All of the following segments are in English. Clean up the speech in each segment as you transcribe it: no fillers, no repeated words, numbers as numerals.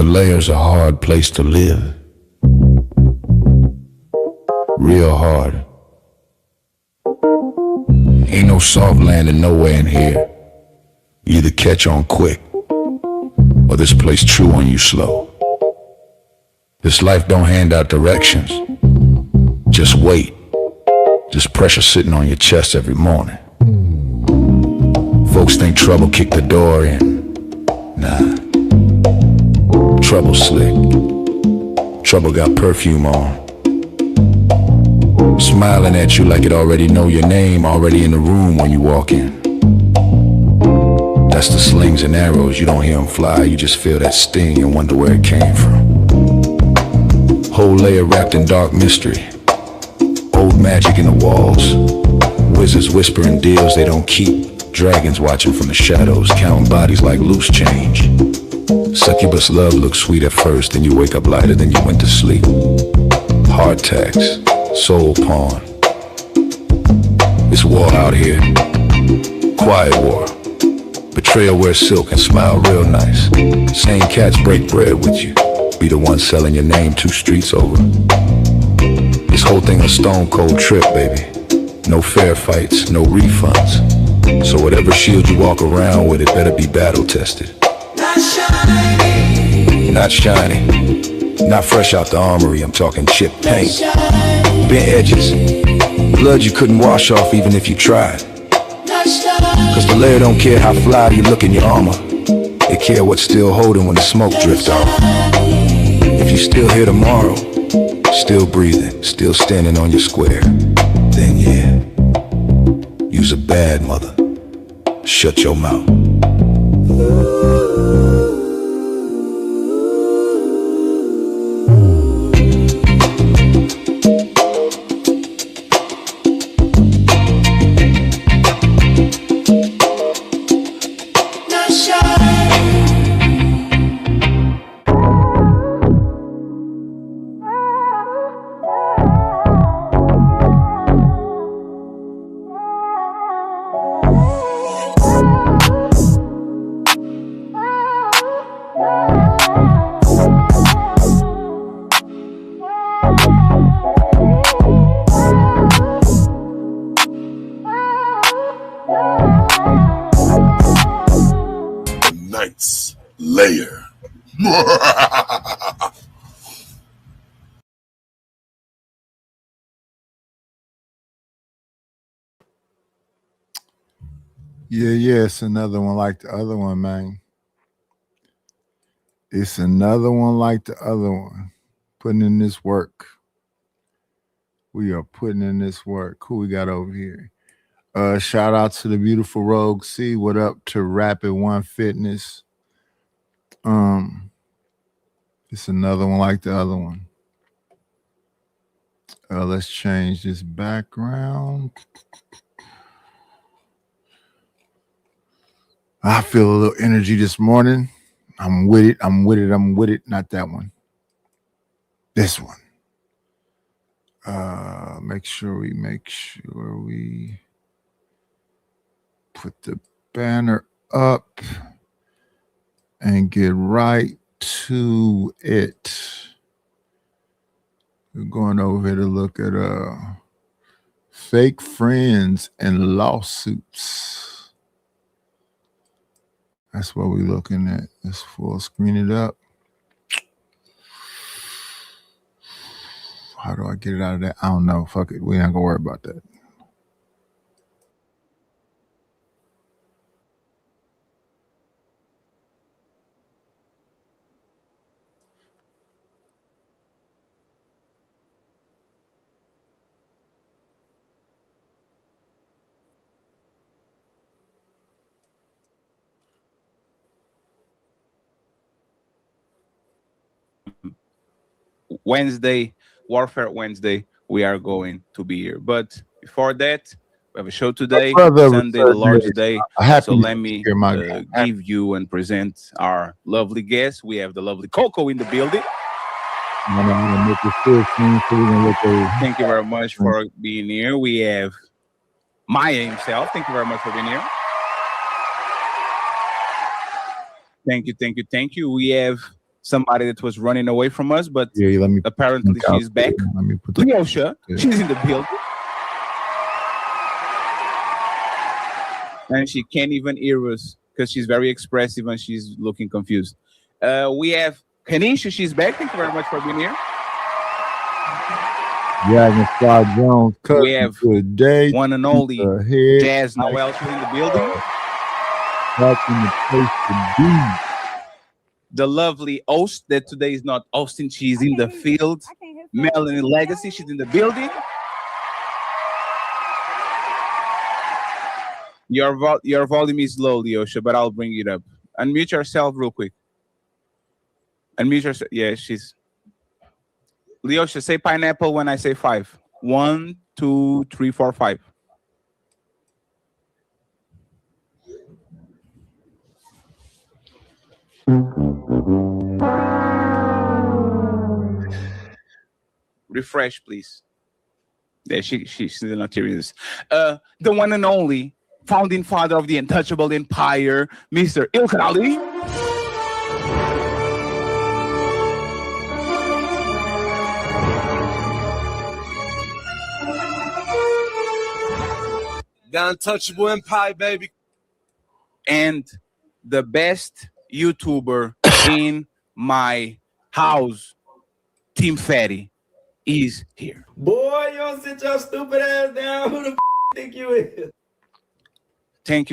Layer's a hard place to live. Real hard. Ain't no soft landing nowhere in here. You either catch on quick, or this place chew on you slow. This life don't hand out directions. Just wait. Just pressure sitting on your chest every morning. Folks think trouble kicked the door in. Nah. Trouble slick. Trouble got perfume on. Smiling at you like it already know your name, already in the room when you walk in. That's the slings and arrows, you don't hear them fly, you just feel that sting and wonder where it came from. Whole layer wrapped in dark mystery. Old magic in the walls. Wizards whispering deals they don't keep. Dragons watching from the shadows, counting bodies like loose change. Succubus love looks sweet at first, then you wake up lighter than you went to sleep. Heart tax, soul pawn. It's war out here. Quiet war. Betrayal wears silk and smile real nice. Same cats break bread with you. Be the one selling your name 2 streets over. This whole thing a stone cold trip, baby. No fair fights, no refunds. So whatever shield you walk around with, it better be battle tested. Not shiny. Not shiny. Not fresh out the armory, I'm talking chip paint. Bent edges. Blood you couldn't wash off even if you tried. Cause the layer don't care how fly you look in your armor. They care what's still holding when the smoke drifts off. If you still here tomorrow, still breathing, still standing on your square, then yeah, you's a bad mother. Shut your mouth. Layer. Yeah, it's another one like the other one, man. It's another one like the other one. Putting in this work. We are putting in this work. Who we got over here? Shout out to the beautiful Rogue C. What up to Rapid One Fitness? It's another one like the other one. Let's change this background. I feel a little energy this morning. I'm with it. I'm with it. I'm with it. Not that one. This one. Make sure we put the banner up and get right to it. We're going over here to look at fake friends and lawsuits. That's what we're looking at. Let's full screen it up. How do I get it out of that? I don't know. Fuck it. We ain't gonna worry about that. Wednesday, Warfare Wednesday, we are going to be here. But before that, we have a show today, Sunday, the Lord's Day. So let me give you and present our lovely guest. We have the lovely Coco in the building. Thank you very much for being here. We have Maya himself. Thank you very much for being here. Thank you. We have somebody that was running away from us, but apparently she's back. Leosha, she's in the building. And she can't even hear us because she's very expressive and she's looking confused. We have Kanisha, she's back. Thank you very much for being here. Dragon Star Jones. We have one and only Jazz Noel, she's in the building. Back in the place to be. The lovely host that today is not Austin, she's in the field. Melanie Legacy, she's in the building. Your volume is low, Leosha, but I'll bring it up. Unmute yourself real quick. Unmute yourself. Yeah, she's. Leosha, say pineapple when I say 5. 1, 2, 3, 4, 5. Refresh, please. Yeah, she's still not hearing this. The one and only founding father of the untouchable empire, Mr. Ilkan Ali. The untouchable empire, baby. And the best YouTuber in my house, Team Fatty, is here. Boy, you don't sit your stupid ass down. Who the think you is? Thank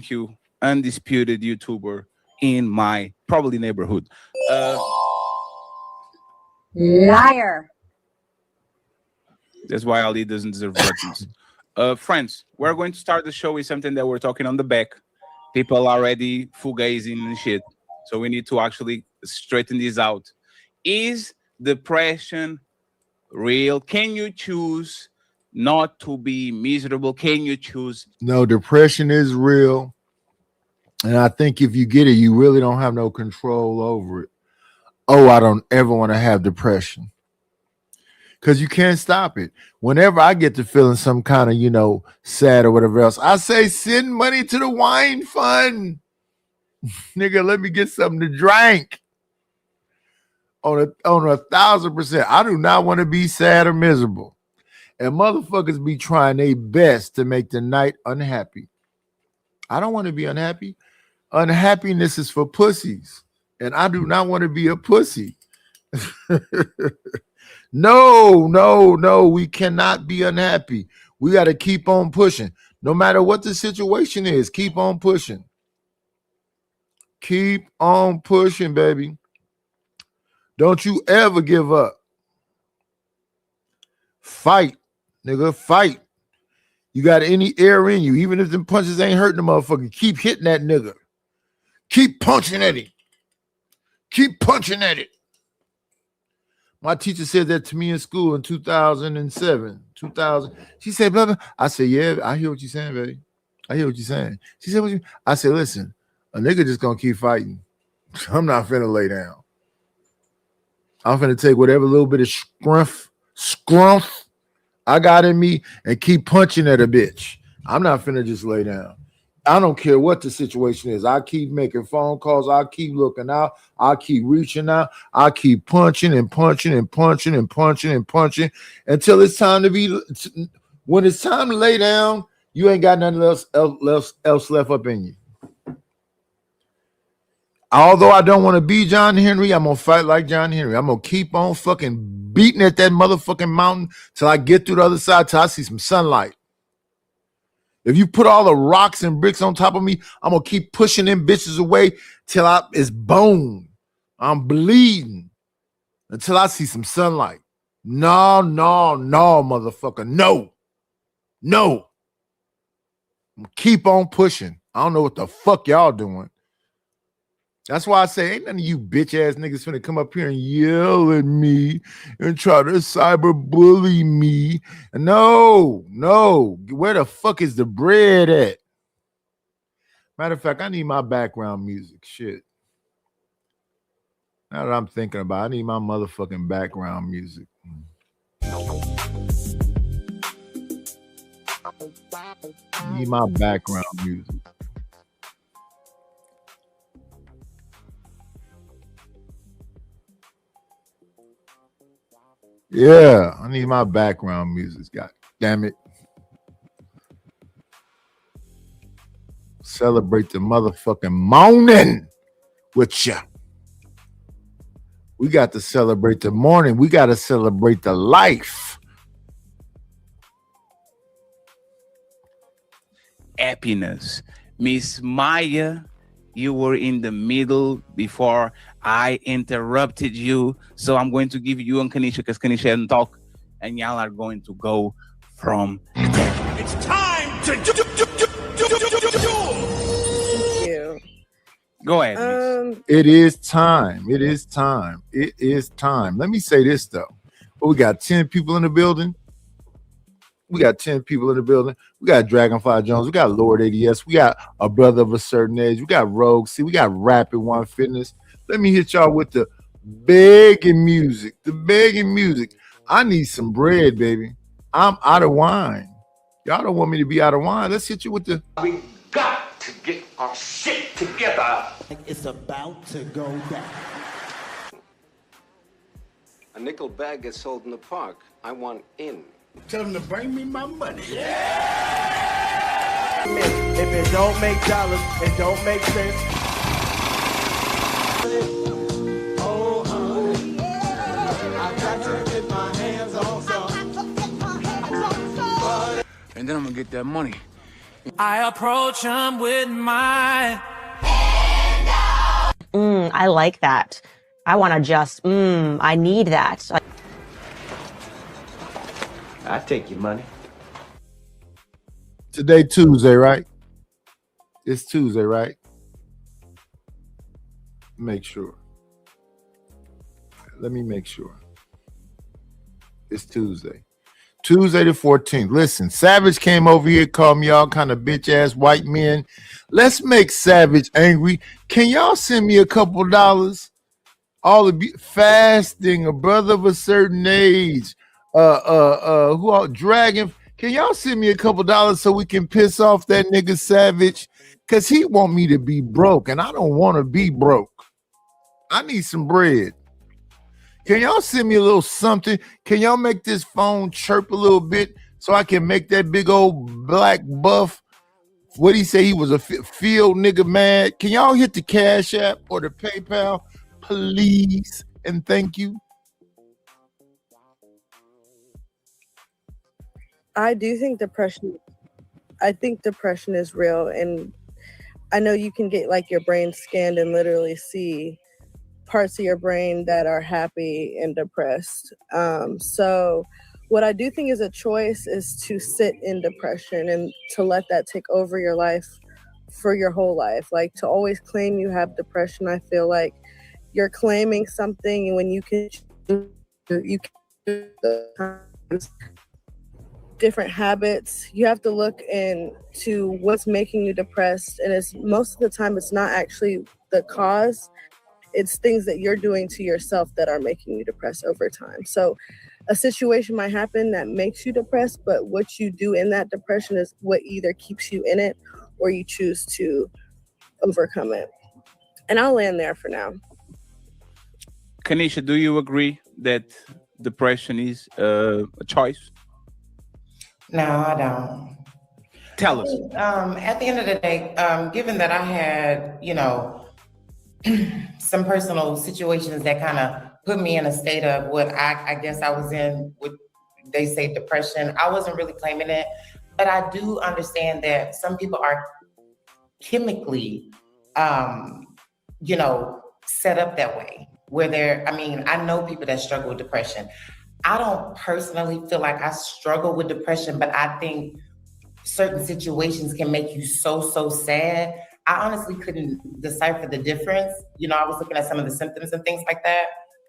you. Undisputed YouTuber in my probably neighborhood. Liar. That's why Ali doesn't deserve buttons. Friends, we're going to start the show with something that we're talking on the back. People are already fugazing and shit. So we need to actually straighten this out. Is depression real? Can you choose not to be miserable? Can you choose? No, depression is real. And I think if you get it, you really don't have no control over it. Oh, I don't ever want to have depression. Because you can't stop it. Whenever I get to feeling some kind of, sad or whatever else, I say, send money to the wine fund. Nigga, let me get something to drink. On 1,000%. I do not want to be sad or miserable. And motherfuckers be trying their best to make the night unhappy. I don't want to be unhappy. Unhappiness is for pussies. And I do not want to be a pussy. No, we cannot be unhappy. We got to keep on pushing. No matter what the situation is, keep on pushing. Keep on pushing, baby. Don't you ever give up. Fight, nigga, fight. You got any air in you, even if them punches ain't hurting the motherfucker, keep hitting that nigga. Keep punching at him. Keep punching at it. My teacher said that to me in school in 2007. She said, blah, blah. I said, yeah, I hear what you're saying, baby. I hear what you're saying. She said, what you? I said, listen, a nigga just gonna keep fighting. I'm not finna lay down. I'm finna take whatever little bit of scrumph I got in me and keep punching at a bitch. I'm not finna just lay down. I don't care what the situation is. I keep making phone calls. I keep looking out. I keep reaching out. I keep punching and punching and punching and punching and punching until it's time to be. When it's time to lay down, you ain't got nothing else left up in you. Although I don't want to be John Henry, I'm going to fight like John Henry. I'm going to keep on fucking beating at that motherfucking mountain till I get through the other side, till I see some sunlight. If you put all the rocks and bricks on top of me, I'm going to keep pushing them bitches away till it's bone. I'm bleeding until I see some sunlight. No, motherfucker. No. Keep on pushing. I don't know what the fuck y'all doing. That's why I say ain't none of you bitch ass niggas finna come up here and yell at me and try to cyber bully me. No. Where the fuck is the bread at? Matter of fact, I need my background music. Shit. Now that I'm thinking about it, I need my motherfucking background music. I need my background music. Yeah, I need my background music. God damn it. Celebrate the motherfucking morning with ya. We got to celebrate the morning. We got to celebrate the life. Happiness. Miss Maya, you were in the middle before I interrupted you. So I'm going to give you and Kanisha, because Kanisha didn't talk, and y'all are going to go from there. It's time to do. Thank you. Go ahead. It is time. It is time. It is time. Let me say this though. Well, we got 10 people in the building. We got 10 people in the building. We got Dragonfly Jones. We got Lord ADS. We got a brother of a certain age. We got Rogue C. We got Rapid One Fitness. Let me hit y'all with the begging music. The begging music. I need some bread, baby. I'm out of wine. Y'all don't want me to be out of wine. Let's hit you with the. We got to get our shit together. It's about to go down. A nickel bag gets sold in the park. I want in. Tell them to bring me my money. Yeah! If it don't make dollars, it don't make sense. Oh, honey, I got to get my hands on some. And then I'm gonna get that money. I approach him with my I like that. I want to just, I need that. I take your money. Today, Tuesday, right? It's Tuesday, right? Make sure. Let me make sure. It's Tuesday. Tuesday the 14th. Listen, Savage came over here, called me all kind of bitch-ass white men. Let's make Savage angry. Can y'all send me a couple dollars? All of you fasting, a brother of a certain age, who are Dragon. Can y'all send me a couple dollars so we can piss off that nigga Savage? Cause he want me to be broke, and I don't want to be broke. I need some bread. Can y'all send me a little something? Can y'all make this phone chirp a little bit so I can make that big old black buff? What he say? He was a field nigga mad. Can y'all hit the Cash App or the PayPal, please? And thank you. I do think depression is real, and I know you can get like your brain scanned and literally see parts of your brain that are happy and depressed. So what I do think is a choice is to sit in depression and to let that take over your life for your whole life. Like to always claim you have depression, I feel like you're claiming something when you can different habits. You have to look into what's making you depressed, and it's most of the time it's not actually the cause. It's things that you're doing to yourself that are making you depressed over time. So a situation might happen that makes you depressed, but what you do in that depression is what either keeps you in it or you choose to overcome it. And I'll land there for now. Kanisha, do you agree that depression is a choice? No, I don't. Tell us. At the end of the day, given that I had, some personal situations that kind of put me in a state of what I guess I was in, what they say depression. I wasn't really claiming it, but I do understand that some people are chemically, set up that way where I know people that struggle with depression. I don't personally feel like I struggle with depression, but I think certain situations can make you so sad. I honestly couldn't decipher the difference. I was looking at some of the symptoms and things like that,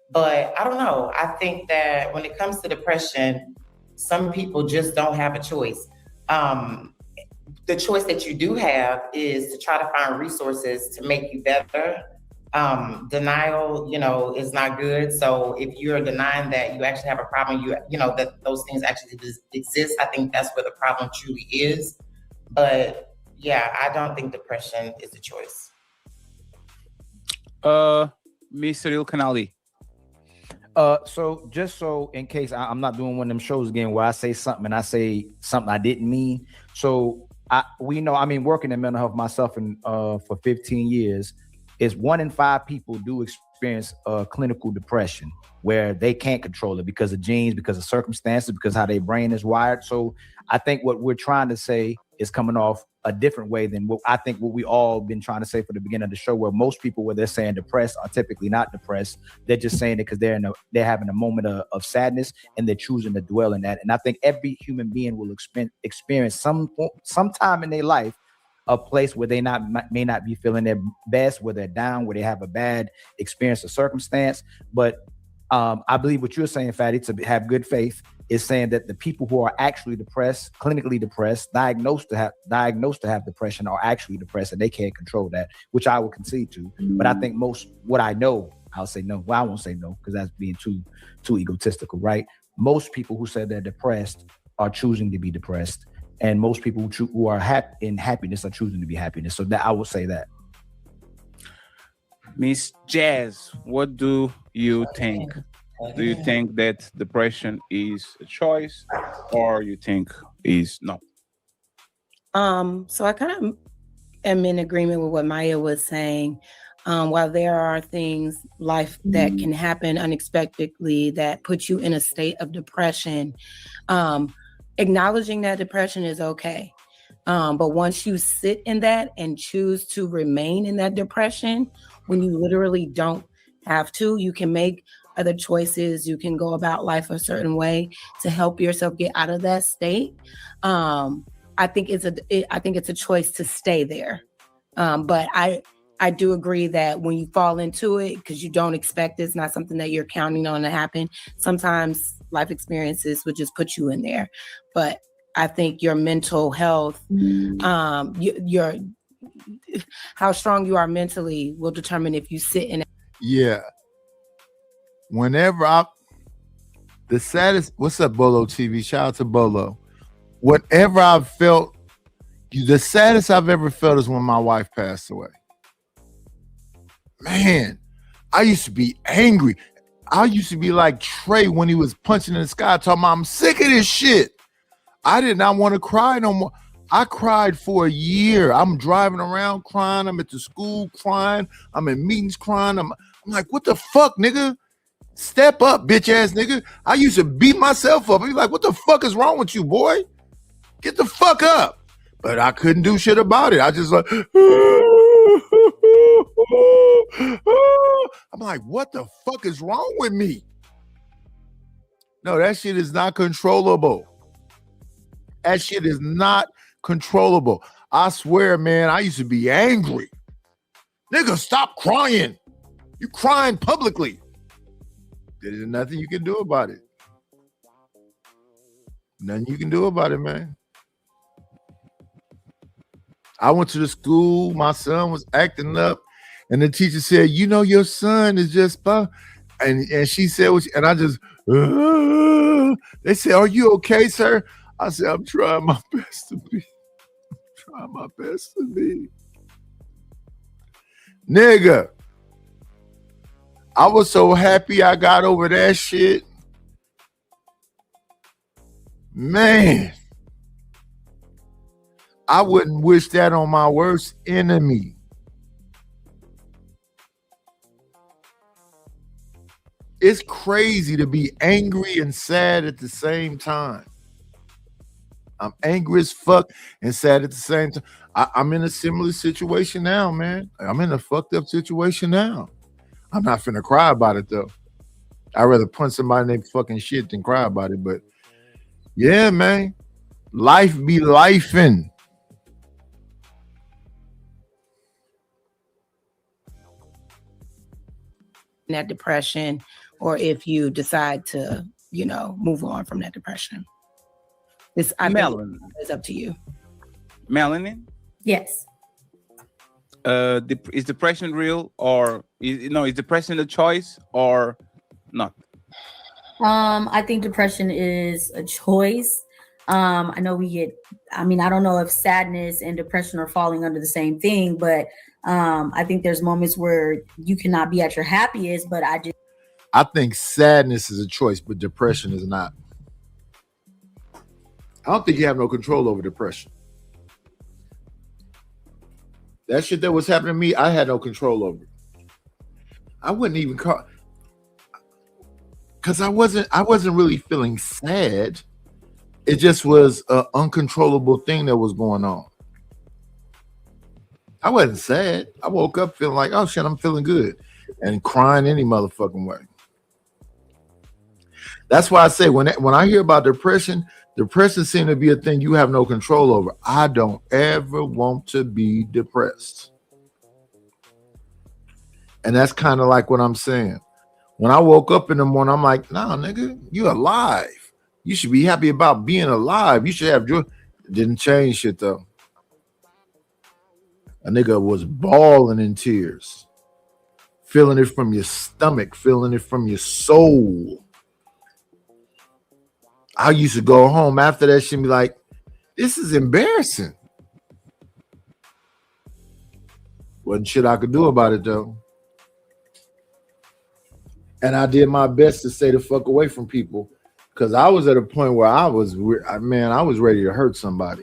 but I don't know. I think that when it comes to depression, some people just don't have a choice. The choice that you do have is to try to find resources to make you better. Denial, is not good. So if you're denying that you actually have a problem, that those things actually exist, I think that's where the problem truly is. But yeah, I don't think depression is a choice. Mr. Ilkanali. So just so in case I'm not doing one of them shows again where I say something and I say something I didn't mean. So we know, I mean, working in mental health myself and for 15 years, is 1 in 5 people do experience clinical depression where they can't control it because of genes, because of circumstances, because how their brain is wired. So I think what we're trying to say is coming off a different way than what I think what we all been trying to say for the beginning of the show, where most people, where they're saying depressed, are typically not depressed. They're just saying it because they're having a moment of sadness and they're choosing to dwell in that. And I think every human being will experience some time in their life a place where they may not be feeling their best, where they're down, where they have a bad experience or circumstance. But I believe what you're saying, Fatty, to have good faith, is saying that the people who are actually depressed, clinically depressed, diagnosed to have depression, are actually depressed, and they can't control that, which I will concede to. But I think what I know, I'll say no. Well, I won't say no because that's being too egotistical, right? Most people who say they're depressed are choosing to be depressed, and most people who are in happiness are choosing to be happiness. So that I will say that. Miss Jazz, what do you think? Do you think that depression is a choice, or you think is not? So I kind of am in agreement with what Maya was saying. While there are things, life that can happen unexpectedly that put you in a state of depression, acknowledging that depression is okay. But once you sit in that and choose to remain in that depression, when you literally don't have to, you can make other choices. You can go about life a certain way to help yourself get out of that state. I think it's a choice to stay there. But I do agree that when you fall into it, because you don't expect it's not something that you're counting on to happen, sometimes life experiences would just put you in there. But I think your mental health, your how strong you are mentally will determine if you sit in it. Yeah. Whenever the saddest, what's up, Bolo TV? Shout out to Bolo. Whatever I've felt, the saddest I've ever felt is when my wife passed away. Man, I used to be angry. I used to be like Trey when he was punching in the sky, talking about, I'm sick of this shit. I did not want to cry no more. I cried for a year. I'm driving around crying. I'm at the school crying. I'm in meetings crying. I'm like, what the fuck, nigga? Step up, bitch ass nigga. I used to beat myself up. He's like, what the fuck is wrong with you, boy? Get the fuck up. But I couldn't do shit about it. I just like, I'm like, what the fuck is wrong with me? No, that shit is not controllable. That shit is not controllable. I swear, man, I used to be angry. Nigga, stop crying. You crying publicly. There's nothing you can do about it. Nothing you can do about it, man. I went to the school. My son was acting up, and the teacher said, "You know, your son is just," and she said, and I just, they said, "Are you okay, sir?" I said, "I'm trying my best to be. I'm trying my best to be." Nigga, I was so happy I got over that shit. Man, I wouldn't wish that on my worst enemy. It's crazy to be angry and sad at the same time. I'm angry as fuck and sad at the same time. I'm in a similar situation now, man. I'm in a fucked up situation now. I'm not finna cry about it though. I'd rather punch somebody in their fucking shit than cry about it. But yeah, man, life be lifing. That depression, or if you decide to, move on from that depression. It's up to you. Melanie? Yes. Is depression real, or is depression a choice or not? I think depression is a choice. I know I don't know if sadness and depression are falling under the same thing, but I think there's moments where you cannot be at your happiest, but I think sadness is a choice, but depression is not. I don't think you have no control over depression. That shit that was happening to me, I had no control over it. I wouldn't even call, because I wasn't really feeling sad. It just was an uncontrollable thing that was going on. I wasn't sad. I woke up feeling like, oh shit, I'm feeling good, and crying any motherfucking way. That's why I say when I hear about depression seems to be a thing you have no control over. I don't ever want to be depressed. And that's kind of like what I'm saying. When I woke up in the morning, I'm like, nah, nigga, you alive. You should be happy about being alive. You should have joy. Didn't change shit though. A nigga was bawling in tears, feeling it from your stomach, feeling it from your soul. I used to go home after that shit and be like, this is embarrassing. Wasn't shit I could do about it though. And I did my best to stay the fuck away from people, because I was at a point where I was ready to hurt somebody.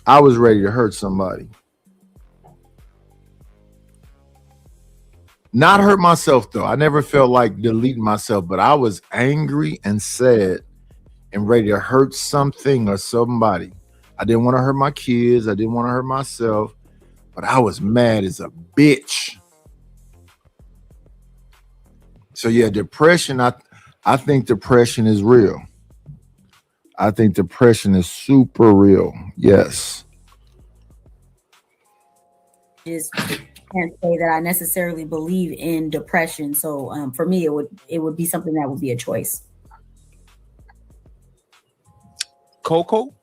I was ready to hurt somebody. Not hurt myself though. I never felt like deleting myself, but I was angry and sad and ready to hurt something or somebody. I didn't want to hurt my kids. I didn't want to hurt myself, but I was mad as a bitch. So yeah, depression, I think depression is real. I think depression is super real. Yes. Just can't say that I necessarily believe in depression. So for me, it would be something that would be a choice. Coco?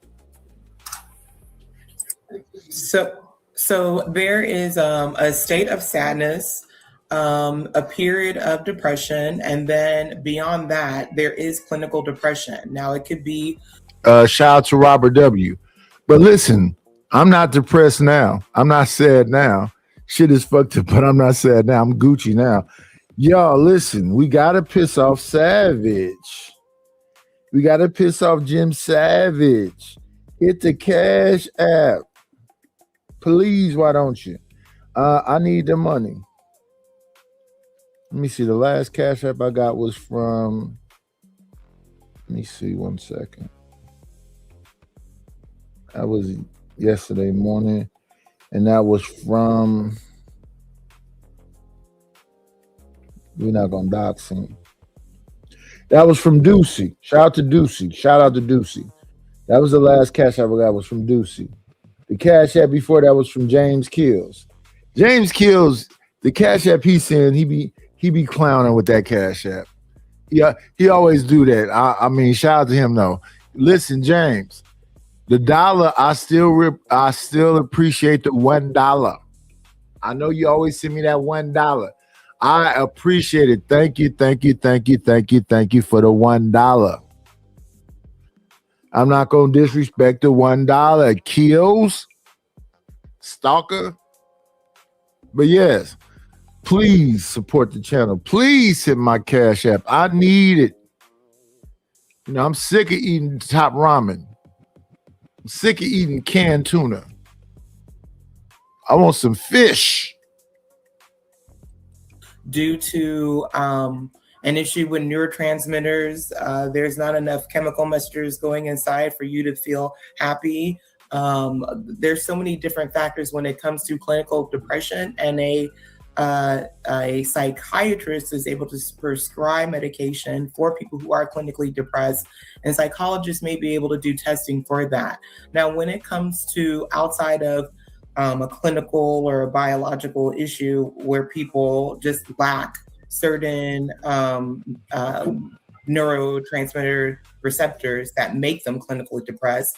So there is a state of sadness, a period of depression, and then beyond that, there is clinical depression. Now it could be shout out to Robert W. But listen, I'm not depressed now. I'm not sad now. Shit is fucked up, but I'm not sad now. I'm Gucci now. Y'all, listen, we gotta piss off Savage. We gotta piss off Jim Savage. Hit the Cash App. Please, why don't you? I need the money. Let me see. The last Cash App I got was from, let me see 1 second. That was yesterday morning. And that was from, we're not going to dox him. That was from Deucey. Shout out to Deucey. Shout out to Deucey. That was the last Cash App I got was from Deucey. The Cash App before that was from James Kills. James Kills, the Cash App he sent, he be clowning with that Cash App. Yeah, he always do that. I mean, shout out to him though. Listen, James, the dollar, I still appreciate the $1. I know you always send me that $1. I appreciate it. Thank you for the $1. I'm not gonna disrespect the $1. Kills, stalker. But yes, please support the channel. Please hit my Cash App. I need it. You know, I'm sick of eating top ramen. I'm sick of eating canned tuna. I want some fish. Due to an issue with neurotransmitters, there's not enough chemical messages going inside for you to feel happy. There's so many different factors when it comes to clinical depression, and a psychiatrist is able to prescribe medication for people who are clinically depressed, and psychologists may be able to do testing for that. Now, when it comes to outside of a clinical or a biological issue where people just lack certain neurotransmitter receptors that make them clinically depressed,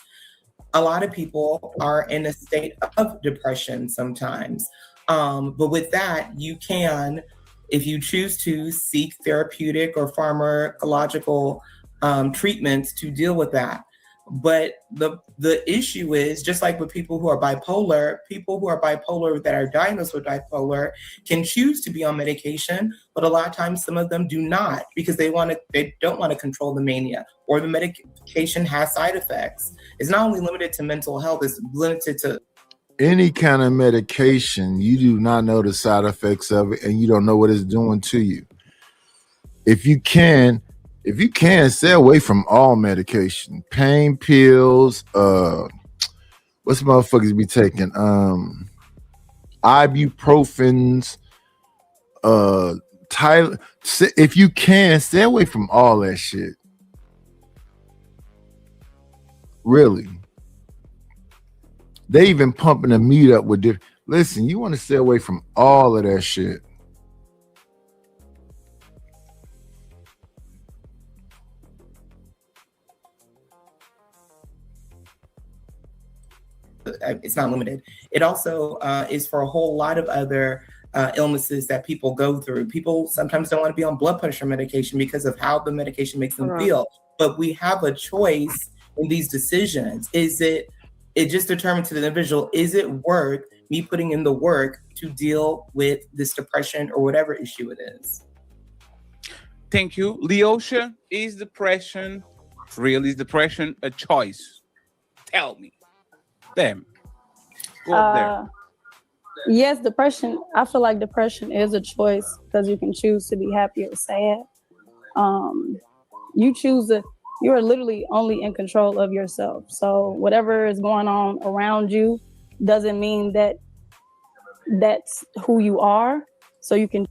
a lot of people are in a state of depression sometimes. But with that, you can, if you choose to, seek therapeutic or pharmacological treatments to deal with that. But the issue is, just like with people who are bipolar that are diagnosed with bipolar can choose to be on medication, but a lot of times some of them do not, because they don't want to control the mania, or the medication has side effects. It's not only limited to mental health, it's limited to any kind of medication. You do not know the side effects of it, and you don't know what it's doing to you. If you can, stay away from all medication. Pain pills, what's motherfuckers be taking? Ibuprofens, if you can, stay away from all that shit. Really. They even pumping the meat up with different. Listen, you want to stay away from all of that shit. It's not limited. It also is for a whole lot of other illnesses that people go through. People sometimes don't want to be on blood pressure medication because of how the medication makes them feel. But we have a choice in these decisions. It just determines to the individual, is it worth me putting in the work to deal with this depression or whatever issue it is? Thank you. Leosha, is depression a choice? Tell me. Them. Go up there. Yes, depression. I feel like depression is a choice because you can choose to be happy or sad. You are literally only in control of yourself. So whatever is going on around you doesn't mean that that's who you are. So you can.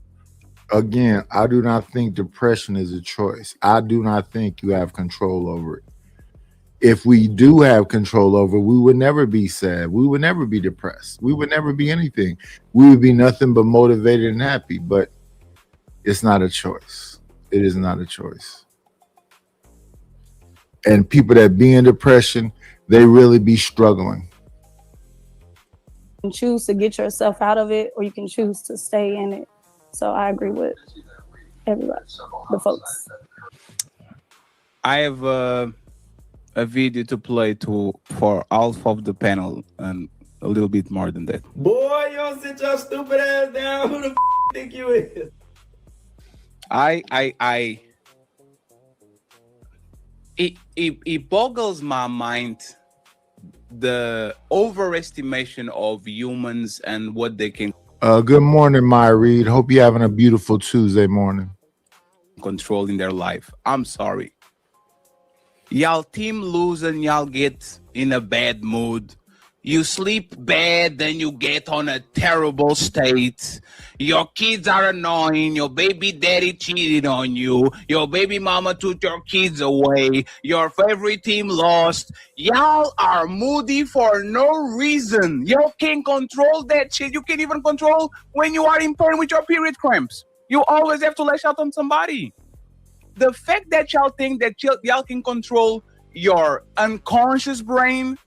Again, I do not think depression is a choice. I do not think you have control over it. If we do have control over it, we would never be sad. We would never be depressed. We would never be anything. We would be nothing but motivated and happy. But it's not a choice. It is not a choice. And people that be in depression, they really be struggling. You can choose to get yourself out of it, or you can choose to stay in it. So I agree with everybody, the folks. I have a video to play for half of the panel and a little bit more than that. Boy, you don't sit your stupid ass down. Who the think you is? It boggles my mind, the overestimation of humans and what they can good morning, Maya Reed. Hope you're having a beautiful Tuesday morning. Control in their life. I'm sorry. Y'all team lose and y'all get in a bad mood. You sleep bad, then you get on a terrible state. Your kids are annoying. Your baby daddy cheated on you. Your baby mama took your kids away. Your favorite team lost. Y'all are moody for no reason. Y'all can't control that shit. You can't even control when you are in pain with your period cramps. You always have to lash out on somebody. The fact that y'all think that y'all can control your unconscious brain,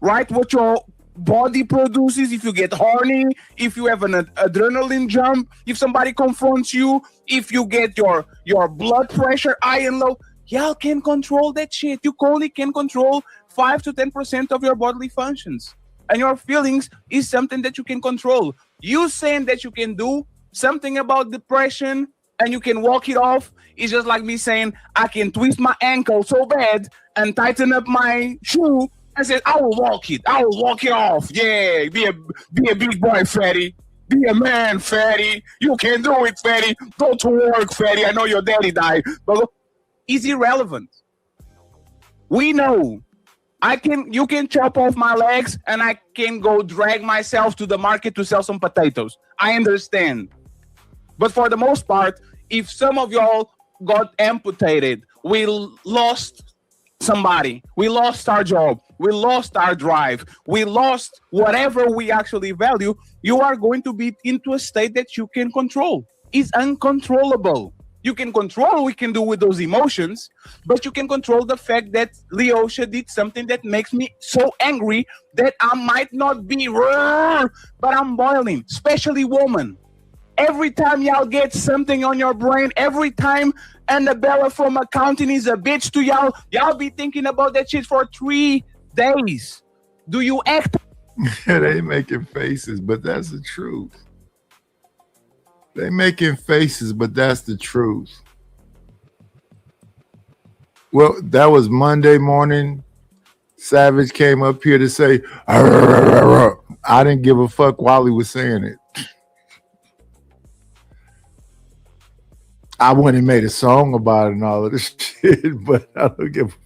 right? What your body produces, if you get horny, if you have an adrenaline jump, if somebody confronts you, if you get your blood pressure high and low, y'all can control that shit. You only can control 5 to 10% of your bodily functions. And your feelings is something that you can control. You saying that you can do something about depression and you can walk it off is just like me saying I can twist my ankle so bad and tighten up my shoe and say I will walk it. I will walk it off. Yeah, be a big boy, fatty. Be a man, fatty. You can do it, fatty. Go to work, fatty. I know your daddy died, but it's irrelevant. We know you can chop off my legs and I can go drag myself to the market to sell some potatoes. I understand. But for the most part, if some of y'all got amputated, we lost somebody, we lost our job, we lost our drive, we lost whatever we actually value, you are going to be into a state that you can control. It's uncontrollable. You can control what we can do with those emotions, but you can control the fact that Leosha did something that makes me so angry that I might not be, but I'm boiling, especially women. Every time y'all get something on your brain, every time Annabella from accounting is a bitch to y'all, y'all be thinking about that shit for 3 days. Do you act? They making faces, but that's the truth. They making faces, but that's the truth. Well, that was Monday morning. Savage came up here to say, I didn't give a fuck while he was saying it. I went and made a song about it and all of this shit, but I don't give.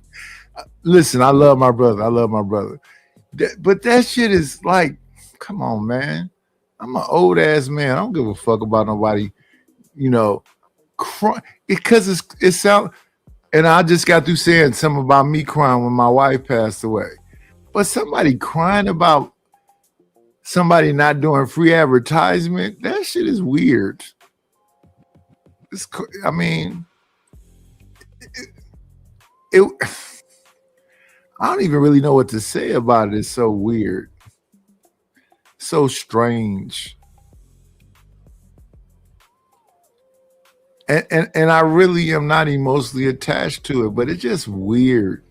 Listen, I love my brother. I love my brother. But that shit is like, come on, man. I'm an old ass man. I don't give a fuck about nobody, you know, because it sounds. And I just got through saying something about me crying when my wife passed away. But somebody crying about somebody not doing free advertisement, that shit is weird. I mean, I don't even really know what to say about it. It's so weird. So strange. And I really am not emotionally attached to it, but it's just weird.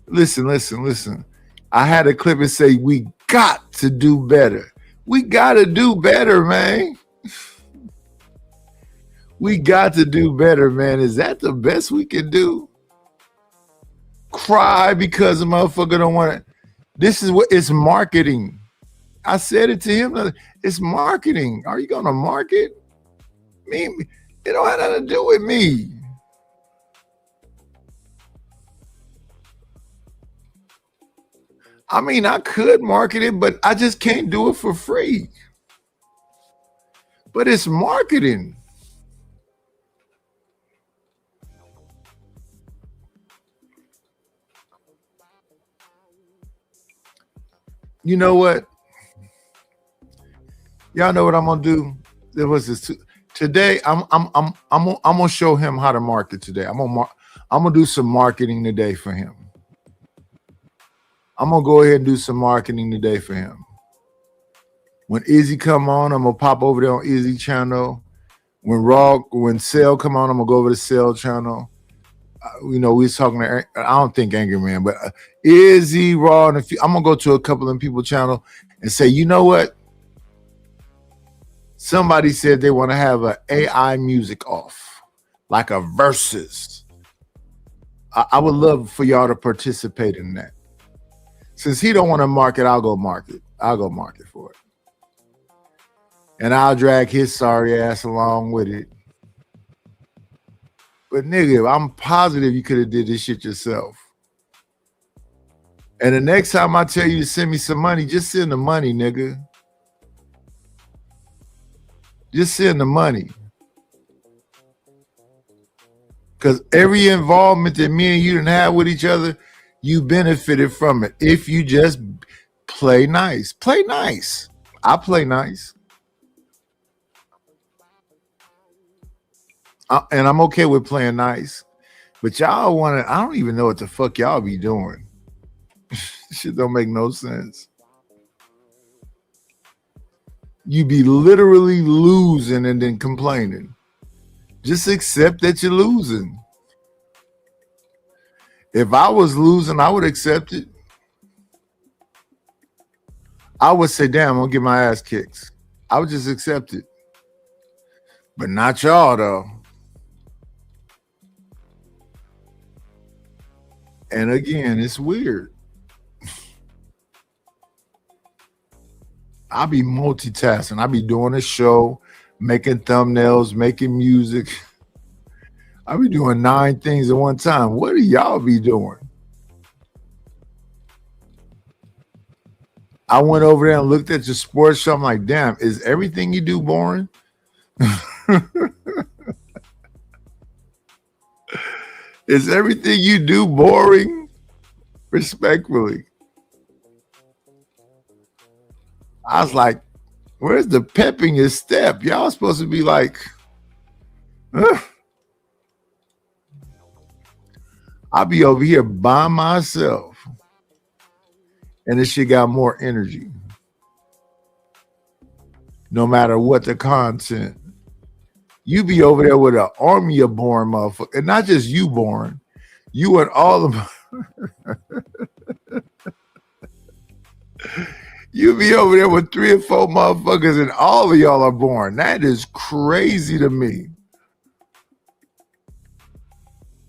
Listen. I had a clip and say, we got to do better. We got to do better, man. We got to do better, man. Is that the best we can do? Cry because a motherfucker don't want it. This is what it's marketing. I said it to him. It's marketing. Are you gonna market? Me, it don't have nothing to do with me. I mean, I could market it, but I just can't do it for free. But it's marketing. You know what? Y'all know what I'm gonna do? There was this today. I'm gonna show him how to market today. I'm gonna do some marketing today for him. I'm gonna go ahead and do some marketing today for him. When Izzy come on, I'm gonna pop over there on Izzy channel. When Cell come on, I'm gonna go over to Cell channel. You know, we was talking to, I don't think Angry Man, but Izzy, Raw, and I'm gonna go to a couple of people channel and say, you know what? Somebody said they want to have an AI music off, like a versus. I would love for y'all to participate in that. Since he don't want to market, I'll go market. I'll go market for it. And I'll drag his sorry ass along with it. But nigga, I'm positive you could have did this shit yourself. And the next time I tell you to send me some money, just send the money, nigga. Just send the money. Because every involvement that me and you didn't have with each other, you benefited from it. If you just play nice. Play nice. I play nice. And I'm okay with playing nice. But y'all want to, I don't even know what the fuck y'all be doing. Shit don't make no sense. You be literally losing and then complaining. Just accept that you're losing. If I was losing, I would accept it. I would say, damn, I'm gonna get my ass kicked. I would just accept it. But not y'all though. And again, it's weird. I be multitasking. I be doing a show, making thumbnails, making music. I be doing 9 things at one time. What do y'all be doing? I went over there and looked at your sports show. I'm like, damn, is everything you do boring? Is everything you do boring? Respectfully. I was like, where's the pep in your step? Y'all supposed to be like, I'll be over here by myself. And this shit got more energy. no matter what the content. You be over there with an army of boring motherfuckers, and not just you boring, you and all of them. You be over there with 3 or 4 motherfuckers, and all of y'all are boring. That is crazy to me.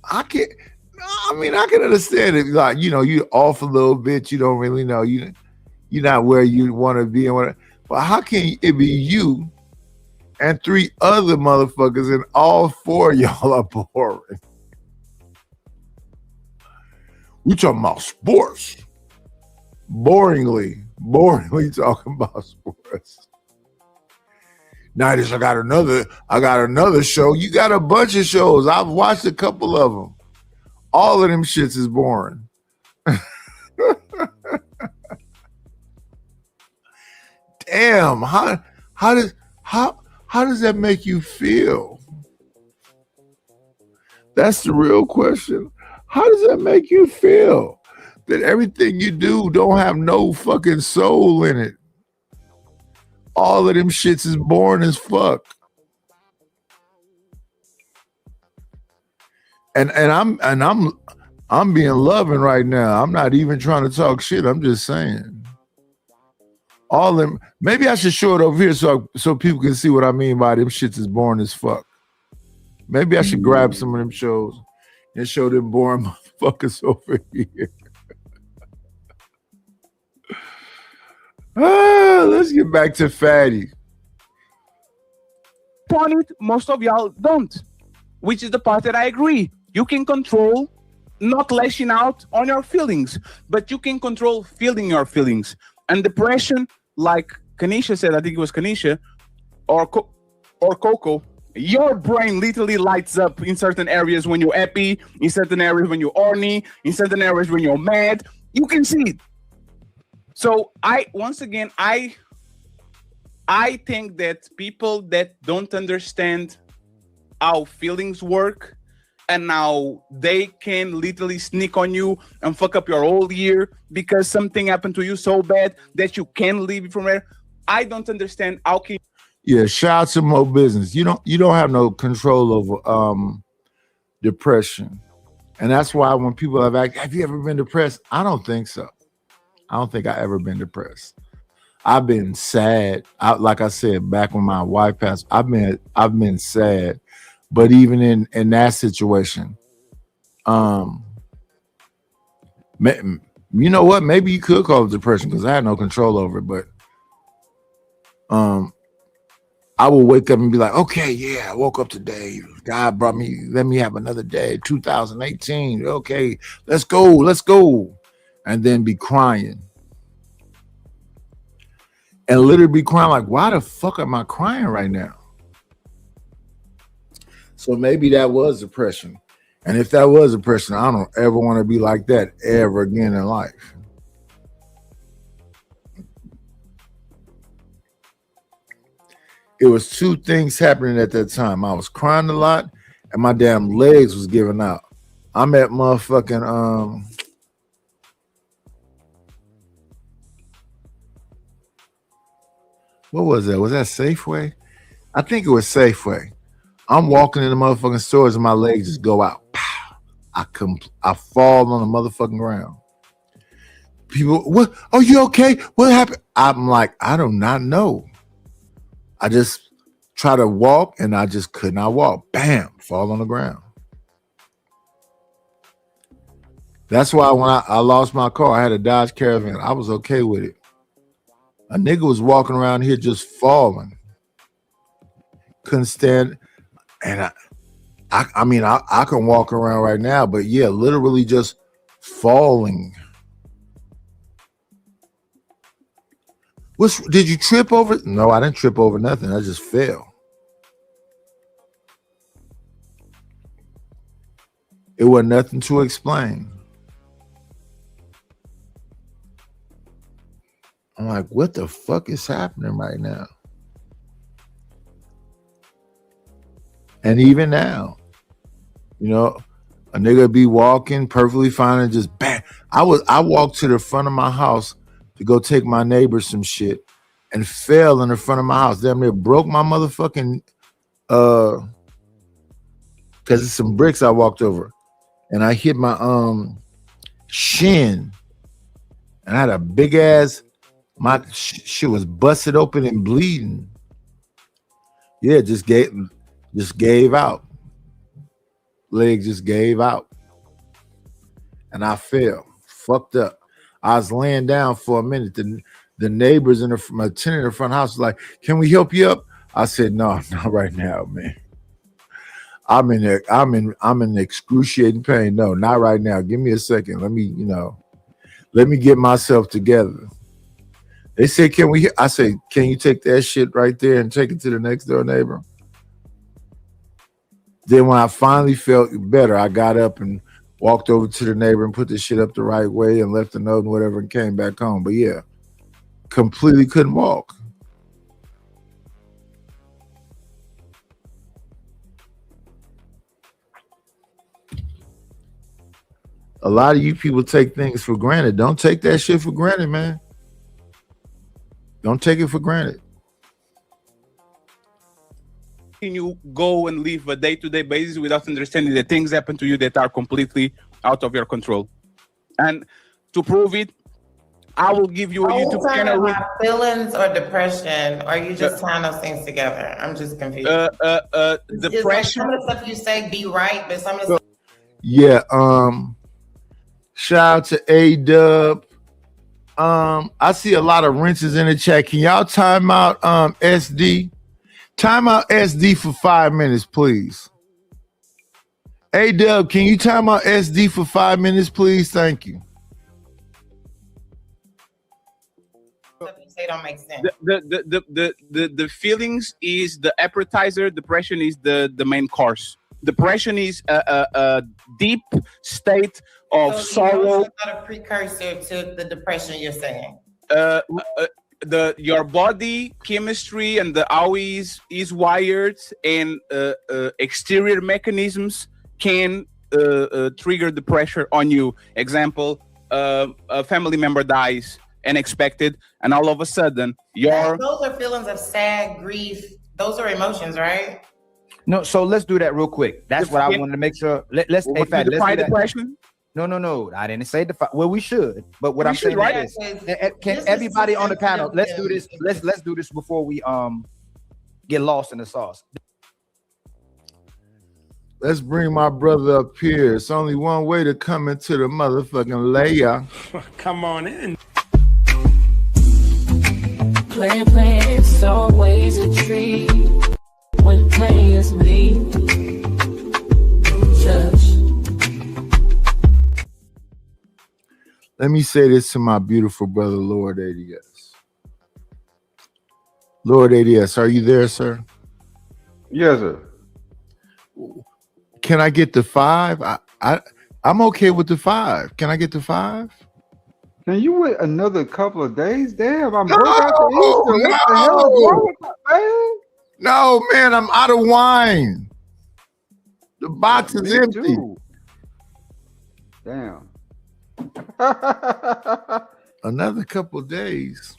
I can understand it. Like, you know, you off a little bit. You don't really know. You're not where you want to be, and whatever. But how can it be you and 3 other motherfuckers, and all 4 of y'all are boring? We talking about sports. Boringly talking about sports. Nighties, I got another show. You got a bunch of shows. I've watched a couple of them. All of them shits is boring. Damn, how does that make you feel? That's the real question. How does that make you feel? That everything you do don't have no fucking soul in it. All of them shits is boring as fuck. And I'm being loving right now. I'm not even trying to talk shit. I'm just saying. All them. Maybe I should show it over here so people can see what I mean by them shits is boring as fuck. Maybe I should grab some of them shows and show them boring motherfuckers over here. Let's get back to Fatty. Point, most of y'all don't, which is the part that I agree. You can control not lashing out on your feelings, but you can control feeling your feelings. And depression, like Kanisha said, I think it was Kanisha, or Coco, your brain literally lights up in certain areas when you're happy, in certain areas when you're horny, in certain areas when you're mad. You can see it. So I think that people that don't understand how feelings work and how they can literally sneak on you and fuck up your whole year because something happened to you so bad that you can't leave from there. I don't understand how can. Yeah, shout out to Mo Business. You don't have no control over depression, and that's why when people have you ever been depressed? I don't think so. I don't think I ever been depressed. I've been sad. Like I said, back when my wife passed, I've been sad. But even in that situation, you know what? Maybe you could call it depression because I had no control over it. But I will wake up and be like, okay, yeah, I woke up today. God let me have another day. 2018. Okay, let's go. And then be crying. And literally be crying like, why the fuck am I crying right now? So maybe that was depression. And if that was depression, I don't ever want to be like that ever again in life. It was 2 things happening at that time. I was crying a lot and my damn legs was giving out. I'm at motherfucking what was that? Was that Safeway? I think it was Safeway. I'm walking in the motherfucking stores and my legs just go out. I fall on the motherfucking ground. People, what? Are you okay? What happened? I'm like, I do not know. I just try to walk and I just could not walk. Bam, fall on the ground. That's why when I lost my car, I had a Dodge Caravan. I was okay with it. A nigga was walking around here just falling. Couldn't stand. And I mean, I can walk around right now, but yeah, literally just falling. Did you trip over? No, I didn't trip over nothing. I just fell. It wasn't nothing to explain. I'm like, what the fuck is happening right now? And even now, you know, a nigga be walking perfectly fine and just bang. I walked to the front of my house to go take my neighbor some shit. and fell in the front of my house. Damn near broke my motherfucking because it's some bricks I walked over, and I hit my shin, and I had a big ass. My shit was busted open and bleeding. Yeah, just gave out. Leg just gave out, and I fell, fucked up. I was laying down for a minute. The neighbors in my tenant in the front house was like, "Can we help you up?" I said, "No, not right now, man. I'm in excruciating pain. No, not right now. Give me a second. Let me get myself together." They said, "Can we?" I said, "Can you take that shit right there and take it to the next door neighbor?" Then when I finally felt better, I got up and walked over to the neighbor and put the shit up the right way and left a note and whatever and came back home. But yeah, completely couldn't walk. A lot of you people take things for granted. Don't take that shit for granted, man. Don't take it for granted. Can you go and live a day-to-day basis without understanding that things happen to you that are completely out of your control? And to prove it, I will give you a YouTube channel. Feelings or depression? Or are you just tying those things together? I'm just confused. Depression. Some of the stuff you say be right, but some of the Yeah. Shout out to A-Dub. I see a lot of wrenches in the chat. Can y'all time out SD? Time out SD for 5 minutes, please. A-Dub, can you time out SD for 5 minutes, please? Thank you. stuff you say don't make sense. The feelings is the appetizer. Depression is the main course. Depression is a deep state of sorrow. It's not a precursor to the depression you're saying. Your body chemistry and how is wired, and exterior mechanisms can trigger the pressure on you. Example, a family member dies unexpected, and all of a sudden those are feelings of sad grief. Those are emotions, right? No, so let's do that real quick. That's what I wanted to make sure. Let's define depression. No, I didn't say define. Well, we should, but what I'm saying is this. Can everybody on the panel, let's do this. Let's do this before we get lost in the sauce. Let's bring my brother up here. It's only one way to come into the motherfucking layer. Come on in. Playing, it's always a treat when players meet. Let me say this to my beautiful brother, Lord ADS. Lord ADS, are you there, sir? Yes, sir. Can I get the 5? I'm okay with the 5. Can I get the 5? Can you wait another couple of days? Damn, I'm broke after Easter. What the hell is wrong with that, man? No, man, I'm out of wine. The box is empty. Too. Damn. Another couple of days.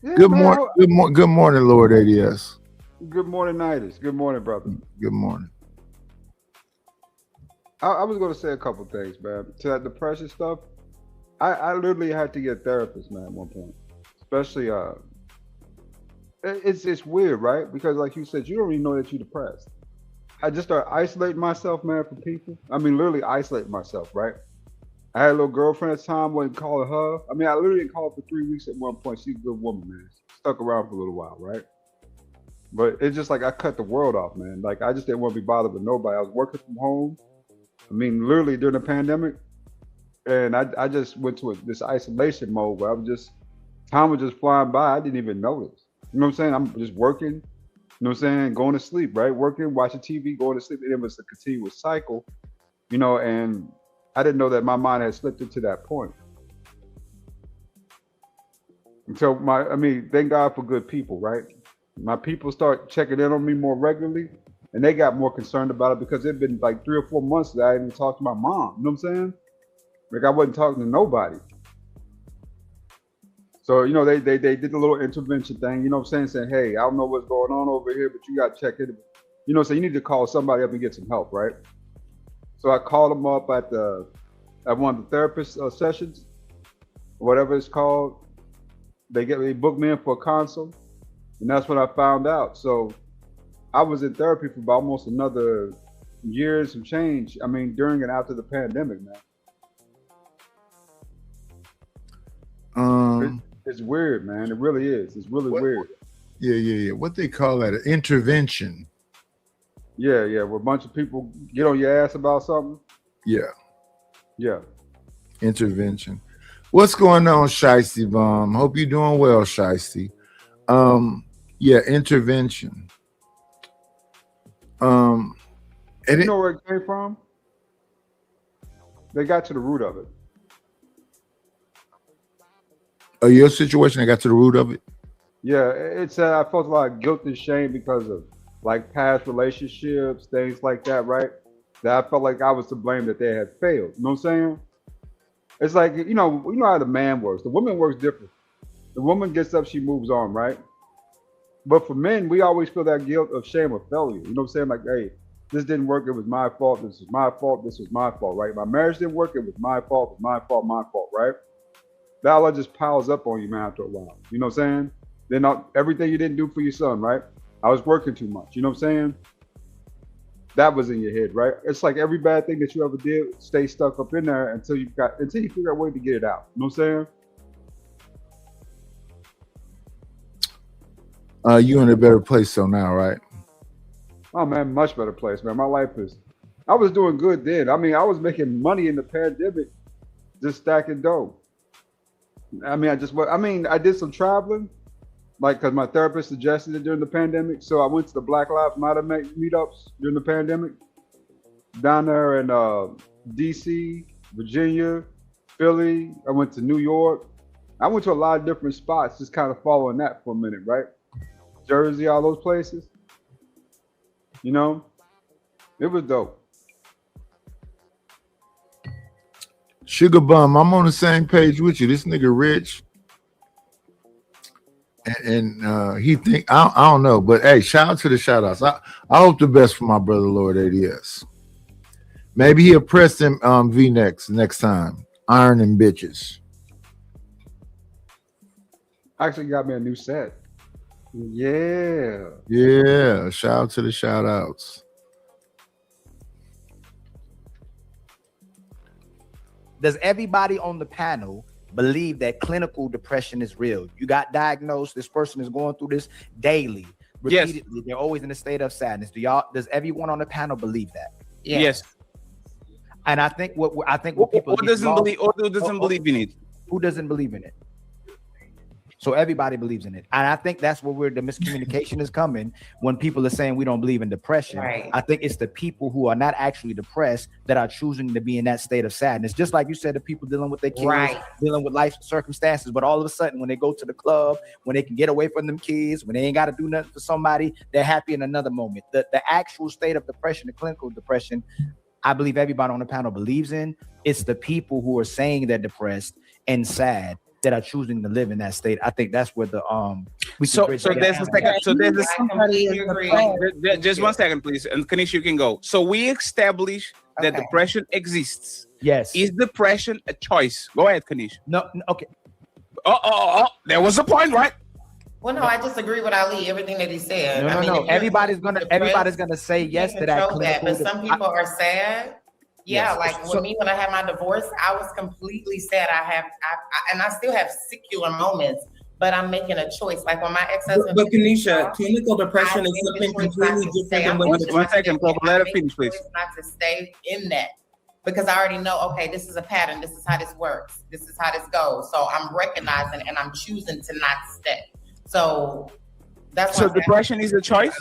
Yeah, good morning, Lord ADS. Good morning, Nidus. Good morning, brother. Good morning. I was going to say a couple things, man. To that depression stuff, I literally had to get a therapist, man, at one point. Especially, it's weird, right? Because like you said, you don't even know that you're depressed. I just started isolating myself, man, from people. I mean, literally isolating myself, right? I had a little girlfriend at the time, wasn't calling her. I mean, I literally didn't call her for 3 weeks at one point. She's a good woman, man. Stuck around for a little while, right? But it's just like I cut the world off, man. Like I just didn't want to be bothered with nobody. I was working from home. I mean, literally during the pandemic. And I just went to this isolation mode where time was just flying by. I didn't even notice. You know what I'm saying? I'm just working, you know what I'm saying? Going to sleep, right? Working, watching TV, going to sleep. And it was a continuous cycle, you know, and I didn't know that my mind had slipped into that point. Until thank God for good people, right? My people start checking in on me more regularly, and they got more concerned about it because it'd been like 3 or 4 months that I didn't talk to my mom. You know what I'm saying? Like I wasn't talking to nobody. So, you know, they did the little intervention thing, you know what I'm saying? Saying, hey, I don't know what's going on over here, but you got to check it. You know, so you need to call somebody up and get some help, right? So I called them up at one of the therapist sessions, whatever it's called. They booked me in for a consult, and that's when I found out. So I was in therapy for about almost another year and some change. I mean, during and after the pandemic, man. It's weird, man. It really is. It's really weird. Yeah. What they call that? An intervention. Yeah. Where a bunch of people get on your ass about something. Yeah. Intervention. What's going on, Shiesty Bomb? Hope you're doing well, Shiesty. Yeah, intervention. And you know where it came from? They got to the root of it. Your situation, I got to the root of it. Yeah, it's I felt a lot of guilt and shame because of like past relationships, things like that, right? That I felt like I was to blame that they had failed. You know what I'm saying? It's like, you know how the man works. The woman works different. The woman gets up, she moves on, right? But for men, we always feel that guilt of shame or failure. You know what I'm saying? Like, hey, this didn't work. It was my fault. This is my fault. This was my fault, right? My marriage didn't work. It was my fault. It was my fault, right? That all just piles up on you, man, after a while. You know what I'm saying? Then everything you didn't do for your son, right? I was working too much. You know what I'm saying? That was in your head, right? It's like every bad thing that you ever did stays stuck up in there until you figure out a way to get it out. You know what I'm saying? You in a better place so now, right? Oh man, much better place, man. My life I was doing good then. I mean, I was making money in the pandemic, just stacking dough. I mean, I did some traveling, like, because my therapist suggested it during the pandemic. So I went to the Black Lives Matter meetups during the pandemic, down there in DC, Virginia, Philly. I went to New York. I went to a lot of different spots, just kind of following that for a minute, right? Jersey, all those places. You know, it was dope. Sugar Bum, I'm on the same page with you. This nigga rich. And he think, I don't know, but hey, shout out to the shout outs. I hope the best for my brother, Lord ADS. Maybe he'll press them V-necks next time. Ironing bitches. Actually got me a new set. Yeah. Shout out to the shout outs. Does everybody on the panel believe that clinical depression is real? You got diagnosed, this person is going through this daily, repeatedly. Yes. They're always in a state of sadness. Does everyone on the panel believe that? Yes. And I think what people who doesn't believe in it? Who doesn't believe in it? So everybody believes in it. And I think that's where the miscommunication is coming when people are saying we don't believe in depression. Right. I think it's the people who are not actually depressed that are choosing to be in that state of sadness. Just like you said, the people dealing with their kids, dealing with life circumstances, but all of a sudden when they go to the club, when they can get away from them kids, when they ain't got to do nothing for somebody, they're happy in another moment. The actual state of depression, the clinical depression, I believe everybody on the panel believes in. It's the people who are saying they're depressed and sad that are choosing to live in that state. I think that's where the So there's a second. So there's just 1 second, please, and Kanish, you can go. So we established that depression exists. Yes. Is depression a choice? Go ahead, Kanish. No. Okay. There was a point, right? Well, no, I just agree with Ali. Everything that he said. No. Everybody's gonna say yes to that. But some people are sad. Yeah, yes. Like with me, when I had my divorce, I was completely sad. And I still have secular moments, but I'm making a choice. Like when my ex-husband. But Kanisha, clinical depression is something completely different than what. 1 second, let her finish, please. Not to stay in that, because I already know. Okay, this is a pattern. This is how this works. This is how this goes. So I'm recognizing and I'm choosing to not stay. So that's. So depression is a choice.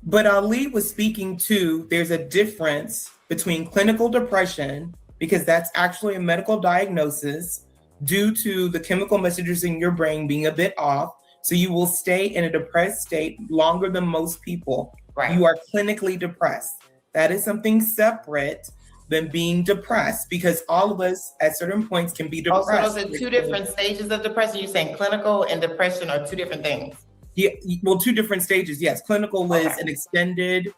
But Ali was speaking to, there's a difference between clinical depression, because that's actually a medical diagnosis due to the chemical messages in your brain being a bit off. So you will stay in a depressed state longer than most people. Right. You are clinically depressed. That is something separate than being depressed, because all of us at certain points can be Also, depressed. those are two different stages of depression. You're saying clinical and depression are two different things. Yeah, well, two different stages. Yes, clinical is an extended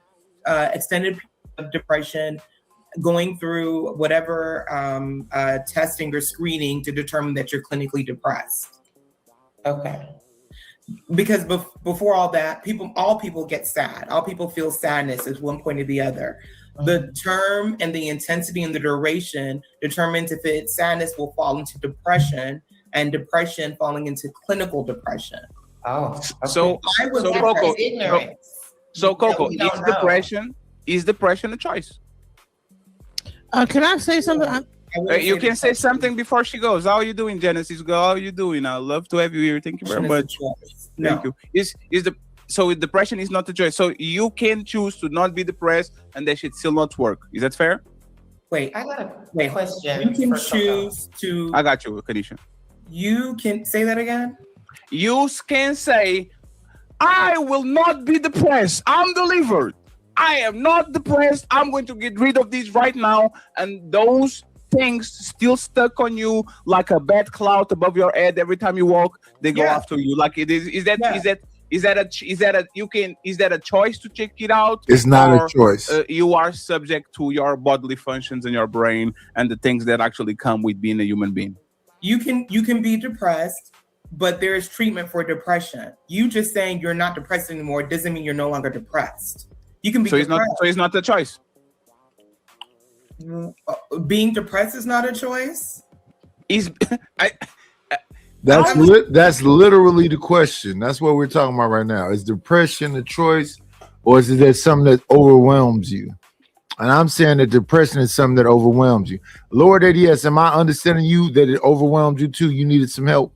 period of depression, going through whatever testing or screening to determine that you're clinically depressed. Okay. Because before all that, all people get sad. All people feel sadness at one point or the other. The term and the intensity and the duration determines if sadness will fall into depression, and depression falling into clinical depression. Oh, okay. So Coco, is depression a choice? Can I say something? You can say something before she goes. How are you doing, Genesis? Girl, how are you doing? I love to have you here. Thank you very much. Thank you. So depression is not a choice. So you can choose to not be depressed, and that should still not work. Is that fair? Wait, I got a question. You can choose to. I got you, Kanisha. You can say that again. You can say, I will not be depressed. I'm delivered. I am not depressed. I'm going to get rid of this right now. And those things still stuck on you like a bad cloud above your head every time you walk. They go after you. Like it is. Is that a choice to check it out? It's not a choice. You are subject to your bodily functions in your brain and the things that actually come with being a human being. You can be depressed, but there is treatment for depression. You just saying you're not depressed anymore doesn't mean you're no longer depressed. You can be depressed. So it's not a choice. Being depressed is not a choice. That's literally the question. That's what we're talking about right now. Is depression a choice, or is it something that overwhelms you? And I'm saying that depression is something that overwhelms you. Lord, yes, am I understanding you that it overwhelmed you too? You needed some help.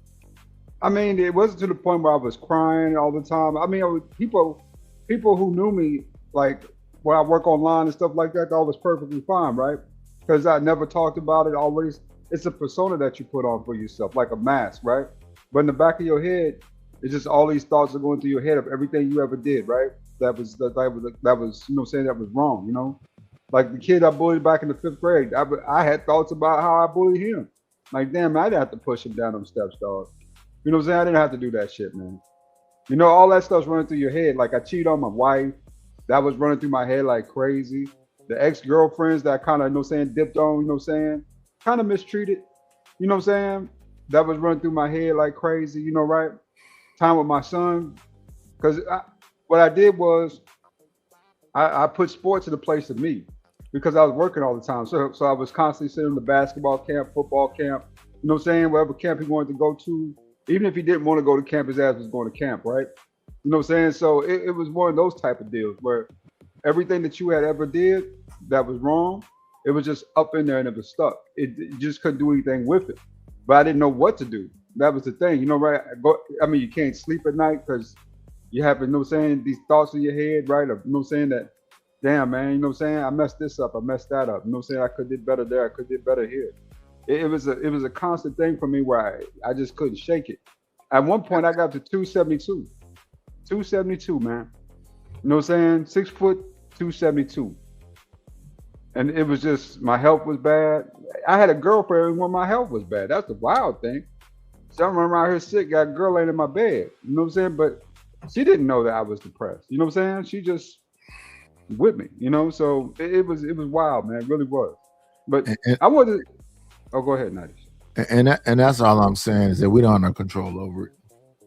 I mean, it wasn't to the point where I was crying all the time. I mean, people who knew me, like when I work online and stuff like that, all was perfectly fine, right? Because I never talked about it. Always, it's a persona that you put on for yourself, like a mask, right? But in the back of your head, it's just all these thoughts are going through your head of everything you ever did, right? That was you know, saying that was wrong, you know? Like the kid I bullied back in the 5th grade, I had thoughts about how I bullied him. Like, damn, I didn't have to push him down them steps, dog. You know what I'm saying? I didn't have to do that shit, man. You know, all that stuff's running through your head. Like I cheated on my wife. That was running through my head like crazy. The ex-girlfriends that kind of, you know what I'm saying, dipped on, you know what I'm saying? Kind of mistreated. You know what I'm saying? That was running through my head like crazy, you know, right? Time with my son. Because what I did was I put sports in the place of me because I was working all the time. So I was constantly sitting in the basketball camp, football camp, you know what I'm saying? Whatever camp he wanted to go to. Even if he didn't want to go to camp, his ass was going to camp, right? You know what I'm saying? So it was one of those type of deals where everything that you had ever did that was wrong, it was just up in there and it was stuck. It just couldn't do anything with it. But I didn't know what to do. That was the thing, you know, right? I mean, you can't sleep at night because you have, you know what I'm saying, these thoughts in your head, right? Of, you know what I'm saying, that, damn, man, you know what I'm saying? I messed this up, I messed that up. You know what I'm saying? I could did better there, I could did better here. It was a constant thing for me where I just couldn't shake it. At one point, I got to 272. 272, man. You know what I'm saying? 6 foot, 272. And it was just, my health was bad. I had a girlfriend when my health was bad. That's the wild thing. So I'm running around here sick, got a girl laying in my bed. You know what I'm saying? But she didn't know that I was depressed. You know what I'm saying? She just with me, you know? So it was wild, man. It really was. But I wasn't. Oh, go ahead, Nadish. And that's all I'm saying is that we don't have control over it.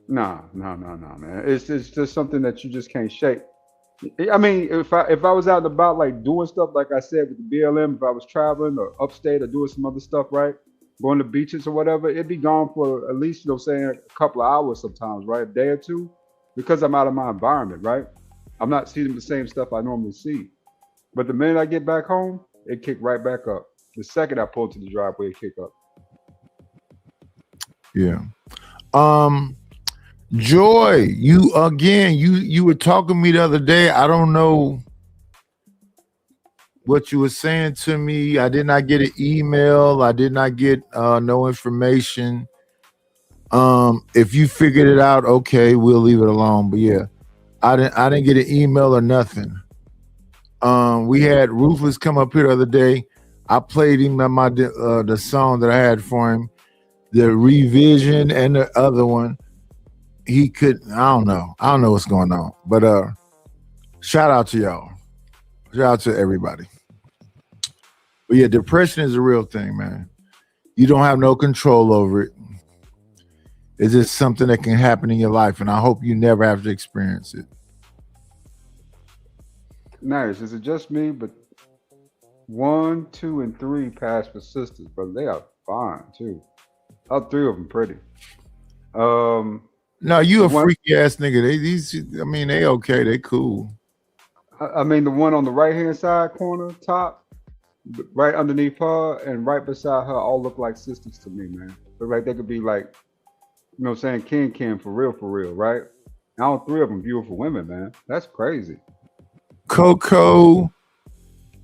No, man. It's just something that you just can't shake. I mean, if I was out and about, like doing stuff, like I said with the BLM, if I was traveling or upstate or doing some other stuff, right, going to beaches or whatever, it'd be gone for at least, you know what I'm saying, a couple of hours sometimes, right, a day or two, because I'm out of my environment, right? I'm not seeing the same stuff I normally see. But the minute I get back home, it kicked right back up. The second I pulled to the driveway, it kicked up. Yeah. Joy, you were talking to me the other day. I don't know what you were saying to me. I did not get an email. I did not get no information. If you figured it out, okay, we'll leave it alone. But yeah, I didn't get an email or nothing. We had Ruthless come up here the other day. I played him the song that I had for him, the revision and the other one. He could. I don't know what's going on. But shout out to y'all. Shout out to everybody. But yeah, depression is a real thing, man. You don't have no control over it. It's just something that can happen in your life, and I hope you never have to experience it. Nice. Is it just me? But 1, 2, and 3 pass for sisters, but they are fine too. All 3 of them pretty. No, you a freaky ass nigga. They okay. They cool. I mean, the one on the right hand side corner, top, right underneath her, and right beside her, all look like sisters to me, man. Look like they could be like, you know what I'm saying, Ken, for real, right? And all 3 of them beautiful women, man. That's crazy. Coco,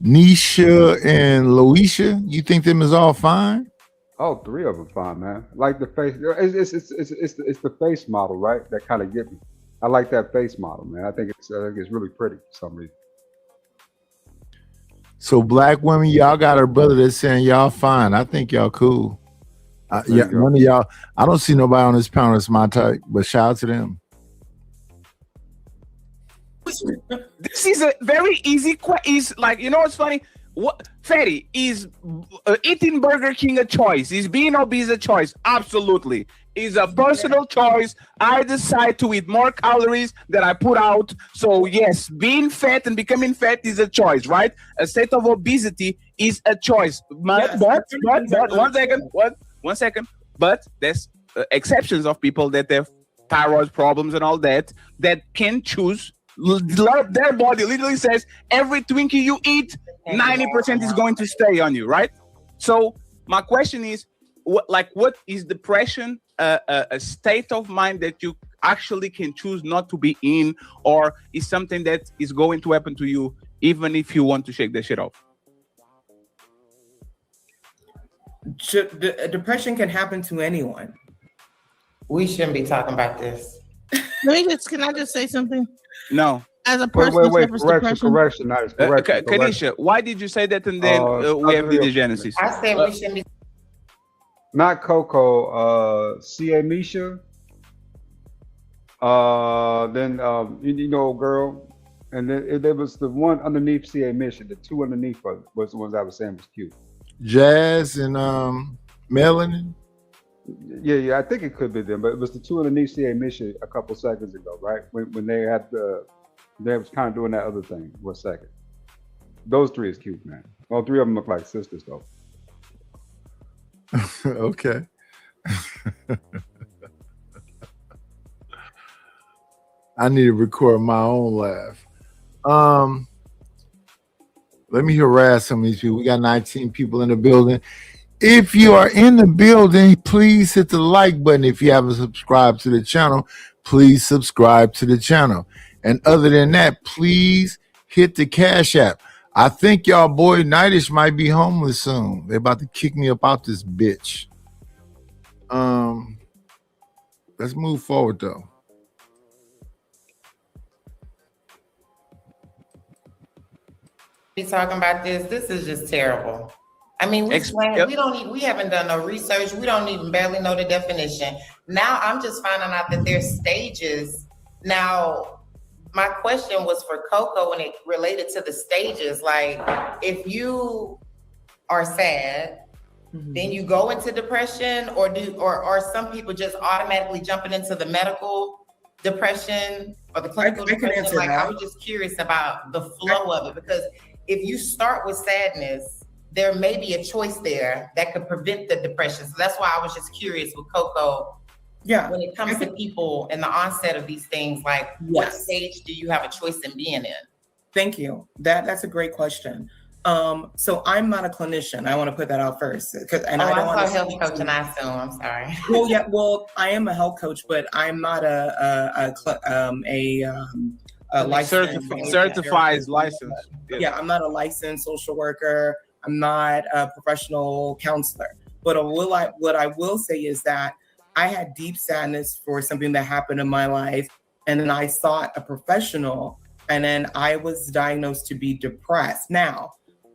Nisha, and Loisha, you think them is all fine? All 3 of them fine, man. Like the face, it's the face model, right? That kind of get me. I like that face model, man. I think it's really pretty for some reason. So black women, y'all got a brother that's saying y'all fine. I think y'all cool. Yeah, one of y'all. I don't see nobody on this panel that's my type, but shout out to them. This is a very easy question. Is like, you know what's funny? What, Fatty, is eating Burger King a choice? Is being obese a choice? Absolutely. It's a personal choice. I decide to eat more calories that I put out. So yes, being fat and becoming fat is a choice, right? A state of obesity is a choice. But 1 second. But there's exceptions of people that have thyroid problems and all that can choose. Their body literally says every Twinkie you eat, 90% is going to stay on you, right? So my question is, what is depression a state of mind that you actually can choose not to be in, or is something that is going to happen to you even if you want to shake that shit off? Depression can happen to anyone. We shouldn't be talking about this. Can I just say something? No. As a person wait, correction. Nice, correction. Kanisha, why did you say that? And then we have the Genesis. I said we shouldn't be. Not Coco, C.A. Misha. Then you know, girl, and then there was the one underneath C.A. Misha. The 2 underneath was the ones I was saying was cute. Jazz and Melanin. Yeah, I think it could be them, but it was the 2 underneath C.A. Misha a couple seconds ago, right? When they had they was kind of doing that other thing. 1 second. Those 3 is cute, man. All 3 of them look like sisters, though. Okay. I need to record my own laugh. Let me harass some of these people. We got 19 people in the building. If you are in the building, please hit the like button. If you haven't subscribed to the channel, please subscribe to the channel. And other than that, please hit the Cash App. I think y'all boy Nightish might be homeless soon. They're about to kick me up out this bitch. Let's move forward though. Be talking about this. This is just terrible. I mean, we haven't done no research. We don't even barely know the definition. Now I'm just finding out that there's stages. Now, my question was for Coco when it related to the stages. Like, if you are sad, then you go into depression, or some people just automatically jumping into the medical depression or the clinical depression. Like, I was just curious about the flow of it, because if you start with sadness, there may be a choice there that could prevent the depression. So that's why I was just curious with Coco. Yeah. When it comes to people and the onset of these things, like what stage do you have a choice in being in? Thank you. That's a great question. So I'm not a clinician. I want to put that out first. I saw health coach and I assume, I'm sorry. Well, I am a health coach, but I'm not a licensed certified license. Yeah, I'm not a licensed social worker. I'm not a professional counselor. But what I will say is that I had deep sadness for something that happened in my life, and then I sought a professional, and then I was diagnosed to be depressed. Now,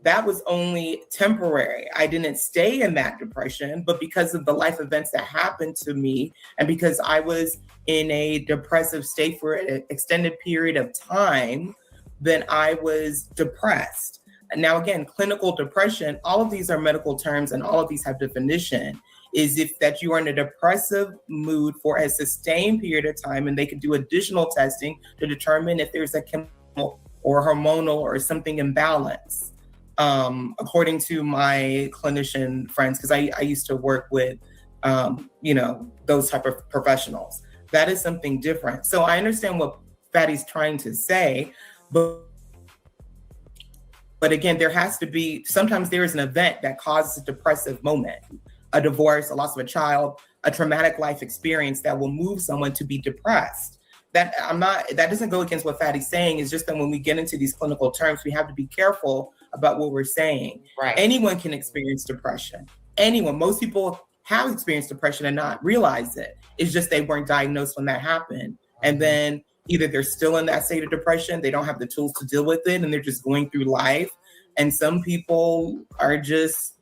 that was only temporary. I didn't stay in that depression, but because of the life events that happened to me, and because I was in a depressive state for an extended period of time, then I was depressed. And now again, clinical depression, all of these are medical terms and all of these have definition, is if that you are in a depressive mood for a sustained period of time, and they can do additional testing to determine if there's a chemical or hormonal or something imbalance. According to my clinician friends, because I used to work with, those type of professionals. That is something different. So I understand what Fatty's trying to say, but again, there has to be, sometimes there is an event that causes a depressive moment, a divorce, a loss of a child, a traumatic life experience that will move someone to be depressed. That doesn't go against what Fatty's saying. It's just that when we get into these clinical terms, we have to be careful about what we're saying. Right. Anyone can experience depression. Anyone. Most people have experienced depression and not realize it. It's just they weren't diagnosed when that happened. And then either they're still in that state of depression, they don't have the tools to deal with it, and they're just going through life. And some people are just,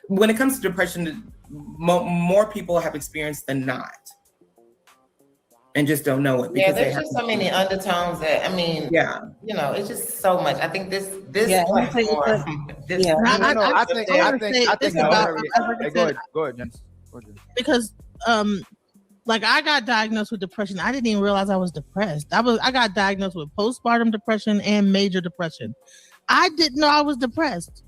when it comes to depression, more people have experienced than not. And just don't know it. Yeah, there's just so many undertones that, it's just so much. I think this platform. Go ahead, Jens. Because like I got diagnosed with depression. I didn't even realize I was depressed. I got diagnosed with postpartum depression and major depression. I didn't know I was depressed.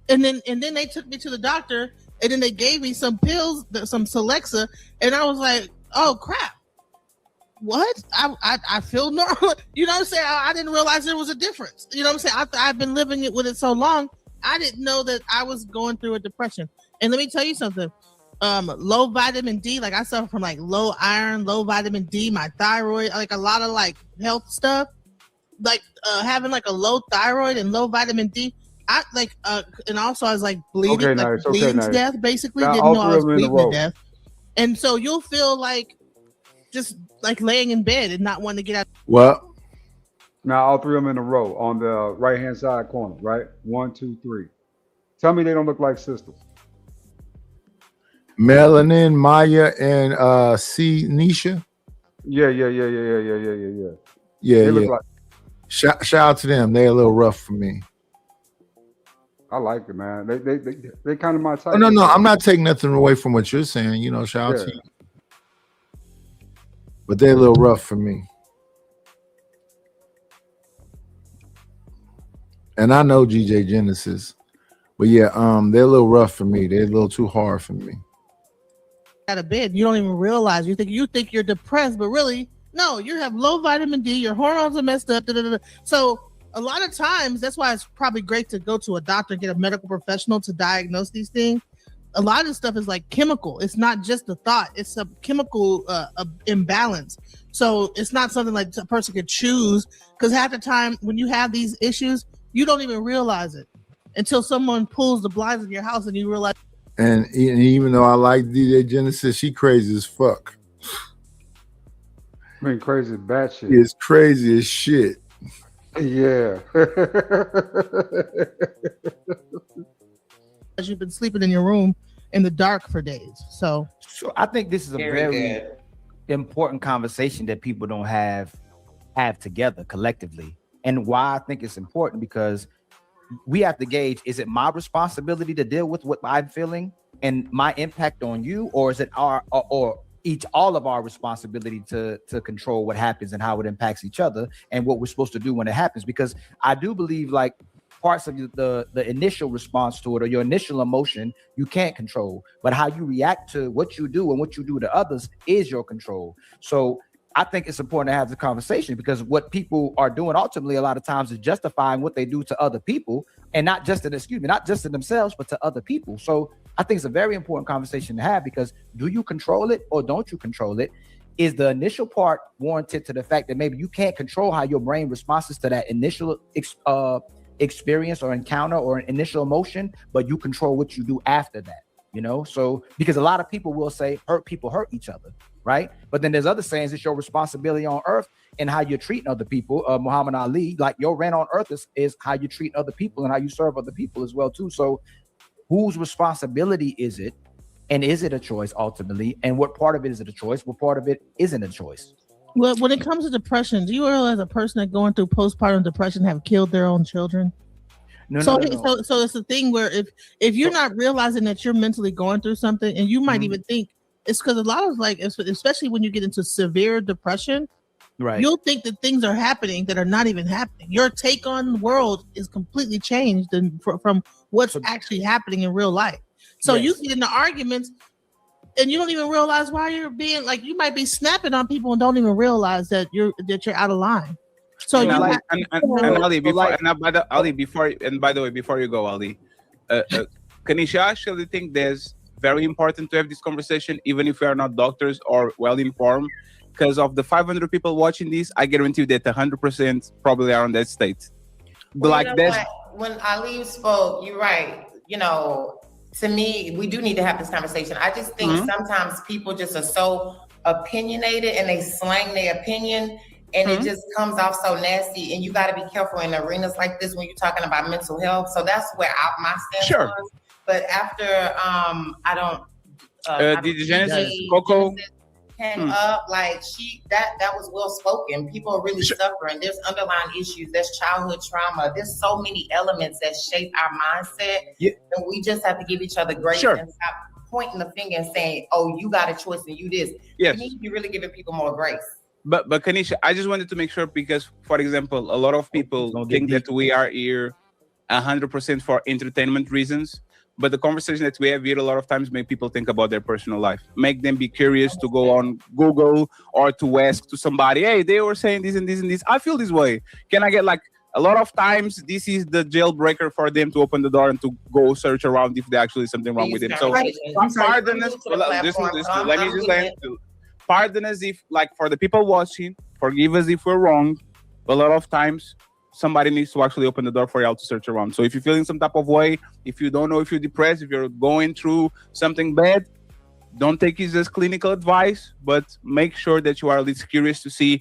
And then they took me to the doctor, and then they gave me some pills, some Celexa, and I was like, oh crap. What? I feel normal. You know what I'm saying? I didn't realize there was a difference. You know what I'm saying? I've been living it with it so long. I didn't know that I was going through a depression. And let me tell you something. Low vitamin D, like I suffer from like low iron, low vitamin D, my thyroid, like a lot of like health stuff. Like having like a low thyroid and low vitamin D. And also I was like bleeding, bleeding to death, basically. Now, didn't know I was bleeding to death. And so you'll feel like just like laying in bed and not wanting to get out. Well, now all three of them in a row on the right-hand side corner, right? 1, 2, 3. Tell me they don't look like sisters. Melanin, Maya, and C. Nisha. Yeah. Yeah, they look like. Shout out to them. They're a little rough for me. I like it, man. They kind of my type. Oh, no, I'm not taking nothing away from what you're saying. Shout out to you. But they're a little rough for me. And I know GJ Genesis. But yeah, they're a little rough for me. They're a little too hard for me. Out of bed, you don't even realize. You think you're depressed, but really, no, you have low vitamin D, your hormones are messed up. So a lot of times, that's why it's probably great to go to a doctor, get a medical professional to diagnose these things. A lot of this stuff is like chemical. It's not just a thought. It's a chemical imbalance. So it's not something like a person could choose, because half the time when you have these issues, you don't even realize it until someone pulls the blinds in your house and you realize. And even though I like DJ Genesis, she crazy as fuck. I mean, crazy as bad shit. It's crazy as shit. Yeah. You've been sleeping in your room in the dark for days. So I think this is a very important conversation that people don't have together collectively. And why I think it's important, because we have to gauge, is it my responsibility to deal with what I'm feeling and my impact on you, or is it all of our responsibility to control what happens and how it impacts each other and what we're supposed to do when it happens? Because I do believe like parts of the initial response to it, or your initial emotion, you can't control, but how you react to what you do and what you do to others is your control. So I think it's important to have the conversation, because what people are doing ultimately a lot of times is justifying what they do to other people, and not just to themselves, but to other people. So I think it's a very important conversation to have, because do you control it or don't you control it? Is the initial part warranted to the fact that maybe you can't control how your brain responds to that initial experience or encounter or an initial emotion, but you control what you do after that? you know? So because a lot of people will say hurt people hurt each other, right? But then there's other sayings, it's your responsibility on earth and how you're treating other people. Muhammad Ali, like your rent on earth is how you treat other people and how you serve other people as well too. So whose responsibility is it? And is it a choice ultimately? And what part of it is it a choice? What part of it isn't a choice? Well, when it comes to depression, do you realize a person that going through postpartum depression have killed their own children? So it's a thing where if you're not realizing that you're mentally going through something, and you might even think it's because a lot of like, especially when you get into severe depression, right? You'll think that things are happening that are not even happening. Your take on the world is completely changed from what's actually happening in real life. So you get into arguments, and you don't even realize why you're being like, you might be snapping on people and don't even realize that you're out of line. So and you Ali, have, Ali, by the way, before you go, Ali, Kanisha, I actually think there's very important to have this conversation, even if we are not doctors or well informed, because of the 500 people watching this, I guarantee you that 100% probably are on that state. Well, like this, when Ali spoke, you're right. You know, to me, we do need to have this conversation. I just think sometimes people just are so opinionated and they slang their opinion. And it just comes off so nasty, and you got to be careful in arenas like this when you're talking about mental health. So that's where my stance was. But after did Genesis Coco came up, like that was well spoken. People are really suffering. There's underlying issues. There's childhood trauma. There's so many elements that shape our mindset, and we just have to give each other grace and stop pointing the finger and saying, "Oh, you got a choice and you this." Yes. We need to be really giving people more grace. But Kanisha, I just wanted to make sure because, for example, a lot of people think that we are here 100% for entertainment reasons. But the conversation that we have here a lot of times make people think about their personal life, make them be curious to go on Google or to ask to somebody, hey, they were saying this and this and this. I feel this way. Can I get like a lot of times this is the jailbreaker for them to open the door and to go search around if there actually is something wrong with it. So pardon us. Let me just land. Pardon us if, like, for the people watching, forgive us if we're wrong. But a lot of times, somebody needs to actually open the door for y'all to search around. So if you're feeling some type of way, if you don't know if you're depressed, if you're going through something bad, don't take it as clinical advice, but make sure that you are at least curious to see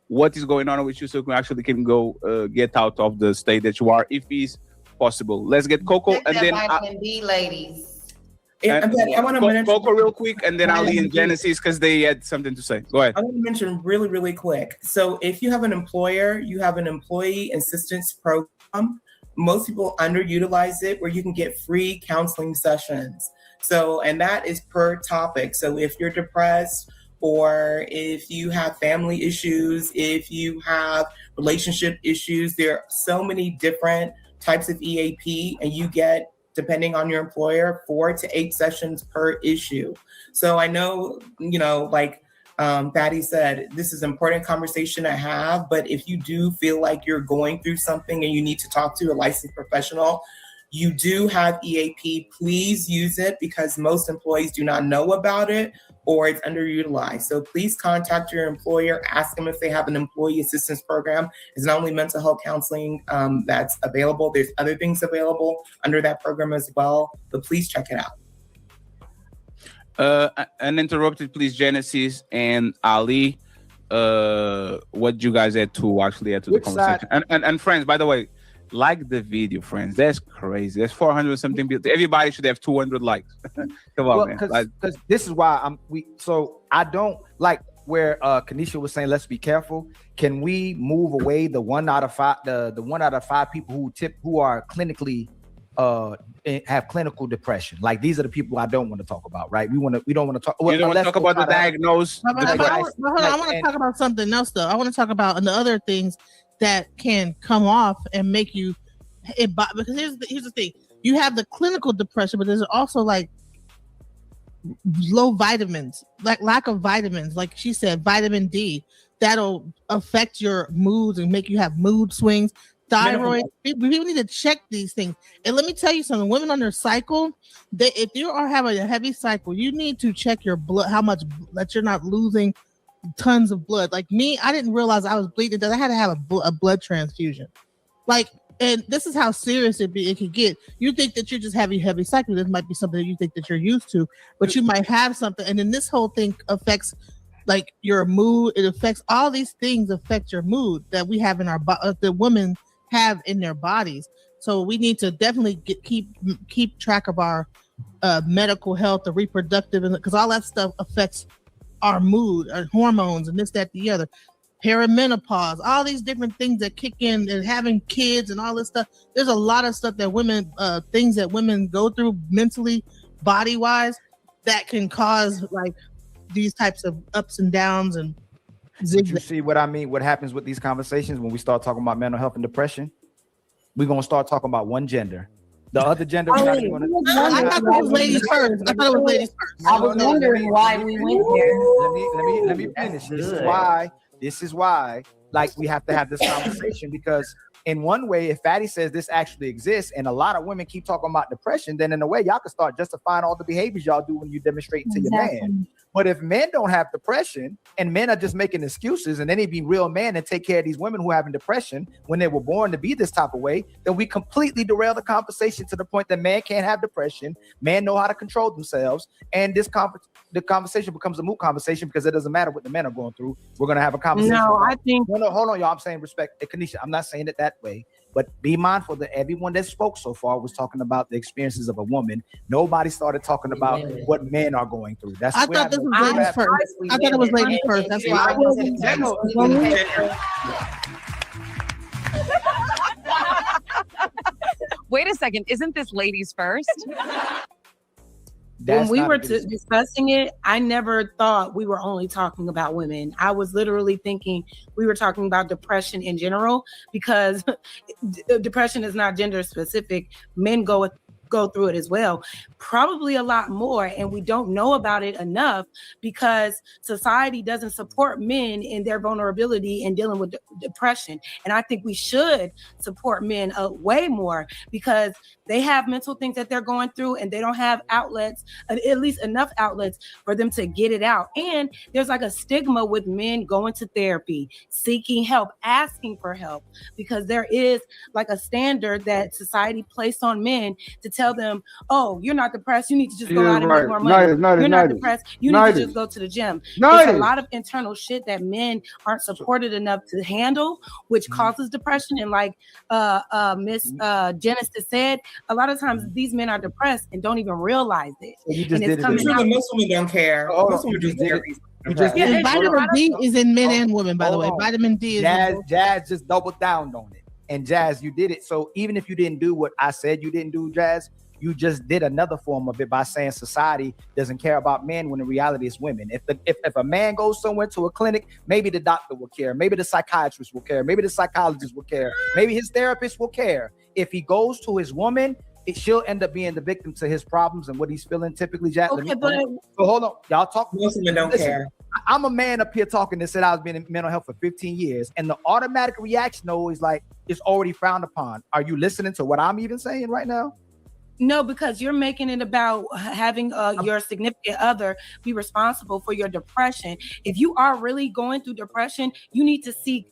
what is going on with you so you actually can go get out of the state that you are, if it's possible. Let's get Coco and then vitamin D, ladies. I want to mention Coco real quick, and then Ali and Genesis because they had something to say. Go ahead. I want to mention really quick. So if you have an employer, you have an employee assistance program. Most people underutilize it, where you can get free counseling sessions. So, and that is per topic. So if you're depressed, or if you have family issues, if you have relationship issues, there are so many different types of EAP, and you get, depending on your employer, 4 to 8 sessions per issue. So I know, like Patty said, this is an important conversation to have, but if you do feel like you're going through something and you need to talk to a licensed professional, you do have EAP, please use it, because most employees do not know about it or it's underutilized. So please contact your employer, ask them if they have an employee assistance program. It's not only mental health counseling that's available, there's other things available under that program as well, but please check it out. Uninterrupted, please, Genesis and Ali. What you guys had to actually add to the conversation? And friends, by the way, like the video, friends. That's crazy. That's 400 something. Everybody should have 200 likes. Come on, man. Because this is why so I don't like where Kanisha was saying, let's be careful. Can we move away the 1 out of 5, the 1 out of 5 people who are clinically have clinical depression? Like, these are the people I don't want to talk about, right? We don't want to talk. You don't want to talk about the diagnosed. I want to talk about something else, though. I want to talk about the other things that can come off and make you because here's the thing. You have the clinical depression, but there's also like low vitamins, like lack of vitamins, like she said, vitamin D, that'll affect your moods and make you have mood swings. Thyroid, people need to check these things. And let me tell you something, women on their cycle, if you are having a heavy cycle, you need to check your blood, how much that you're not losing tons of blood. Like me, I didn't realize I was bleeding. I had to have a blood transfusion. Like, And this is how serious it could get. You think that you're just having heavy cycle. This might be something that you think that you're used to, but you might have something. And then this whole thing affects like your mood. It affects all these things affect your mood that we have in our the women have in their bodies. So we need to definitely keep track of our medical health, the reproductive, because all that stuff affects our mood, our hormones, and this, that, the other. Perimenopause, all these different things that kick in, and having kids and all this stuff. There's a lot of stuff that women, things that women go through mentally, body wise, that can cause like these types of ups and downs and zigzags. You see what I mean? What happens with these conversations when we start talking about mental health and depression? We're gonna start talking about one gender. The other gender. I thought it was ladies first. I thought it was ladies first. I was wondering why we went there. Let me finish. This is why, like, we have to have this conversation, because in one way, if Fatty says this actually exists and a lot of women keep talking about depression, then in a way, y'all can start justifying all the behaviors y'all do when you demonstrate to your man. But if men don't have depression and men are just making excuses, and then they be real men and take care of these women who are having depression when they were born to be this type of way, then we completely derail the conversation to the point that man can't have depression, men know how to control themselves, and the conversation becomes a moot conversation because it doesn't matter what the men are going through. We're going to have a conversation. No, I think. No, hold on, y'all. I'm saying respect. Kanisha, I'm not saying it that way. But be mindful that everyone that spoke so far was talking about the experiences of a woman. Nobody started talking about what men are going through. That's I thought this was ladies first. I thought it was ladies first. That's why I wasn't. Wait a second. Isn't this ladies first? When we were discussing it, I never thought we were only talking about women. I was literally thinking we were talking about depression in general, because depression is not gender specific. Men go through it as well, probably a lot more, and we don't know about it enough because society doesn't support men in their vulnerability in dealing with depression. And I think we should support men way more, because they have mental things that they're going through and they don't have outlets, at least enough outlets for them to get it out. And there's like a stigma with men going to therapy, seeking help, asking for help, because there is like a standard that society placed on men to tell them, oh, you're not depressed, you need to just go out and make more money. You're not depressed, you need to just go to the gym. There's a lot of internal shit that men aren't supported enough to handle, which causes depression. And like Miss Genesis said, a lot of times these men are depressed and don't even realize it. And it's coming out. Most women don't care. Most women just care. And vitamin D is in men and women, by the way. Vitamin D is Jazz just doubled down on it. And Jazz, you did it. So even if you didn't do what I said you didn't do, Jazz, you just did another form of it by saying society doesn't care about men when in reality it's women. If a man goes somewhere to a clinic, maybe the doctor will care, maybe the psychiatrist will care, maybe the psychologist will care, maybe his therapist will care. If he goes to his woman, she'll end up being the victim to his problems and what he's feeling typically, Jack. Okay, so hold on. Y'all talk. Most women don't care. I'm a man up here talking that said I was been in mental health for 15 years. And the automatic reaction always like, it's already frowned upon. Are you listening to what I'm even saying right now? No, because you're making it about having your significant other be responsible for your depression. If you are really going through depression, you need to seek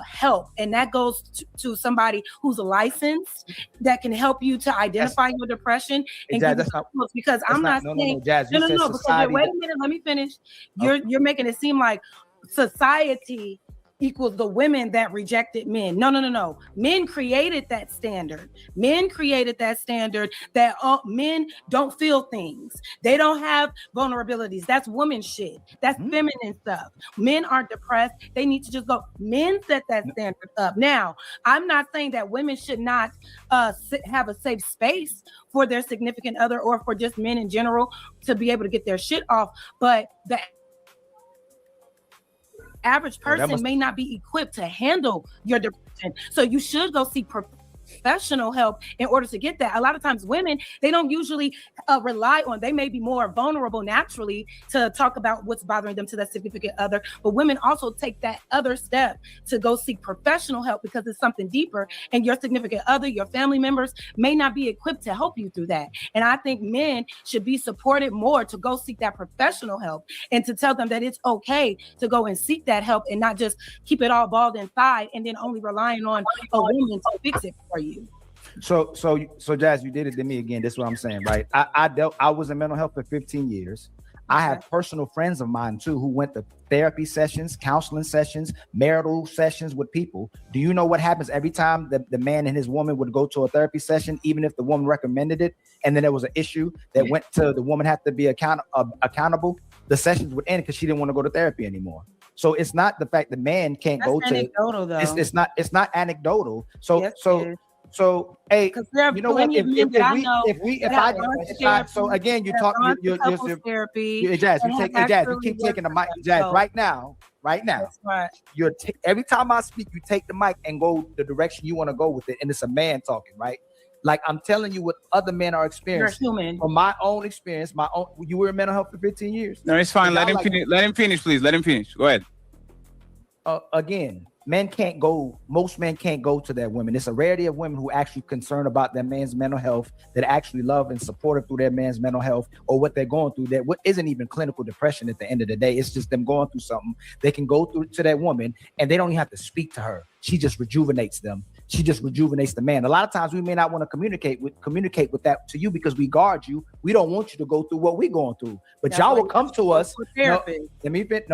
help. And that goes to somebody who's licensed that can help you to identify your depression. And Jazz, because I'm not saying, Jazz, no, because wait a minute, let me finish. You're making it seem like society equals the women that rejected men. No. Men created that standard. Men created that standard that men don't feel things. They don't have vulnerabilities. That's woman shit. That's feminine stuff. Men aren't depressed. They need to just go. Men set that standard up. Now, I'm not saying that women should not have a safe space for their significant other or for just men in general to be able to get their shit off. But the average person may not be equipped to handle your depression. So you should go seek professional help in order to get that. A lot of times women, they don't usually rely on, they may be more vulnerable naturally to talk about what's bothering them to that significant other, but women also take that other step to go seek professional help because it's something deeper, and your significant other, your family members may not be equipped to help you through that. And I think men should be supported more to go seek that professional help and to tell them that it's okay to go and seek that help and not just keep it all balled inside and then only relying on a woman to fix it for for you. So Jazz, you did it to me again. This is what I'm saying, right? I was in mental health for 15 years. I have personal friends of mine too who went to therapy sessions, counseling sessions, marital sessions with people. Do you know what happens every time the man and his woman would go to a therapy session, even if the woman recommended it, and then there was an issue that went to the woman had to be accountable? The sessions would end because she didn't want to go to therapy anymore. So it's not the fact the man can't go to. Anecdotal, though. It's not anecdotal. So Yes, so. So, hey, you know what? So again, you talk, you're Jazz. You keep taking the mic, Jazz. Right now, you're every time I speak, you take the mic and go the direction you want to go with it, and it's a man talking, right? Like I'm telling you what other men are experiencing. You're human. From my own experience, you were in mental health for 15 years. No, it's fine. Let him finish. Let him finish, please. Let him finish. Go ahead. Again, most men can't go to that women. It's a rarity of women who actually concerned about their man's mental health, that actually love and support through their man's mental health or what they're going through. That what isn't even clinical depression at the end of the day. It's just them going through something. They can go through to that woman and they don't even have to speak to her. She just rejuvenates them. She just rejuvenates the man. A lot of times we may not want to communicate with that to you because we guard you. We don't want you to go through what we're going through. But y'all will come to us. No,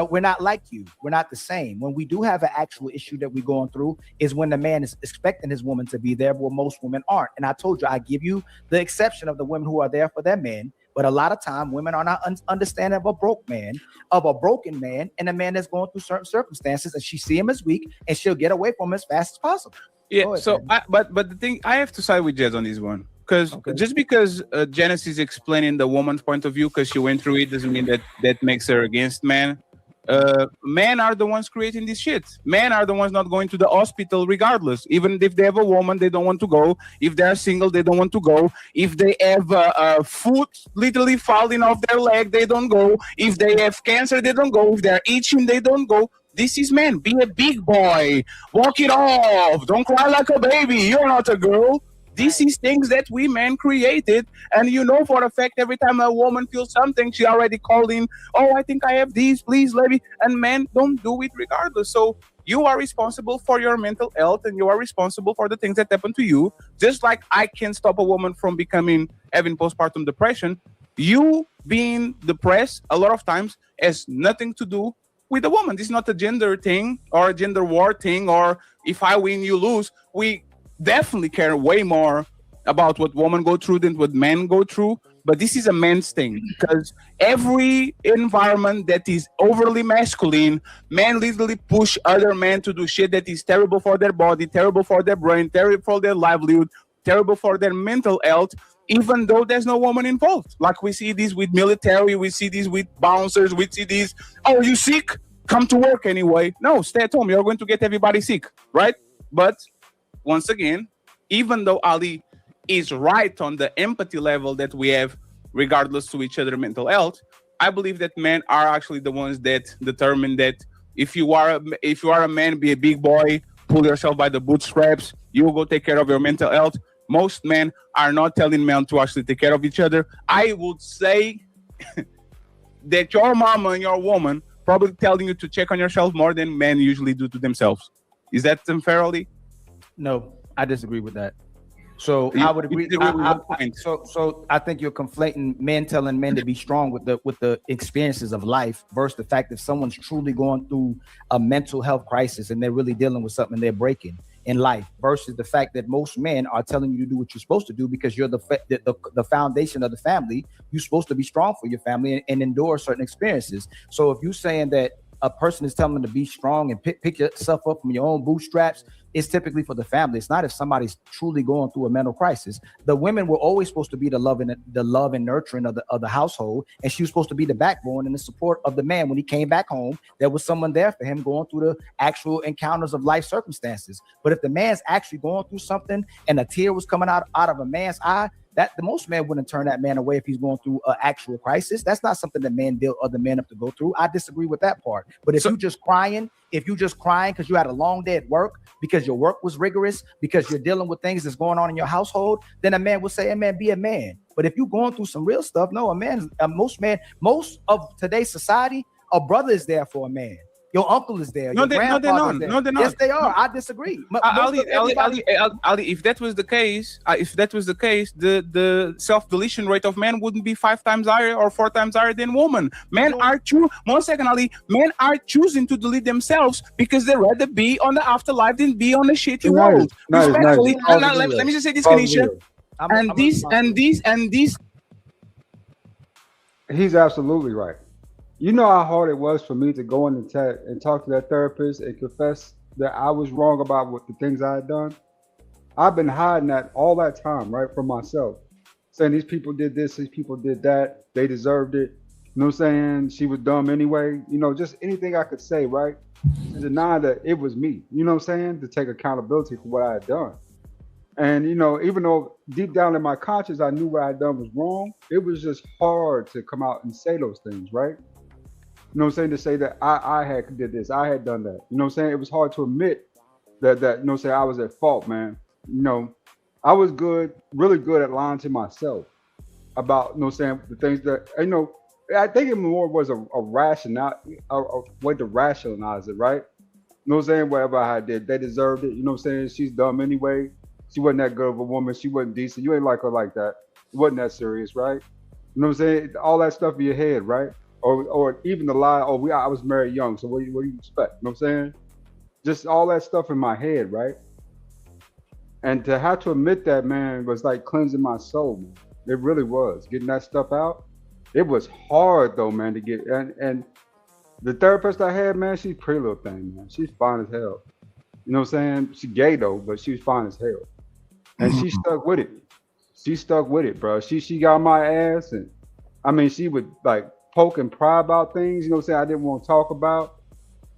we're not like you. We're not the same. When we do have an actual issue that we're going through is when the man is expecting his woman to be there, but most women aren't. And I told you, I give you the exception of the women who are there for their men. But a lot of time, women are not understanding of a broken man, and a man that's going through certain circumstances, and she see him as weak, and she'll get away from him as fast as possible. Yeah. But the thing, I have to side with Jazz on this one, because just because Janice is explaining the woman's point of view because she went through it doesn't mean that makes her against men. Men are the ones creating this shit. Men are the ones not going to the hospital regardless. Even if they have a woman, they don't want to go. If they're single, they don't want to go. If they have foot literally falling off their leg, they don't go. If they have cancer, they don't go. If they're itching, they don't go. This is men. Be a big boy. Walk it off. Don't cry like a baby. You're not a girl. This is things that we men created. And you know for a fact, every time a woman feels something, she already called in, oh, I think I have these, please let me. And men don't do it regardless. So you are responsible for your mental health and you are responsible for the things that happen to you. Just like I can stop a woman from having postpartum depression, you being depressed a lot of times has nothing to do with a woman. This is not a gender thing or a gender war thing, or if I win, you lose. We definitely care way more about what women go through than what men go through. But this is a man's thing, because every environment that is overly masculine, men literally push other men to do shit that is terrible for their body, terrible for their brain, terrible for their livelihood, terrible for their mental health, even though there's no woman involved. Like we see this with military, we see this with bouncers, we see this, oh, you sick? Come to work anyway. No, stay at home. You're going to get everybody sick, right? But once again, even though Ali is right on the empathy level that we have regardless to each other mental health, I believe that men are actually the ones that determine that if you are a man, be a big boy, pull yourself by the bootstraps, you will go take care of your mental health. Most men are not telling men to actually take care of each other. I would say that your mama and your woman probably telling you to check on yourself more than men usually do to themselves. Is that unfair, Ali? No, I disagree with that. So I would agree. So I think you're conflating men telling men to be strong with the experiences of life versus the fact that someone's truly going through a mental health crisis and they're really dealing with something they're breaking in life versus the fact that most men are telling you to do what you're supposed to do because you're the foundation of the family. You're supposed to be strong for your family and endure certain experiences. So if you're saying that a person is telling them to be strong and pick yourself up from your own bootstraps, it's typically for the family. It's not if somebody's truly going through a mental crisis. The women were always supposed to be the love and nurturing of the household, and she was supposed to be the backbone and the support of the man when he came back home. There was someone there for him going through the actual encounters of life circumstances. But if the man's actually going through something and a tear was coming out of a man's eye, that the most men wouldn't turn that man away if he's going through an actual crisis. That's not something that men build other men up to go through. I disagree with that part. But if you're just crying because you had a long day at work, because your work was rigorous, because you're dealing with things that's going on in your household, then a man will say, hey man, be a man. But if you're going through some real stuff, no, most of today's society, a brother is there for a man. Your uncle is there. No, Your they're not. grandfather's there. No, they're not. Yes, they are. I disagree. Ali, if that was the case, the self-deletion rate of men wouldn't be 5 times higher or 4 times higher than women. Men are men are choosing to delete themselves because they'd rather be on the afterlife than be on the shitty world. Respectfully, let me just say this, Kanisha. And these. He's absolutely right. You know how hard it was for me to go in and talk to that therapist and confess that I was wrong about what the things I had done. I've been hiding that all that time, right, from myself, saying these people did this, these people did that, they deserved it. You know what I'm saying? She was dumb anyway. You know, just anything I could say, right, to deny that it was me. You know what I'm saying? To take accountability for what I had done. And, you know, even though deep down in my conscience, I knew what I had done was wrong, it was just hard to come out and say those things, right? You know what I'm saying? To say that I had did this, I had done that. You know what I'm saying? It was hard to admit that you know what I'm saying, I was at fault, man. You know, I was really good at lying to myself about, you know what I'm saying, the things that, you know, I think it more was a way to rationalize it, right? You know what I'm saying? Whatever I did, they deserved it. You know what I'm saying? She's dumb anyway. She wasn't that good of a woman. She wasn't decent. You ain't like her like that. It wasn't that serious, right? You know what I'm saying? All that stuff in your head, right? Or even the lie, I was married young, so what do you expect? You know what I'm saying? Just all that stuff in my head, right? And to have to admit that, man, was like cleansing my soul, man. It really was. Getting that stuff out. It was hard though, man, to get. And the therapist I had, man, she's a pretty little thing, man. She's fine as hell. You know what I'm saying? She's gay though, but she was fine as hell. And she stuck with it. She stuck with it, bro. She got my ass, and I mean, she would like poke and pry about things, you know what I'm saying, I didn't want to talk about.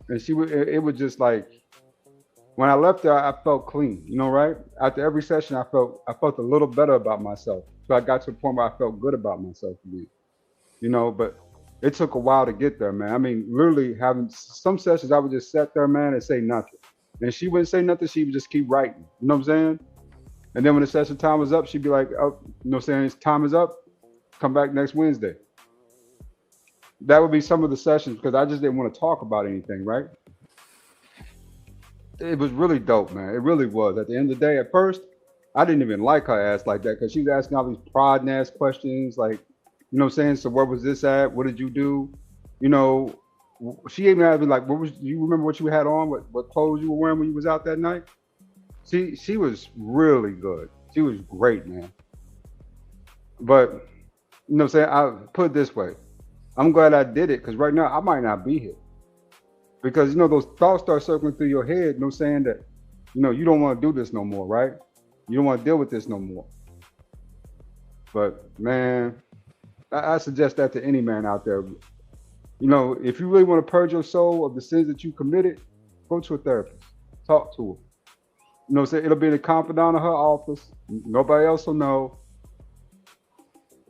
And it was just like, when I left there, I felt clean, you know, right? After every session, I felt a little better about myself. So I got to a point where I felt good about myself again, you know, but it took a while to get there, man. I mean, literally having some sessions, I would just sit there, man, and say nothing. And she wouldn't say nothing, she would just keep writing, you know what I'm saying? And then when the session time was up, she'd be like, oh, you know what I'm saying, time is up, come back next Wednesday. That would be some of the sessions because I just didn't want to talk about anything, right? It was really dope, man. It really was. At the end of the day, at first, I didn't even like her ass like that because she was asking all these pride ass questions, like, you know what I'm saying? So where was this at? What did you do? You know, she even had me like, you remember what you had on? What clothes you were wearing when you was out that night? She was really good. She was great, man. But, you know what I'm saying? I'll put it this way. I'm glad I did it because right now I might not be here. Because, you know, those thoughts start circling through your head, you know, saying that, you know, you don't want to do this no more, right? You don't want to deal with this no more. But, man, I suggest that to any man out there. You know, if you really want to purge your soul of the sins that you committed, go to a therapist. Talk to her. You know what I'm saying? It'll be in the confidant of her office. Nobody else will know.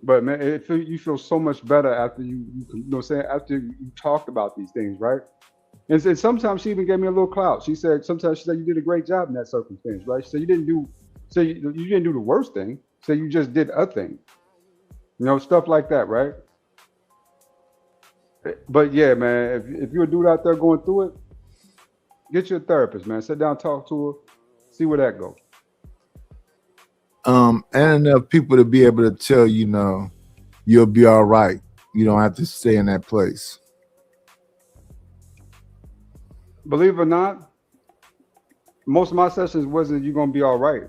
But man, you feel so much better after you know what I'm saying, after you talked about these things, right? And sometimes she even gave me a little clout. Sometimes she said you did a great job in that circumstance, right? She said you didn't do the worst thing. So you just did a thing. You know, stuff like that, right? But yeah, man, if you're a dude out there going through it, get you a therapist, man. Sit down, talk to her, see where that goes. And enough people to be able to tell you, know, you'll be all right. You don't have to stay in that place. Believe it or not, most of my sessions wasn't you're gonna be all right.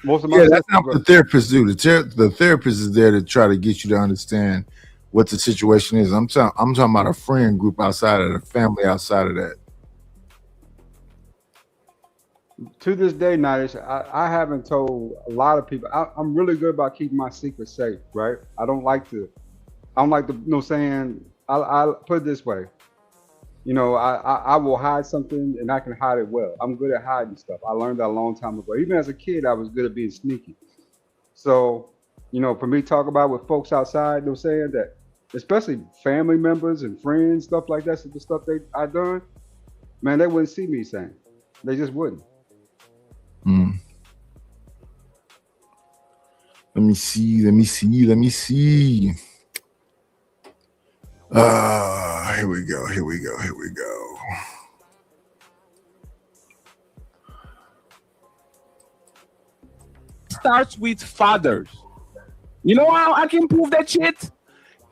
Most of my that's not what the therapist do. The therapist is there to try to get you to understand what the situation is. I'm talking about a friend group outside of the family, outside of that. To this day, Nadish, I haven't told a lot of people. I'm really good about keeping my secrets safe, right? I don't like to, you know, saying, I'll put it this way. You know, I will hide something and I can hide it well. I'm good at hiding stuff. I learned that a long time ago. Even as a kid, I was good at being sneaky. So, you know, for me to talk about with folks outside, you know, saying that, especially family members and friends, stuff like that, the stuff I done, man, they wouldn't see me saying. They just wouldn't. Let me see. Here we go. starts with fathers. You know how I can prove that shit?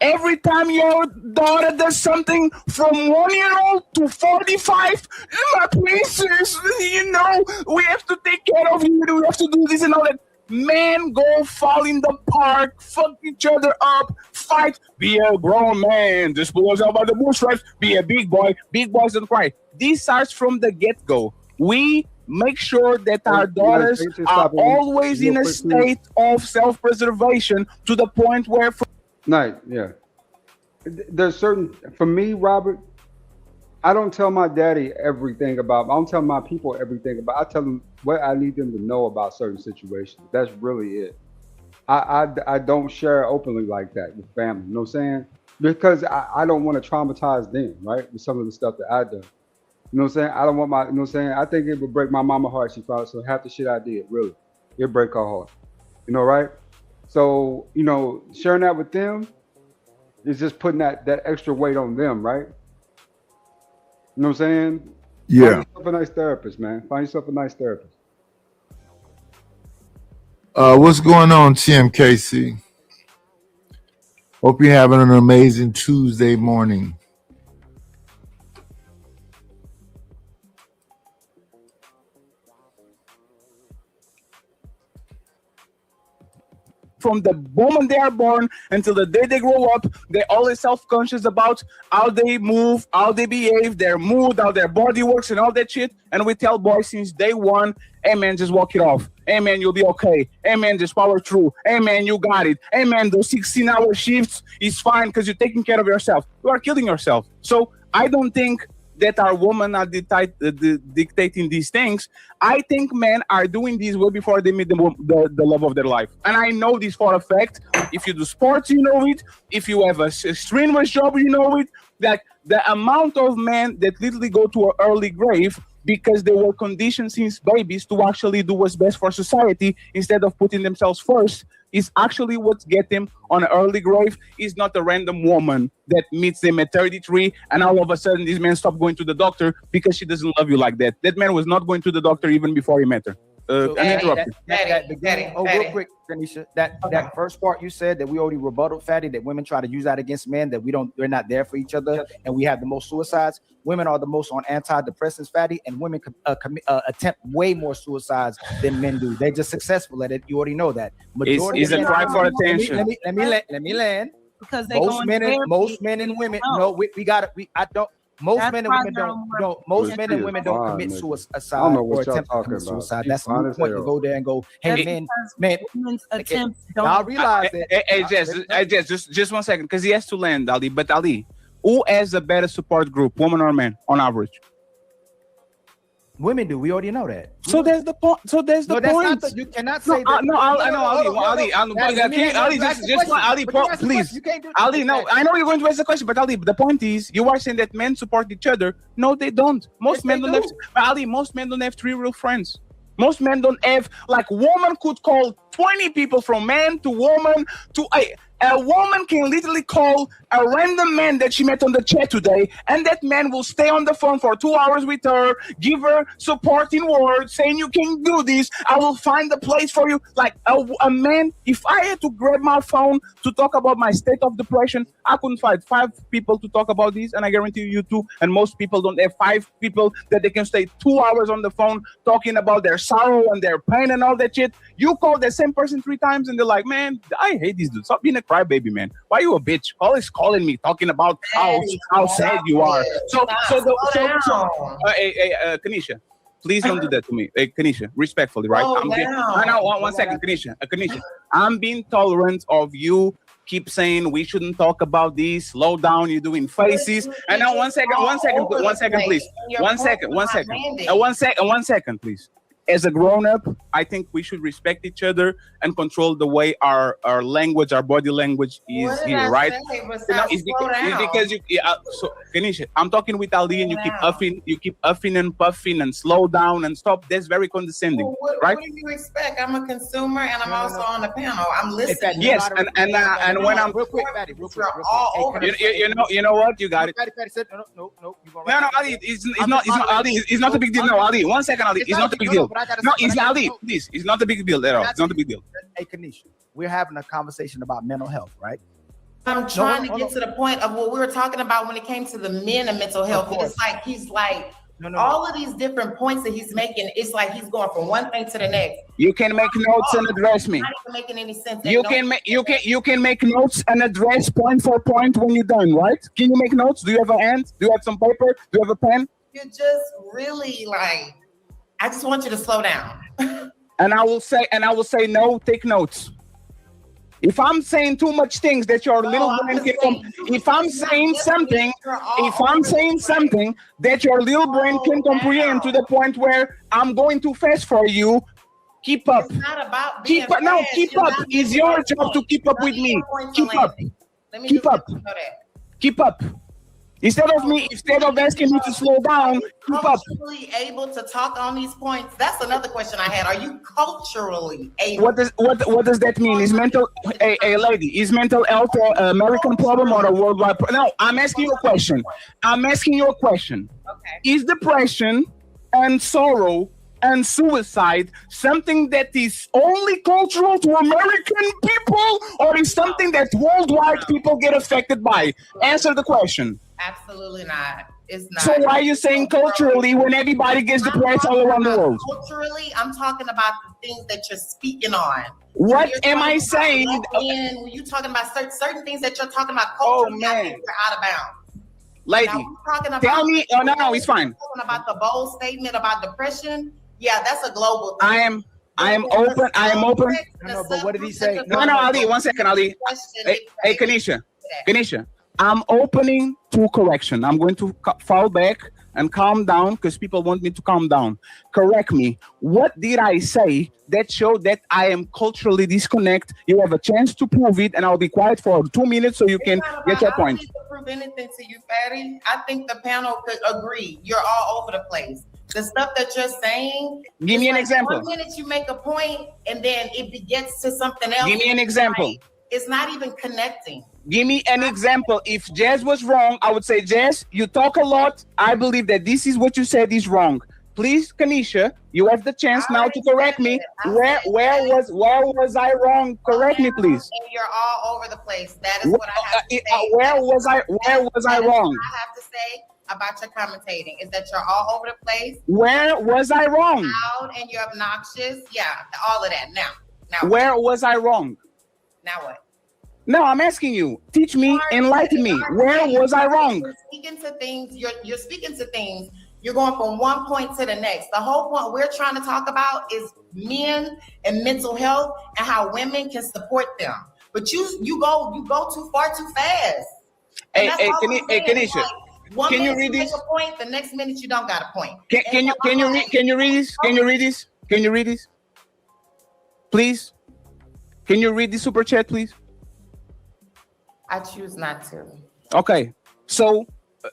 Every time your daughter does something from 1-year-old to 45, my princess, you know, we have to take care of you. We have to do this and all that. Men go fall in the park, fuck each other up, fight, be a grown man, just pull us out by the bootstraps, be a big boy. Big boys don't cry. This starts from the get-go. We make sure that our daughters are always in a state of self-preservation to the point where... Yeah. There's certain, for me, Robert, I don't tell my daddy everything about, I don't tell my people everything about, I tell them what I need them to know about certain situations. That's really it. I don't share openly like that with family, you know what I'm saying? Because I don't want to traumatize them, right? With some of the stuff that I done. You know what I'm saying? I don't want my, you know what I'm saying? I think it would break my mama heart. She probably, so half the shit I did, really, it'd break her heart. You know, right? So, you know, sharing that with them is just putting that extra weight on them, right? You know what I'm saying? Yeah. Find yourself a nice therapist, man. Find yourself a nice therapist. What's going on, TMKC? Hope you're having an amazing Tuesday morning. From the moment they are born until the day they grow up, they're always self-conscious about how they move, how they behave, their mood, how their body works, and all that shit. And we tell boys since day one, hey man, just walk it off. Hey man, you'll be okay. Hey man, just power through. Hey man, you got it. Hey man, those 16-hour shifts is fine because you're taking care of yourself. You are killing yourself. So I don't think that our women are dictating these things. I think men are doing this way before they meet the love of their life. And I know this for a fact. If you do sports, you know it. If you have a strenuous job, you know it. That the amount of men that literally go to an early grave because they were conditioned since babies to actually do what's best for society instead of putting themselves first is actually what gets them on an early grave. Is not a random woman that meets them at 33 and all of a sudden this man stopped going to the doctor because she doesn't love you like that. That man was not going to the doctor even before he met her. Real quick, Kanisha, that first part you said that we already rebutted, Fatty, that women try to use that against men, that we're not there for each other, and we have the most suicides. Women are the most on antidepressants, Fatty, and women attempt way more suicides than men do. They're just successful at it. You already know that. It's a cry for attention. Let me land. Because most men and women. No, we got it. Most men and women don't. Most men and women don't commit suicide or attempt to commit suicide. That's the point to go there and go, hey, man. I realize that. Hey, just 1 second, because he has to land, Ali. But Ali, who has a better support group, woman or man, on average? Women do. We already know that. So there's the point. Point. You cannot say that. No, Ali, please. Ali, no, I know you're going to ask the question, but Ali, the point is, you are saying that men support each other. No, they don't. Most men don't have. Ali, most men don't have 3 real friends. Most men don't have, like, woman could call 20 people from man to woman to a woman can literally call a random man that she met on the chat today, and that man will stay on the phone for 2 hours with her, give her supporting words, saying you can do this, I will find a place for you. Like a man, if I had to grab my phone to talk about my state of depression, I couldn't find 5 people to talk about this, and I guarantee you too, and most people don't have 5 people that they can stay 2 hours on the phone talking about their sorrow and their pain and all that shit. You call the same person 3 times and they're like, man, I hate this dude. Stop being a crybaby, man. Why are you a bitch? Always calling me, talking about how sad you are. Kanisha, please don't do that to me. Hey, Kanisha, respectfully, right? One second, Kanisha. Kanisha, I'm being tolerant of you. Keep saying we shouldn't talk about this. Slow down, you're doing faces. And now one second, please. One second, please. As a grown-up, I think we should respect each other and control the way our language, our body language is here, right? It's because you. So, Kanisha, I'm talking with Ali, and you keep huffing and puffing, and slow down and stop. That's very condescending, right? What do you expect? I'm a consumer, and I'm also on the panel. I'm listening. Yes, and when I'm real quick, Patty, you know what? You got it. No, Ali, it's not Ali. It's not a big deal. No, Ali. 1 second, Ali. It's not a big deal. No, it's Ali. this. It's not a big deal at all. It's not a big deal. Hey, Kanisha, we're having a conversation about mental health, right? I'm trying to get to the point of what we were talking about when it came to the men and mental health. It's like he's like all of these different points that he's making. It's like he's going from one thing to the next. You can make notes and address me. Not even making any sense. You can make notes and address point for point when you're done, right? Can you make notes? Do you have a hand? Do you have some paper? Do you have a pen? You're just really like. I just want you to slow down. And I will say no. Take notes. If I'm saying too much things that your little brain can, if I'm saying something that your little brain can comprehend to the point where I'm going too fast for you, keep up. It's not about keep up. No, keep up. It's your job to keep up with me. Keep up. Keep up. Keep up. Instead of asking me to slow down, keep up. Culturally able to talk on these points? That's another question I had. Are you culturally able? What does that mean? Is mental is mental health an American problem or a worldwide problem? No, I'm asking you a question. Okay. Is depression and sorrow and suicide something that is only cultural to American people, or is something that worldwide people get affected by? Answer the question. Absolutely not. It's not. So why are you saying culturally when everybody gets depressed all around the world? Culturally, I'm talking about the things that you're speaking on. What am I saying? When you're talking about certain things that you're talking about culturally, I think you're out of bounds. Lady, tell me. Oh no, it's fine. Talking about the bold statement about depression. Yeah, that's a global thing. I am open. No, but what did he say? No, Ali. 1 second, Ali. Hey, Kanisha. I'm opening to correction. I'm going to fall back and calm down because people want me to calm down. Correct me. What did I say that showed that I am culturally disconnected? You have a chance to prove it, and I'll be quiet for 2 minutes so you can get your point. I don't need to prove anything to you, Fatty. I think the panel could agree. You're all over the place. The stuff that you're saying. Give me an example. 1 minute you make a point, and then it begets to something else. Give me an example. It's not even connecting. Give me an example. If Jazz was wrong, I would say, Jazz, you talk a lot. I believe that this is what you said is wrong. Please, Kanisha, you have the chance now to correct me. Where was I wrong? Correct me, please. And you're all over the place. That is what I have to say. Where was I wrong? I have to say about your commentating is that you're all over the place. Where was I wrong? Loud and you're obnoxious. Yeah, all of that. Now. Where was I wrong? Now what? No, I'm asking you. Teach me, enlighten me. Where was I wrong? You're speaking to things. You're speaking to things. You're going from one point to the next. The whole point we're trying to talk about is men and mental health and how women can support them. But you go too far too fast. Hey, Kanisha. Like, can you read this? Make a point, the next minute you don't got a point. Can you read this? Can you read this? Please. Can you read the super chat, please? I choose not to. Okay. So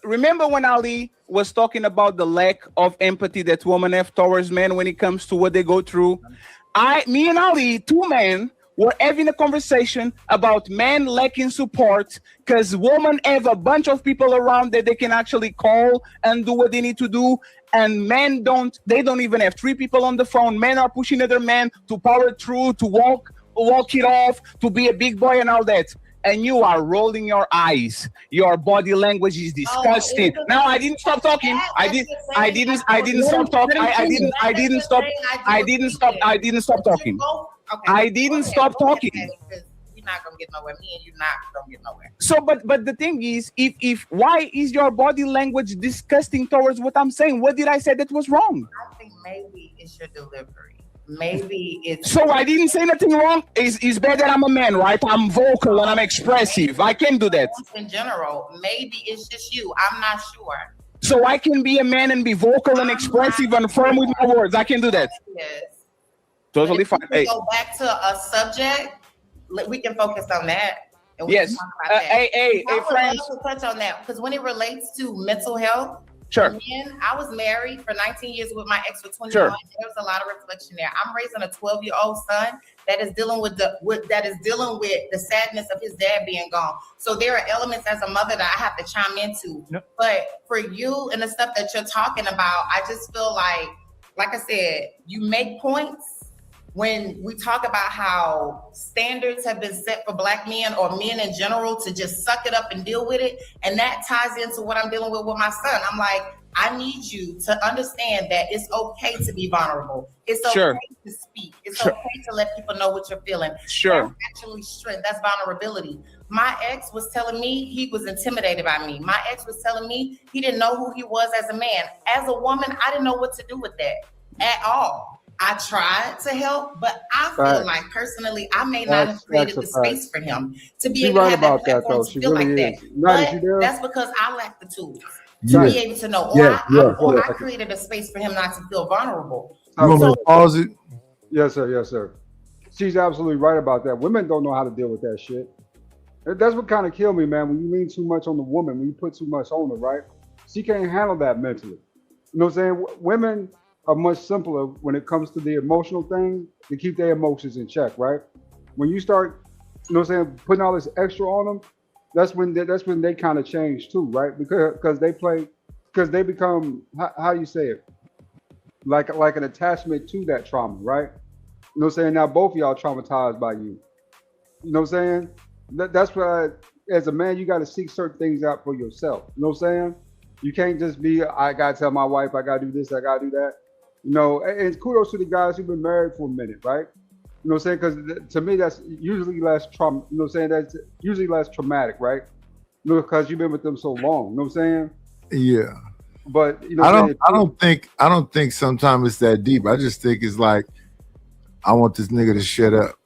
remember when Ali was talking about the lack of empathy that women have towards men when it comes to what they go through? Me and Ali, two men, were having a conversation about men lacking support because women have a bunch of people around that they can actually call and do what they need to do, and men don't. They don't even have 3 people on the phone. Men are pushing other men to power through, to walk it off, to be a big boy and all that. And you are rolling your eyes. Your body language is disgusting. No, I didn't stop talking. I didn't stop talking. I didn't stop talking. I didn't stop talking. You're not gonna get nowhere. Me and you not gonna get nowhere. So, but the thing is, if why is your body language disgusting towards what I'm saying? What did I say that was wrong? I think maybe it's your delivery. Maybe it's so I didn't say nothing wrong. It's better that I'm a man, right? I'm vocal and I'm expressive. I can do that. In general, maybe it's just you. I'm not sure. So I can be a man and be vocal and expressive and firm with my words. I can do that. Yes. Totally fine. Hey. Go back to a subject. We can focus on that. And we yes. Hey, friends. I would touch on that because when it relates to mental health. Sure. Men, I was married for 19 years with my ex for 21. Sure. There was a lot of reflection there. I'm raising a 12-year-old son that is dealing with the sadness of his dad being gone. So there are elements as a mother that I have to chime into. Yep. But for you and the stuff that you're talking about, I just feel like I said, you make points when we talk about how standards have been set for Black men or men in general to just suck it up and deal with it, and that ties into what I'm dealing with my son. I'm like, I need you to understand that it's okay to be vulnerable. It's okay to speak. It's okay to let people know what you're feeling. That's actually strength. That's vulnerability. My ex was telling me he was intimidated by me. My ex was telling me he didn't know who he was as a man. As a woman, I didn't know what to do with that at all. I tried to help, but I feel like personally, I may not have created the space for him to be able to have that platform to feel like that. But that's because I lack the tools to be able to know, or I created a space for him not to feel vulnerable. You want me to pause it? Yes, sir. Yes, sir. She's absolutely right about that. Women don't know how to deal with that shit. That's what kind of killed me, man. When you lean too much on the woman, when you put too much on her, right? She can't handle that mentally. You know what I'm saying? Women are much simpler when it comes to the emotional thing to keep their emotions in check, right? When you start, you know what I'm saying, putting all this extra on them, that's when they kind of change too, right? Because they become, how do you say it? Like an attachment to that trauma, right? You know what I'm saying? Now both of y'all traumatized by you. You know what I'm saying? That's why, as a man, you got to seek certain things out for yourself. You know what I'm saying? You can't just be, I got to tell my wife, I got to do this, I got to do that. You know, and kudos to the guys who've been married for a minute, right? You know what I'm saying? Because to me, that's usually less trauma. You know what I'm saying? That's usually less traumatic, right? You know, because you've been with them so long. You know what I'm saying? Yeah. But you know, I don't think sometimes it's that deep. I just think it's like, I want this nigga to shut up.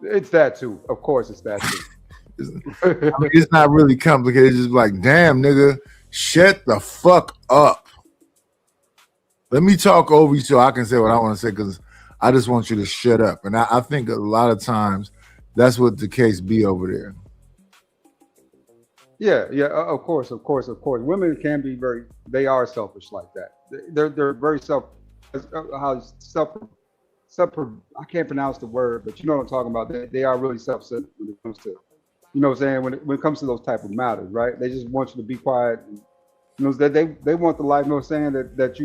It's that too. Of course, it's that too. I mean, it's not really complicated. It's just like, damn, nigga, shut the fuck up. Let me talk over you so I can say what I want to say, because I just want you to shut up. And I think a lot of times that's what the case be over there. Yeah, of course. Women can be they are selfish like that. They're very I can't pronounce the word, but you know what I'm talking about. They are really self-centered when it comes to, you know what I'm saying, when it comes to those type of matters, right? They just want you to be quiet. And, you know, they want the life, you know what I'm saying, that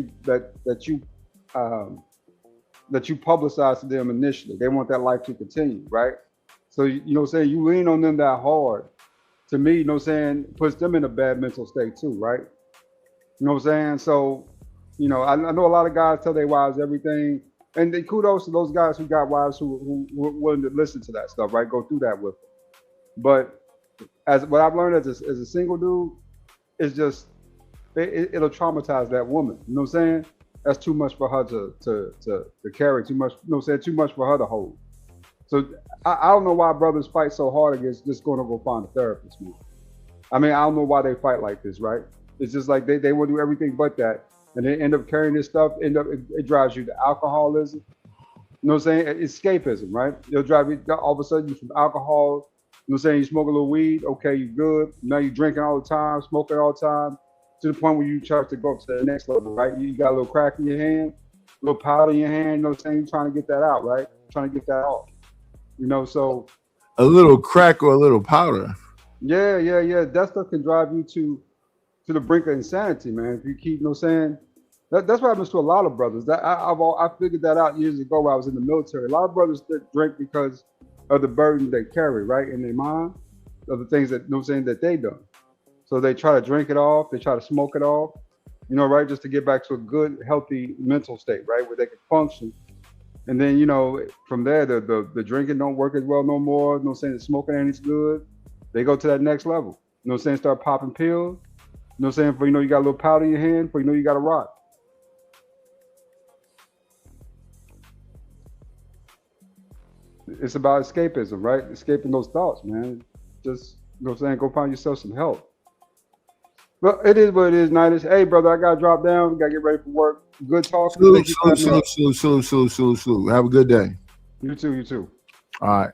you publicize to them initially. They want that life to continue, right? So, you know what I'm saying, you lean on them that hard, to me, you know what I'm saying, puts them in a bad mental state too, right? You know what I'm saying? So, you know, I know a lot of guys tell their wives everything, and they kudos to those guys who got wives who were willing to listen to that stuff, right? Go through that with them. But as what I've learned as a single dude, is just, it'll traumatize that woman. You know what I'm saying? That's too much for her to carry, too much, you know what I'm saying, too much for her to hold. So I don't know why brothers fight so hard against just going to go find a therapist, man. I mean, I don't know why they fight like this, right? It's just like they want to do everything but that. And they end up carrying this stuff, it drives you to alcoholism. You know what I'm saying? Escapism, right? It'll drive you, all of a sudden, you from alcohol, you know what I'm saying? You smoke a little weed, okay, you good. Now you're drinking all the time, smoking all the time, to the point where you try to go up to the next level, right? You got a little crack in your hand, a little powder in your hand, you know what I'm saying? You're trying to get that out, right? Trying to get that off. You know, so. A little crack or a little powder. Yeah. That stuff can drive you to the brink of insanity, man. If you keep, you know what I'm saying? That's what happens to a lot of brothers. I figured that out years ago when I was in the military. A lot of brothers that drink because of the burden they carry, right, in their mind, of the things that, you know what I'm saying, that they done. So they try to drink it off, they try to smoke it off, you know, right, just to get back to a good, healthy mental state, right, where they can function. And then, you know, from there, the drinking don't work as well no more. You know what I'm saying? The smoking ain't as good. They go to that next level. You know what I'm saying? Start popping pills. You know what I'm saying? For, you know, you got a little powder in your hand, for, you know, you got a rock. It's about escapism, right? Escaping those thoughts, man. Just, you know what I'm saying? Go find yourself some help. Well, it is what it is, Nidus. Hey, brother, I got to drop down. We got to get ready for work. Good talk. Salute. Have a good day. You too. All right.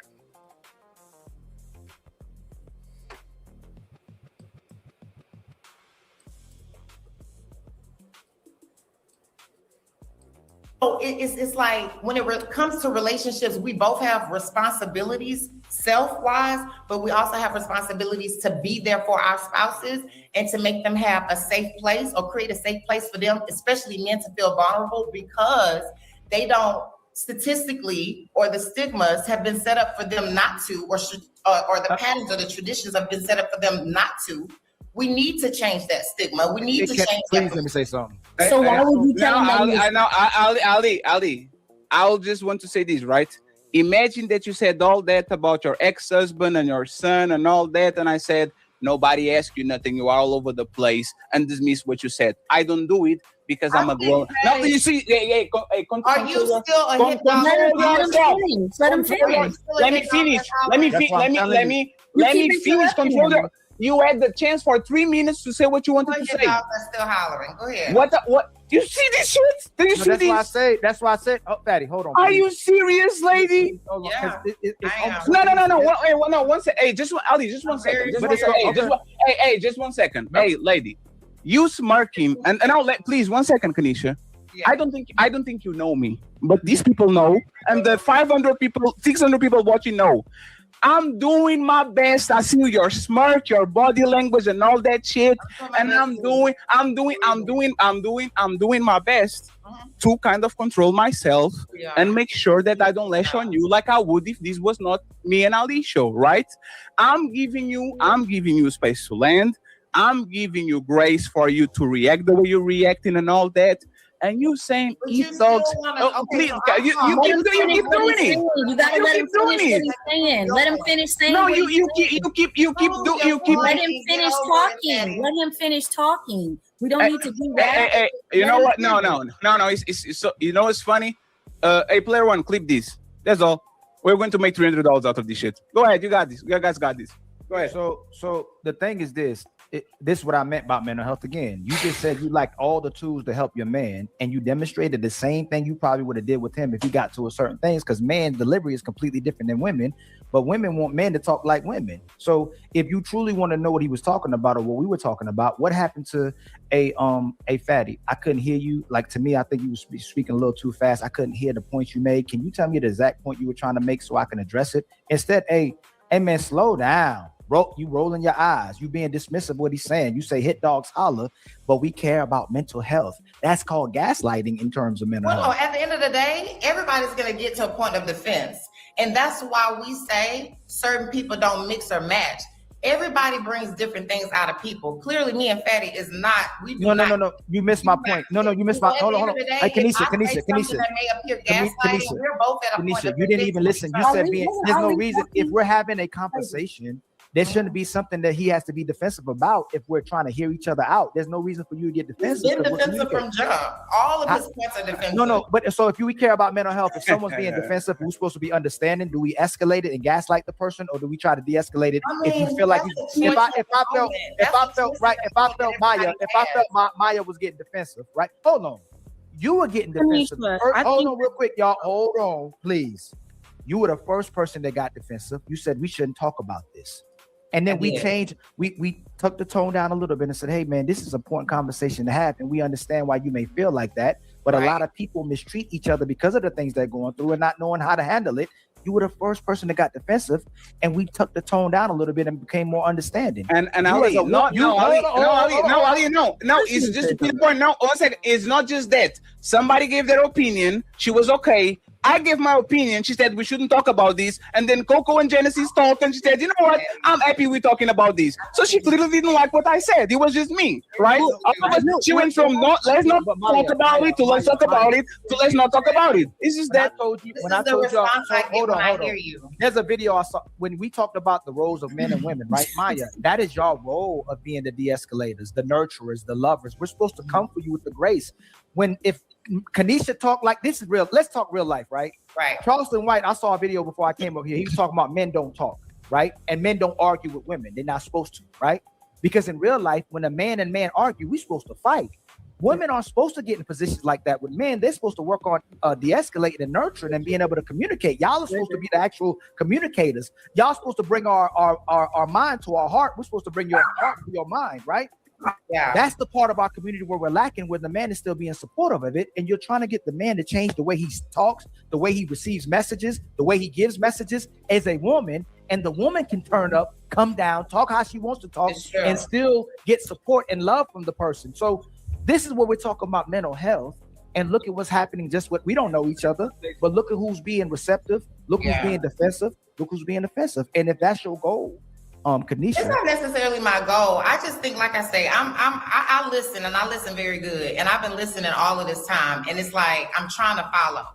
So it's like when it comes to relationships, we both have responsibilities self-wise, but we also have responsibilities to be there for our spouses and to make them have a safe place or create a safe place for them, especially men, to feel vulnerable, because they don't statistically, or the stigmas have been set up for them not to, or the patterns or the traditions have been set up for them not to. We need to change that stigma. We need to change that. Please let me say something. So why would you tell them Ali, I'll just want to say this, right? Imagine that you said all that about your ex-husband and your son and all that, and I said, nobody asked you nothing, you are all over the place, and dismiss what you said. I don't do it because I'm a grown. Now you see, are you still a hit dog? Let him finish. Let me finish. Control your. You had the chance for 3 minutes to say what you wanted to say. That's still hollering. Go ahead. What? You see this shit? Do you see this? That's why I said. Oh, Fatty, hold on. Are you serious, lady? Yeah. No. No. 1 second. Hey, Ali, just 1 second. Just 1 second. Hey, lady, you smirking, and I'll please 1 second, Kanisha. Yeah. I don't think you know me, but these people know, and the 500 people, 600 people watching know. I'm doing my best. I see your smirk, your body language, and all that shit. And I'm doing my best to kind of control myself and make sure that I don't lash on you like I would if this was not me and Ali show, right? I'm giving you space to land. I'm giving you grace for you to react the way you're reacting and all that. And you saying eat dogs? Please, you keep doing it. You gotta let him finish what he's saying. Let him finish saying. No, you keep. Let him finish talking. Let him finish talking. We don't need to do that. Hey, you know what? No. It's so, you know what's funny? Hey, player one, clip this. That's all. We're going to make $300 out of this shit. Go ahead. You got this. You guys got this. Go ahead. So the thing is this. This is what I meant about mental health again. You just said you like all the tools to help your man, and you demonstrated the same thing you probably would have did with him if he got to a certain things, because man's delivery is completely different than women, but women want men to talk like women. So if you truly want to know what he was talking about or what we were talking about, what happened to a Fatty? I couldn't hear you. Like, to me, I think you were speaking a little too fast. I couldn't hear the points you made. Can you tell me the exact point you were trying to make so I can address it? Instead, hey man, slow down. You rolling your eyes. You being dismissive of what he's saying. You say hit dogs holler, but we care about mental health. That's called gaslighting in terms of mental health. At the end of the day, everybody's going to get to a point of defense. And that's why we say certain people don't mix or match. Everybody brings different things out of people. Clearly, me and Fatty is not. No. You missed my point. No, you missed my. Hold on. Hey, Kanisha. You didn't even listen. You said there's no reason if we're having a conversation. There shouldn't be something that he has to be defensive about if we're trying to hear each other out. There's no reason for you to get defensive. He's been defensive from jump. All of his points are defensive. No, but so if we care about mental health, if someone's being defensive, we're supposed to be understanding. Do we escalate it and gaslight the person, or do we try to de-escalate it? If you feel like if I felt Maya was getting defensive, right? Hold on. You were getting defensive. Hold on real quick, y'all. Hold on, please. You were the first person that got defensive. You said we shouldn't talk about this. And then we changed, we took the tone down a little bit and said, hey man, this is an important conversation to have. And we understand why you may feel like that. But a lot of people mistreat each other because of the things they're going through and not knowing how to handle it. You were the first person that got defensive, and we took the tone down a little bit and became more understanding. And Ali, no, it's just a point. No, 1 second. It's not just that. Somebody gave their opinion. She was okay. I gave my opinion. She said we shouldn't talk about this. And then Coco and Genesis talked, and she said, you know what? I'm happy we're talking about this. So she clearly didn't like what I said. It was just me, right? She went from let's not talk about it to let's talk about it to let's not talk about it. It's just that. When I told you, hold on. There's a video I saw when we talked about the roles of men and women, right, Maya? That is your role of being the de-escalators, the nurturers, the lovers. We're supposed to come for you with the grace. If Kanisha talk like this is real, let's talk real life, right? Right. Charleston White, I saw a video before I came up here. He was talking about men don't talk, right? And men don't argue with women. They're not supposed to, right? Because in real life, when a man and man argue, we're supposed to fight. Women aren't supposed to get in positions like that with men. They're supposed to work on de-escalating and nurturing and being able to communicate. Y'all are supposed to be the actual communicators. Y'all supposed to bring our mind to our heart. We're supposed to bring your heart to your mind, right? Yeah. That's the part of our community where we're lacking, where the man is still being supportive of it, and you're trying to get the man to change the way he talks, the way he receives messages, the way he gives messages as a woman, and the woman can turn up, come down, talk how she wants to talk, and still get support and love from the person. So this is what we're talking about mental health. And look at what's happening. Just what we don't know each other, but look at who's being receptive. Look who's being defensive. Look who's being offensive. And if that's your goal, Kanisha, it's not necessarily my goal. I just think, like I say, I listen, and I listen very good, and I've been listening all of this time, and it's like I'm trying to follow.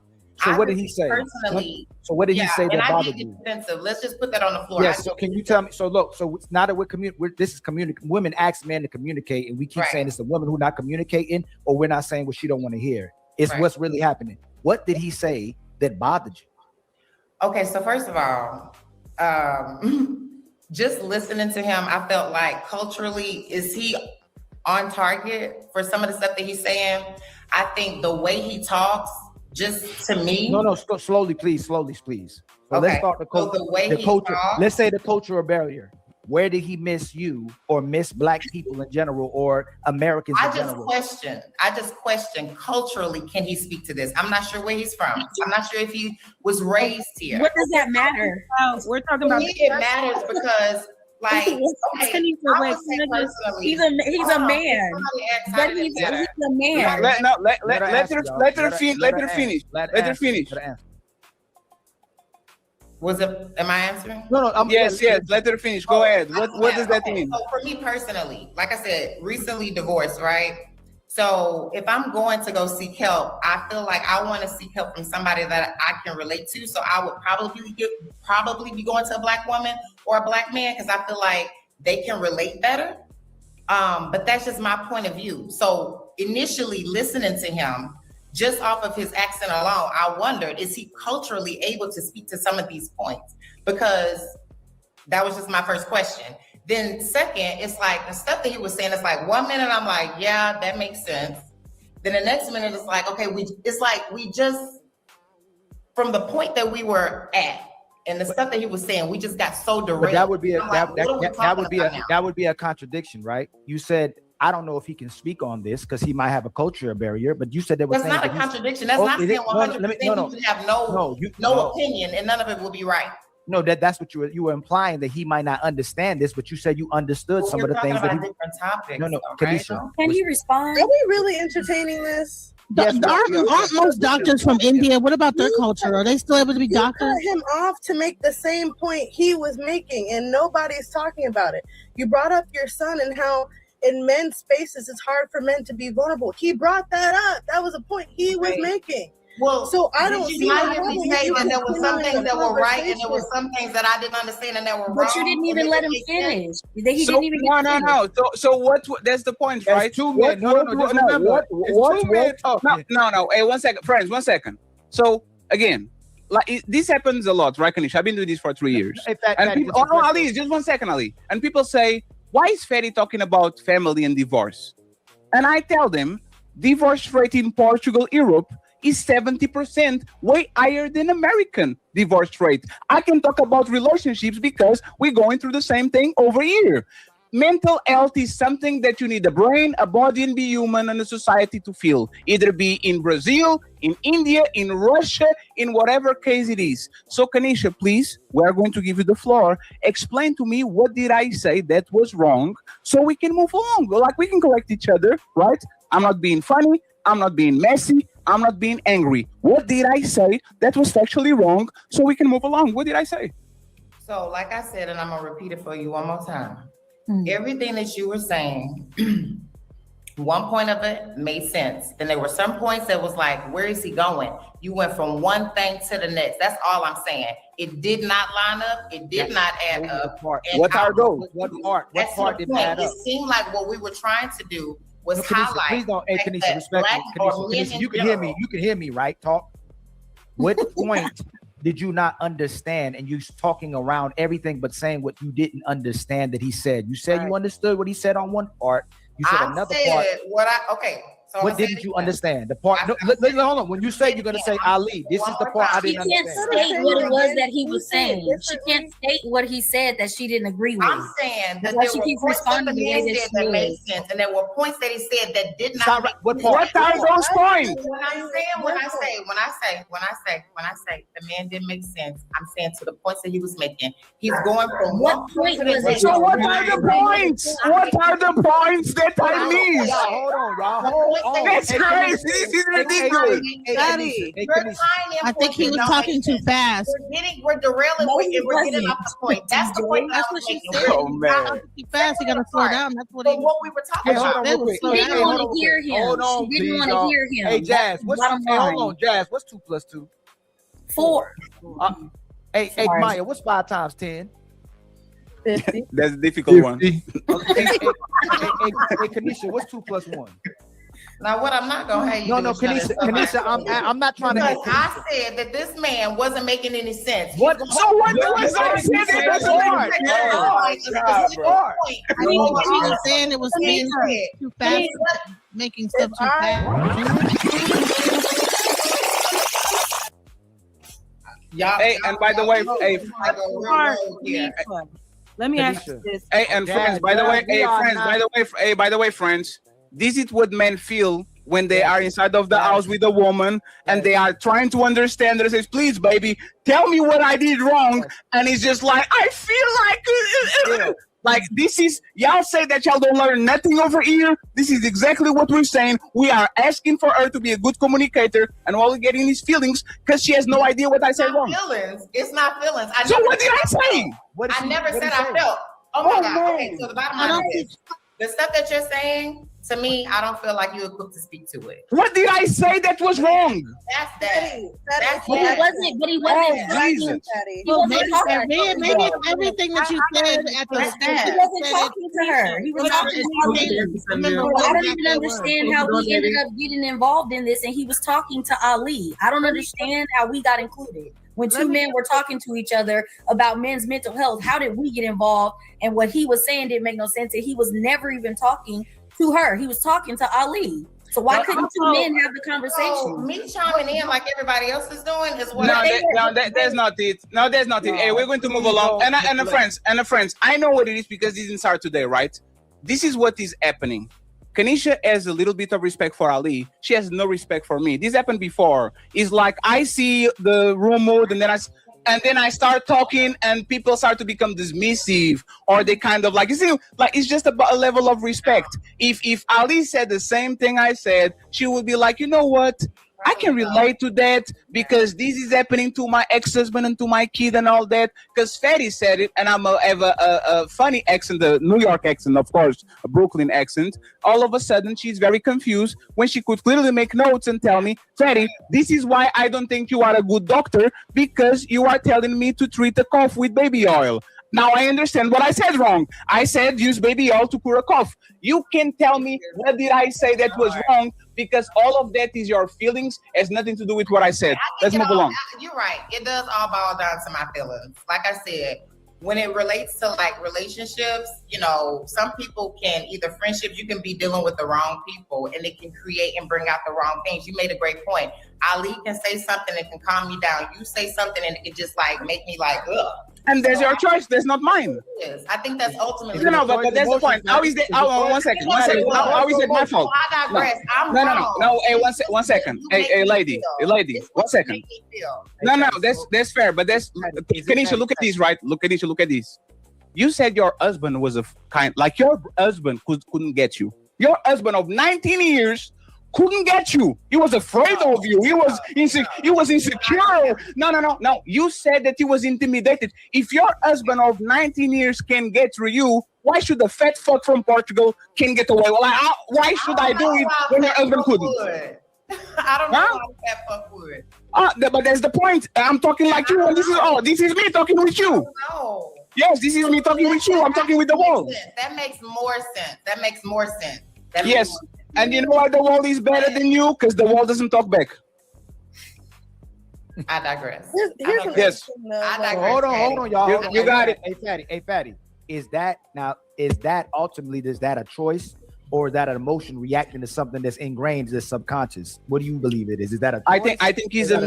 So what did he say? Personally, so what did he say that bothered you? Defensive. Let's just put that on the floor. Yes. So can you tell me? So look. So it's not that this is communicating. Women ask men to communicate, and we keep saying it's the woman who not communicating, or we're not saying what she don't want to hear. It's what's really happening. What did he say that bothered you? Okay. So first of all, just listening to him, I felt like culturally, is he on target for some of the stuff that he's saying? I think the way he talks, just to me. No, slowly, please. So let's start the culture. So the way he talks, let's say the cultural barrier. Where did he miss you or miss Black people in general or Americans in general? I just question culturally, can he speak to this? I'm not sure where he's from. I'm not sure if he was raised here. What does that matter? We're talking about it matters because like he's a man. But he's a man. Let her finish. Was it? Am I answering? No. Yes. Let her finish. Go ahead. What does that mean? So for me personally, like I said, recently divorced, right? So if I'm going to go seek help, I feel like I want to seek help from somebody that I can relate to. So I would probably be going to a Black woman or a Black man because I feel like they can relate better. But that's just my point of view. So initially listening to him, just off of his accent alone, I wondered, is he culturally able to speak to some of these points? Because that was just my first question. Then second, it's like the stuff that he was saying, it's like 1 minute I'm like, yeah, that makes sense. Then the next minute it's like, okay, we just, from the point that we were at and the stuff that he was saying, we just got so derailed. But that would be that would be a contradiction, right? You said, I don't know if he can speak on this because he might have a cultural barrier, but you said there was that's not a contradiction. That's not saying 100% you can have no opinion and none of it will be right. No, that's what you were implying, that he might not understand this, but you said you understood some of the things that he. Different topics. No, Kanisha. Can he respond? Are we really entertaining this? Aren't most doctors from India? What about their culture? Are they still able to be doctors? You cut him off to make the same point he was making, and nobody's talking about it. You brought up your son and how in men's spaces it's hard for men to be vulnerable. He brought that up. That was a point he was making. Well, so I don't see why you say that there were some things that were right and there were some things that I didn't understand and that were wrong. But you didn't even let him finish. He didn't even No. So what? That's the point, right? 2 minutes. No. Hey, 1 second, friends. 1 second. So again, like this happens a lot, right, Kanisha? I've been doing this for 3 years. Ali, just 1 second, Ali. And people say, why is Fetty talking about family and divorce? And I tell them, divorce rate in Portugal, Europe, is 70%, way higher than American divorce rate. I can talk about relationships because we're going through the same thing over here. Mental health is something that you need a brain, a body, and be human, and a society to feel. Either be in Brazil, in India, in Russia, in whatever case it is. So Kanisha, please, we are going to give you the floor. Explain to me, what did I say that was wrong so we can move along? Like we can correct each other, right? I'm not being funny. I'm not being messy. I'm not being angry. What did I say that was factually wrong so we can move along? What did I say? So like I said, and I'm going to repeat it for you one more time. Everything that you were saying, one point of it made sense. Then there were some points that was like, where is he going? You went from one thing to the next. That's all I'm saying. It did not line up. It did not add up. What are those? What part didn't add up? It seemed like what we were trying to do was highlight. Please don't, Kanisha, respect me. Kanisha, you can hear me. You can hear me, right? Talk. What point did you not understand? And you talking around everything but saying what you didn't understand that he said. You said you understood what he said on one part. You said another part. So what didn't you understand? The part. Hold on. When you say you're gonna say Ali, this is the part I didn't understand. She can't state what it was that he was saying. She can't state what he said that she didn't agree with. I'm saying that there were points that he said that made sense, and there were points that he said that did not. What are those points? When I say the man didn't make sense, I'm saying to the points that he was making. He's going from what point was it? So what are the points? What are the points that I missed? Hold on, y'all. That's crazy. This is ridiculous. Daddy, I think he was talking too fast. We're derailing No, with he it. We're getting wasn't. off the point. That's the point. That's what she said. Oh, man. Too fast. He gotta slow down. That's what he. But what we were talking Hey, hold about. on real quick. Slow She down. didn't want to hear him. Hold on, She didn't please, want to y'all. hear him. Hey, Jazz, That's what's bottom hold line. on, Jazz? What's 2 + 2? 4. Hey, Sorry. Maya, what's 5 × 10? 50. That's a difficult one. Okay, hey, Kanisha, what's 2 + 1? Now, what I'm not gonna have you No, do no, is try to Kanisha, stuff I'm not trying because to. I said that this man wasn't making any sense. What? So what was I saying? That doesn't work. I think what she was saying it was being too fast, making stuff too fast. Hey, and by the way, hey, Let me ask you this. hey, and friends, by the way, hey, friends, by the way, friends, this is what men feel when they are inside of the house with a woman and they are trying to understand her. Says, please, baby, tell me what I did wrong. And it's just like, I feel like, like this is, y'all say that y'all don't learn nothing over here. This is exactly what we're saying. We are asking for her to be a good communicator, and all we're getting is feelings because she has no idea what I said wrong. Feelings. It's not feelings. So what did I say? I never said I felt. Oh my God. Okay, so the bottom line is the stuff that you're saying to me, I don't feel like you're equipped to speak to it. What did I say that was wrong? That's that. That's But he wasn't. But he wasn't. Jesus. He wasn't talking. Maybe everything that you said at the start. He wasn't talking to her. He was talking to Ali. I don't even understand how we ended up getting involved in this, and he was talking to Ali. I don't understand how we got included. When two men were talking to each other about men's mental health, how did we get involved? And what he was saying didn't make no sense. And he was never even talking to her. He was talking to Ali. So why couldn't two men have the conversation? Me chiming in like everybody else is doing is what That's not it. No, that's not it. Hey, we're going to move along. And the friends, I know what it is because this didn't start today, right? This is what is happening. Kanisha has a little bit of respect for Ali. She has no respect for me. This happened before. It's like I see the room mode and then I start talking and people start to become dismissive, or they kind of like, you see, like it's just about a level of respect. If Ali said the same thing I said, she would be like, you know what? I can relate to that because this is happening to my ex-husband and to my kid and all that. Because Fatty said it, and I have a funny accent, the New York accent, of course, a Brooklyn accent. All of a sudden, she's very confused when she could clearly make notes and tell me, Fatty, this is why I don't think you are a good doctor, because you are telling me to treat a cough with baby oil. Now I understand what I said wrong. I said use baby oil to cure a cough. You can tell me what did I say that was wrong, because all of that is your feelings, has nothing to do with what I said. Let's move along. You're right. It does all boil down to my feelings. Like I said, when it relates to like relationships, you know, some people can either friendships, you can be dealing with the wrong people and it can create and bring out the wrong things. You made a great point. Ali can say something that can calm me down. You say something and it can just like make me like, ugh. And there's your choice. That's not mine. Yes, I think that's ultimately. No, but that's the point. How is that? One second. How is it my fault? I digress. I'm No. wrong. No. Hey, one second. Hey, lady. 1 second. No. That's fair. But that's Kanisha. Look at this, right? Look at this. You said your husband was a kind, like your husband couldn't get you. Your husband of 19 years couldn't get you. He was afraid of you. He was insecure. No. You said that he was intimidated. If your husband of 19 years can get through you, why should the fat fuck from Portugal can get away? Well, why should I do it when your husband couldn't? I don't know how that fuck would. But that's the point. I'm talking like you, and this is me talking with you. No. Yes, this is me talking with you. I'm talking with the wall. That makes more sense. Yes. And you know why the wall is better than you? Because the wall doesn't talk back. I digress. Yes. I digress. Hold on, y'all. You got it. Hey, Fatty. Is that ultimately, is that a choice, or is that an emotion reacting to something that's ingrained in the subconscious? What do you believe it is? Is that a choice? I think he's a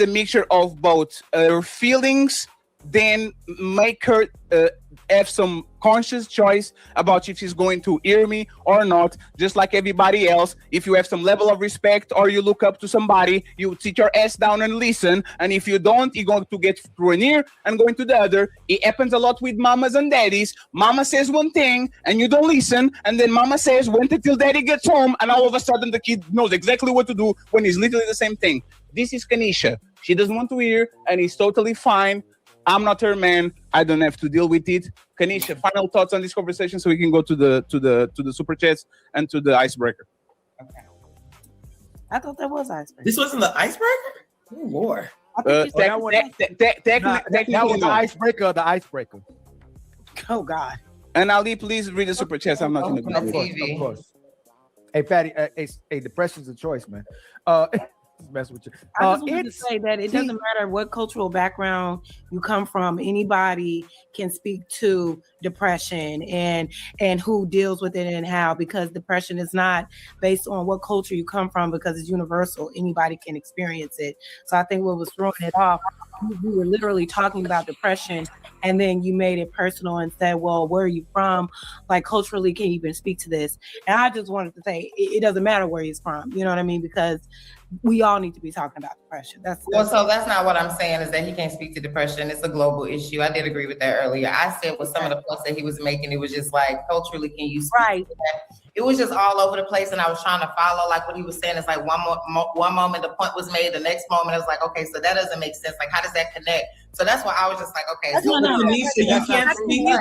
mixture of both feelings then make her have some conscious choice about if she's going to hear me or not. Just like everybody else, if you have some level of respect or you look up to somebody, you sit your ass down and listen. And if you don't, you're going to get through an ear and go into the other. It happens a lot with mamas and daddies. Mama says one thing and you don't listen, and then mama says wait until daddy gets home, and all of a sudden the kid knows exactly what to do when it's literally the same thing. This is Kanisha. She doesn't want to hear, and it's totally fine. I'm not her man. I don't have to deal with it. Kanisha, final thoughts on this conversation so we can go to the super chats and to the icebreaker. I thought that was icebreaker. This wasn't the icebreaker? Oh, Lord. That was the icebreaker. The icebreaker. Oh God. And Ali, please read the super chats. I'm not going to Of course. Hey, Patty. Hey, depression's a choice, man. Mess with you. I just wanted to say that it doesn't matter what cultural background you come from. Anybody can speak to depression and who deals with it and how, because depression is not based on what culture you come from, because it's universal. Anybody can experience it. So I think what was throwing it off, we were literally talking about depression, and then you made it personal and said, well, where are you from? Like, culturally, can you even speak to this? And I just wanted to say it doesn't matter where he's from. You know what I mean? Because we all need to be talking about depression. So that's not what I'm saying, is that he can't speak to depression. It's a global issue. I did agree with that earlier. I said with some of the points that he was making, it was just like, culturally, can you speak to that? It was just all over the place, and I was trying to follow like what he was saying. It's like one moment the point was made, the next moment it was like, okay, so that doesn't make sense. Like, how does that connect? So that's why I was just like, okay. So Kanisha, you can't speak. No.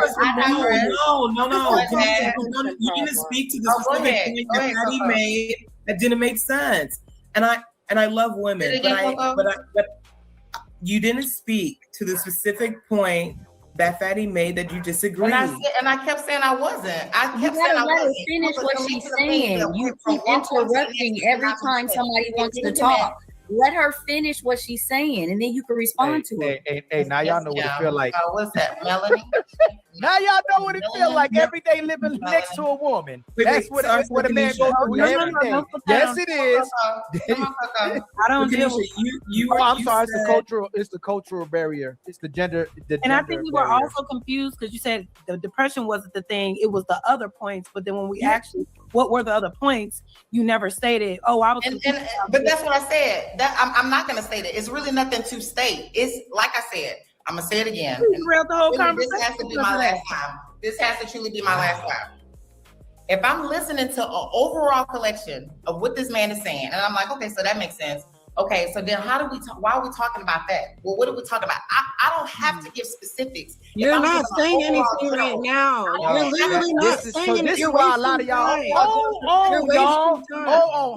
You didn't speak to the specific point that Patty made that didn't make sense. And I love women, but you didn't speak to the specific point that Fatty made that you disagree. And I kept saying I wasn't. I kept saying I let her wasn't. finish what she's saying. You keep interrupting every time somebody wants to talk. Let her finish what she's saying, and then you can respond to it. Hey, now y'all know what it feel like. What's that, Melanie? Now y'all know what it feel like every day living next to a woman. That's what a man goes through every day. Yes, it is. I don't deal with you. I'm sorry. It's the cultural barrier. It's the gender. And I think we were also confused because you said the depression wasn't the thing; it was the other points. But then when we actually, what were the other points? You never stated. Oh, I was. But that's what I said. That I'm not going to state it. It's really nothing to state. It's like I said. I'm gonna say it again. The whole this has to be my last time. This has to truly be my last time. If I'm listening to an overall collection of what this man is saying, and I'm like, okay, so that makes sense. Okay, so then how do we talk? Why are we talking about that? Well, what are we talking about? I don't have to give specifics. You're not saying anything right now. You're literally not saying anything. This is why a lot of y'all.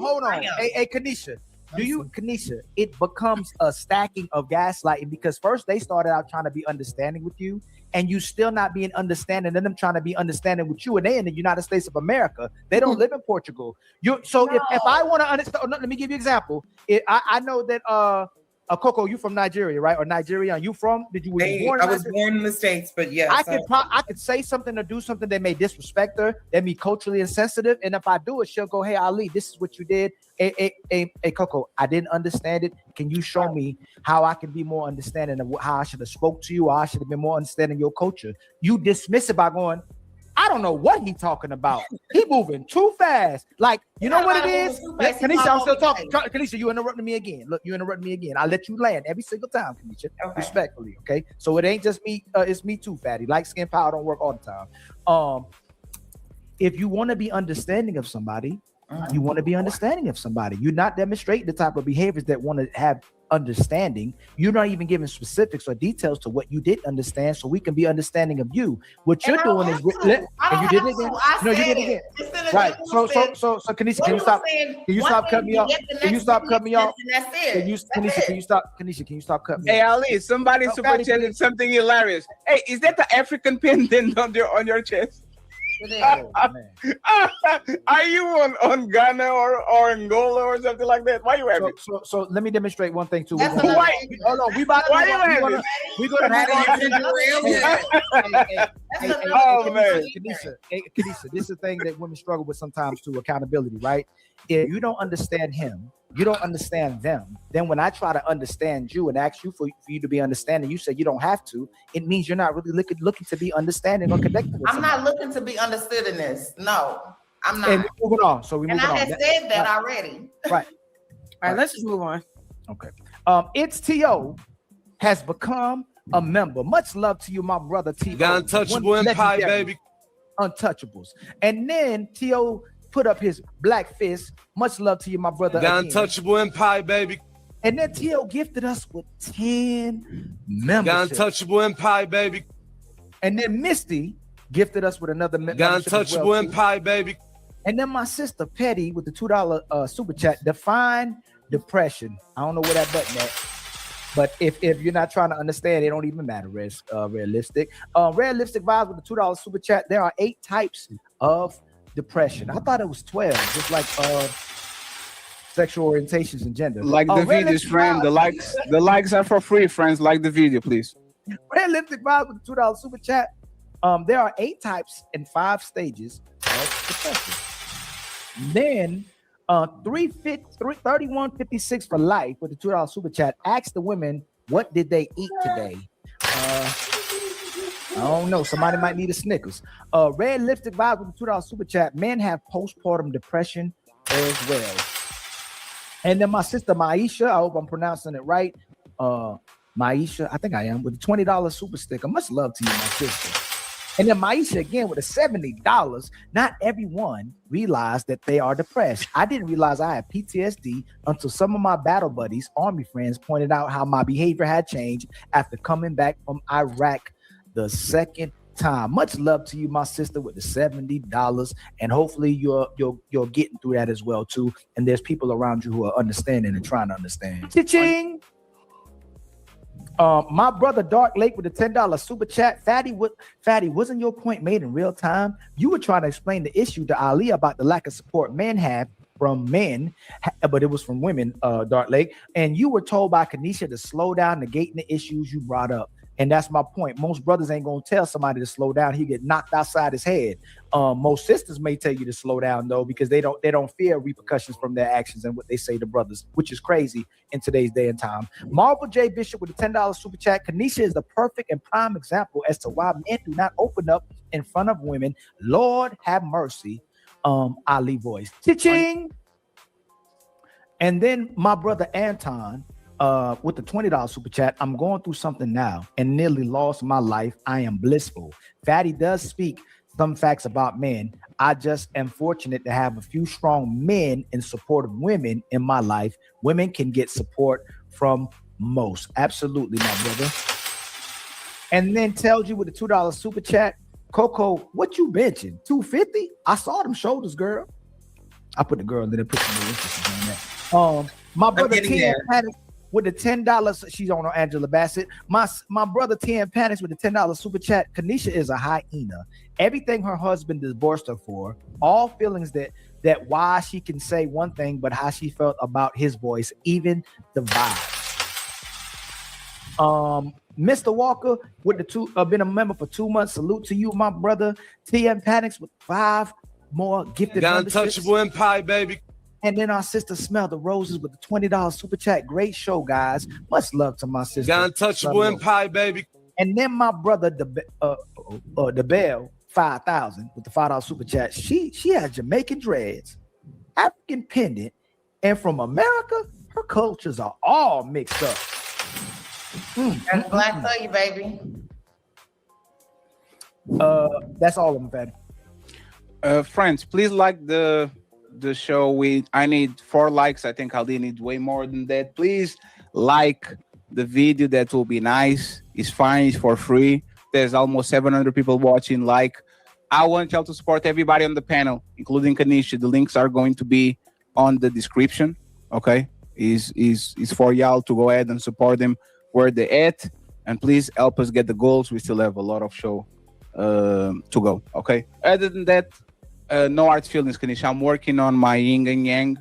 Hold on. Hey, Kanisha. Kanisha, it becomes a stacking of gaslighting, because first they started out trying to be understanding with you, and you still not being understanding, and them trying to be understanding with you, and they in the United States of America. They don't live in Portugal. If I want to understand, let me give you an example. I know that Coco, you from Nigeria, right? Or Nigeria? You from? I was born in the States, but yes. I could say something or do something that may disrespect her, that be culturally insensitive, and if I do it, she'll go, "Hey, Ali, this is what you did." Hey, Coco, I didn't understand it. Can you show me how I can be more understanding of how I should have spoke to you, or I should have been more understanding your culture? You dismiss it by going, I don't know what he's talking about. He moving too fast. Like, you know what it is? Kanisha, I'm still talking. Kanisha, you interrupting me again. Look, you interrupting me again. I let you land every single time, Kanisha. Okay. Respectfully, okay? So it ain't just me. It's me too, Fatty. Light skin power don't work all the time. If you want to be understanding of somebody, you want to be understanding of somebody. You're not demonstrating the type of behaviors that want to have understanding. You're not even giving specifics or details to what you didn't understand, so we can be understanding of you. What you're doing is, and you did it again. No, you did it again. Right. So, Kanisha, can you stop? Can you stop cutting me off? Can you stop cutting me off? Kanisha, can you stop? Kanisha, can you stop cutting me off? Hey, Ali, somebody super chatted something hilarious. Hey, is that the African pendant on your chest? Are you on Ghana or Angola or something like that? Why you have it? So let me demonstrate one thing too. Hold on, we about to. Why you have it? We're gonna Kanisha, this is the thing that women struggle with sometimes too. Accountability, right? If you don't understand him, You don't understand them. Then when I try to understand you and ask you for you to be understanding, you say you don't have to. It means you're not really looking to be understanding or connected with I'm somebody. not looking to be understood in this. No, I'm not. And we're moving on. So we And moving I on. had said that already. Right. All right, let's just move on. Okay. It's T.O. has become a member. Much love to you, my brother T.O. The Untouchable Empire, baby. Untouchables. And then T.O. put up his black fist. Much love to you, my brother. The again. Untouchable Empire, baby. And then T.O. gifted us with 10 The memberships. Untouchable Empire, baby. And then Misty gifted us with another The membership as Untouchable well, too. Empire, baby. And then my sister Petty with the $2 super chat. Define depression. I don't know where that button at. But if you're not trying to understand, it don't even matter. Red Lipstick. Red Lipstick vibes with the $2 super chat. There are 8 types of depression. I thought it was 12, just like sexual orientations and gender. Like the Red videos, Lipstick friend. vibes. The likes are for free, friends. Like the video, please. Red Lipstick vibes with the $2 super chat. There are 8 types and 5 stages of depression. Then 3156 for life with the $2 super chat. Ask the women, what did they eat today? I don't know. Somebody might need a Snickers. Red Lipstick vibes with the $2 super chat. Men have postpartum depression as well. And then my sister Maisha, I hope I'm pronouncing it right. Maisha, I think I am, with the $20 super sticker. Much love to you, my sister. And then Maisha again with the $70. Not everyone realized that they are depressed. I didn't realize I had PTSD until some of my battle buddies, army friends, pointed out how my behavior had changed after coming back from Iraq the second time. Much love to you, my sister, with the $70. And hopefully you're getting through that as well too. And there's people around you who are understanding and trying to understand. Cha-ching! My brother Dark Lake with the $10 super chat. Fatty, wasn't your point made in real time? You were trying to explain the issue to Ali about the lack of support men have from men, but it was from women, Dark Lake. And you were told by Kanisha to slow down, negating the issues you brought up. And that's my point. Most brothers ain't gonna tell somebody to slow down. He get knocked outside his head. Most sisters may tell you to slow down though, because they don't fear repercussions from their actions and what they say to brothers, which is crazy in today's day and time. Marvel J Bishop with the $10 super chat. Kanisha is the perfect and prime example as to why men do not open up in front of women. Lord have mercy. Ali voice. Cha-ching. And then my brother Anton with the $20 super chat. I'm going through something now and nearly lost my life. I am blissful. Fatty does speak some facts about men. I just am fortunate to have a few strong men in support of women in my life. Women can get support from most. Absolutely, my brother. And then tells you with the $2 super chat, Coco, what you benching? 250? I saw them shoulders, girl. I put the girl in there, put some emphasis on that. My brother Ken Panic with the $10. She's on Angela Bassett. My brother Ken Panics with the $10 super chat. Kanisha is a hyena. Everything her husband divorced her for, all feelings that why she can say one thing, but how she felt about his voice, even the vibe. Mr. Walker with the been a member for 2 months. Salute to you, my brother. TM Panics with 5 more gifted The Untouchable Empire, baby. And then our sister Smell the Roses with the $20 super chat. Great show, guys. Much love to my sister. The Untouchable Empire, baby. And then my brother, the Bell 5000 with the $5 super chat. She has Jamaican dreads, African pendant, and from America, her cultures are all mixed up. That's black for you, baby. That's all of them, Fatty. Friends, please like the show. I need 4 likes. I think Ali needs way more than that. Please like the video. That will be nice. It's fine. It's for free. There's almost 700 people watching. I want y'all to support everybody on the panel, including Kanisha. The links are going to be on the description. Okay, is for y'all to go ahead and support them where they're at, and please help us get the goals. We still have a lot of show to go. Okay. Other than that, no hard feelings, Kanisha. I'm working on my yin and yang.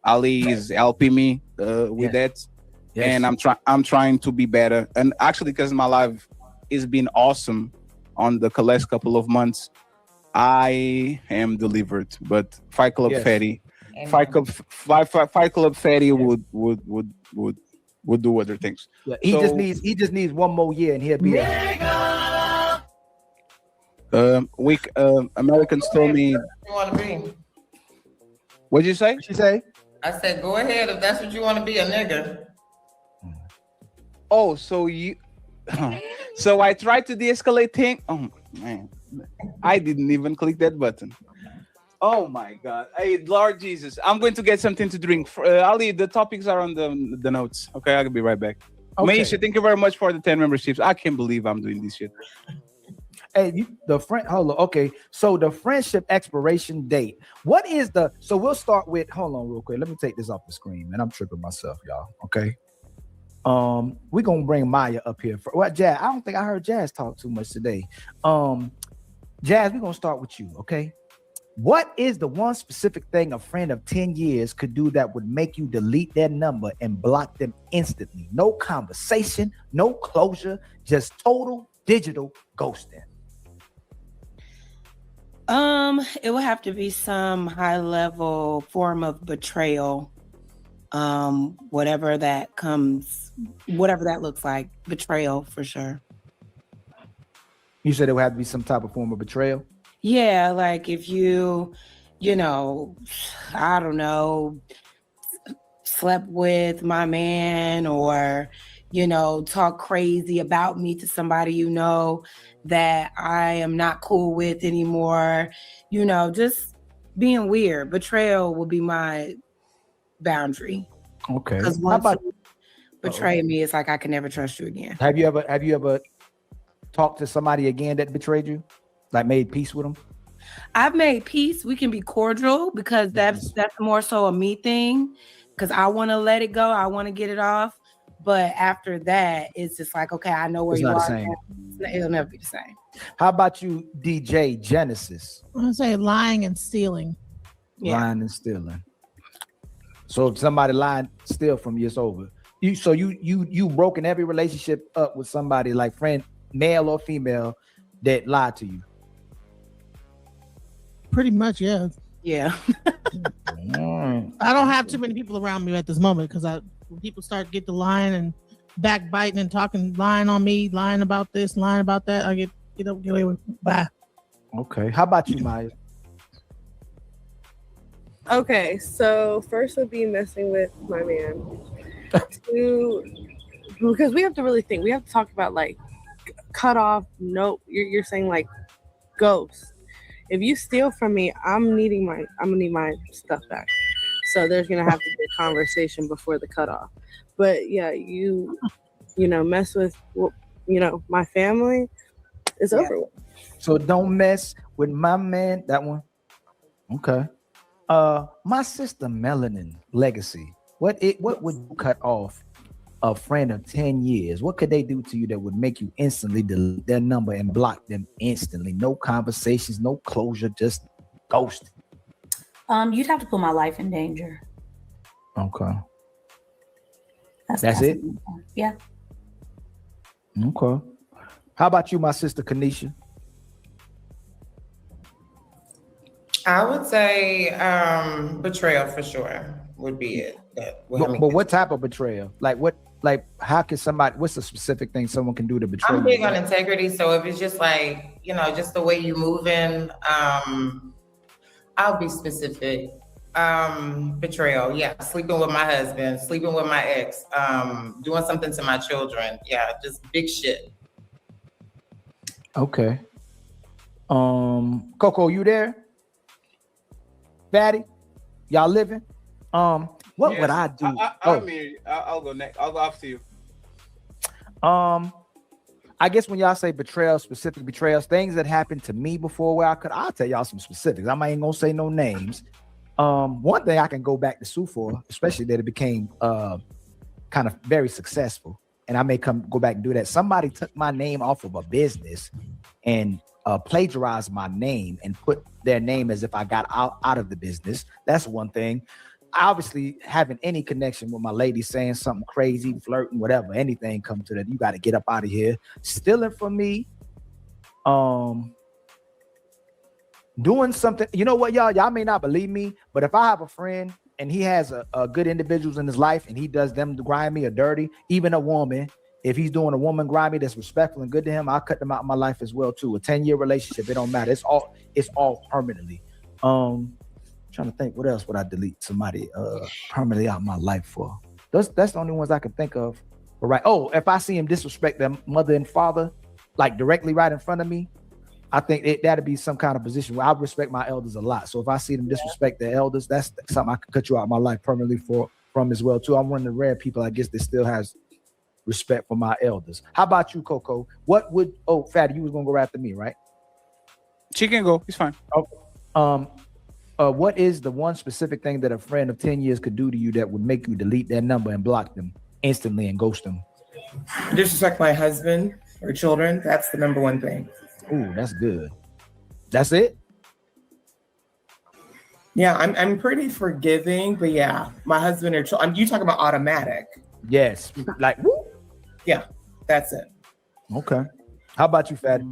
Ali is helping me with that, and I'm trying to be better. And actually, because my life has been awesome on the last couple of months, I am delivered. But Fight Club Fatty, Fight Club Fatty would do other things. Yeah, he just needs one more year and he'll be Americans told me. You want to be? What'd you say? She say? I said, go ahead if that's what you want to be, a nigga. Oh, so you. So I tried to de-escalate thing. Oh man, I didn't even click that button. Oh my God! Hey, Lord Jesus, I'm going to get something to drink. Ali, the topics are on the notes. Okay, I'll be right back. Okay. Maisha, thank you very much for the 10 memberships. I can't believe I'm doing this shit. Hey, hold on. Okay, so the friendship expiration date. What is the? So we'll start with. Hold on, real quick. Let me take this off the screen, man. I'm tripping myself, y'all. Okay. We're gonna bring Maya up here. Jazz, I don't think I heard Jazz talk too much today. Jazz, we're gonna start with you, okay? What is the one specific thing a friend of 10 years could do that would make you delete their number and block them instantly? No conversation, no closure, just total digital ghosting. It would have to be some high level form of betrayal. Whatever that looks like, betrayal for sure. You said it would have to be some type of form of betrayal? Yeah, like if you I don't know, slept with my man or, talk crazy about me to somebody that I am not cool with anymore, just being weird. Betrayal will be my boundary. Okay. Because once you betray me, it's like I can never trust you again. Have you ever talked to somebody again that betrayed you? Like made peace with them? I've made peace. We can be cordial because that's more so a me thing. Because I want to let it go. I want to get it off. But after that, it's just like, okay, I know where you are. It'll never be the same. How about you, DJ Genesis? I'm gonna say lying and stealing. Lying and stealing. So if somebody lied, steal from you, it's over. You broken every relationship up with somebody, like friend, male or female, that lied to you. Pretty much, yeah. Yeah. I don't have too many people around me at this moment because when people start get the lying and backbiting and talking, lying on me, lying about this, lying about that, I get away with it. Bye. Okay. How about you, Maya? Okay, so first would be messing with my man. Because we have to really think. We have to talk about like cut off. No, you're saying like ghost. If you steal from me, I'm gonna need my stuff back. So there's gonna have to be a conversation before the cutoff. But yeah, you mess with my family, it's over with. So don't mess with my man. That one. Okay. My sister Melanin Legacy. What would you cut off a friend of 10 years? What could they do to you that would make you instantly delete their number and block them instantly? No conversations, no closure, just ghost. You'd have to put my life in danger. Okay. That's it? Yeah. Okay. How about you, my sister Kanisha? I would say betrayal for sure would be it. But what type of betrayal? How can somebody, what's the specific thing someone can do to betray you? I'm big on integrity, so if it's just like, just the way you moving, I'll be specific. Betrayal, yeah. Sleeping with my husband, sleeping with my ex, doing something to my children. Yeah, just big shit. Okay. Coco, you there? Fatty? Y'all living? What would I do? I'm here. I'll go next. I'll go after you. I guess when y'all say betrayal, specific betrayals, things that happened to me before where I'll tell y'all some specifics. I ain't gonna say no names. One thing I can go back to sue for, especially that it became kind of very successful, and I may go back and do that. Somebody took my name off of a business and plagiarized my name and put their name as if I got out of the business. That's one thing. Obviously, having any connection with my lady, saying something crazy, flirting, whatever, anything come to that, you got to get up out of here. Stealing from me, doing something. You know what, y'all may not believe me, but if I have a friend and he has a good individuals in his life and he does them grimy or dirty, even a woman, if he's doing a woman grimy that's respectful and good to him, I'll cut them out of my life as well too. A 10-year relationship, it don't matter. It's all permanently. Trying to think, what else would I delete somebody permanently out of my life for? That's the only ones I can think of. But right, if I see him disrespect their mother and father, like directly right in front of me, I think that'd be some kind of position where I respect my elders a lot. So if I see them disrespect their elders, that's something I could cut you out of my life permanently from as well too. I'm one of the rare people, I guess, that still has respect for my elders. How about you, Coco? What would Fatty, you was gonna go after me, right? She can go. It's fine. What is the one specific thing that a friend of 10 years could do to you that would make you delete their number and block them instantly and ghost them? Disrespect my husband or children. That's the number one thing. Ooh, that's good. That's it? Yeah, I'm pretty forgiving, but yeah, my husband or children. You talking about automatic? Yes, like woo. Yeah, that's it. Okay. How about you, Fatty?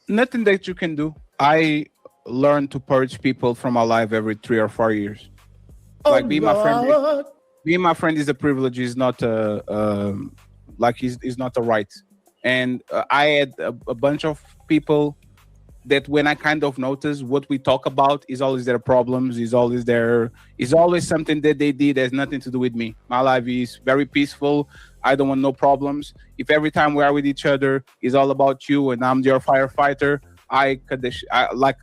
Nothing that you can do. I learn to purge people from my life every 3 or 4 years. Like being my friend. Being my friend is a privilege. Is not is not a right. And I had a bunch of people that when I kind of notice what we talk about is always their problems, is always something that they did has nothing to do with me. My life is very peaceful. I don't want no problems. If every time we are with each other is all about you and I'm your firefighter, I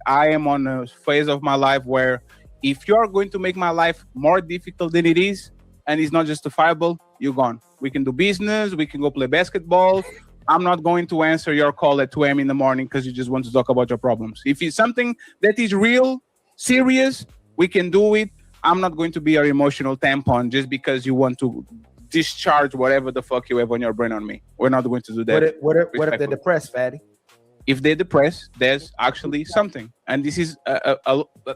am on a phase of my life where if you're going to make my life more difficult than it is, and it's not justifiable, you're gone. We can do business, we can go play basketball. I'm not going to answer your call at 2 a.m. in the morning because you just want to talk about your problems. If it's something that is real, serious, we can do it. I'm not going to be your emotional tampon just because you want to discharge whatever the fuck you have on your brain on me. We're not going to do that. What if they're depressed, Fatty? If they're depressed, there's actually something. And this is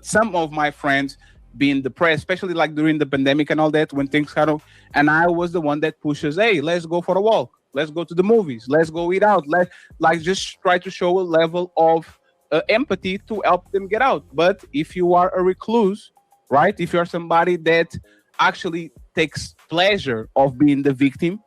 some of my friends being depressed, especially like during the pandemic and all that, when things kind of, and I was the one that pushes, hey, let's go for a walk. Let's go to the movies. Let's go eat out. Let's just try to show a level of empathy to help them get out. But if you are a recluse, right? If you're somebody that actually takes pleasure of being the victim,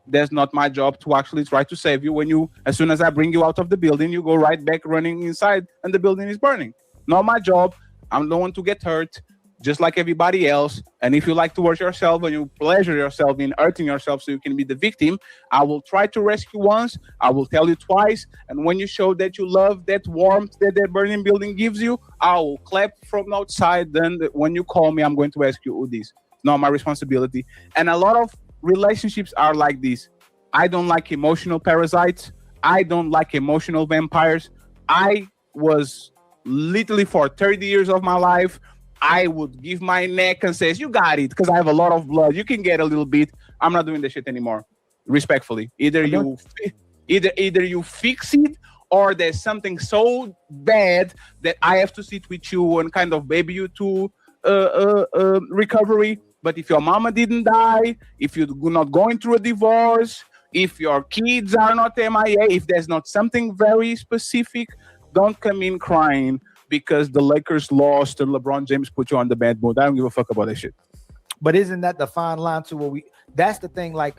that's not my job to actually try to save you. As soon as I bring you out of the building, you go right back running inside and the building is burning. Not my job. I'm the one to get hurt, just like everybody else. And if you like to hurt yourself and you pleasure yourself in hurting yourself so you can be the victim, I will try to rescue once, I will tell you twice, and when you show that you love that warmth that burning building gives you, I will clap from outside. Then when you call me, I'm going to ask you who this. It's not my responsibility. And a lot of relationships are like this. I don't like emotional parasites. I don't like emotional vampires. I was literally for 30 years of my life, I would give my neck and says, you got it, because I have a lot of blood. You can get a little bit. I'm not doing this shit anymore. Respectfully. Either you fix it, or there's something so bad that I have to sit with you and kind of baby you to recovery. But if your mama didn't die, if you're not going through a divorce, if your kids are not MIA, if there's not something very specific, don't come in crying because the Lakers lost and LeBron James put you on the bad mood. I don't give a fuck about that shit. But isn't that the fine line to what that's the thing, like,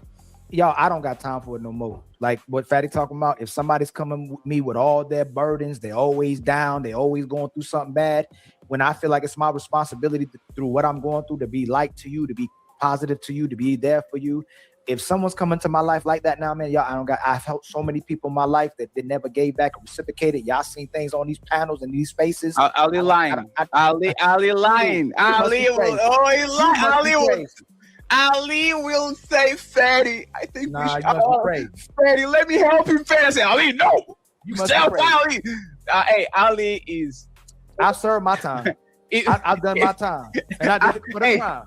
y'all, I don't got time for it no more. Like what Fatty talking about, if somebody's coming with me with all their burdens, they're always down, they're always going through something bad, when I feel like it's my responsibility through what I'm going through to be light to you, to be positive to you, to be there for you. If someone's coming to my life like that now, man, y'all, I've helped so many people in my life that they never gave back or reciprocated. Y'all seen things on these panels and these spaces. Ali lying. Ali lying. Ali will say, Fatty, I think we should. Fatty, let me help him. Fatty, I say, Ali, no. You self Ali. Hey, Ali is. I've served my time. I've done my time. And I did it for the time.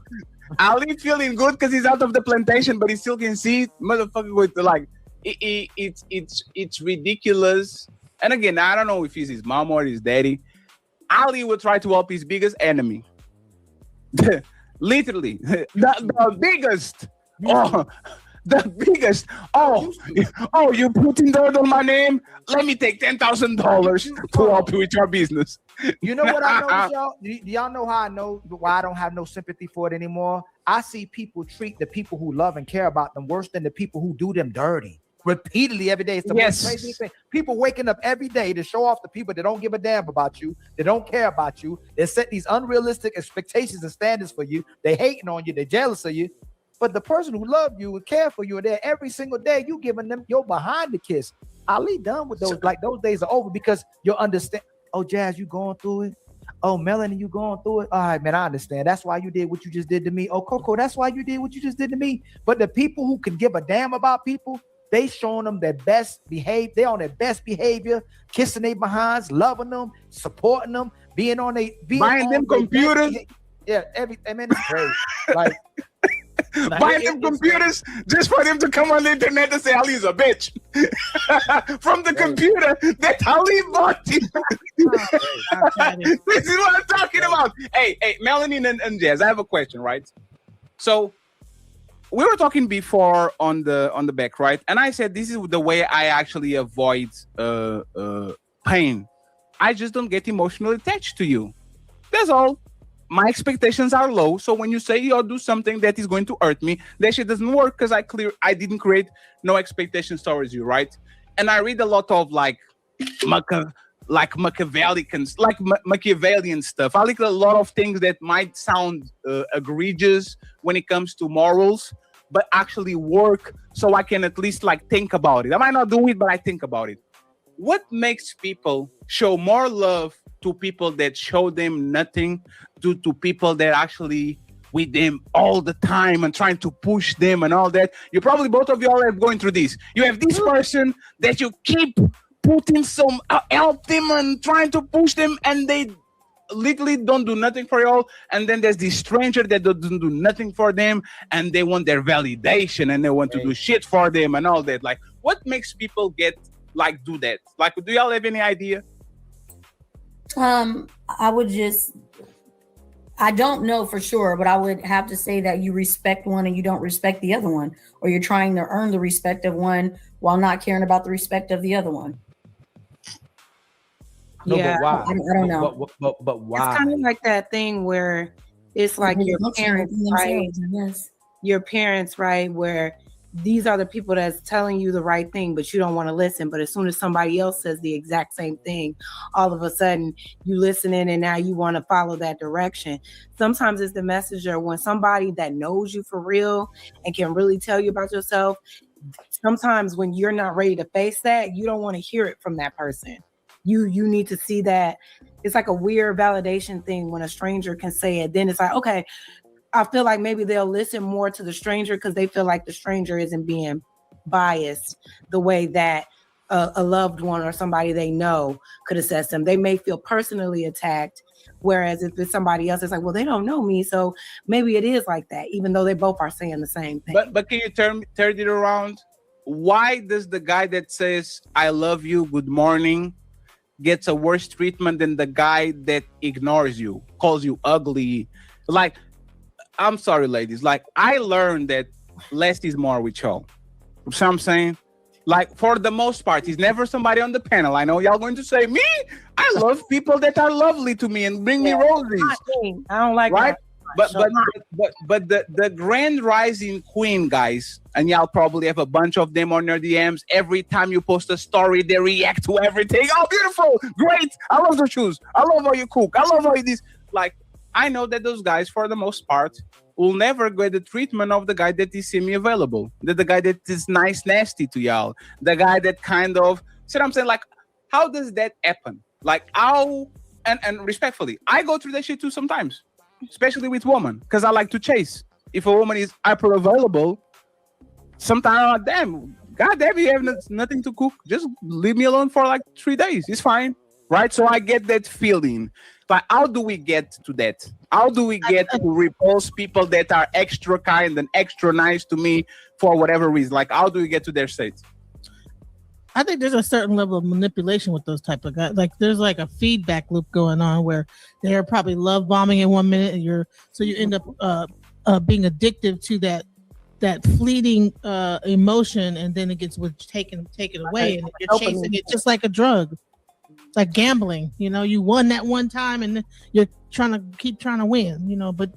Ali feeling good because he's out of the plantation, but he still can see motherfucker with like it's ridiculous. And again, I don't know if he's his mom or his daddy. Ali will try to help his biggest enemy. Literally, the biggest. Oh, the biggest. Oh, you putting dirt on my name? Let me take $10,000 to help you with your business. You know what I noticed, y'all? Do y'all know how I know why I don't have no sympathy for it anymore? I see people treat the people who love and care about them worse than the people who do them dirty. Repeatedly every day. It's the most crazy thing. People waking up every day to show off the people that don't give a damn about you, they don't care about you. They set these unrealistic expectations and standards for you. They hating on you, they're jealous of you. But the person who love you and care for you and there every single day, you giving them your behind the kiss. Ali done with those. Like those days are over because you'll understand. Oh, Jazz, you going through it? Oh, Melanie, you going through it? All right, man, I understand. That's why you did what you just did to me. Oh, Coco, that's why you did what you just did to me. But the people who can give a damn about people, they showing them their best behavior. They on their best behavior, kissing their behinds, loving them, supporting them, being on their buying them computers. Yeah, I mean, it's great. Like buying them computers just for them to come on the internet and say Ali's a bitch. From the computer that Ali bought you. This is what I'm talking about. Hey, Melanie and Jazz, I have a question, right? So we were talking before on the back, right? And I said this is the way I actually avoid pain. I just don't get emotionally attached to you. That's all. My expectations are low, so when you say you'll do something that is going to hurt me, that shit doesn't work because I didn't create no expectations towards you, right? And I read a lot of Machiavellian stuff. I like a lot of things that might sound egregious when it comes to morals, but actually work, so I can at least think about it. I might not do it, but I think about it. What makes people show more love to people that show them nothing, to people that actually with them all the time and trying to push them and all that? You probably, both of you all are going through this. You have this person that you keep putting some help them and trying to push them, and they literally don't do nothing for you all. And then there's this stranger that doesn't do nothing for them, and they want their validation and they want to do shit for them and all that. Like, what makes people get do that? Like, do y'all have any idea? I don't know for sure, but I would have to say that you respect one and you don't respect the other one, or you're trying to earn the respect of one while not caring about the respect of the other one. No, Yeah. but why? I don't know. But why? It's kind of like that thing where it's like your parents, right? Yes. Your parents, right? Where these are the people that's telling you the right thing, but you don't want to listen. But as soon as somebody else says the exact same thing, all of a sudden you listen in and now you want to follow that direction. Sometimes it's the messenger. When somebody that knows you for real and can really tell you about yourself, sometimes when you're not ready to face that, you don't want to hear it from that person. You need to see that. It's like a weird validation thing when a stranger can say it. Then it's like, okay, I feel like maybe they'll listen more to the stranger because they feel like the stranger isn't being biased the way that a loved one or somebody they know could assess them. They may feel personally attacked, whereas if it's somebody else, it's like, well, they don't know me, so maybe it is like that, even though they both are saying the same thing. But can you turn it around? Why does the guy that says I love you, good morning, gets a worse treatment than the guy that ignores you, calls you ugly? Like, I'm sorry, ladies. Like, I learned that less is more with y'all. You know what I'm saying? Like, for the most part, he's never somebody on the panel. I know y'all going to say, me? I love people that are lovely to me and bring me roses. I don't like right? that. But the grand rising queen, guys, and y'all probably have a bunch of them on your DMs. Every time you post a story, they react to everything. Oh, beautiful, great. I love the shoes. I love how you cook. I love how you this. Like, I know that those guys, for the most part, will never get the treatment of the guy that is semi-available, the guy that is nice, nasty to y'all, the guy that kind of, see what I'm saying? Like, how does that happen? Like, how, and respectfully, I go through that shit too sometimes, especially with women, because I like to chase. If a woman is hyper available, sometimes I'm like, damn, God damn, you have nothing to cook. Just leave me alone for like 3 days. It's fine, right? So I get that feeling. But how do we get to that? How do we get to repulse people that are extra kind and extra nice to me for whatever reason? Like, how do we get to their state? I think there's a certain level of manipulation with those type of guys. Like, there's like a feedback loop going on where they're probably love bombing in 1 minute, and you end up being addictive to that that fleeting emotion, and then it gets taken away, and you're chasing it just like a drug. It's like gambling, you know. You won that one time, and you're trying to win, but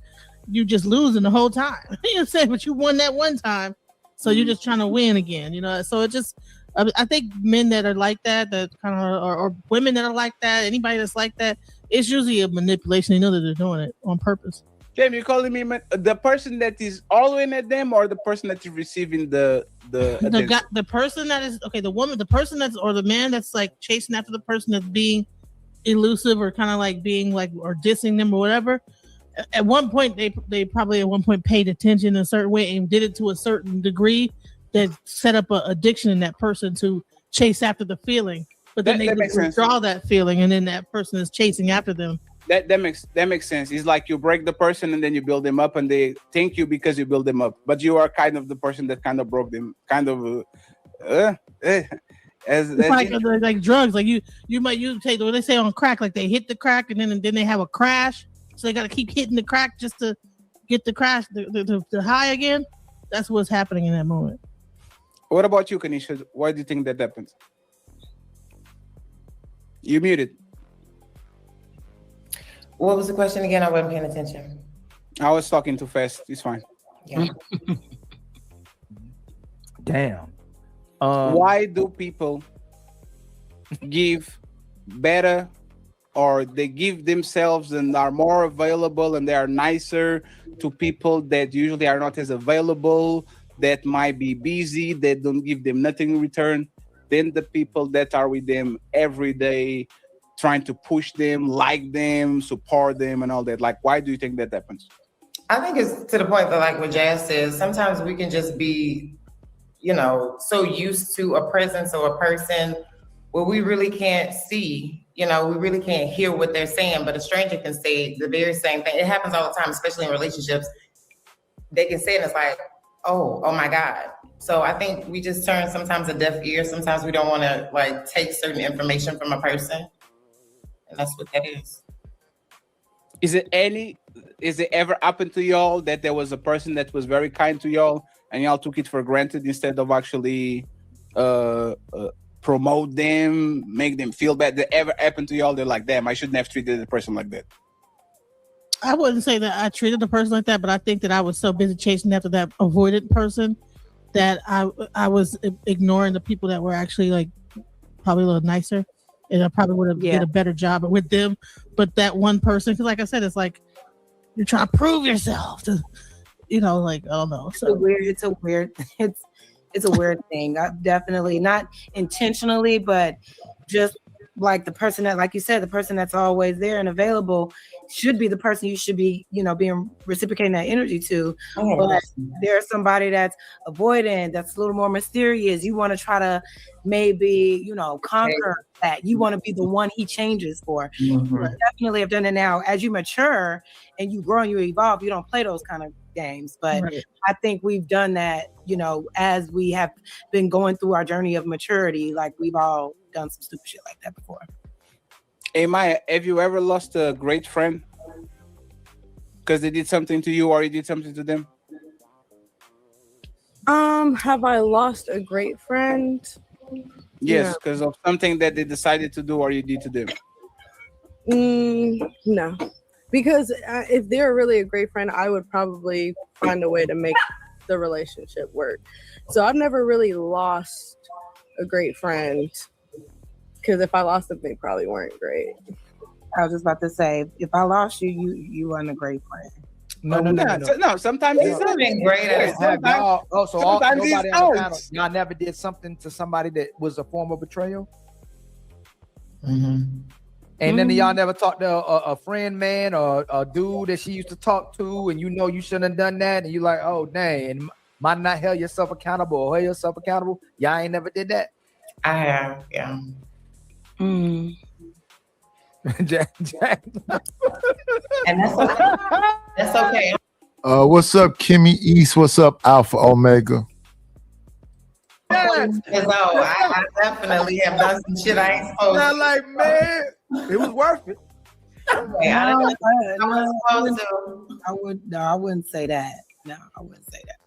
you just losing the whole time. You know what I'm saying? But you won that one time, so you're just trying to win again, So it just, I think men that are like that kind of, or women that are like that, anybody that's like that, it's usually a manipulation. They know that they're doing it on purpose. Jim, you calling me the person that is always at them, or the person that is receiving the person that is the woman, the person that's, or the man that's like chasing after the person that's being elusive or kind of like being like, or dissing them or whatever. At one point, they probably at one point paid attention in a certain way and did it to a certain degree that set up an addiction in that person to chase after the feeling. But then they withdraw that feeling, and then that person is chasing after them. That makes sense. It's like you break the person and then you build them up, and they thank you because you build them up. But you are kind of the person that kind of broke them. Kind of, as like drugs. Like you might take what they say on crack. Like they hit the crack and then they have a crash. So they got to keep hitting the crack just to get the crash, the high again. That's what's happening in that moment. What about you, Kanisha? Why do you think that happens? You muted. What was the question again? I wasn't paying attention. I was talking too fast. It's fine. Yeah. Damn. Why do people give better, or they give themselves and are more available and they are nicer to people that usually are not as available, that might be busy, that don't give them nothing in return, than the people that are with them every day, trying to push them, like them, support them, and all that? Like, why do you think that happens? I think it's to the point that, like what Jazz says, sometimes we can just be, so used to a presence or a person where we really can't see, we really can't hear what they're saying, but a stranger can say the very same thing. It happens all the time, especially in relationships. They can say it and it's like, oh my God. So I think we just turn sometimes a deaf ear. Sometimes we don't want to like take certain information from a person. And that's what that is. Is it ever happened to y'all that there was a person that was very kind to y'all and y'all took it for granted instead of actually promote them, make them feel bad? That ever happened to y'all? They're like, damn, I shouldn't have treated the person like that. I wouldn't say that I treated the person like that, but I think that I was so busy chasing after that avoided person that I was ignoring the people that were actually like probably a little nicer. And I probably would have did a better job with them. But that one person, because like I said, it's like you're trying to prove yourself to, like, I don't know. So It's a weird thing. I definitely not intentionally, but just like the person that, like you said, the person that's always there and available should be the person you should be, being reciprocating that energy to. But there's somebody that's avoidant, that's a little more mysterious. You want to try to maybe, conquer that. You want to be the one he changes for. Definitely have done it now. As you mature and you grow and you evolve, you don't play those kind of games. But I think we've done that, as we have been going through our journey of maturity. Like we've all done some stupid shit like that before. Hey Maya, have you ever lost a great friend because they did something to you or you did something to them? Have I lost a great friend? Yes, because of something that they decided to do or you did to them. No, because if they're really a great friend, I would probably find a way to make the relationship work. So I've never really lost a great friend, because if I lost them, they probably weren't great. I was just about to say, if I lost you, you weren't a great friend. No. Sometimes he's been great. Y'all never did something to somebody that was a form of betrayal. And then y'all never talked to a friend, man, or a dude that she used to talk to, and you shouldn't have done that, and you like, oh dang, and might not hold yourself accountable or hold yourself accountable. Y'all ain't never did that. I have, yeah. Jack. And that's okay. What's up, Kimmy East? What's up, Alpha Omega? I definitely have done some shit I ain't supposed to. Like, man, it was worth it. I wouldn't say that. No, I wouldn't say that.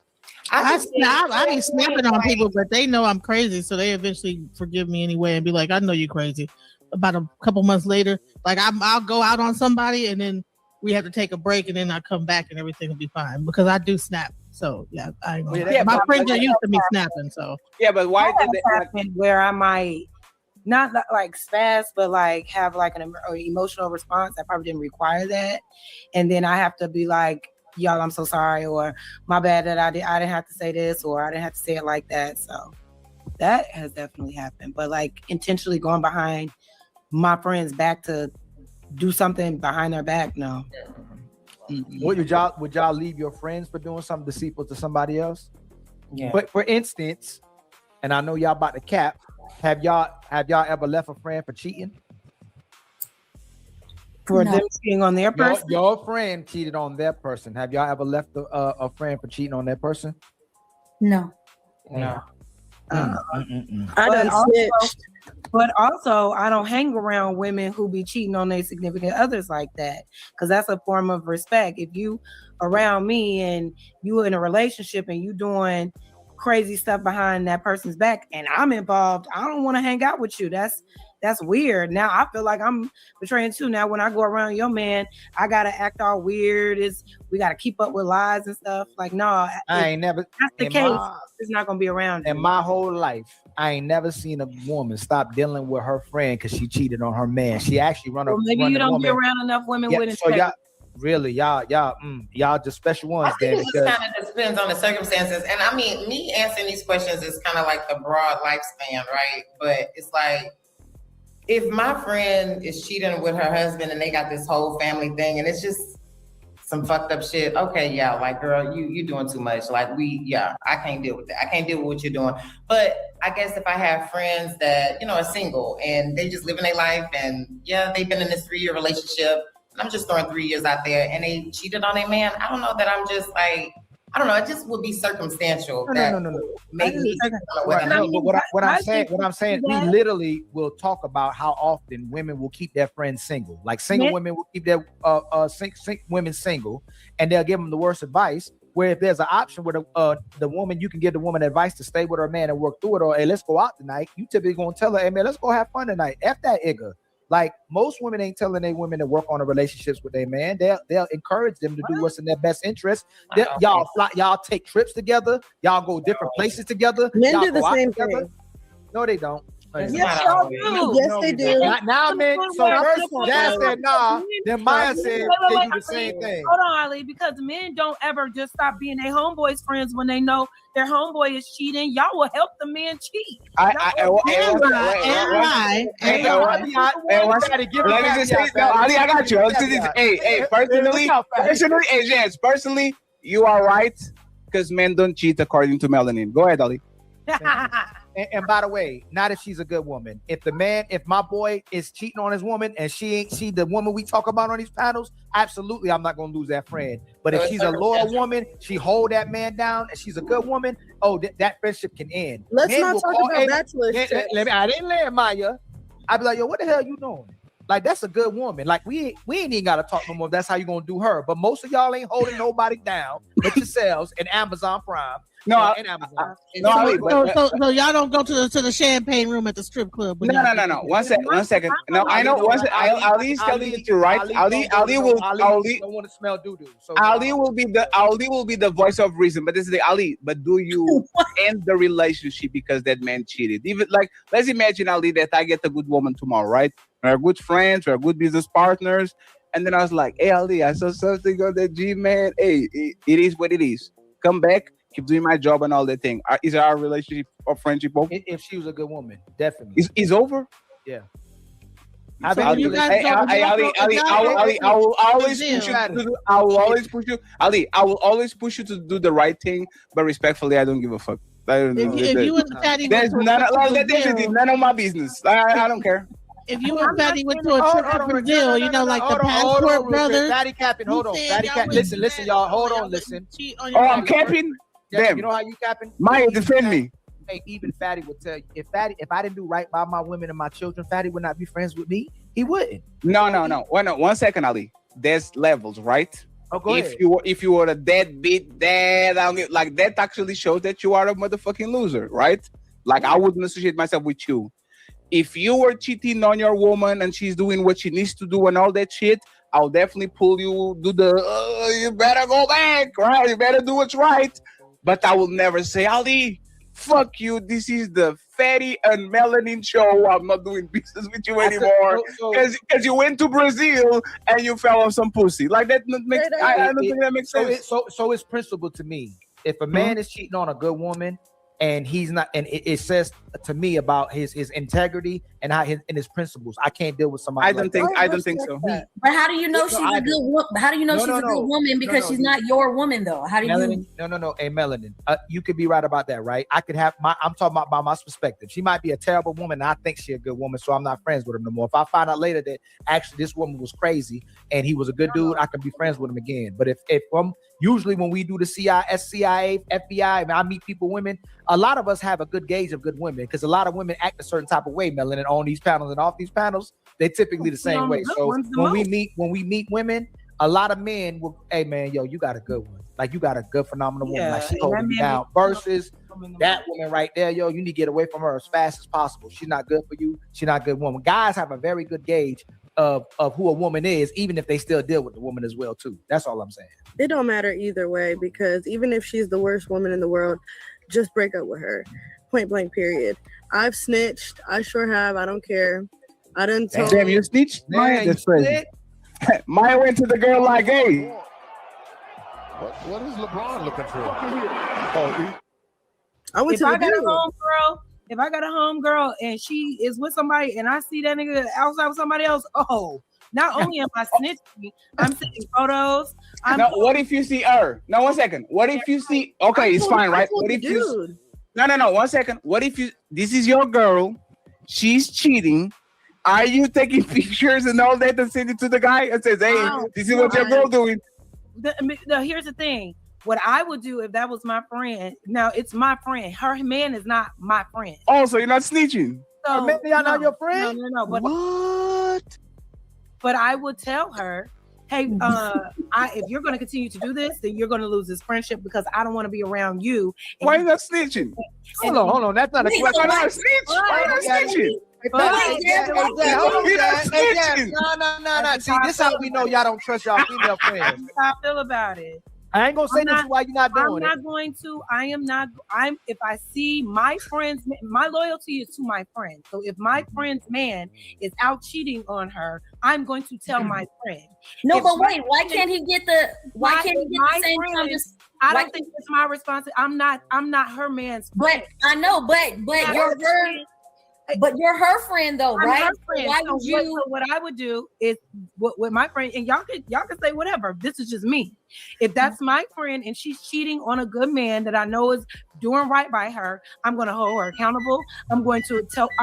I be snapping on people, but they know I'm crazy, so they eventually forgive me anyway and be like, "I know you crazy." About a couple months later, like I'll go out on somebody, and then we have to take a break, and then I come back, and everything will be fine because I do snap. So yeah, I know. Yeah, my friends are used to me snapping. So yeah, but why did it happen where I might not like spaz, but like have like an emotional response? I probably didn't require that, and then I have to be like, y'all, I'm so sorry, or my bad that I didn't have to say this, or I didn't have to say it like that. So that has definitely happened. But like intentionally going behind my friend's back to do something behind their back, no. Would y'all leave your friends for doing something deceitful to somebody else? Yeah. But for instance, and I know y'all about to cap, have y'all ever left a friend for cheating? For them cheating on their person? Your friend cheated on their person. Have y'all ever left a friend for cheating on their person? No. No. I done snitched. But also, I don't hang around women who be cheating on their significant others like that, because that's a form of respect. If you around me and you in a relationship and you doing crazy stuff behind that person's back and I'm involved, I don't want to hang out with you. That's weird. Now I feel like I'm betraying too. Now when I go around your man, I gotta act all weird. We gotta keep up with lies and stuff. Like, no, I ain't never. That's the case. It's not gonna be around. In my whole life, I ain't never seen a woman stop dealing with her friend because she cheated on her man. She actually maybe you don't be around enough women with so y'all just special ones. I think it just kind of depends on the circumstances. And I mean, me answering these questions is kind of like the broad lifespan, right? But it's like, if my friend is cheating with her husband and they got this whole family thing and it's just some fucked up shit, okay, yeah, like, girl, you doing too much. Like, I can't deal with that. I can't deal with what you're doing. But I guess if I have friends that, are single and they just living their life and yeah, they've been in this 3-year relationship, and I'm just throwing 3 years out there and they cheated on their man, I don't know that I'm just like, I don't know. It just would be circumstantial. No. Maybe. What I'm saying, we literally will talk about how often women will keep their friends single. Like single women will keep their women single, and they'll give them the worst advice. Where if there's an option where the woman, you can give the woman advice to stay with her man and work through it, or hey, let's go out tonight. You typically gonna tell her, hey man, let's go have fun tonight. F that igga. Like most women ain't telling their women to work on the relationships with their man. They'll encourage them to do what's in their best interest. Y'all take trips together. Y'all go different places together. Men y'all do the same thing. No, they don't. Yes, y'all do. Yes, they do. Now, man. So first, Dad said nah. Then Maya said they do the same thing. Hold on, Ali, because men don't ever just stop being their homeboys' friends when they know their homeboy is cheating. Y'all will help the men cheat. Let me just say, Ali, I got you. Hey, personally, you are right because men don't cheat according to Melanin. Go ahead, Ali. And by the way, not if she's a good woman. If my boy is cheating on his woman and she ain't the woman we talk about on these panels, absolutely I'm not gonna lose that friend. But if she's a loyal woman, she hold that man down, and she's a good woman, that friendship can end. Let's not talk about bachelors. I didn't land Maya. I'd be like, yo, what the hell you doing? Like, that's a good woman. Like, we ain't even gotta talk no more. That's how you gonna do her. But most of y'all ain't holding nobody down but yourselves and Amazon Prime. So y'all don't go to the champagne room at the strip club. No. 1 second. No, I know. Ali's telling you right. Ali will want to smell doo-doo. So Ali will be the voice of reason. But this is the Ali. But do you end the relationship because that man cheated? Even like, let's imagine, Ali, that I get a good woman tomorrow, right? We're good friends. We're good business partners. And then I was like, hey, Ali, I saw something on the G, man. Hey, it is what it is. Come back. Keep doing my job and all that thing. Is our relationship or friendship over? If she was a good woman, definitely. Is over? Yeah. I will always push you. Ali, I will always push you to do the right thing, but respectfully, I don't give a fuck. If you and Fatty, there's none of my business. I don't care. If you and Fatty went to a trip to Brazil, like the Passport Brothers. Fatty capping, hold on. Fatty capping. Listen, y'all. Hold on, listen. I'm capping. Damn. You know how you capping? Maya, defend me. Hey, even Fatty would tell you, if I didn't do right by my women and my children, Fatty would not be friends with me. He wouldn't. No. 1 second, Ali. There's levels, right? if you were a deadbeat dad, like that actually shows that you are a motherfucking loser, right? Like I wouldn't associate myself with you. If you were cheating on your woman and she's doing what she needs to do and all that shit, I'll definitely pull you, do the, you better go back, right? You better do what's right. But I will never say, Ali, fuck you. This is the Fatty and Melanin show. I'm not doing business with you anymore. Because you went to Brazil and you fell on some pussy. Like that makes, I don't think that makes sense. So it's principle to me. If a man is cheating on a good woman, and he's not, and it says to me about his integrity and how his principles. I can't deal with somebody. I don't think so. But how do you know she's a good woman? How do you know she's a good woman because she's not your woman though? How do you? No. Hey, Melanin, you could be right about that, right? I could have I'm talking about by my perspective. She might be a terrible woman, and I think she's a good woman, so I'm not friends with her no more. If I find out later that actually this woman was crazy and he was a good dude, I can be friends with him again. But if usually when we do the CIA, FBI, and I meet people, women, a lot of us have a good gauge of good women because a lot of women act a certain type of way, Melanin, on these panels and off these panels. They typically the same way. So when we meet women, a lot of men will, hey man, yo, you got a good one. Like you got a good phenomenal woman. Like she holding you down. Versus that woman right there, yo, you need to get away from her as fast as possible. She's not good for you. She's not a good woman. Guys have a very good gauge of who a woman is, even if they still deal with the woman as well too. That's all I'm saying. It don't matter either way because even if she's the worst woman in the world, just break up with her. Point blank, period. I've snitched. I sure have. I don't care. I done told. Damn, you snitched? Maya, that's crazy. Maya went to the girl like, hey. What is LeBron looking for? I went if to I the got a dude. homegirl, if I got a homegirl and she is with somebody and I see that nigga outside with somebody else, not only am I snitching, I'm sending photos. Now, what if you see her? No, 1 second. What if you see? Okay, it's fine, right? What if you? No. 1 second. What if you? This is your girl. She's cheating. Are you taking pictures and all that and send it to the guy and says, "Hey, this is what your girl doing"? Here's the thing. What I would do if that was my friend. Now it's my friend. Her man is not my friend. Oh, so you're not snitching? So maybe y'all not your friend. No. But what? But I would tell her, hey, if you're going to continue to do this, then you're going to lose this friendship because I don't want to be around you. Why are you not snitching? Hold on. That's not a question. Why not snitch? Why not snitching? No. See, this how we know y'all don't trust y'all female friends. How I feel about it. I ain't gonna say this why you're not doing it. I'm not going to. I am not. If I see my friends, my loyalty is to my friend. So if my friend's man is out cheating on her, I'm going to tell my friend. No, but wait, why can't he get the? Why can't he get the same conversation? I don't think it's my responsibility. I'm not her man's friend. But I know, but you're her. But you're her friend though, right? Her friend. Why would you? So what I would do is with my friend, and y'all can say whatever. This is just me. If that's my friend and she's cheating on a good man that I know is doing right by her, I'm going to hold her accountable. I'm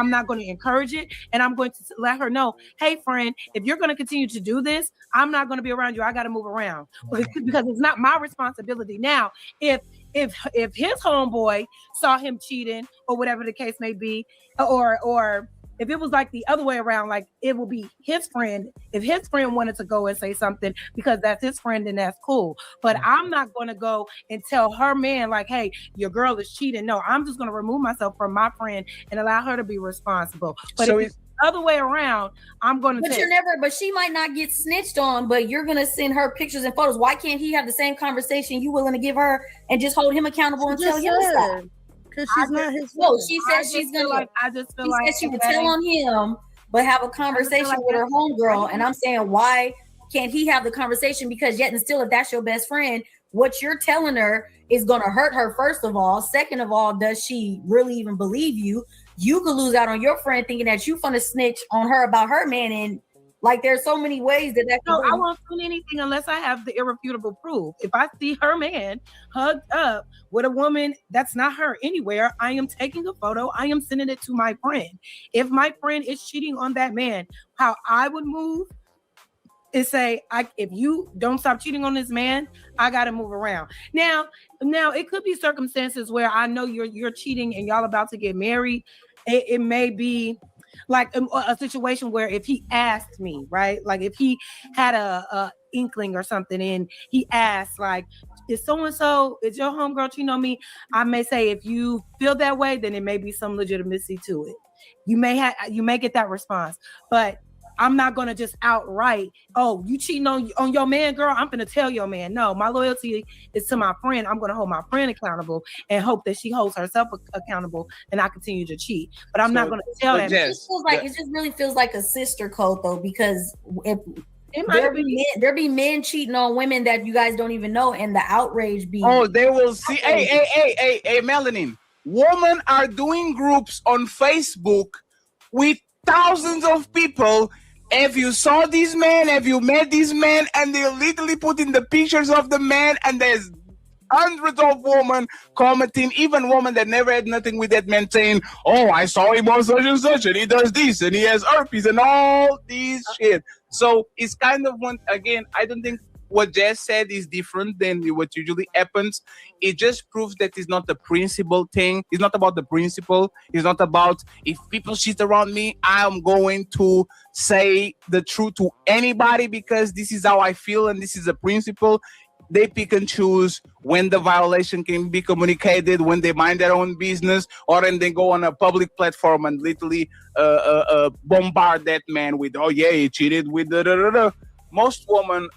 not going to encourage it, and I'm going to let her know, hey, friend, if you're going to continue to do this, I'm not going to be around you. I got to move around because it's not my responsibility. Now, if his homeboy saw him cheating or whatever the case may be, or if it was like the other way around, like it will be his friend. If his friend wanted to go and say something because that's his friend, then that's cool. But I'm not going to go and tell her man like, hey, your girl is cheating. No, I'm just going to remove myself from my friend and allow her to be responsible. But so if it's the other way around, I'm going to. But she might not get snitched on, but you're going to send her pictures and photos. Why can't he have the same conversation you willing to give her and just hold him accountable and tell him stuff? Because she's not his. No, she said she's gonna. She would tell on him, but have a conversation with her homegirl. And I'm saying, why can't he have the conversation? Because yet and still, if that's your best friend, what you're telling her is gonna hurt her. First of all, second of all, does she really even believe you? You could lose out on your friend thinking that you're gonna snitch on her about her man, and like there's so many ways that. No, I won't do anything unless I have the irrefutable proof. If I see her man hugged up with a woman that's not her anywhere, I am taking a photo. I am sending it to my friend. If my friend is cheating on that man, how I would move is say, if you don't stop cheating on this man, I got to move around. Now it could be circumstances where I know you're cheating and y'all about to get married. It may be like a situation where if he asked me, right? Like if he had inkling or something, and he asks like, is so-and-so, is your homegirl cheating on me? I may say, if you feel that way, then it may be some legitimacy to it. You may get that response, but I'm not gonna just outright, oh, you cheating on your man, girl, I'm gonna tell your man. No, my loyalty is to my friend. I'm gonna hold my friend accountable and hope that she holds herself accountable and I continue to cheat. But I'm not gonna tell that. It just really feels like a sister code though, because if there be men cheating on women that you guys don't even know, and the outrage be they will see. Hey, Melanin. Women are doing groups on Facebook with thousands of people. If you saw this man, if you met this man, and they literally put in the pictures of the man, and there's hundreds of women commenting, even women that never had nothing with that man, saying, oh, I saw him on such and such, and he does this, and he has herpes, and all these shit. So it's kind of one, again, I don't think what Jess said is different than what usually happens. It just proves that it's not the principle thing. It's not about the principle. It's not about, if people shit around me, I'm going to say the truth to anybody because this is how I feel and this is a principle. They pick and choose when the violation can be communicated, when they mind their own business, or then they go on a public platform and literally bombard that man with, oh yeah, he cheated with da-da-da-da. Most women,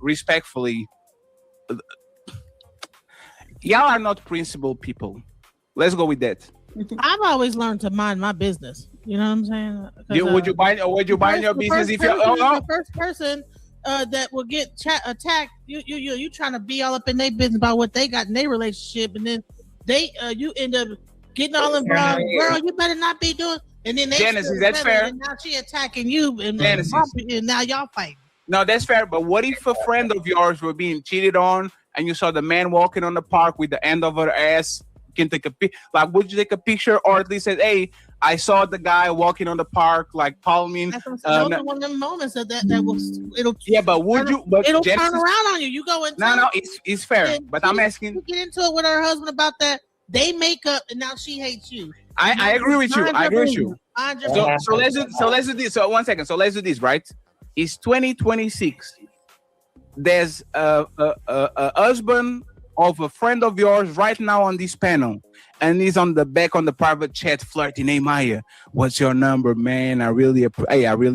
respectfully, y'all are not principled people. Let's go with that. I've always learned to mind my business. You know what I'm saying? Would you mind your business if you're the first person that will get attacked? You trying to be all up in their business about what they got in their relationship, and then you end up getting all involved. Girl, you better not be doing. And then Genesis, that's fair. And now she attacking you, and now y'all fighting. No, that's fair. But what if a friend of yours were being cheated on, and you saw the man walking on the park with the end of her ass? You can take a like, would you take a picture, or at least say, "Hey, I saw the guy walking on the park, like palming." Those are one of them moments that will it'll. Yeah, but would you? But it'll turn around on you. You go into no, it's fair. But I'm asking. You get into it with her husband about that. They make up, and now she hates you. I agree with you. I agree with you. So let's do this. So 1 second. So let's do this. Right? It's 2026. There's a husband of a friend of yours right now on this panel, and he's on the back on the private chat flirting. Hey Maya, what's your number, man? I really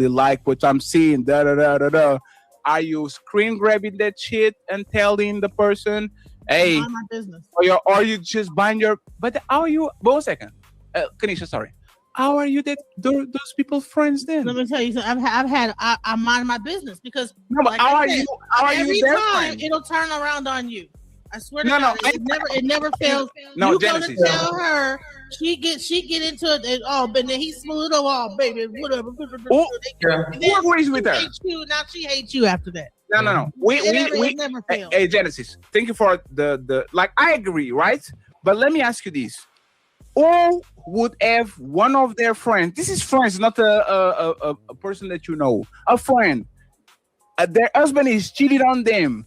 like what I'm seeing. Da da da da da. Are you screen grabbing that shit and telling the person, hey, my business? Or you just buying your? But how are you? 1 second, Kanisha, sorry. How are you those people friends then? Let me tell you something. I mind my business because no, but how are you their friend? It'll turn around on you. I swear to God, it never fails. No, you Genesis. Gonna tell her she get into it, and but then he smooth over, baby, whatever. Who agrees with her? Now she hates you after that. No. We never fails. Hey, Genesis, thank you for the like. I agree, right? But let me ask you this: who would have one of their friends? This is friends, not a person that you know. A friend. Their husband is cheating on them.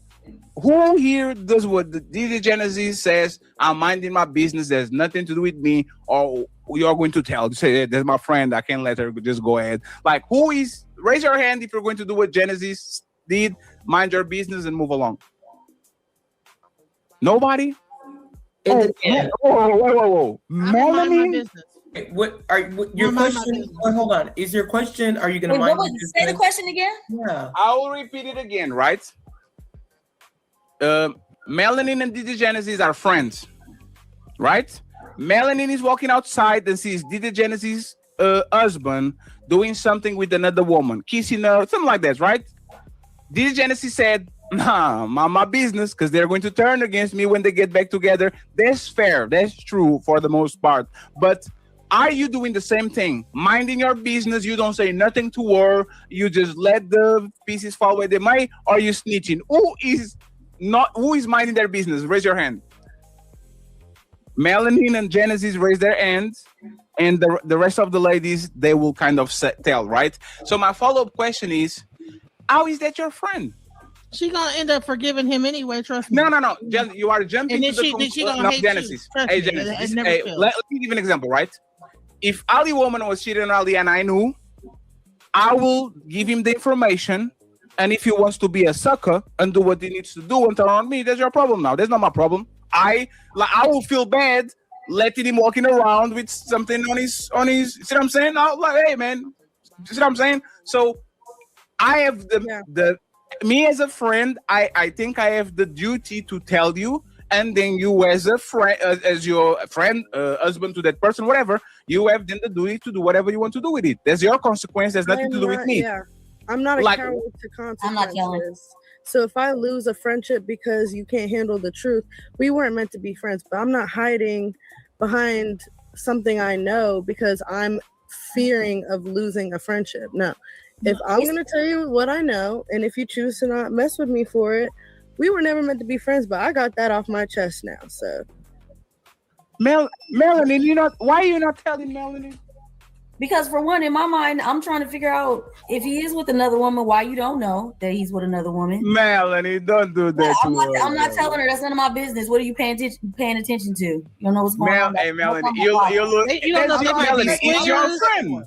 Who here does what the DJ Genesis says? I'm minding my business. There's nothing to do with me. Or you're going to tell. Say, hey, that's my friend. I can't let her just go ahead. Like, who is? Raise your hand if you're going to do what Genesis did. Mind your business and move along. Nobody? Whoa. Melanie? What your question? Hold on. Is your question? Are you going to mind? Say the question again. Yeah. I will repeat it again. Right. Melanin and DJ Genesis are friends, right? Melanin is walking outside and sees DJ Genesis' husband doing something with another woman, kissing her, something like that, right? DJ Genesis said, nah, my business, because they're going to turn against me when they get back together. That's fair. That's true for the most part. But are you doing the same thing? Minding your business, you don't say nothing to her, you just let the pieces fall where they might, or are you snitching? Who is minding their business? Raise your hand. Melanin and Genesis raise their hands, and the rest of the ladies, they will kind of tell, right? So my follow-up question is, how is that your friend? She gonna end up forgiving him anyway. Trust me. No. You are jumping and to Genesis. Hey, Genesis. Let me give an example, right? If Ali woman was cheating on Ali and I knew, I will give him the information And if he wants to be a sucker and do what he needs to do and turn on me, that's your problem now. That's not my problem. I will feel bad letting him walking around with something on his. See what I'm saying? I'll like, hey man, see what I'm saying? So I have me as a friend. I think I have the duty to tell you, and then you as a friend, as your friend, husband to that person, whatever, you have then the duty to do whatever you want to do with it. That's your consequence. There's nothing to do with me. Yeah, I'm not accountable to consequences. So if I lose a friendship because you can't handle the truth, we weren't meant to be friends. But I'm not hiding behind something I know because I'm fearing of losing a friendship. No, if I'm going to tell you what I know, and if you choose to not mess with me for it, we were never meant to be friends. But I got that off my chest now. So, Melanie, why are you not telling Melanie? Because for one, in my mind, I'm trying to figure out if he is with another woman, why you don't know that he's with another woman. Melanie, don't do that to her. I'm not telling her. That's none of my business. What are you paying attention to? You don't know what's going on. Hey, Melanie, you look. You don't know if they might be It's your friend.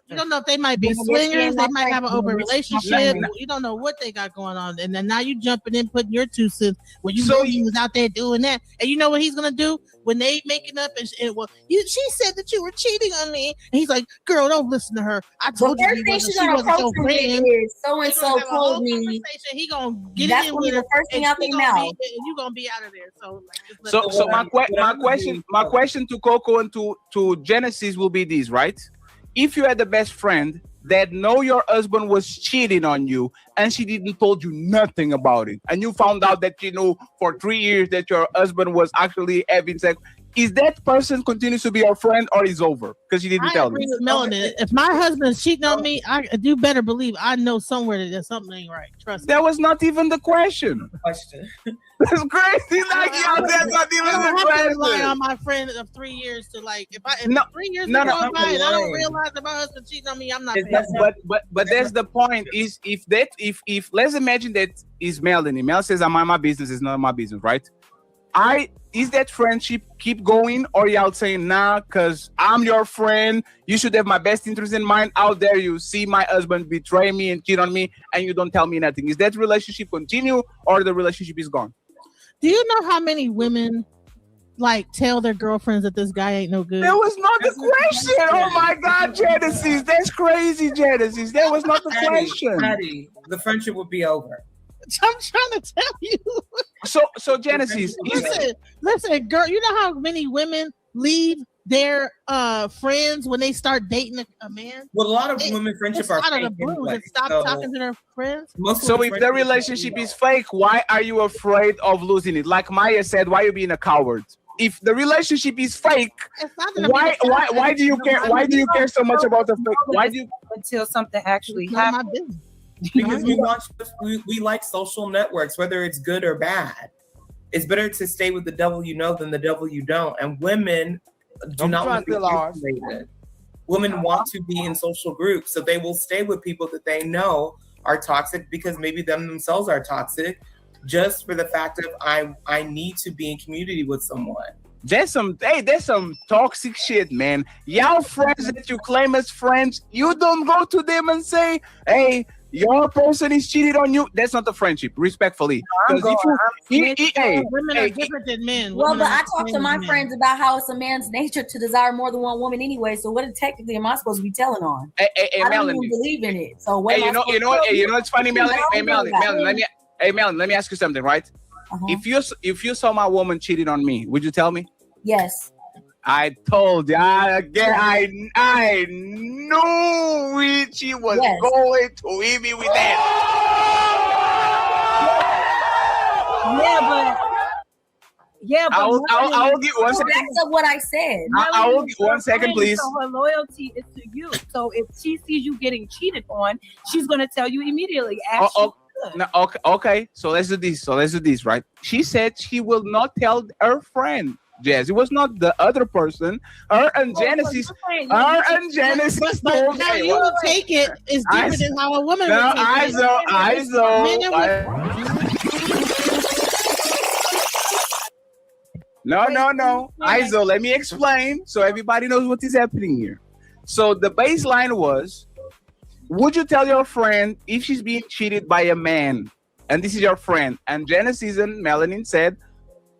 You don't know if they might be swingers. They might have an open relationship. You don't know what they got going on. And then now you jumping in, putting your 2 cents when you know he was out there doing that. And you know what he's going to do? When they making up and she said that you were cheating on me. And he's like, girl, don't listen to her. I told you she wasn't your friend. So-and-so told me. He going to get that's in with with the first thing out their mouth. And you're going to be out of there. So my question to Coco and to Genesis will be this, right? If you had the best friend that know your husband was cheating on you and she didn't told you nothing about it, and you found out that for 3 years that your husband was actually having sex, is that person continues to be your friend or is over because she didn't tell me? I agree with Melanie. If my husband is cheating on me, I do better believe I know somewhere that there's something ain't right. Trust me. That was not even the question. That's crazy. Like, that's not even the question. Rely on my friend of 3 years to if 3 years go by and I don't realize that my husband cheating on me, I'm not. But that's the point. Is if let's imagine that is Melanie. Mel says I'm my business is not my business, right? Is that friendship keep going, or y'all saying nah? Because I'm your friend, you should have my best interest in mind. How dare you see my husband betray me and cheat on me, and you don't tell me nothing? Is that relationship continue, or the relationship is gone? Do you know how many women tell their girlfriends that this guy ain't no good? That was not the question. Oh my God, Genesis, that's crazy, Genesis. That was not the question. Patty, the friendship would be over. I'm trying to tell you. So Genesis, listen, girl. You know how many women leave their friends when they start dating a man? Well, a lot of women friendship are out of the blue and stop talking to their friends. So if the relationship is fake, why are you afraid of losing it? Like Maya said, why are you being a coward? If the relationship is fake, why do you care? Why do you care so much about the fake? Why do you until something actually happens? Because we like social networks, whether it's good or bad. It's better to stay with the devil you know than the devil you don't. And women do not want to be isolated. Women want to be in social groups, so they will stay with people that they know are toxic because maybe them themselves are toxic, just for the fact of I need to be in community with someone. That's some toxic shit, man. Y'all friends that you claim as friends, you don't go to them and say, hey, your person is cheated on you. That's not a friendship, respectfully. Women are different than men. Well, but I talk to my friends about how it's a man's nature to desire more than one woman anyway. So what technically am I supposed to be telling on? Hey, I don't Melanie, even believe in it. So what it's funny, Melanie. Hey, Melanie, let me ask you something, right? If you saw my woman cheating on me, would you tell me? Yes. I told you. I knew she was going to hit me with that. But I will give 1 second. That's what I said. I will give 1 second, please. So her loyalty is to you. So if she sees you getting cheated on, she's going to tell you immediately. Okay. So let's do this, right? She said she will not tell her friend. Jazz. It was not the other person. Her and Genesis. Her and Genesis. But how you would take it is different than how a woman would take it. No. Iso, let me explain so everybody knows what is happening here. So the baseline was would you tell your friend if she's being cheated by a man? And this is your friend. And Genesis and Melanin said,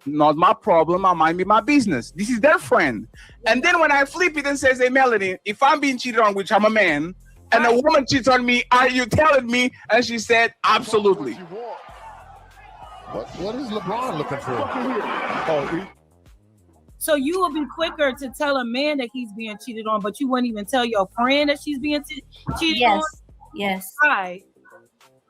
not my problem, I mind me my business. This is their friend. And then when I flip it and says, hey, Melanin, if I'm being cheated on, which I'm a man, and a woman cheats on me, are you telling me? And she said, absolutely. What is LeBron looking for? So you will be quicker to tell a man that he's being cheated on, but you wouldn't even tell your friend that she's being cheated on? Yes. Why?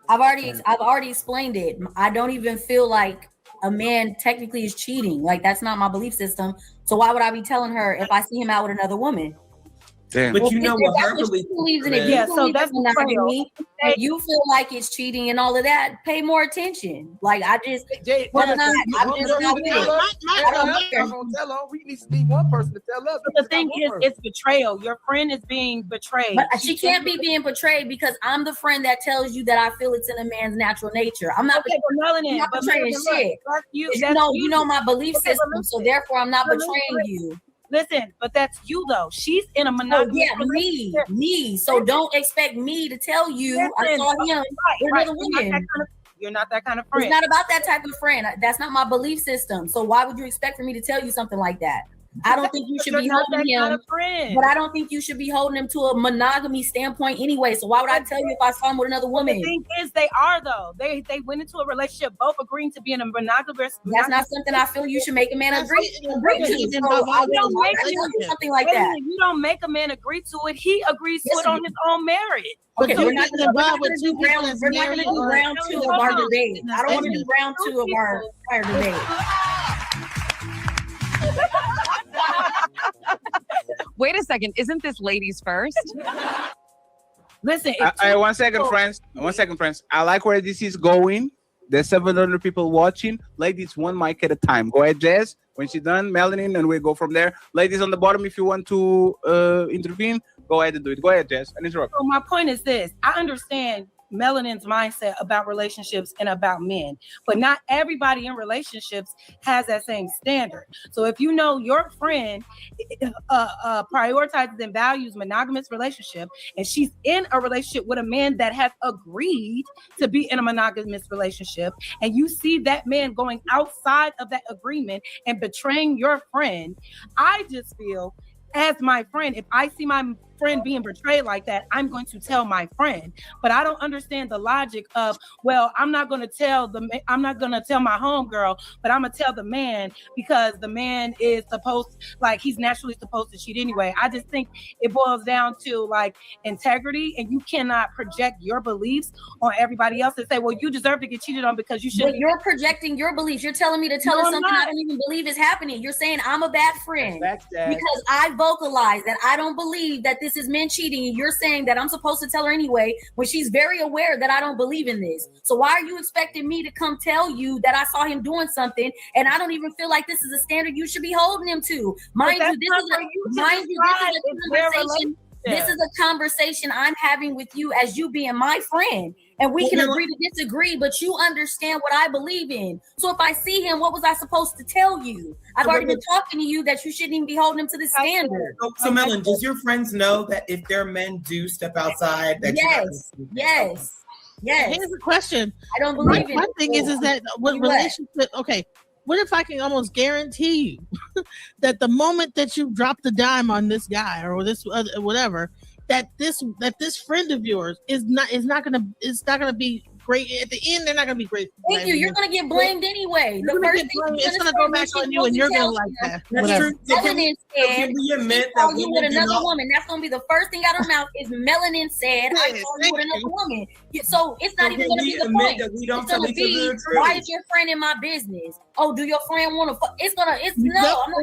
I've already explained it. I don't even feel like a man technically is cheating. Like, that's not my belief system. So why would I be telling her if I see him out with another woman? Damn. But you know what her belief believes in it. Yeah, so that's monogamy. If you feel like it's cheating and all of that, pay more attention. Like, I'm just not with it. We need to be one person to tell us. But the thing is, it's betrayal. Your friend is being betrayed. But she can't be being betrayed because I'm the friend that tells you that I feel it's in a man's natural nature. I'm not betraying shit. You know my belief system, so therefore I'm not betraying you. Listen, but that's you though. She's in a monogamous relationship. Me. So don't expect me to tell you I saw him with another woman. You're not that kind of friend. It's not about that type of friend. That's not my belief system. So why would you expect for me to tell you something like that? I don't think you should be holding him, but I don't think you should be holding him to a monogamy standpoint anyway. So why would I tell you if I saw him with another woman? The thing is, they are though. They went into a relationship, both agreeing to be in a monogamous. That's not something I feel you should make a man agree to. Something like that. You don't make a man agree to it. He agrees to it on his own merit. Okay, we're not going to do round two of our debate. I don't want to do round two of our debate. Wait a second. Isn't this ladies first? Listen. 1 second, friends. 1 second, friends. I like where this is going. There's 700 people watching. Ladies, one mic at a time. Go ahead, Jess. When she's done, Melanin, and we go from there. Ladies on the bottom, if you want to intervene, go ahead and do it. Go ahead, Jess, and interrupt. So my point is this. I understand Melanin's mindset about relationships and about men, but not everybody in relationships has that same standard. So if you know your friend prioritizes and values monogamous relationship, and she's in a relationship with a man that has agreed to be in a monogamous relationship, and you see that man going outside of that agreement and betraying your friend, I just feel, as my friend, if I see my friend being betrayed like that, I'm going to tell my friend. But I don't understand the logic of, well, I'm not going to tell my homegirl, but I'm gonna tell the man because the man is he's naturally supposed to cheat anyway. I just think it boils down to like integrity, and you cannot project your beliefs on everybody else and say, well, you deserve to get cheated on because you should. But you're projecting your beliefs. You're telling me to tell her something I don't even believe is happening. You're saying I'm a bad friend because I vocalize that I don't believe that this is men cheating, and you're saying that I'm supposed to tell her anyway when she's very aware that I don't believe in this. So why are you expecting me to come tell you that I saw him doing something and I don't even feel like this is a standard you should be holding him to? This is a conversation I'm having with you as you being my friend, and we can agree to disagree, but you understand what I believe in. So if I see him, what was I supposed to tell you? I've already been talking to you that you shouldn't even be holding him to the standard. So Melon, does your friends know that if their men do step outside, that yes. Here's the question. I don't believe it. My thing is that what relationship? Okay, what if I can almost guarantee you that the moment that you drop the dime on this guy or this whatever, that this friend of yours is not gonna be great at the end. They're not gonna be great. Thank you. You're gonna get blamed anyway. The first thing it's gonna go back on you, and you're gonna like that. Melanin said you with another woman. That's gonna be the first thing out of her mouth is Melanin said I saw you with another woman. So it's not even gonna be the point. It's gonna be why is your friend in my business? Oh, do your friend want to? I'm not.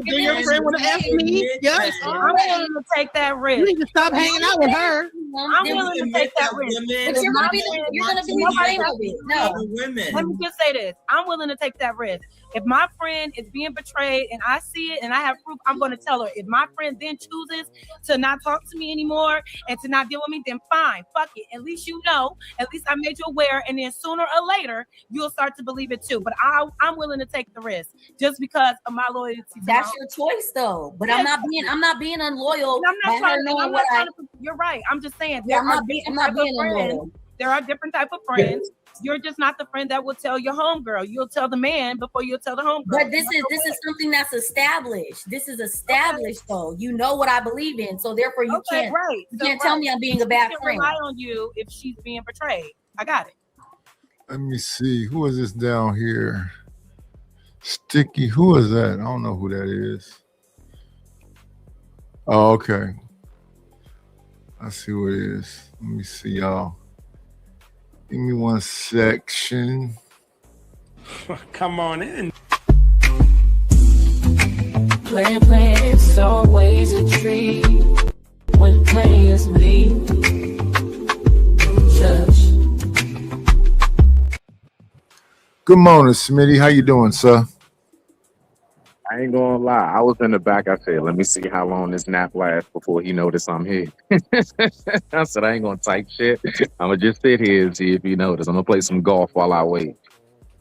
Do your friend want to ask me? Yes, I'm willing to take that risk. You need to stop hanging out with her. I'm willing to take that risk. But you're gonna be the of it. No. Let me just say this. I'm willing to take that risk. If my friend is being betrayed and I see it and I have proof, I'm going to tell her. If my friend then chooses to not talk to me anymore and to not deal with me, then fine, fuck it. At least you know. At least I made you aware, and then sooner or later you'll start to believe it too. But I'm willing to take the risk just because of my loyalty. That's your choice, though. But I'm not being unloyal. I'm not trying to. You're right. I'm just saying. saying Yeah, there I'm are not being different type of friends. immoral. There are different type of friends. You're just not the friend that will tell your homegirl. You'll tell the man before you'll tell the homegirl. But this is something that's established. This is established, though. You know what I believe in, so therefore you can't tell me I'm being a bad She can friend. rely on you if she's being betrayed. I got it. Let me see. Who is this down here? Sticky. Who is that? I don't know who that is. Oh, okay. I see what it is. Let me see, y'all. Give me one section. Come on in. Playing, it's always a treat when players meet. Judge. Good morning, Smitty. How you doing, sir? I ain't gonna lie. I was in the back. I said, let me see how long this nap lasts before he notice I'm here. I said, I ain't gonna type shit. I'm gonna just sit here and see if he notice. I'm gonna play some golf while I wait.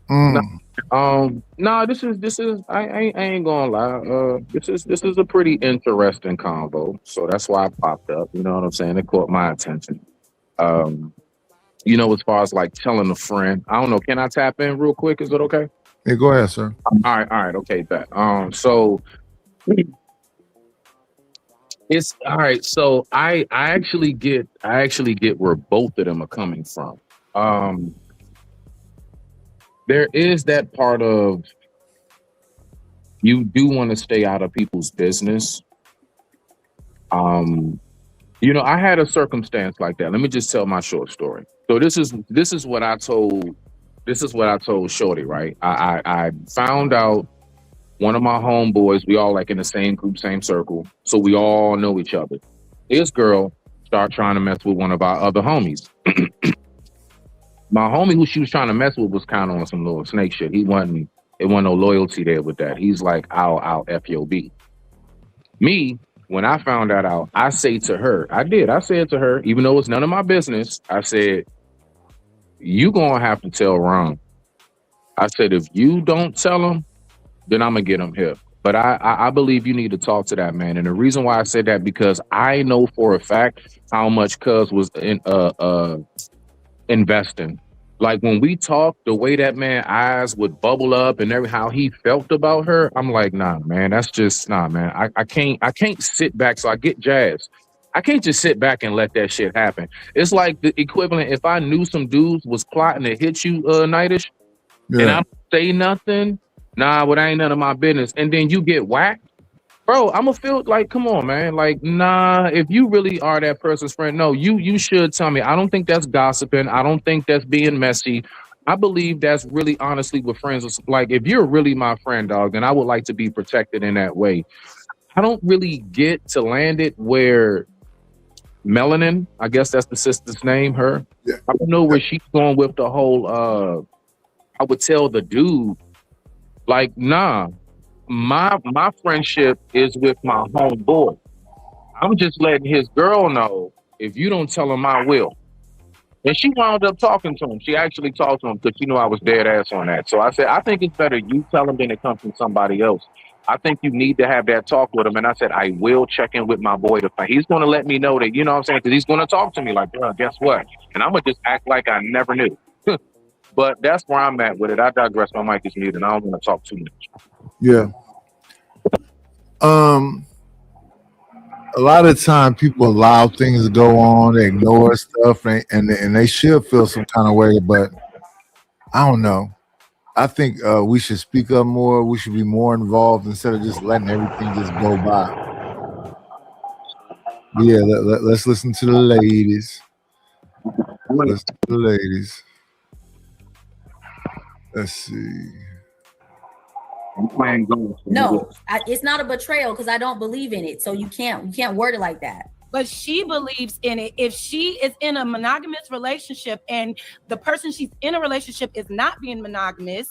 No, this is I ain't gonna lie. This is a pretty interesting convo. So that's why I popped up. You know what I'm saying? It caught my attention. You know, as far as like telling a friend, I don't know. Can I tap in real quick? Is it okay? Yeah, go ahead, sir. All right, okay, bet. So it's all right. So I actually get where both of them are coming from. There is that part of you do want to stay out of people's business. You know, I had a circumstance like that. Let me just tell my short story. So this is what I told Shorty, right? I found out one of my homeboys, we all like in the same group, same circle, so we all know each other. This girl started trying to mess with one of our other homies. My homie who she was trying to mess with was kind of on some little snake shit. It wasn't no loyalty there with that. He's like, I'll FOB. Me, when I found that out, I said to her, even though it's none of my business, I said, you gonna have to tell Ron. I said, if you don't tell him, then I'm gonna get him here. But I believe you need to talk to that man. And the reason why I said that, because I know for a fact how much Cuz was investing. Like when we talked, the way that man eyes would bubble up and how he felt about her, I'm like, nah, man, that's just man. I can't sit back. So I get jazzed. I can't just sit back and let that shit happen. It's like the equivalent if I knew some dudes was plotting to hit you, Nightish, and I don't say nothing, well, that ain't none of my business. And then you get whacked, bro, I'm gonna feel like, come on, man. Like, if you really are that person's friend, no, you should tell me. I don't think that's gossiping. I don't think that's being messy. I believe that's really honestly what friends are like. If you're really my friend, dog, then I would like to be protected in that way. I don't really get to land it where Melanin, I guess that's the sister's name, her. Yeah. I don't know where she's going with the whole, I would tell the dude, like, nah, my friendship is with my homeboy. I'm just letting his girl know, if you don't tell him, I will. And she wound up talking to him. She actually talked to him because she knew I was dead ass on that. So I said, I think it's better you tell him than it comes from somebody else. I think you need to have that talk with him. And I said, I will check in with my boy. He's going to let me know that, you know what I'm saying? Because he's going to talk to me like, guess what? And I'm going to just act like I never knew. But that's where I'm at with it. I digress. My mic is muted and I don't want to talk too much. Yeah. A lot of time people allow things to go on, they ignore stuff, and they should feel some kind of way, but I don't know. I think we should speak up more. We should be more involved instead of just letting everything just go by. Yeah, let's listen to the ladies. Let's to the ladies. Let's see. No, it's not a betrayal because I don't believe in it. So you can't word it like that. But she believes in it. If she is in a monogamous relationship and the person she's in a relationship is not being monogamous,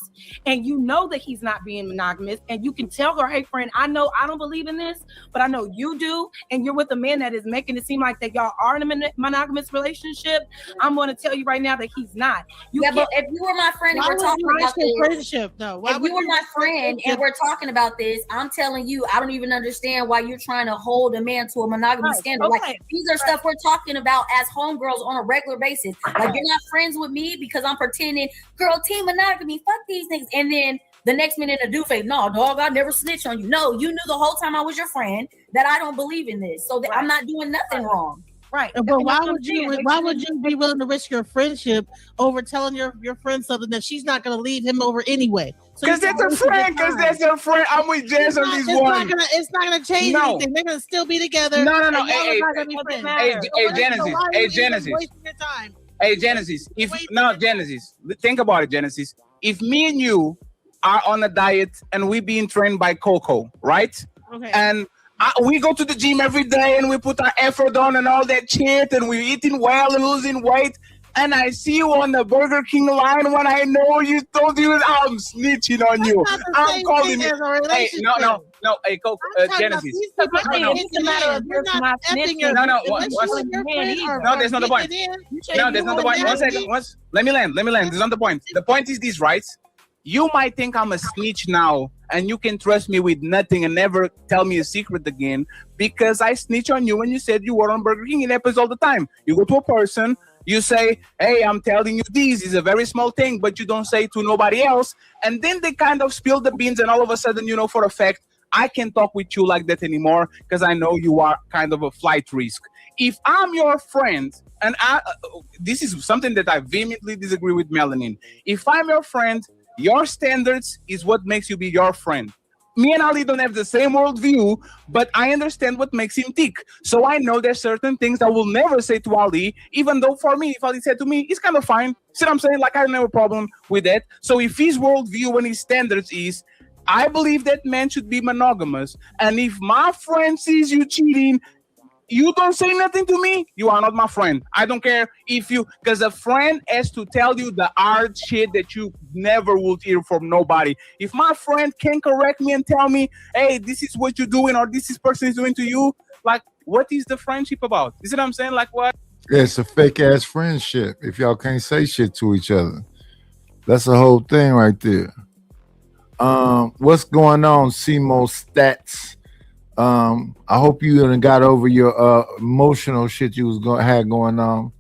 and you know that he's not being monogamous, and you can tell her, hey, friend, I know I don't believe in this, but I know you do, and you're with a man that is making it seem like that y'all are in a monogamous relationship, I'm going to tell you right now that he's not. But if you were my friend and we're talking about this, friendship, though, if you were my friend and we're talking about this, I'm telling you, I don't even understand why you're trying to hold a man to a monogamous standard. Like these are stuff we're talking about as homegirls on a regular basis. Like you're not friends with me because I'm pretending, girl, team monogamy, fuck these things. And then the next minute a dude face, no, dog, I never snitch on you. No, you knew the whole time I was your friend that I don't believe in this. So that I'm not doing nothing wrong. Right. But why would you be willing to risk your friendship over telling your friend something that she's not going to leave him over anyway? Because that's her friend. Because that's her friend. I'm with Jazz on this one. It's not gonna change anything. They're gonna still be together. No. Hey, Genesis. Hey, Genesis. Genesis. Think about it, Genesis. If me and you are on a diet and we being trained by Coco, right? Okay. And we go to the gym every day and we put our effort on and all that shit and we're eating well and losing weight. And I see you on the Burger King line when I know you told you I'm snitching on you. I'm calling you. Hey, no. Hey, Coco, Genesis. No, that's not the point. No, that's not the point. 1 second. Let me land. This is not the point. The point is this, right? You might think I'm a snitch now and you can trust me with nothing and never tell me a secret again because I snitch on you when you said you were on Burger King. It happens all the time. You go to a person, you say, hey, I'm telling you this is a very small thing, but you don't say it to nobody else. And then they kind of spill the beans and all of a sudden, you know, for a fact, I can't talk with you like that anymore because I know you are kind of a flight risk. If I'm your friend, and this is something that I vehemently disagree with Melanin. If I'm your friend, your standards is what makes you be your friend. Me and Ali don't have the same worldview, but I understand what makes him tick. So I know there's certain things I will never say to Ali, even though for me, if Ali said to me, it's kind of fine. See what I'm saying? Like, I don't have a problem with that. So if his worldview and his standards is, I believe that man should be monogamous. And if my friend sees you cheating, you don't say nothing to me, you are not my friend. I don't care if you, because a friend has to tell you the hard shit that you never would hear from nobody. If my friend can correct me and tell me, hey, this is what you're doing or this person is doing to you, like, what is the friendship about? You see what I'm saying? Like, what? Yeah, it's a fake ass friendship if y'all can't say shit to each other. That's the whole thing right there. What's going on, CMO Stats? I hope you done got over your emotional shit you was had going on.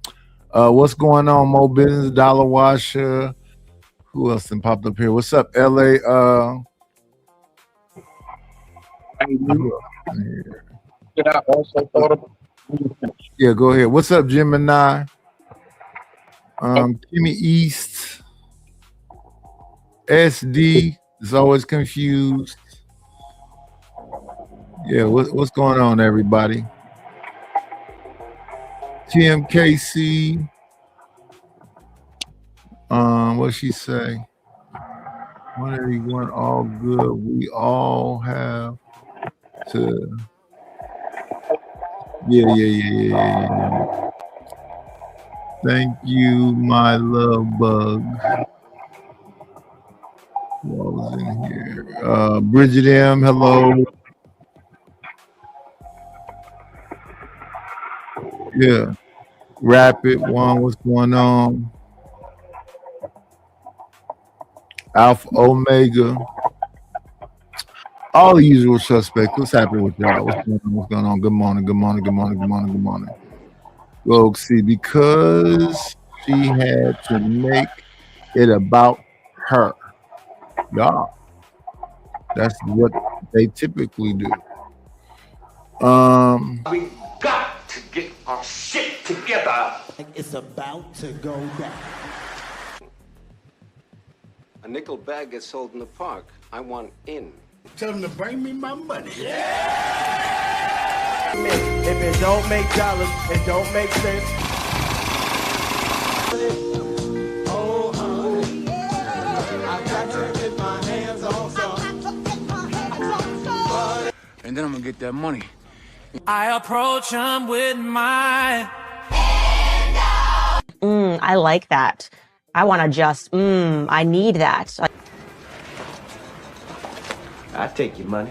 What's going on, Mo Business, Dollar Washer? Who else done popped up here? What's up, LA? Yeah, go ahead. What's up, Gemini? Kimmy East. SD is always confused. Yeah, what's going on, everybody? TMKC. What she say? 181, all good. We all have to. Yeah. Thank you, my love bug. What was in here? Bridget M, hello. Yeah, Rapid One, what's going on? Alpha Omega, all the usual suspects. What's happening with y'all? What's going on? Good morning. Rogue C, because she had to make it about her. Y'all, that's what they typically do. We got to get our shit together. It's about to go down. A nickel bag gets sold in the park. I want in. Tell them to bring me my money. If it don't make dollars, it don't make sense. Oh, honey, I got to get my hands on some. And then I'm gonna get that money. I approach him with my I like that. I want to just, I need that. I take your money.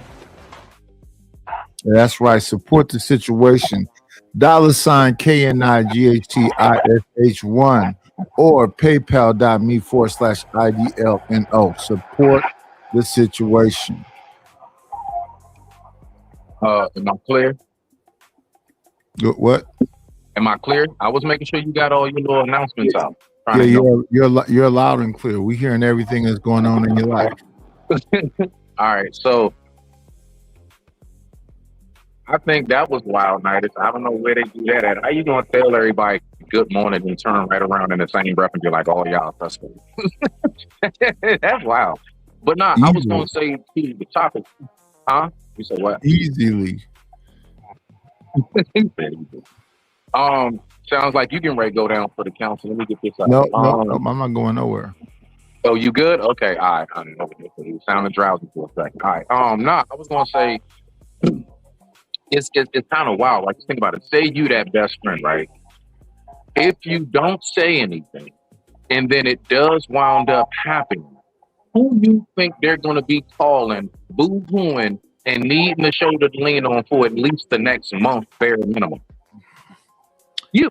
That's right. Support the situation. $KNIGHTISH1 or paypal.me/IDLNO. Support the situation. Am I clear? What? Am I clear? I was making sure you got all your little announcements out. Yeah, you're loud and clear. We hearing everything that's going on in your life. All right, so I think that was wild night. I don't know where they do that at. How you gonna tell everybody good morning and turn right around in the same breath and be like, "Oh, y'all suspect"? That's wild. But nah, I was gonna say to the topic, huh? You said what? Easily. Sounds like you getting ready to go down for the council. Let me get this out. No, I'm not going nowhere. Oh, you good? Okay, all right. I don't know. You sounded drowsy for a second. All right. Nah, I was gonna say it's kind of wild. Like, think about it. Say you that best friend, right? If you don't say anything, and then it does wound up happening, who you think they're gonna be calling, boo-hooing, and needing a shoulder to lean on for at least the next month, bare minimum? You.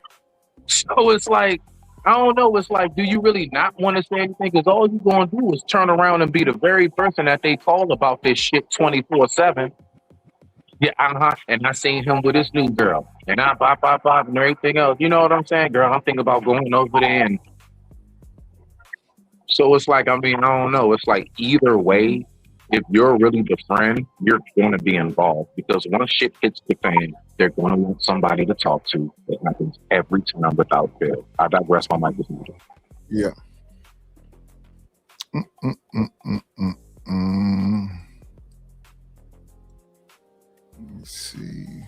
So it's like, I don't know. It's like, do you really not want to say anything? Because all you're going to do is turn around and be the very person that they call about this shit 24/7. Yeah, and I seen him with his new girl. And I bop and everything else. You know what I'm saying, girl? I'm thinking about going over there. And so it's like, I mean, I don't know. It's like either way, if you're really the friend, you're going to be involved. Because once shit hits the fan, they're going to want somebody to talk to. It happens every time without fail. I digress. My mic is muted. Yeah. Let me see.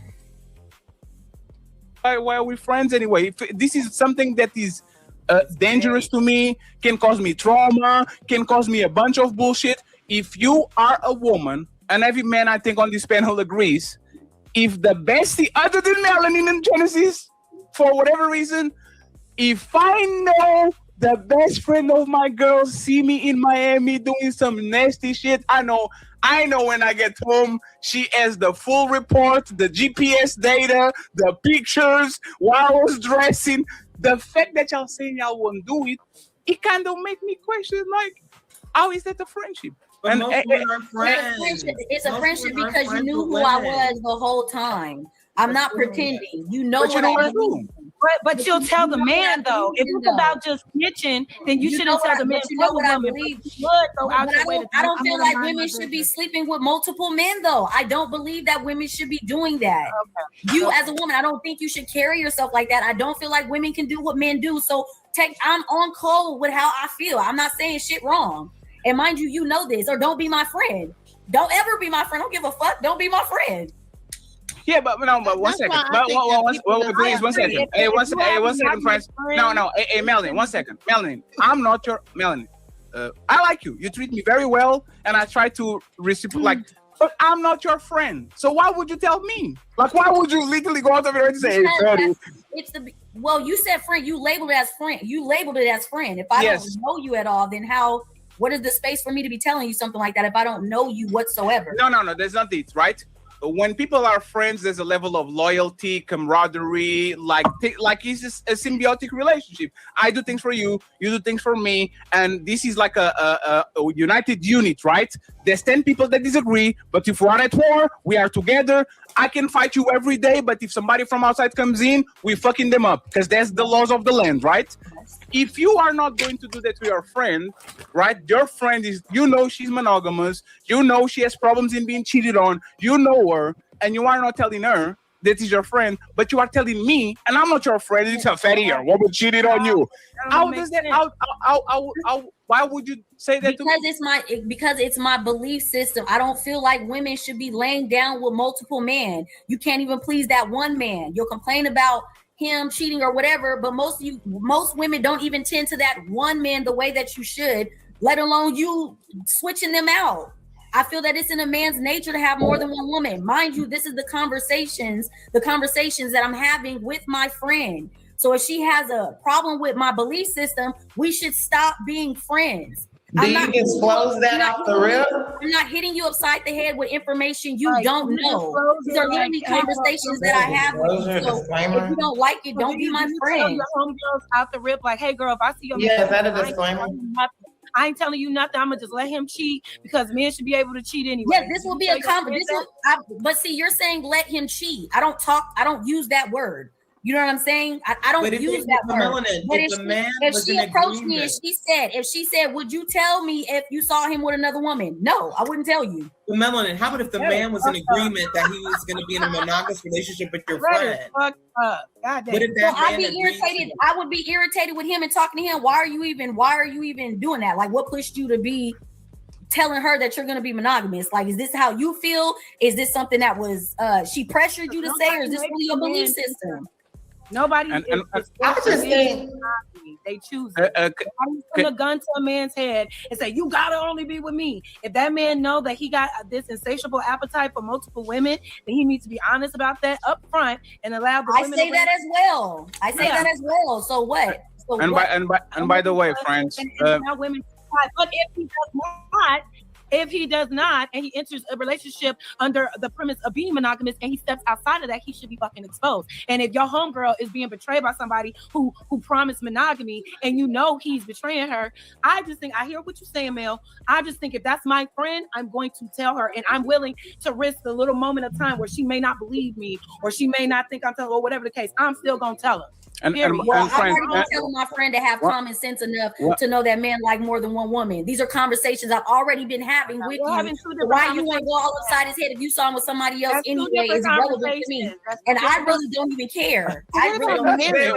Why are we friends anyway? If this is something that is dangerous to me, can cause me trauma, can cause me a bunch of bullshit. If you are a woman, and every man I think on this panel agrees, if the bestie, other than Melanin and Genesis, for whatever reason, if I know the best friend of my girl see me in Miami doing some nasty shit, I know when I get home, she has the full report, the GPS data, the pictures, while I was dressing. The fact that y'all saying y'all won't do it, it kind of make me question, like, how is that a friendship? But most women are friends. It's a friendship because you knew who I was the whole time. I'm not pretending. You know what I do. But you'll tell the man though. If it's about just snitching, then you shouldn't tell the man. You know what I believe. I don't feel like women should be sleeping with multiple men though. I don't believe that women should be doing that. Okay. You as a woman, I don't think you should carry yourself like that. I don't feel like women can do what men do. So I'm on code with how I feel. I'm not saying shit wrong. And mind you, you know this, or don't be my friend. Don't ever be my friend. Don't give a fuck. Don't be my friend. Yeah, but one second. Please, 1 second. Hey, one second, friends. No. Hey, Melanie, 1 second. Melanie, I'm not your Melanie. I like you. You treat me very well, and I try to reciprocate. But I'm not your friend. So why would you tell me? Like, why would you legally go out of your head and say, well, you said friend. You labeled it as friend. If I don't know you at all, then how? What is the space for me to be telling you something like that if I don't know you whatsoever? No. There's not it, right? When people are friends, there's a level of loyalty, camaraderie, like it's just a symbiotic relationship. I do things for you, you do things for me, and this is like a united unit, right? There's 10 people that disagree, but if we're at war, we are together. I can fight you every day, but if somebody from outside comes in, we fucking them up, because that's the laws of the land, right? If you are not going to do that to your friend, right? Your friend is, you know, she's monogamous, you know she has problems in being cheated on, you know her, and you are not telling her that is your friend, but you are telling me, and I'm not your friend, it's a fatty or woman cheated on you. How does that, why would you say that to me? Because it's my belief system. I don't feel like women should be laying down with multiple men. You can't even please that one man. You'll complain about him cheating or whatever, but most women don't even tend to that one man the way that you should, let alone you switching them out. I feel that it's in a man's nature to have more than one woman. Mind you, this is the conversations that I'm having with my friend. So if she has a problem with my belief system, we should stop being friends. Do you disclose that off the rip? I'm not hitting you upside the head with information you don't know. These are literally conversations that I have with you. So if you don't like it, don't be my friend. Your homegirls out the rip, like, hey girl, if I see your is that a disclaimer? I ain't telling you nothing. I'm gonna just let him cheat because men should be able to cheat anyway. Yes, this will be a conversation. But see, you're saying let him cheat. I don't use that word. You know what I'm saying? I don't use that word. But if she approached me and she said, would you tell me if you saw him with another woman? No, I wouldn't tell you. But Melanin, how about if the man was in agreement that he was going to be in a monogamous relationship with your friend? Fuck up. God damn. I'd be irritated. I would be irritated with him and talking to him. Why are you even doing that? Like, what pushed you to be telling her that you're going to be monogamous? Like, is this how you feel? Is this something that was she pressured you to say, or is this really your belief system? Nobody. I just think they choose it. I'm putting a gun to a man's head and say, you gotta only be with me. If that man know that he got this insatiable appetite for multiple women, then he needs to be honest about that up front and allow the women. I say that as well. That as well. So what? By the way, friends, but if he does not, and he enters a relationship under the premise of being monogamous and he steps outside of that, he should be fucking exposed. And if your homegirl is being betrayed by somebody who promised monogamy and you know he's betraying her, I just think, I hear what you're saying, Mel. I just think if that's my friend, I'm going to tell her, and I'm willing to risk the little moment of time where she may not believe me or she may not think I'm telling her, or whatever the case, I'm still gonna tell her. I'm already telling my friend to have common sense enough to know that men like more than one woman. These are conversations I've already been having with you. Why you want to go all upside his head if you saw him with somebody else anyway is irrelevant to me. And I really don't even care. I really don't care.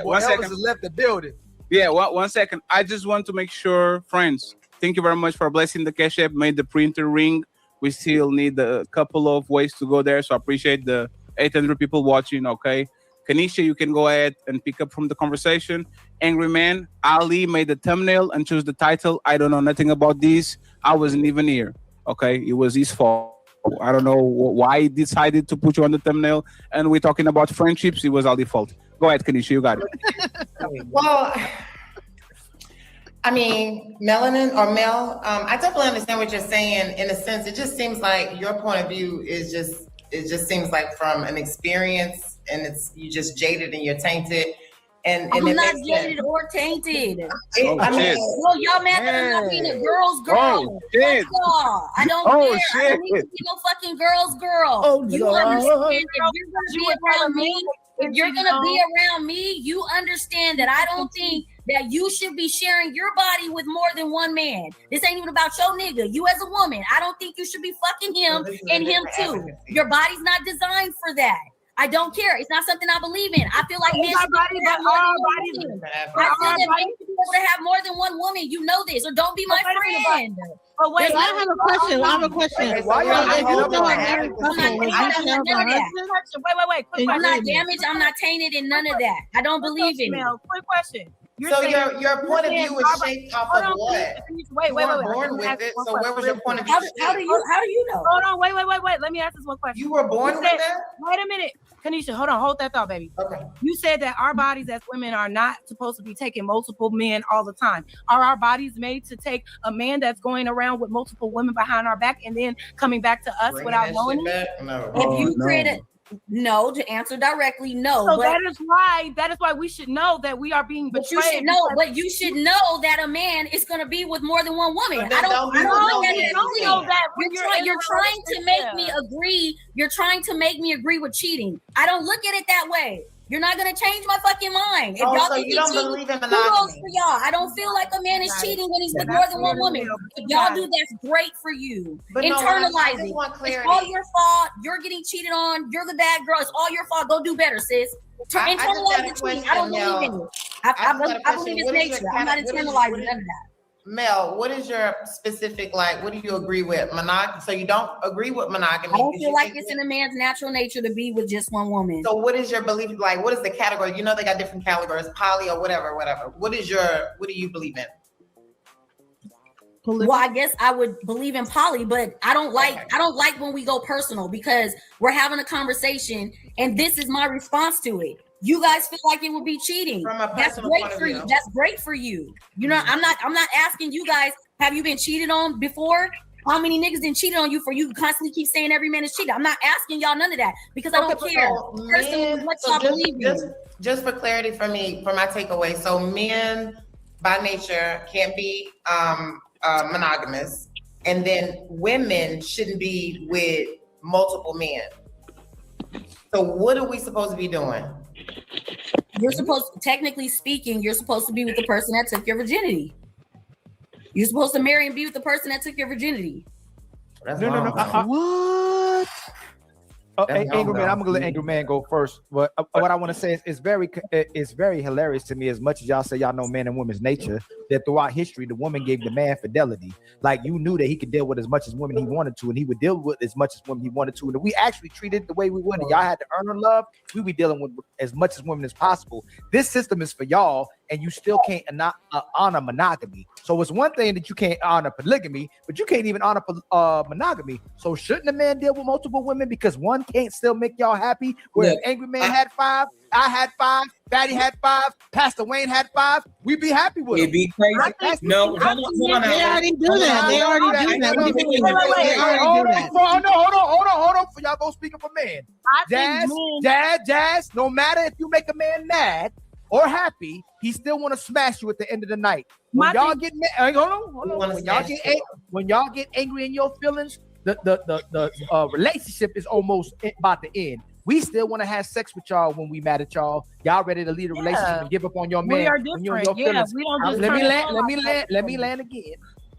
One second. Left the building. Yeah, 1 second. I just want to make sure, friends, thank you very much for blessing the Cash App, made the printer ring. We still need a couple of ways to go there, so I appreciate the 800 people watching. Okay, Kanisha, you can go ahead and pick up from the conversation. Angry Man, Ali made the thumbnail and chose the title. I don't know nothing about this. I wasn't even here. Okay, it was his fault. I don't know why he decided to put you on the thumbnail. And we're talking about friendships. It was Ali's fault. Go ahead, Kanisha, you got it. Well, I mean, Melanin or Mel, I definitely understand what you're saying. In a sense, it just seems like your point of view is just. It just seems like from an experience, and you just jaded and you're tainted. And I'm not jaded or tainted. Well, y'all mad that I'm not being a girl's girl. That's all. I don't care. I don't need to be no fucking girl's girl. You understand? If you're gonna be around me, you understand that I don't think that you should be sharing your body with more than one man. This ain't even about your nigga. You as a woman, I don't think you should be fucking him and him too. Your body's not designed for that. I don't care. It's not something I believe in. I feel like men should be able to have more than one woman. You know this, or don't be my friend. But wait, I have a question. Why Wait. I'm not damaged. I'm not tainted in none of that. I don't believe in it. Quick question. So your point of view is shaped off of what? Wait. Born with it. So where was your point of view? How do you know? Hold on. Wait. Let me ask this one question. You were born with that? Wait a minute. Kanisha, hold that thought, baby. Okay. You said that our bodies as women are not supposed to be taking multiple men all the time. Are our bodies made to take a man that's going around with multiple women behind our back and then coming back to us without knowing it? No. If you create it. No, to answer directly, no. So that is why we should know that we are being betrayed. But you should know that a man is going to be with more than one woman. I don't know that. You're trying to make me agree. You're trying to make me agree with cheating. I don't look at it that way. You're not going to change my fucking mind. If y'all so you don't believe in monogamy. Kudos for y'all. I don't feel like a man is cheating when he's with more than one woman. If y'all do, that's great for you. But internalize it. It's all your fault. You're getting cheated on. You're the bad girl. It's all your fault. Go do better, sis. Internalize the cheating. I don't believe in it. I believe it's nature. I'm not internalizing none of that. Mel, what is your specific, what do you agree with? So you don't agree with monogamy? I don't feel like it's in a man's natural nature to be with just one woman. So what is your belief? What is the category? You know, they got different categories, poly or whatever. What do you believe in? Well, I guess I would believe in poly, but I don't like when we go personal because we're having a conversation and this is my response to it. You guys feel like it would be cheating. That's great for you. That's great for you. You know, I'm not asking you guys, have you been cheated on before? How many niggas didn't cheat on you for you to constantly keep saying every man is cheating? I'm not asking y'all none of that because I don't care. Personally, what y'all believe in. Just for clarity for me, for my takeaway. So men by nature can't be monogamous, and then women shouldn't be with multiple men. So what are we supposed to be doing? You're supposed, technically speaking, you're supposed to be with the person that took your virginity. You're supposed to marry and be with the person that took your virginity. No. What? Angry Man, I'm gonna let Angry Man go first. But what I want to say is it's very hilarious to me. As much as y'all say y'all know man and woman's nature, that throughout history the woman gave the man fidelity. Like you knew that he could deal with as much as women he wanted to, and he would deal with as much as women he wanted to. And if we actually treated it the way we would, and y'all had to earn her love, we be dealing with as much as women as possible. This system is for y'all, and you still can't honor monogamy. So it's one thing that you can't honor polygamy, but you can't even honor monogamy. So shouldn't a man deal with multiple women because one can't still make y'all happy? Where if Angry Man had 5, I had 5, Fatty had 5, Pastor Wayne had 5, we'd be happy with it. It'd be crazy. No, hold on. They already do that. They already do that. What do you mean? They already do that. Hold on. For y'all both speaking for men. Jazz, no matter if you make a man mad or happy, he still want to smash you at the end of the night. When y'all get mad, hold on. When y'all get angry in your feelings, the relationship is almost about to end. We still want to have sex with y'all when we mad at y'all. Y'all ready to leave a relationship and give up on your man. We are when you're in different. your feelings. We don't just let me land again.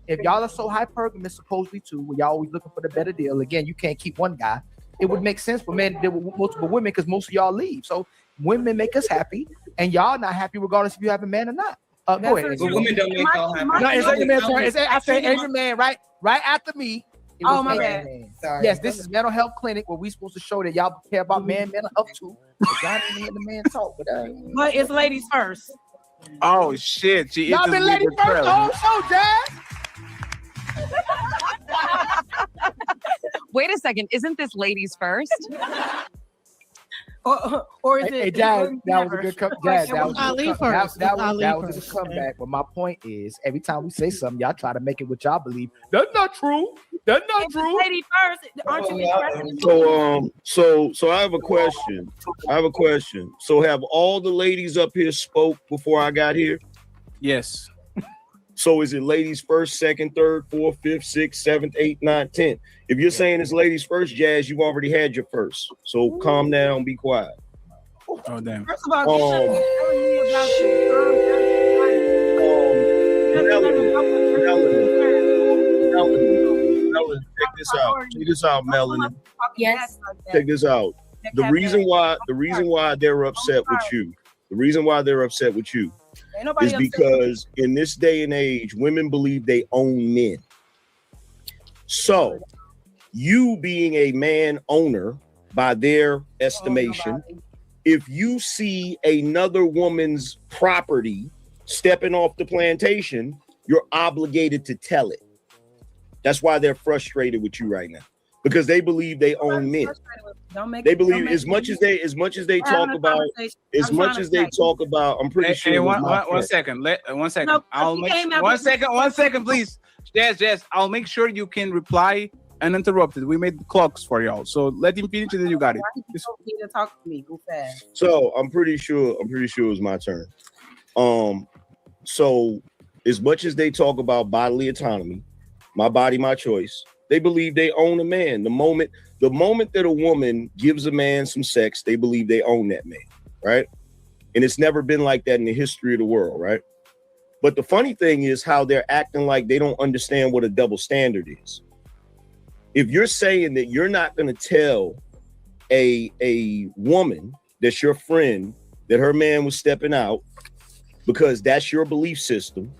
If y'all are so hypergamous, supposedly too, where y'all always looking for the better deal, again, you can't keep one guy. It would make sense for men to deal with multiple women because most of y'all leave. So women make us happy, and y'all not happy regardless if you have a man or not. Go ahead. But women don't make y'all happy. No, it's Angry Man turn. I say Angry Man right after me. Oh my bad. Sorry. Yes, this is mental health clinic where we supposed to show that y'all care about mental health too. Y'all didn't hear the man talk, But it's ladies first. Oh shit! Y'all been ladies first the whole show, Jazz. Wait a second, isn't this ladies first? Or is it? Hey, Jazz, that was a good comeback. That was a good comeback. But my point is, every time we say something, y'all try to make it what y'all believe. That's not true. That's not true. Lady first, aren't you? So I have a question. So have all the ladies up here spoke before I got here? Yes. So is it ladies first, second, third, fourth, fifth, sixth, seventh, eighth, ninth, 10th? If you're saying it's ladies first, Jazz, you've already had your first. So calm down, be quiet. Oh damn. First of all, you shouldn't be telling me about Melanie, check this out. Check this out, Melanie. Yes. Check this out. The reason why they're upset with you, is because in this day and age, women believe they own men. So you being a man owner by their estimation, if you see another woman's property stepping off the plantation, you're obligated to tell it. That's why they're frustrated with you right now, because they believe they own men. They believe as much as they talk about, I'm pretty sure. One second. No, I'll make one second, please. Jazz, I'll make sure you can reply uninterrupted. We made clocks for y'all, so let him finish and then you got it. to talk to me, go fast. So I'm pretty sure it's my turn. So as much as they talk about bodily autonomy, my body, my choice, they believe they own a man. The moment that a woman gives a man some sex, they believe they own that man, right? And it's never been like that in the history of the world, right? But the funny thing is how they're acting like they don't understand what a double standard is. If you're saying that you're not going to tell a woman that's your friend that her man was stepping out because that's your belief system,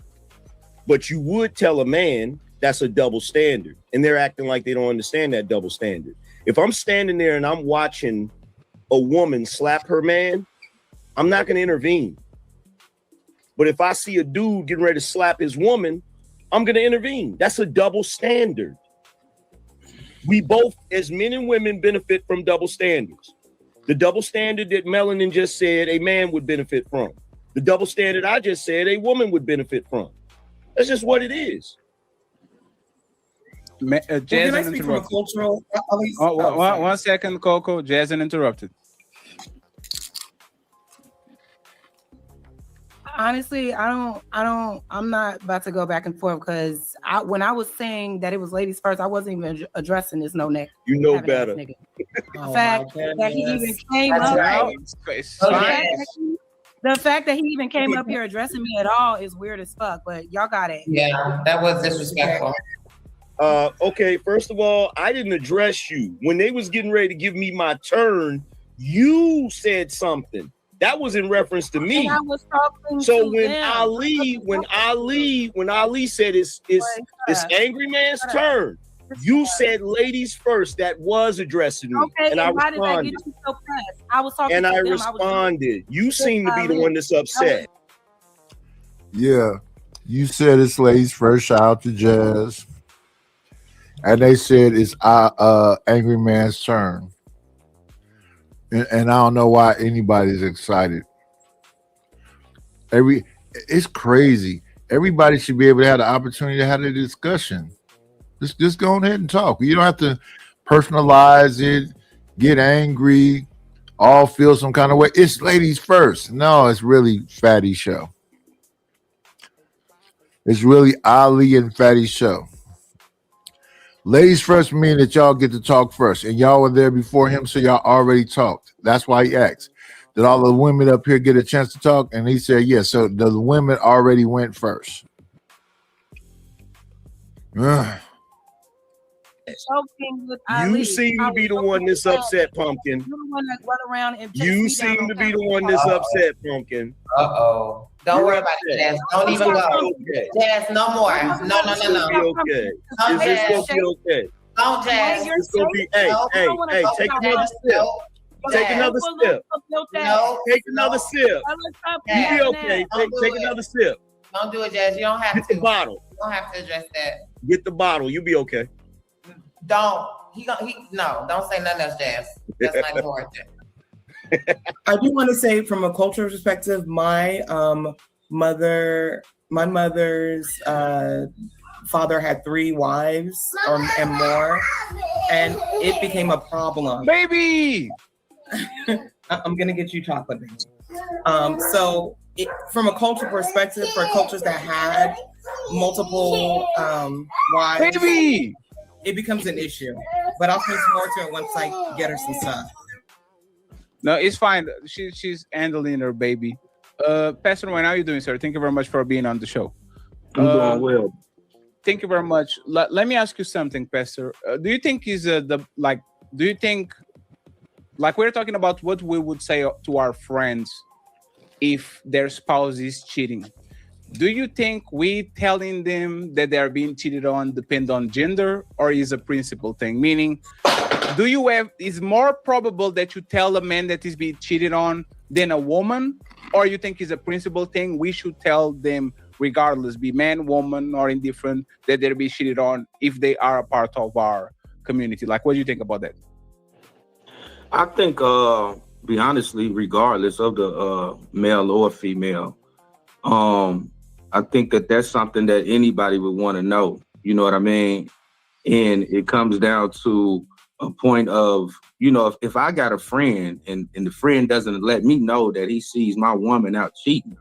but you would tell a man, that's a double standard. And they're acting like they don't understand that double standard. If I'm standing there and I'm watching a woman slap her man, I'm not going to intervene. But if I see a dude getting ready to slap his woman, I'm going to intervene. That's a double standard. We both, as men and women, benefit from double standards. The double standard that Melanin just said a man would benefit from. The double standard I just said a woman would benefit from. That's just what it is. Jazz and interrupted. One second, Coco. Jazz and interrupted. honestly, I'm not about to go back and forth because when I was saying that it was ladies first, I wasn't even addressing this no neck. You know better. The fact that he even came up. The fact that he even came up here addressing me at all is weird as fuck, but y'all got it. Yeah, that was disrespectful. Okay, first of all, I didn't address you. When they was getting ready to give me my turn, you said something. That was in reference to me. And I was talking so to when them. Ali said it's angry man's turn, you said ladies first. That was addressing me. Okay, and I why did that get responded. you so pressed? I was talking And to I them. responded. You seem to be the one that's upset. Yeah, you said it's ladies first. Shout out to Jazz. And they said it's angry man's turn. And I don't know why anybody's excited. It's crazy. Everybody should be able to have the opportunity to have a discussion. Just go ahead and talk. You don't have to personalize it, get angry, all feel some kind of way. It's ladies first. No, it's really Fatty show. It's really Ali and Fatty show. Ladies first mean that y'all get to talk first, and y'all were there before him, so y'all already talked. That's why he asked. Did all the women up here get a chance to talk? And he said, yes. So the women already went first. You seem to be the one that's upset, Pumpkin. You're the one that run around and You seem to be the one that's upset, Pumpkin. Don't worry about it, Jazz. Don't even go. Jazz, no more. No. It's gonna be okay. Is this gonna be okay? Don't, Jazz. It's gonna be, hey, take another sip. Take another sip. No. Take another sip. You be okay. Take another sip. Don't do it, Jazz. You don't have to. Get the bottle. You don't have to address that. Get the bottle. You be okay. Don't. No. Don't say nothing else, Jazz. That's not even worth it. I do want to say, from a cultural perspective, my mother's father had 3 wives and more, and it became a problem. Baby, I'm gonna get you chocolate, baby. So from a cultural perspective, for cultures that had multiple wives, baby, it becomes an issue. But I'll speak more to it once I get her some stuff. No, it's fine. She's handling her baby. Pastor Wayne, how are you doing, sir? Thank you very much for being on the show. I'm doing well. Thank you very much. Let me ask you something, Pastor. Do you think do you think, like, we're talking about what we would say to our friends if their spouse is cheating? Do you think we telling them that they are being cheated on depend on gender, or is a principle thing? Meaning, is more probable that you tell a man that is being cheated on than a woman, or you think it's a principle thing? We should tell them regardless, be man, woman, or indifferent, that they're being cheated on if they are a part of our community. Like, what do you think about that? I think, be honestly, regardless of the male or female, I think that that's something that anybody would want to know. You know what I mean? And it comes down to a point of, if I got a friend and the friend doesn't let me know that he sees my woman out cheating,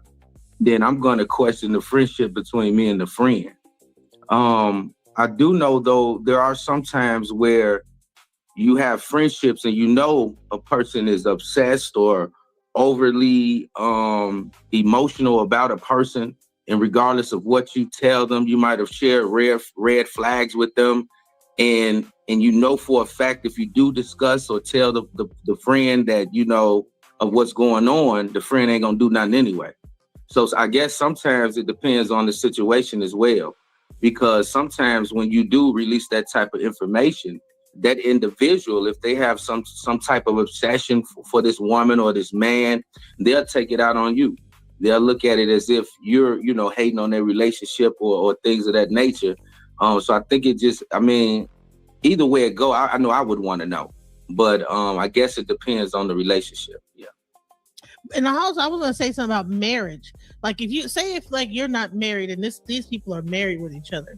then I'm going to question the friendship between me and the friend. I do know, though, there are some times where you have friendships and a person is obsessed or overly emotional about a person, and regardless of what you tell them, you might have shared red flags with them, and for a fact, if you do discuss or tell the friend that of what's going on, the friend ain't gonna do nothing anyway. So I guess sometimes it depends on the situation as well, because sometimes when you do release that type of information, that individual, if they have some type of obsession for this woman or this man, they'll take it out on you. They'll look at it as if you're, hating on their relationship or things of that nature. So I think either way it go, I know I would want to know, but I guess it depends on the relationship. Yeah. And also, I was going to say something about marriage. Like, if you're not married and these people are married with each other,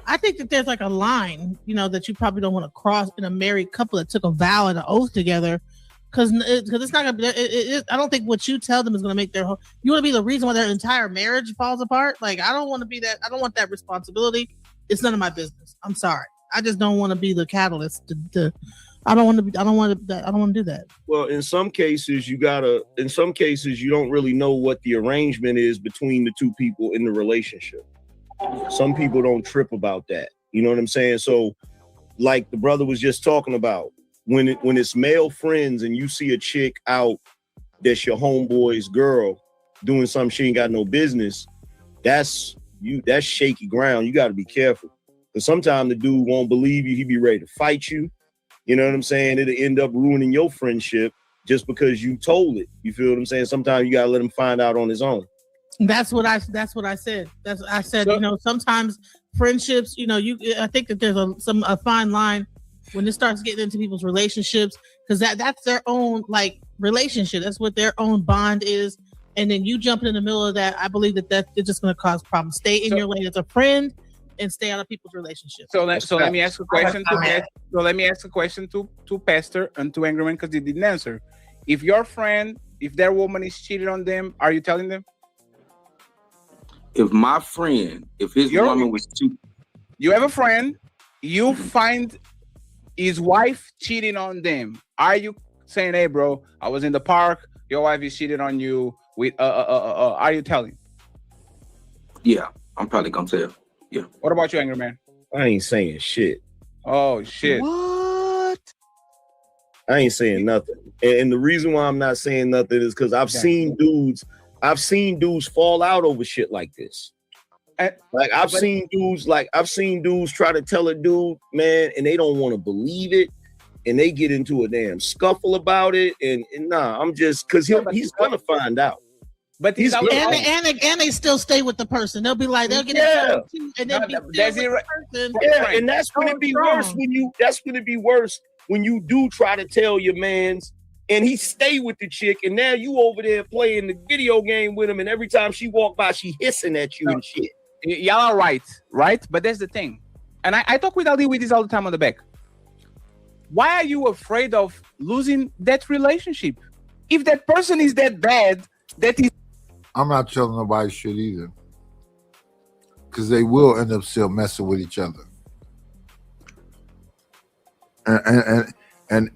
I think that there's like a line, that you probably don't want to cross in a married couple that took a vow and an oath together. because it's not gonna be. I don't think what you tell them is gonna make their whole. You want to be the reason why their entire marriage falls apart. Like I don't want to be that. I don't want that responsibility. It's none of my business. I'm sorry. I just don't want to be the catalyst to I don't want to do that. Well, in some cases you don't really know what the arrangement is between the two people in the relationship. Some people don't trip about that. You know what I'm saying? So like the brother was just talking about, when it's male friends and you see a chick out that's your homeboy's girl doing something she ain't got no business, that's shaky ground. You got to be careful. Because sometimes the dude won't believe you. He be ready to fight you. You know what I'm saying? It'll end up ruining your friendship just because you told it. You feel what I'm saying? Sometimes you got to let him find out on his own. That's what I said. You know, sometimes friendships, you know, I think that there's a fine line when it starts getting into people's relationships, because that's their own like relationship. That's what their own bond is. And then you jump in the middle of that. I believe that it's just going to cause problems. Stay in your lane as a friend and stay out of people's relationships. So let me ask a question to Pastor and to Angry Man, because they didn't answer. If your friend, if their woman is cheating on them, are you telling them? If my friend, if his woman was cheating, you have a friend, you find his wife cheating on them. Are you saying, "Hey, bro, I was in the park. Your wife is cheating on you"? With are you telling? Yeah, I'm probably gonna tell. Yeah. What about you, Angry Man? I ain't saying shit. Oh shit. What? I ain't saying nothing. And the reason why I'm not saying nothing is because I've seen dudes fall out over shit like this. I've seen dudes try to tell a dude, man, and they don't want to believe it, and they get into a damn scuffle about it. And nah, I'm just because he's gonna find out. But and they still stay with the person. They'll be like, they'll get into it, and then and that's when it be worse when you do try to tell your mans and he stay with the chick, and now you over there playing the video game with him, and every time she walk by, she hissing at you and shit. Y'all are right? But that's the thing. And I talk with Ali with this all the time on the back. Why are you afraid of losing that relationship? If that person is that bad, I'm not telling nobody shit either, because they will end up still messing with each other, and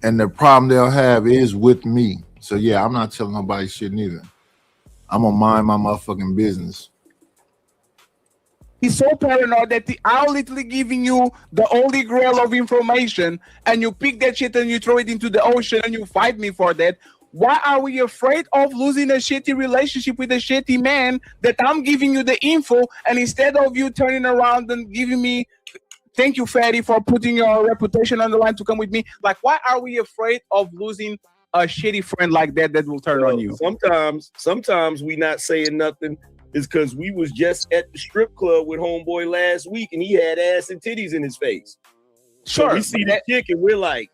the problem they'll have is with me. So yeah, I'm not telling nobody shit neither. I'm gonna mind my motherfucking business. He's so paranoid that I'm literally giving you the holy grail of information, and you pick that shit and you throw it into the ocean and you fight me for that. Why are we afraid of losing a shitty relationship with a shitty man that I'm giving you the info, and instead of you turning around and giving me, thank you, Fatty, for putting your reputation on the line to come with me. Like, why are we afraid of losing a shitty friend like that will turn on you? Sometimes we not saying nothing is because we was just at the strip club with homeboy last week, and he had ass and titties in his face. Sure, so we see the chick and we're like,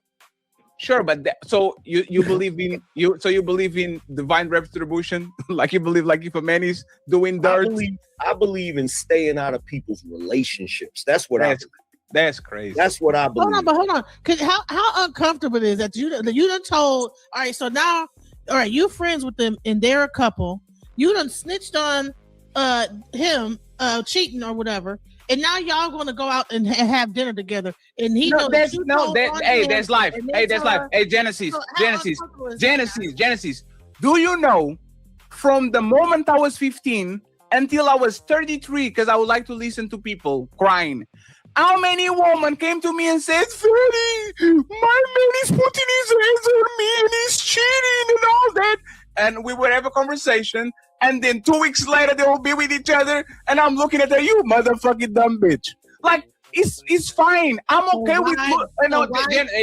sure, but so you believe in you believe in divine retribution? Like you believe, like if a man is doing dirt? I believe in staying out of people's relationships. That's what I believe. That's crazy. That's what I believe. Hold on. Cause how uncomfortable it is that you done told, all right, so now, all right, you friends with them and they're a couple. You done snitched on him cheating or whatever, and now y'all gonna go out and have dinner together. And he that's life. Hey, Genesis. Do you know, from the moment I was 15 until I was 33, because I would like to listen to people crying, how many women came to me and said, Freddie, my man is putting his hands on me and he's cheating and all that. And we would have a conversation, and then 2 weeks later they will be with each other, and I'm looking at her, you motherfucking dumb bitch. Like, it's fine. I'm okay with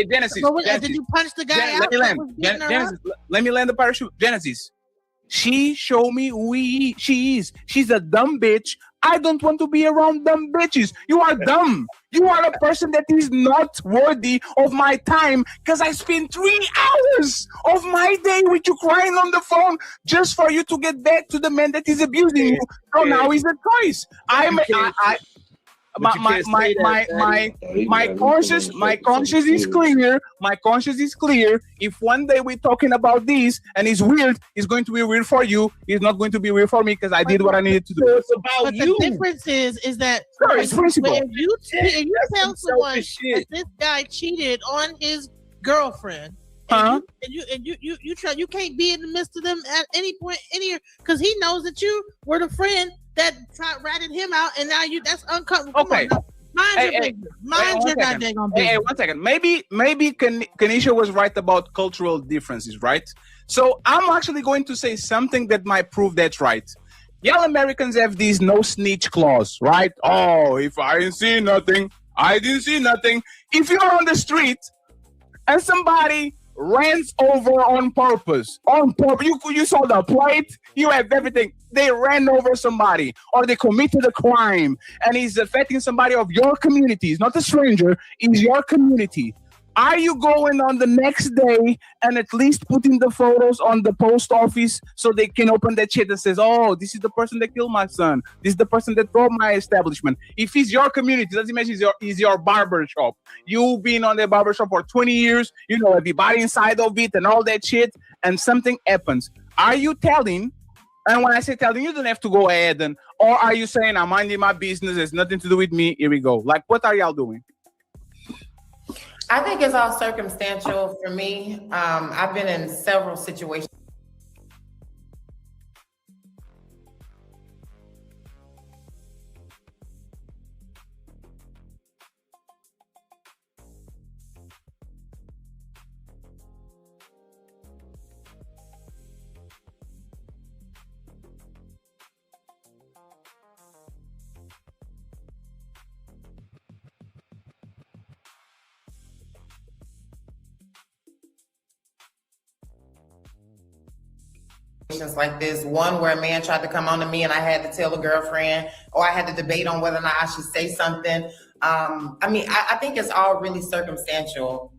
Genesis. Did you punch the guy out? Let me land the parachute. Genesis. She showed me who she is. She's a dumb bitch. I don't want to be around dumb bitches. You are dumb. You are a person that is not worthy of my time, because I spent 3 hours of my day with you crying on the phone just for you to get back to the man that is abusing you. So now it's a choice. conscience is clear. My conscience is clear. If one day we're talking about this and it's weird, it's going to be weird for you. It's not going to be weird for me because I did what I needed to do. So it's about But you. the difference is that it's principle. if you tell someone selfish shit. that this guy cheated on his girlfriend, Huh? and you can't be in the midst of them at any point because he knows that you were the friend that ratted him out, and now that's uncomfortable. Okay. Mind your business. Mind your goddamn business. Hey, 1 second. Maybe Kanisha was right about cultural differences, right? So I'm actually going to say something that might prove that's right. Y'all Americans have this no snitch clause, right? Oh, if I didn't see nothing, I didn't see nothing. If you're on the street and somebody runs over on purpose, you saw the plate, you have everything. They ran over somebody or they committed a crime and it's affecting somebody of your community. It's not a stranger, it's your community. Are you going on the next day and at least putting the photos on the post office so they can open that shit that says, oh, this is the person that killed my son. This is the person that robbed my establishment. If it's your community, let's imagine it's your barber shop. You've been on the barber shop for 20 years, you know, everybody inside of it and all that shit, and something happens. Are you telling? And when I say telling, you don't have to go ahead or are you saying, I'm minding my business, it's nothing to do with me, here we go. Like, what are y'all doing? I think it's all circumstantial for me. I've been in several situations. Like this one where a man tried to come on to me and I had to tell a girlfriend, or I had to debate on whether or not I should say something. I think it's all really circumstantial.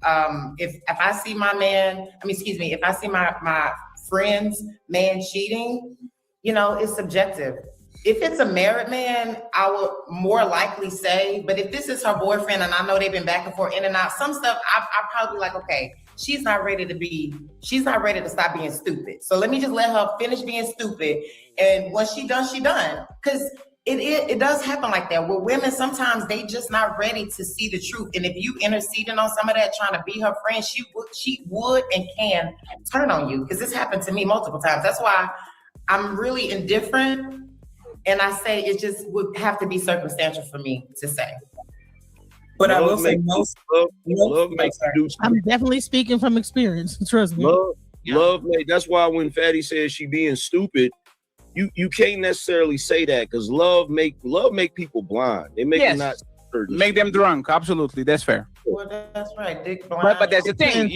If I see my man, if I see my friend's man cheating, you know, it's subjective. If it's a married man, I would more likely say, but if this is her boyfriend and I know they've been back and forth in and out, some stuff I probably like, okay, she's not ready to stop being stupid. So let me just let her finish being stupid. And once she done, she done. Because it does happen like that. With women, sometimes they just not ready to see the truth. And if you interceding on some of that, trying to be her friend, she would and can turn on you. Because this happened to me multiple times. That's why I'm really indifferent. And I say it just would have to be circumstantial for me to say. But I will say love makes you do. I'm definitely speaking from experience. Trust me. Love, that's why when Fatty says she being stupid, you can't necessarily say that because love make people blind. They make them not make them drunk. Absolutely, that's fair. Well, that's right. Dick blind. But that's the thing.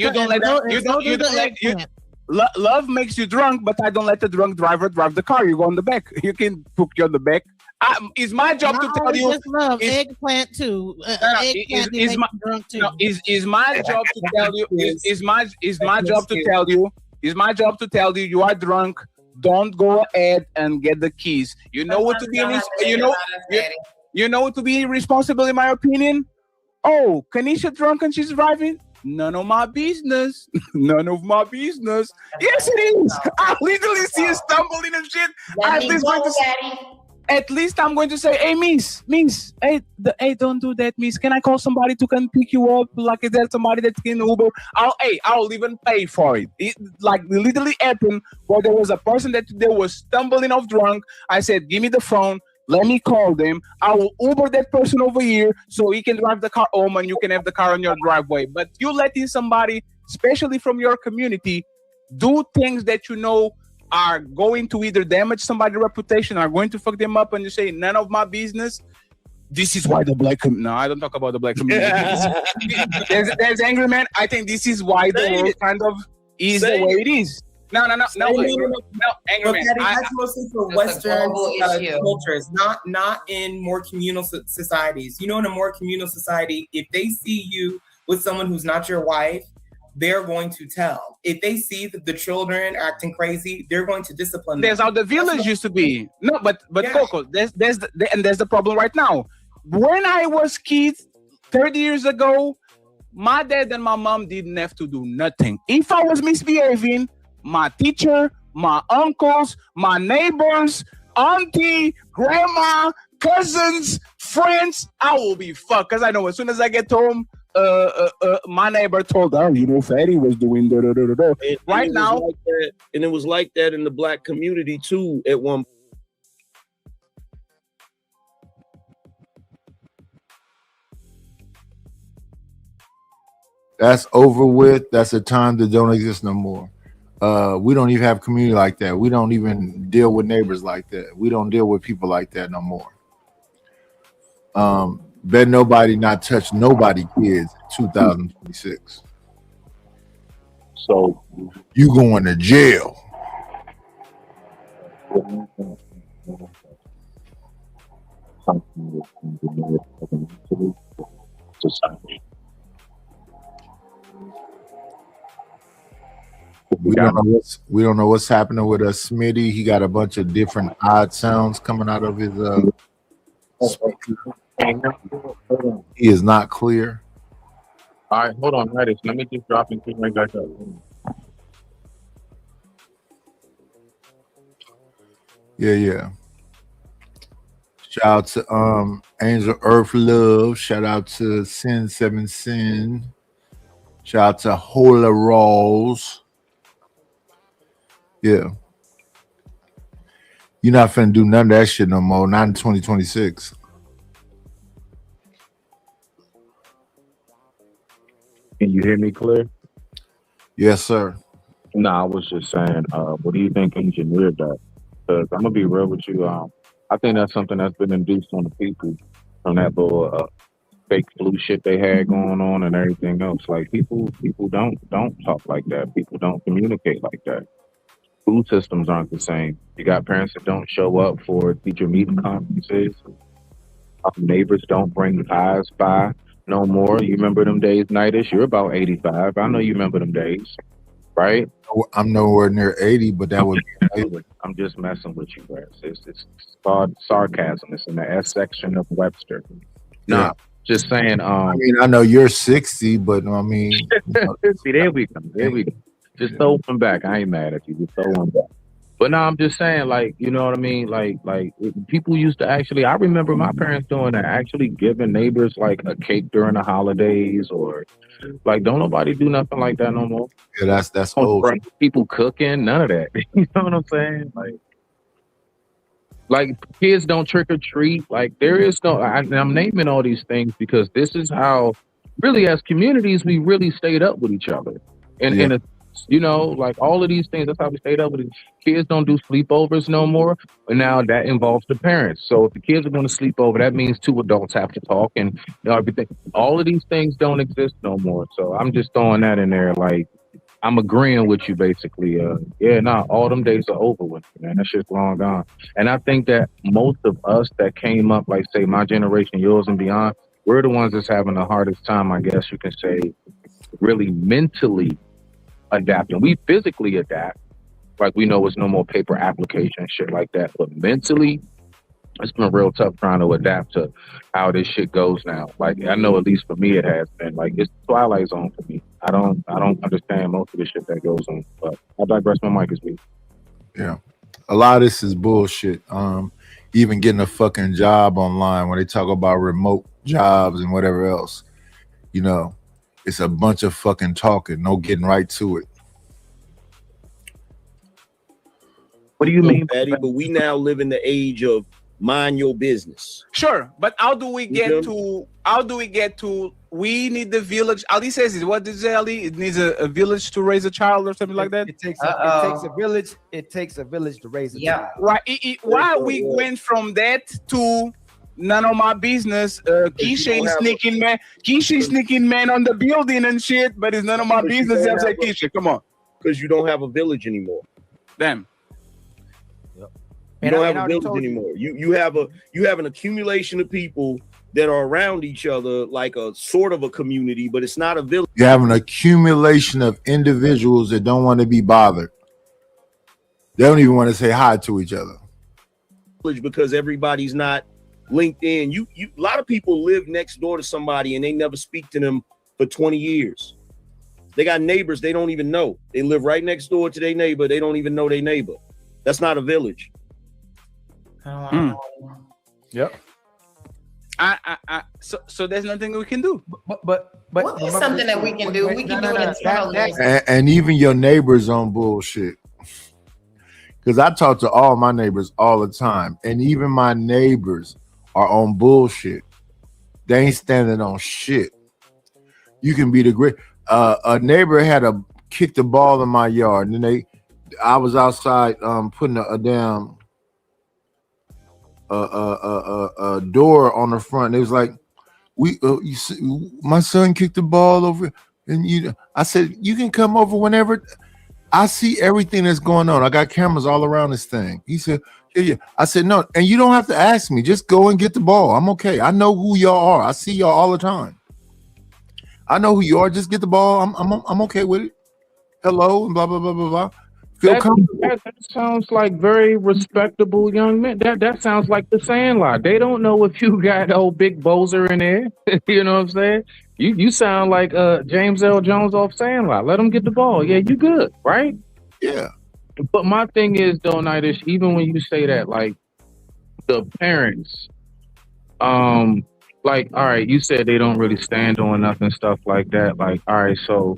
Love makes you drunk, but I don't let the drunk driver drive the car. You go on the back. You can put you on the back. It's my job to tell you. Love eggplant too. Is my job to tell you. Is my job to tell you. Is my job to tell you you are drunk. Don't go ahead and get the keys. You know what to be. You know what to be responsible, in my opinion. Oh, Kanisha drunk and she's driving. None of my business. None of my business. Yes, it is. I literally see her stumbling and shit. At least I'm going to say, hey, miss, hey, don't do that, miss. Can I call somebody to come pick you up? Like, is there somebody that can Uber? I'll even pay for it. It like literally happened where there was a person that they was stumbling off drunk. I said, give me the phone. Let me call them. I will Uber that person over here so he can drive the car home and you can have the car on your driveway. But you letting somebody, especially from your community, do things that you know are going to either damage somebody's reputation or going to fuck them up, and you say, none of my business. This is why the black community. No, I don't talk about the black community. there's angry man. I think this is why the world kind of is the way it is. No, angry man. That's mostly for Western cultures, not in more communal societies. You know, in a more communal society, if they see you with someone who's not your wife, they're going to tell. If they see the children acting crazy, they're going to discipline them. That's how the village used to be. No, but yeah. Coco, there's the problem right now. when I was kids 30 years ago, my dad and my mom didn't have to do nothing. If I was misbehaving, my teacher, my uncles, my neighbors, auntie, grandma, cousins, friends, I will be fucked. Because I know as soon as I get home, my neighbor told her, you know, Fatty was doing da da da da. Right now, like that, and it was like that in the black community too at one point. That's over with. That's a time that don't exist no more. We don't even have community like that. We don't even deal with neighbors like that. We don't deal with people like that no more. Bet nobody not touch nobody kids in 2026. So you going to jail. We don't know what's happening with Smitty. He got a bunch of different odd sounds coming out of his speaker. He is not clear. All right, hold on, Reddish. Let me just drop and keep right back up. Yeah. Shout out to Angel Earth Love. Shout out to Sin 7 Sin. Shout out to Hola Rolls. Yeah. You're not finna do none of that shit no more. Not in 2026. Can you hear me clear? Yes, sir. No, I was just saying, what do you think engineer does? Because I'm gonna be real with you. I think that's something that's been induced on the people from that little fake flu shit they had going on and everything else. Like people don't talk like that. People don't communicate like that. Food systems aren't the same. You got parents that don't show up for teacher meeting conferences. Neighbors don't bring pies by no more. You remember them days, Nightish? You're about 85. I know you remember them days, right? I'm nowhere near 80, but that would be I'm just messing with you, Brad. It's called sarcasm. It's in the S section of Webster. Nah, just saying. I mean, I know you're 60, but I mean, see, there we go. There we go. Just throw one back. I ain't mad at you. Just throw one back. But no, I'm just saying, like, you know what I mean? Like people used to actually, I remember my parents doing that, actually giving neighbors like a cake during the holidays, or like, don't nobody do nothing like that no more. Yeah, that's old. People cooking, none of that. You know what I'm saying? Like kids don't trick or treat. Like there is no, I'm naming all these things because this is how, really, as communities, we really stayed up with each other. And you know, like all of these things, that's how we stayed up with it. Kids don't do sleepovers no more. And now that involves the parents. So if the kids are going to sleep over, that means two adults have to talk and everything. All of these things don't exist no more. So I'm just throwing that in there. Like, I'm agreeing with you basically. All them days are over with, man. That shit's long gone. And I think that most of us that came up, like say my generation, yours and beyond, we're the ones that's having the hardest time, I guess you can say, really mentally adapting. We physically adapt, like we know it's no more paper application, shit like that. But mentally, it's been real tough trying to adapt to how this shit goes now. Like I know, at least for me, it has been. Like it's Twilight Zone for me. I don't understand most of the shit that goes on. But I digress. My mic is weak. Yeah, a lot of this is bullshit. Even getting a fucking job online, when they talk about remote jobs and whatever else, you know. It's a bunch of fucking talking, no getting right to it. What do you mean, Patty? But we now live in the age of mind your business. Sure, but how do we get to? We need the village. Ali says, "What did Ali? It needs a village to raise a child, or something like that." It takes a village. It takes a village to raise a child. Right. Why we went from that to none of my business? Keisha sneaking man on the building and shit, but it's none of my business. I'm like, Keisha, come on. Because you don't have a village anymore. Damn. You don't have a village anymore. You have an accumulation of people that are around each other, like a sort of a community, but it's not a village. You have an accumulation of individuals that don't want to be bothered. They don't even want to say hi to each other. Because everybody's not LinkedIn. You a lot of people live next door to somebody and they never speak to them for 20 years. They got neighbors they don't even know. They live right next door to their neighbor. They don't even know their neighbor. That's not a village. Yep. So there's nothing we can do. But what is something that we can do? We can do it internally. And even your neighbors on bullshit. Because I talk to all my neighbors all the time, and even my neighbors are on bullshit. They ain't standing on shit. You can be the great. A neighbor had kicked the ball in my yard, and then I was outside putting a damn door on the front. It was like, my son kicked the ball over, and I said, you can come over whenever. I see everything that's going on. I got cameras all around this thing. He said, yeah. I said, no, and you don't have to ask me. Just go and get the ball. I'm okay. I know who y'all are. I see y'all all the time. I know who you are. Just get the ball. I'm okay with it. Hello and blah blah blah blah blah. Feel comfortable. That sounds like very respectable young men. That sounds like the Sandlot. They don't know if you got old big Bozer in there. You know what I'm saying? You sound like James L. Jones off Sandlot. Let him get the ball. Yeah, you good, right? Yeah. But my thing is, though, Nightish, even when you say that, like the parents, like, all right, you said they don't really stand on nothing, stuff like that. Like, all right, so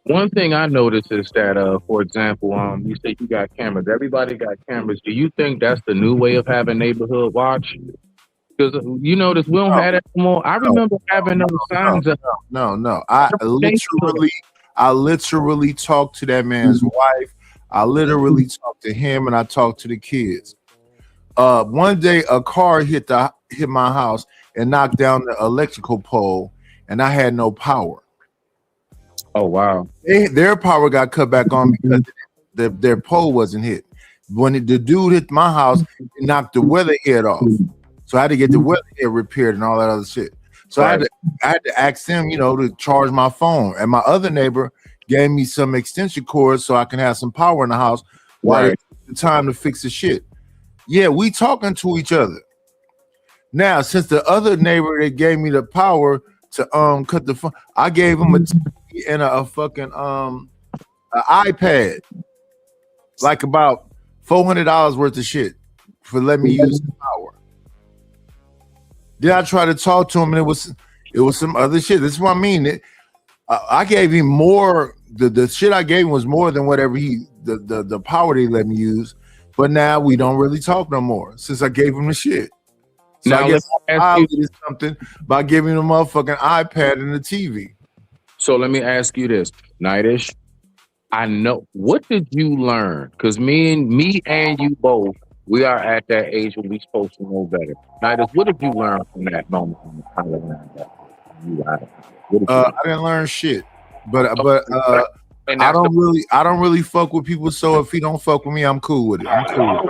one thing I noticed is that, for example, you say you got cameras. Everybody got cameras. Do you think that's the new way of having neighborhood watch? Because you notice we don't have that anymore. I remember having those signs. No. I literally talked to that man's wife. I literally talked to him, and I talked to the kids. One day, a car hit my house and knocked down the electrical pole, and I had no power. Oh wow! Their power got cut back on because their pole wasn't hit. When the dude hit my house, it knocked the weather head off. So I had to get the weather head repaired and all that other shit. So I had to ask them, to charge my phone. And my other neighbor gave me some extension cords so I can have some power in the house while it took the time to fix the shit. Yeah, we talking to each other. Now, since the other neighbor that gave me the power to cut the phone, I gave him a TV and a fucking an iPad, like about $400 worth of shit for letting me use the power. Then I tried to talk to him, and it was some other shit. This is what I mean. I gave him more. The shit I gave him was more than whatever the power they let me use. But now we don't really talk no more since I gave him the shit. So now I guess I did something by giving him a motherfucking iPad and the TV. So let me ask you this, Nightish. I know. What did you learn? Because me and you both, we are at that age when we're supposed to know better. Nightish, what did you learn from that moment? I didn't learn shit, but I don't really fuck with people. So if he don't fuck with me, I'm cool with it. I'm cool.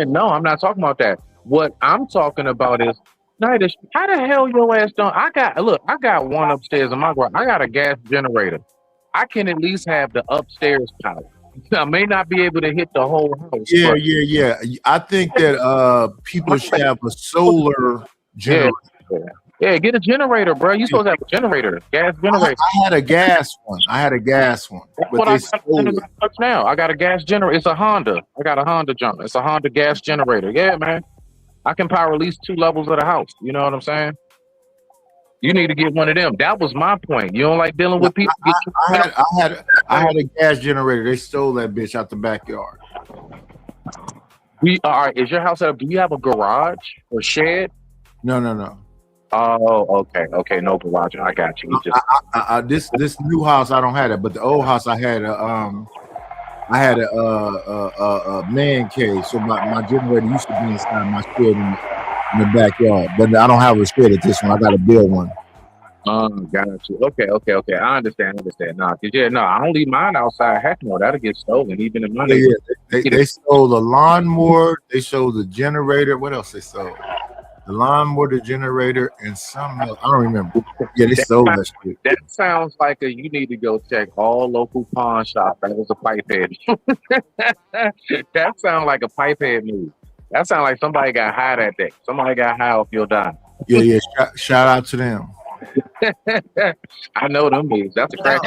No, I'm not talking about that. What I'm talking about is, Nightish, how the hell your ass don't? I got one upstairs in my garage. I got a gas generator. I can at least have the upstairs power. I may not be able to hit the whole house. Yeah. I think that people should have a solar generator. Yeah, get a generator, bro. You supposed to have a generator, gas generator. I had a gas one. But they sold it. Now I got a gas generator. It's a Honda. I got a Honda jump. It's a Honda gas generator. Yeah, man. I can power at least 2 levels of the house. You know what I'm saying? You need to get one of them. That was my point. You don't like dealing with people. I had a gas generator. They stole that bitch out the backyard. All right. Is your house set up? Do you have a garage or shed? No. Oh, okay. No garage. I got you. This new house I don't have it, but the old house I had a man cave. So my generator used to be inside my shed in the backyard, but I don't have a shed at this one. I got to build one. Got you. Okay. I understand. Nah, I don't leave mine outside. Heck no, that'll get stolen. Even in my they stole the lawnmower. They stole the generator. What else they stole? The lawnmower, the generator, and something else. I don't remember. Yeah, they stole that shit. That sounds like you need to go check all local pawn shops. That was a pipe head. That sounds like a pipe head move. That sounds like somebody got high that day. Somebody got high off your dime. Yeah. Shout out to them. I know them dudes. That's a crack.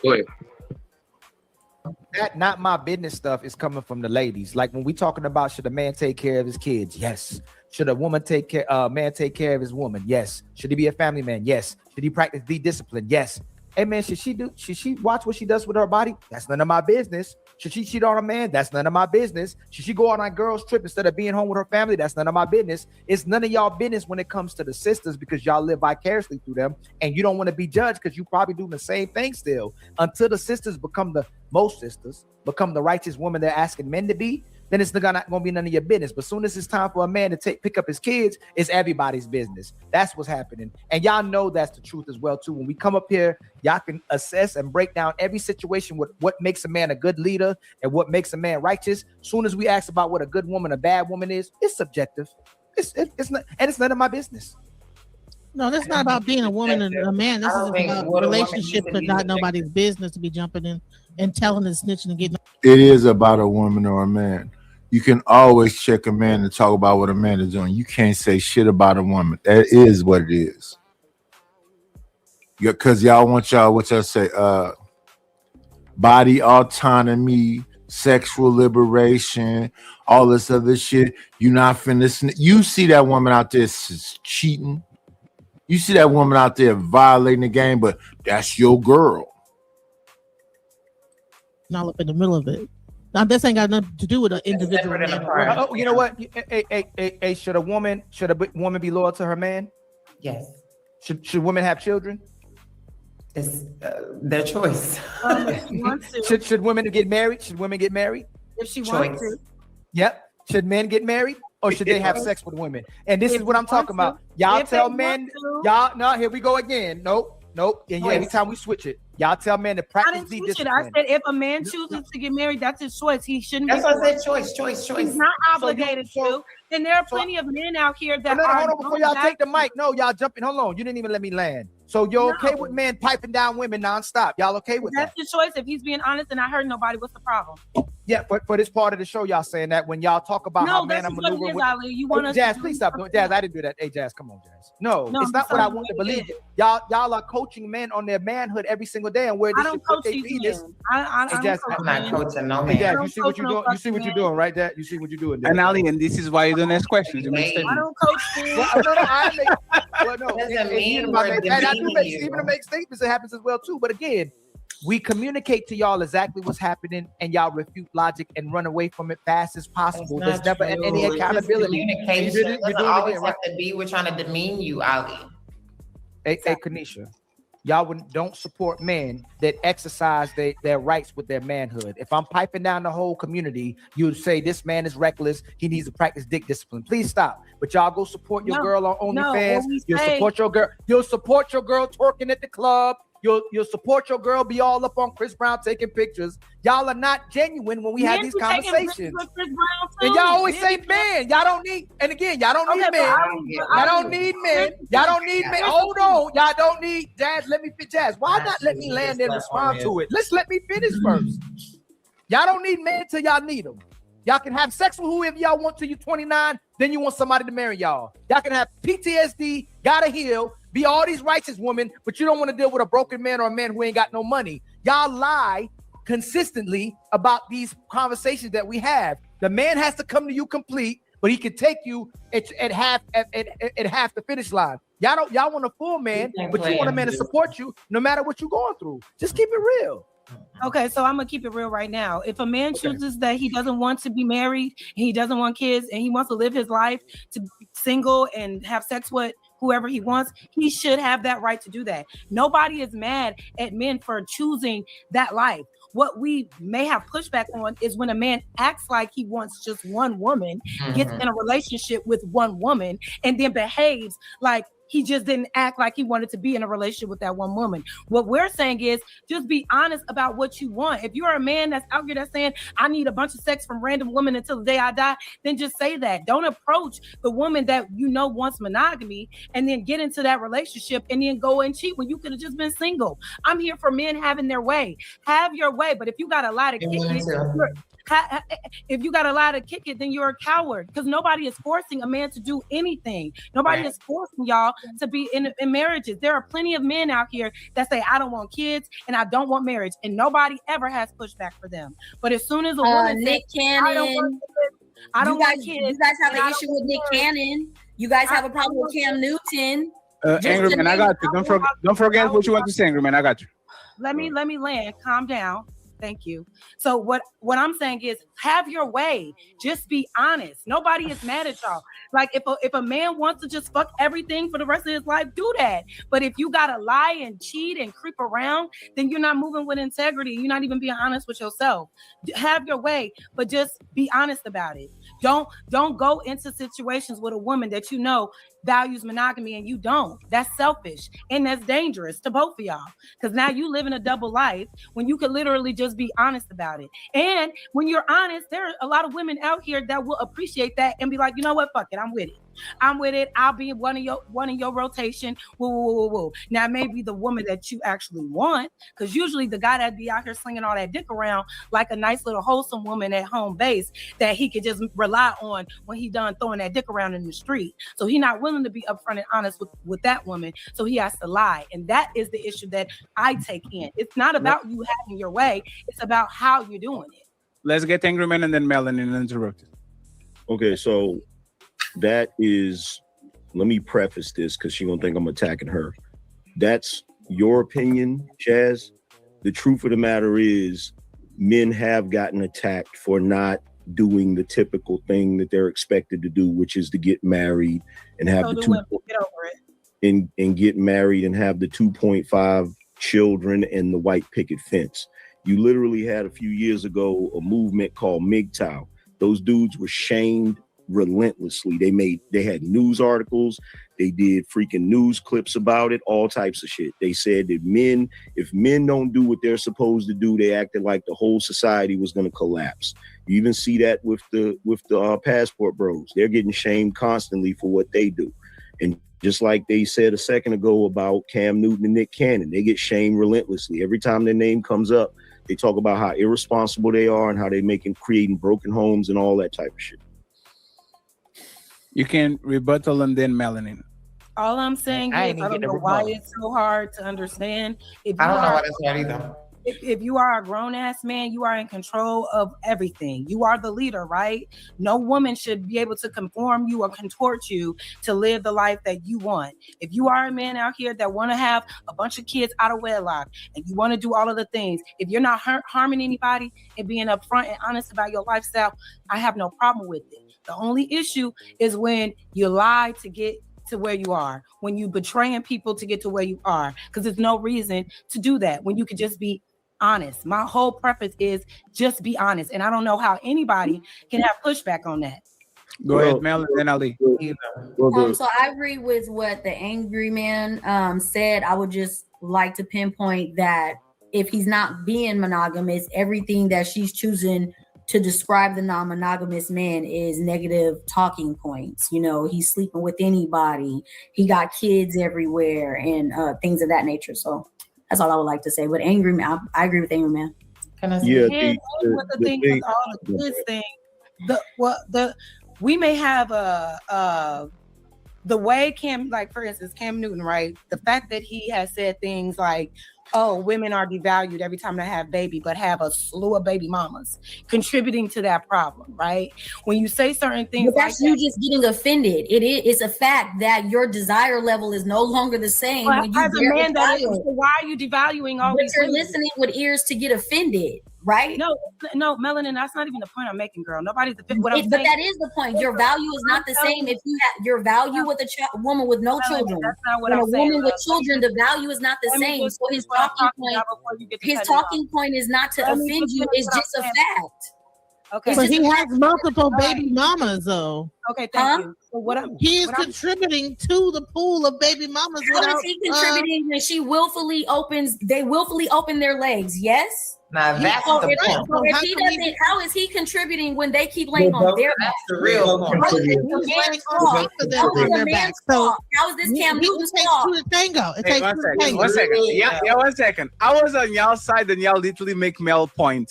Go ahead. That not my business stuff is coming from the ladies. Like when we talking about should a man take care of his kids? Yes. Should a woman take care? Man take care of his woman? Yes. Should he be a family man? Yes. Should he practice discipline? Yes. Hey man, should she watch what she does with her body? That's none of my business. Should she cheat on a man? That's none of my business. Should she go on a girl's trip instead of being home with her family? That's none of my business. It's none of y'all business when it comes to the sisters because y'all live vicariously through them and you don't want to be judged because you probably doing the same thing still. Until the sisters become the righteous woman they're asking men to be, then it's not gonna be none of your business. But soon as it's time for a man to pick up his kids, it's everybody's business. That's what's happening. And y'all know that's the truth as well too. When we come up here, y'all can assess and break down every situation with what makes a man a good leader and what makes a man righteous. Soon as we ask about what a good woman, a bad woman is, it's subjective. It's not, and it's none of my business. No, that's not about being a woman and a man. This is about relationships, but not nobody's business to be jumping in and telling and snitching and getting. It is about a woman or a man. You can always check a man and talk about what a man is doing. You can't say shit about a woman. That is what it is. Because y'all want what y'all say, body autonomy, sexual liberation, all this other shit. You're not finna. You see that woman out there cheating. You see that woman out there violating the game, but that's your girl. Not up in the middle of it. Now, this ain't got nothing to do with an individual. Oh, you know what? Hey, should a woman be loyal to her man? Yes. Should women have children? It's their choice. Should women get married? Should women get married? If she wants to. Yep. Should men get married? Or should they have sex with women? And this is what I'm talking about. Y'all tell men, here we go again. Nope. And every time we switch it, y'all tell men to practice the discipline. I said if a man chooses to get married, that's his choice. He shouldn't. That's what I said. Choice. He's not obligated to. And there are plenty of men out here that are. Hold on, before y'all take the mic. No, y'all jumping. Hold on. You didn't even let me land. So you're okay with men piping down women nonstop? Y'all okay with that? That's his choice. If he's being honest and I hurt nobody, what's the problem? Yeah, but this part of the show, y'all saying that when y'all talk about how men are maneuvering with Ali. You want Jazz, please stop doing Jazz. I didn't do that. Hey, Jazz, come on, Jazz. No, it's not what I want to believe. Y'all are coaching men on their manhood every single day and where they should put their penis. I'm not coaching no man. Jazz, you see what you're doing? You see what you're doing, right? That you see what you're doing. And Ali, and this is why you don't ask questions. You make I don't coach men. Even to make statements, it happens as well too. But again, we communicate to y'all exactly what's happening, and y'all refute logic and run away from it fast as possible. There's never any accountability. Communication doesn't always have to be we're trying to demean you, Ali. Hey, Kanisha, y'all don't support men that exercise their rights with their manhood. If I'm piping down the whole community, you'd say this man is reckless. He needs to practice dick discipline. Please stop. But y'all go support your girl on OnlyFans. You'll support your girl. You'll support your girl twerking at the club. You'll support your girl, be all up on Chris Brown taking pictures. Y'all are not genuine when we have these conversations. And y'all always say men. Y'all don't need, and again, y'all don't need men. Y'all don't need men. Y'all don't need men. Hold on. Y'all don't need Jazz. Let me fit Jazz. Why not let me land and respond to it? Let's let me finish first. Y'all don't need men till y'all need them. Y'all can have sex with whoever y'all want till you're 29. Then you want somebody to marry y'all. Y'all can have PTSD, gotta heal, be all these righteous women, but you don't want to deal with a broken man or a man who ain't got no money. Y'all lie consistently about these conversations that we have. The man has to come to you complete, but he can take you at half the finish line. Y'all want a full man, but you want a man to support you no matter what you're going through. Just keep it real. Okay, so I'm gonna keep it real right now. If a man chooses that he doesn't want to be married, and he doesn't want kids, and he wants to live his life to be single and have sex with whoever he wants, he should have that right to do that. Nobody is mad at men for choosing that life. What we may have pushback on is when a man acts like he wants just one woman, gets in a relationship with one woman, and then behaves like He just didn't act like he wanted to be in a relationship with that one woman. What we're saying is just be honest about what you want. If you're a man that's out here that's saying, I need a bunch of sex from random women until the day I die, then just say that. Don't approach the woman that you know wants monogamy and then get into that relationship and then go and cheat when you could have just been single. I'm here for men having their way. Have your way. But if you got a lie to kick it, if you got a lie to kick it, then you're a coward, because nobody is forcing a man to do anything. Nobody is forcing y'all to be in marriages. There are plenty of men out here that say, I don't want kids and I don't want marriage, and nobody ever has pushback for them. But as soon as a woman Nick Cannon, I don't want kids. You guys have an issue with Nick Cannon. You guys have a problem with Cam Newton. Angry Man, I got you. Don't forget what you want to say, Angry Man. I got you. Let me land. Calm down. Thank you. So what I'm saying is, have your way. Just be honest. Nobody is mad at y'all. Like if a man wants to just fuck everything for the rest of his life, do that. But if you gotta lie and cheat and creep around, then you're not moving with integrity. You're not even being honest with yourself. Have your way, but just be honest about it. Don't go into situations with a woman that you know values monogamy and you don't. That's selfish and that's dangerous to both of y'all, because now you live in a double life when you could literally just be honest about it. And when you're honest, there are a lot of women out here that will appreciate that and be like, you know what, fuck it, I'm with it. I'll be one in your rotation. Woo. Now maybe the woman that you actually want, because usually the guy that be out here slinging all that dick around like a nice little wholesome woman at home base that he could just rely on when he done throwing that dick around in the street. So he not willing to be upfront and honest with that woman. So he has to lie. And that is the issue that I take in. It's not about you having your way. It's about how you're doing it. Let's get Angry Man and then Melanin interrupted. Okay, so that is, let me preface this because she's gonna think I'm attacking her. That's your opinion, Chaz. The truth of the matter is men have gotten attacked for not doing the typical thing that they're expected to do, which is to get married and have and get married and have the 2.5 children and the white picket fence. You literally had a few years ago a movement called MGTOW. Those dudes were shamed relentlessly. They had news articles, they did freaking news clips about it, all types of shit. They said that if men don't do what they're supposed to do, they acted like the whole society was going to collapse. You even see that with the passport bros. They're getting shamed constantly for what they do. And just like they said a second ago about Cam Newton and Nick Cannon, they get shamed relentlessly. Every time their name comes up, they talk about how irresponsible they are and how they creating broken homes and all that type of shit. You can rebuttal and then Melanin. All I'm saying is I don't know why it's so hard to understand. I don't know why it's hard either. If you are a grown-ass man, you are in control of everything. You are the leader, right? No woman should be able to conform you or contort you to live the life that you want. If you are a man out here that want to have a bunch of kids out of wedlock and you want to do all of the things, if you're not harming anybody and being upfront and honest about your lifestyle, I have no problem with it. The only issue is when you lie to get to where you are, when you betraying people to get to where you are, because there's no reason to do that when you could just be honest. My whole preface is just be honest, and I don't know how anybody can have pushback on that. Go ahead, Mel, and then Ali. So I agree with what the Angry Man said. I would just like to pinpoint that if he's not being monogamous, everything that she's choosing to describe the non-monogamous man is negative talking points. You know, he's sleeping with anybody, he got kids everywhere, and things of that nature. So that's all I would like to say. But Angry Man, I agree with Angry Man. Can I say with the thing with all the kids thing, we may have the way Cam, like for instance, Cam Newton, right? The fact that he has said things like, oh, women are devalued every time they have baby, but have a slew of baby mamas, contributing to that problem, right? When you say certain things, but that's like you just getting offended. It's a fact that your desire level is no longer the same. Well, when you as a man, why are you devaluing all these? You're listening with ears to get offended, right? No, Melanin, that's not even the point I'm making, girl. Nobody's the but that is the point. Your value is not the same if you have your value with a woman with no children. That's not what I'm saying. A woman with though. children, the value is not the same. So his talking point is not to offend you. It's just a fact. Okay. But he has multiple baby mamas, though. Okay, thank you. So he is contributing to the pool of baby mamas. How is he contributing when they willfully open their legs? Yes. Now that's So the if, point. so if he doesn't, how is he contributing when they keep laying on their back? That's the real point. How is this a man's fault? How is this Cam Newton's fault? Hey, one second. Yeah, 1 second. I was on y'all's side and y'all literally make Mel point.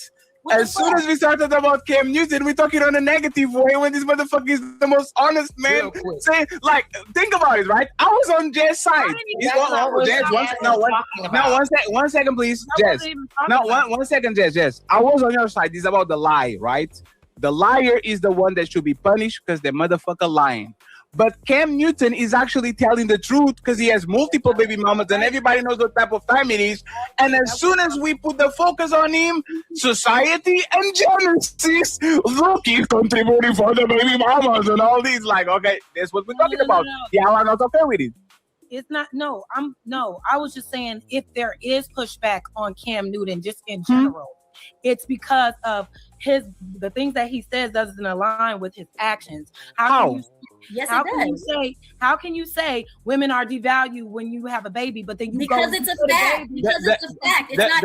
As soon as we started about Cam Newton, we're talking on a negative way when this motherfucker is the most honest man. Saying, like, think about it, right? I was on Jaz's side. One second, please, Jazz. No, one second, Jazz. I was on your side. This is about the lie, right? The liar is the one that should be punished because the motherfucker lying. But Cam Newton is actually telling the truth because he has multiple baby mamas and everybody knows what type of time it is. And as soon as we put the focus on him, society and Genesis, look, he's contributing for the baby mamas and all these. Like, okay, that's what we're talking about. Yeah, I'm not okay with it. It's not. No, I was just saying if there is pushback on Cam Newton, just in general, it's because of the things that he says doesn't align with his actions. How can you say women are devalued when you have a baby, but then you because it's a fact. Because it's a fact. It's not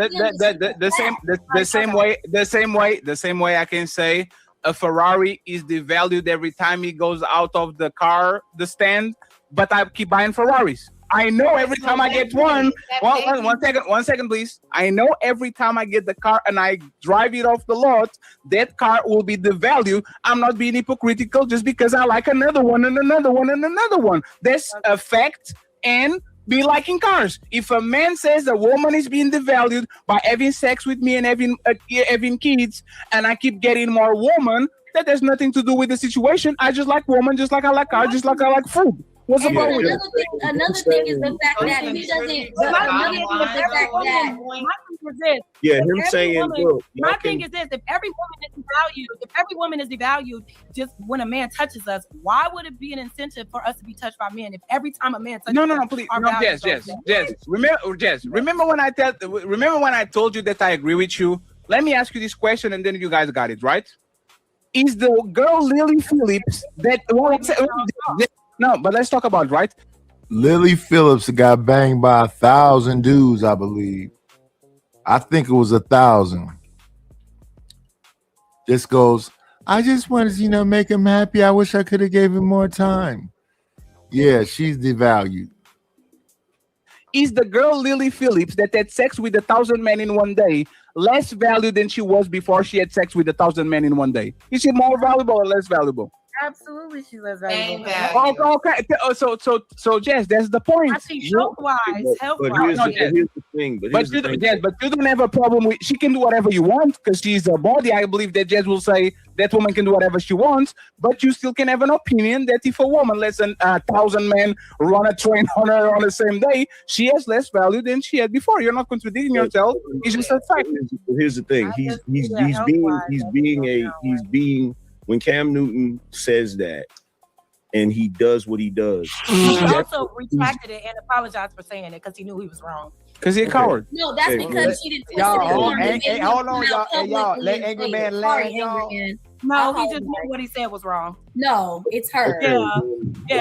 the same way I can say a Ferrari is devalued every time he goes out of the stand, but I keep buying Ferraris. I know every time I get one. One second, please. I know every time I get the car and I drive it off the lot, that car will be devalued. I'm not being hypocritical just because I like another one and another one and another one. That's a fact and be liking cars. If a man says a woman is being devalued by having sex with me and having kids, and I keep getting more woman, that has nothing to do with the situation. I just like woman, just like I like cars, just like I like food. What's the problem with it? Another thing is the fact that he doesn't. Him saying, my thing is this: if every woman is devalued, just when a man touches us, why would it be an incentive for us to be touched by men? If every time a man touches us, please, Jess. Remember when I told you that I agree with you? Let me ask you this question, and then you guys got it right. Is the girl Lily Phillips that? No, but let's talk about right. Lily Phillips got banged by 1,000 dudes, I believe. I think it was 1,000. Just goes, I just wanted to, make him happy. I wish I could have gave him more time. Yeah, she's devalued. Is the girl Lily Phillips that had sex with 1,000 men in one day less valued than she was before she had sex with 1,000 men in one day? Is she more valuable or less valuable? Absolutely, she's less valuable. Okay. So Jess, that's the point. I think health-wise. But here's the thing. But you don't have a problem with. She can do whatever you want because she's a body. I believe that Jess will say that woman can do whatever she wants, but you still can have an opinion that if a woman lets 1,000 men run a train on her on the same day, she has less value than she had before. You're not contradicting yourself. It's just a fact. Here's the thing. He's being. When Cam Newton says that and he does what he does, he also retracted it and apologized for saying it because he knew he was wrong. Because he's a coward. No, that's because she didn't. Hold on, y'all. Let Angry Man land, y'all. No, he just knew what he said was wrong. No, it's her. Yeah. Hey,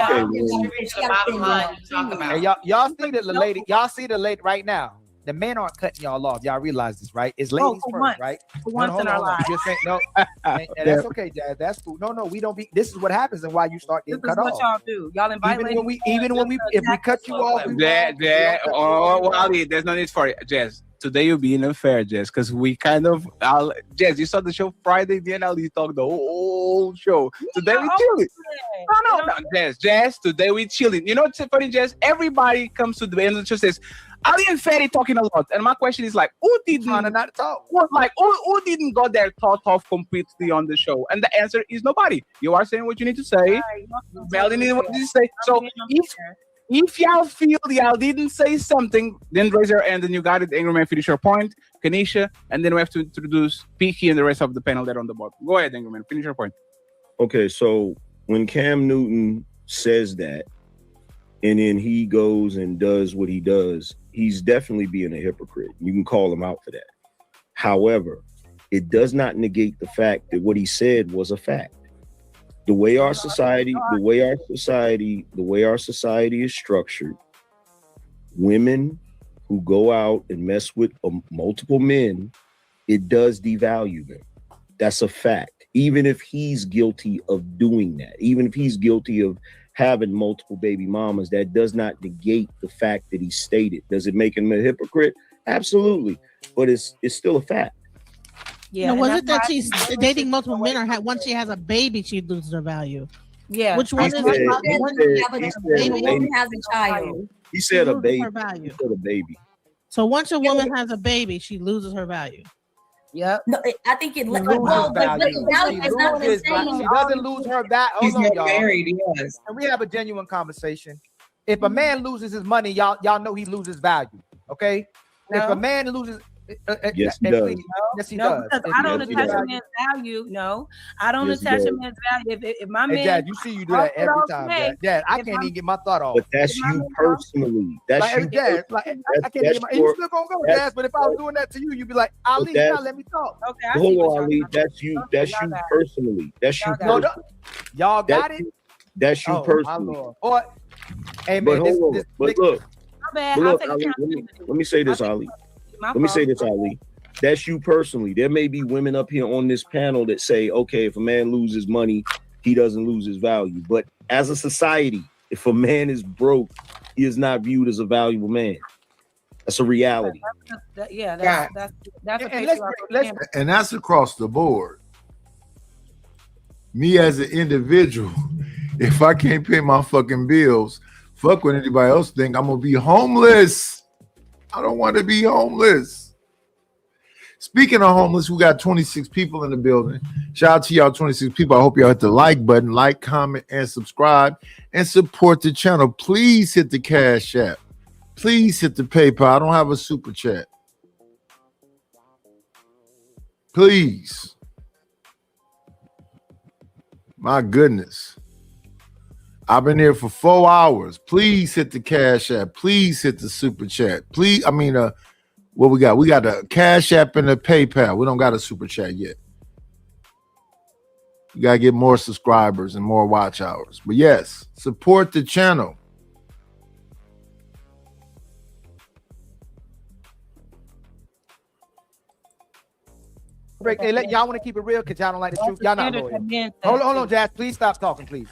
y'all see the lady right now. The men aren't cutting y'all off. Y'all realize this, right? It's ladies first, once. right? For once in our lives. Just saying, no, that's okay, Jazz. That's cool. No, we don't be. This is what happens and why you start getting cut off. This is what y'all do. Y'all invite if we cut you off, there's no need for it, Jazz. Today you're being unfair, Jess, because we Jess, you saw the show Friday, then Ali talked the whole show. Today we chilling. No, Jess, today we chilling. You know what's funny, Jess? Everybody comes to the end of the show says, Ali and Ferry talking a lot. And my question is like, who didn't not talk? Who didn't got their thought off completely on the show? And the answer is nobody. You are saying what you need to say. Melanie, what did you say? So if y'all feel y'all didn't say something, then raise your hand and you got it. Angry Man, finish your point. Kanisha, and then we have to introduce Peaky and the rest of the panel there on the board. Go ahead, Angry Man, finish your point. Okay, so when Cam Newton says that, and then he goes and does what he does, he's definitely being a hypocrite. You can call him out for that. However, it does not negate the fact that what he said was a fact. The way our society is structured, women who go out and mess with multiple men, it does devalue them. That's a fact. Even if he's guilty of doing that, even if he's guilty of having multiple baby mamas, that does not negate the fact that he stated. Does it make him a hypocrite? Absolutely. But it's still a fact. Yeah. Was it that she's dating multiple men, or once she has a baby, she loses her value? Yeah. Which one is it? Baby woman has a child. He said a baby. Her value. He said a baby. So once a woman has a baby, she loses her value. Yep. No, I think it. She Well, loses but value. value She is not the loses value. same. She doesn't lose her value. He's Hold on, not y'all. married. Yes. And we have a genuine conversation. If a man loses his money, y'all know he loses value. Okay. If a man loses, yes, he does. Yes, he No, does. because I don't attach a man's value. No, I don't Yes, he attach a does. man's value. If my Hey, man, Dad, you see you do that every time, Dad. Dad, I can't even get my thought off. But that's you personally. That's Like, you. Dad, like, I can't That's get my. You your- still gonna go, that's- Dad? But if I was doing that to you, you'd be like, Ali, you that's- gotta let me talk. Okay, I see Hold what on, y'all Ali. got. That's you. That's y'all you got it. personally. That's you. Y'all got No, personally. y'all got That's it. That's you Oh, my personally. Lord. Boy, hey But man, this, hold on. this, But look. My bad. But I'll look, take Ali, accountability. let me say this, Ali. My Let me say fault. this, Ali. That's you personally. There may be women up here on this panel that say, okay, if a man loses money, he doesn't lose his value. But as a society, if a man is broke, he is not viewed as a valuable man. That's a reality. Yeah, that's a and patriarchal And that's across the board. Me as an individual, if I can't pay my fucking bills, fuck what anybody else think. I'm gonna be homeless. I don't want to be homeless. Speaking of homeless, we got 26 people in the building. Shout out to y'all 26 people. I hope y'all hit the like button, like, comment, and subscribe, and support the channel. Please hit the Cash App. Please hit the PayPal. I don't have a super chat. Please. My goodness. I've been here for 4 hours. Please hit the Cash App. Please hit the super chat. Please, what we got? We got the Cash App and the PayPal. We don't got a super chat yet. We got to get more subscribers and more watch hours. But yes, support the channel. break. Hey, y'all want to keep it real because y'all don't like the truth. Y'all not loyal. Hold on, Jazz. Please stop talking, please.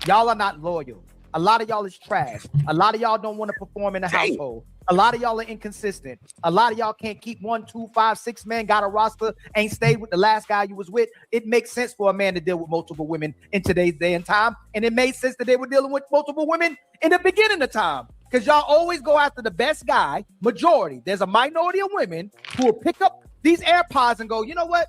Y'all are not loyal. A lot of y'all is trash. A lot of y'all don't want to perform in the household. A lot of y'all are inconsistent. A lot of y'all can't keep 1, 2, 5, 6 men, got a roster, ain't stayed with the last guy you was with. It makes sense for a man to deal with multiple women in today's day and time. And it made sense that they were dealing with multiple women in the beginning of time. Because y'all always go after the best guy. Majority. There's a minority of women who will pick up these AirPods and go, you know what?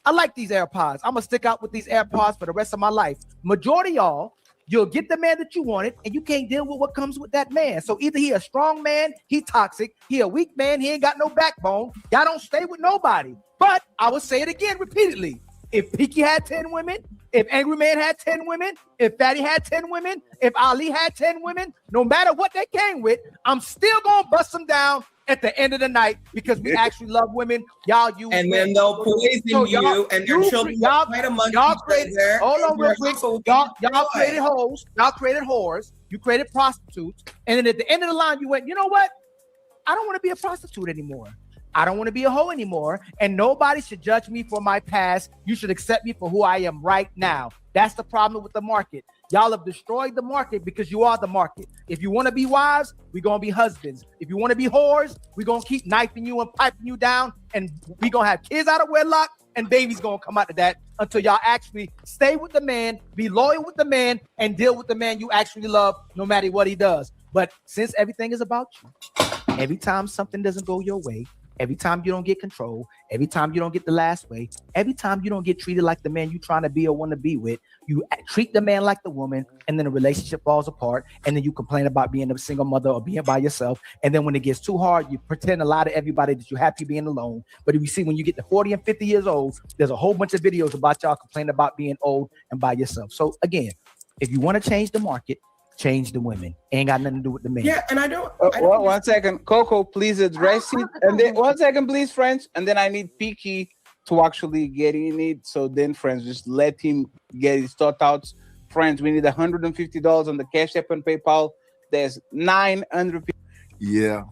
I like these AirPods. I'm going to stick out with these AirPods for the rest of my life. Majority of y'all, you'll get the man that you wanted, and you can't deal with what comes with that man. So either he a strong man, he toxic, he a weak man, he ain't got no backbone. Y'all don't stay with nobody. But I will say it again repeatedly. If Peaky had 10 women, if Angry Man had 10 women, if Fatty had 10 women, if Ali had 10 women, no matter what they came with, I'm still going to bust them down at the end of the night because we actually love women. Y'all use and then they'll poison you and your children will fight among y'all each created, other. hold on real quick. Y'all created hoes. Y'all created whores. You created prostitutes. And then at the end of the line, you went, you know what? I don't want to be a prostitute anymore. I don't want to be a hoe anymore. And nobody should judge me for my past. You should accept me for who I am right now. That's the problem with the market. Y'all have destroyed the market because you are the market. If you want to be wives, we're going to be husbands. If you want to be whores, we're going to keep knifing you and piping you down. And we're going to have kids out of wedlock and babies going to come out of that until y'all actually stay with the man, be loyal with the man, and deal with the man you actually love no matter what he does. But since everything is about you, every time something doesn't go your way, every time you don't get control, every time you don't get the last way, every time you don't get treated like the man you trying to be or want to be with, you treat the man like the woman, and then the relationship falls apart, and then you complain about being a single mother or being by yourself, and then when it gets too hard, you pretend to lie to everybody that you're happy being alone. But if you see when you get to 40 and 50 years old, there's a whole bunch of videos about y'all complaining about being old and by yourself. So again, if you want to change the market, change the women. Ain't got nothing to do with the men. Yeah, and I don't. One second, Coco, please address it, and then 1 second, please, friends, and then I need Peaky to actually get in it. So then, friends, just let him get his thought out. Friends, we need $150 on the Cash App and PayPal. There's 900 people. Yeah.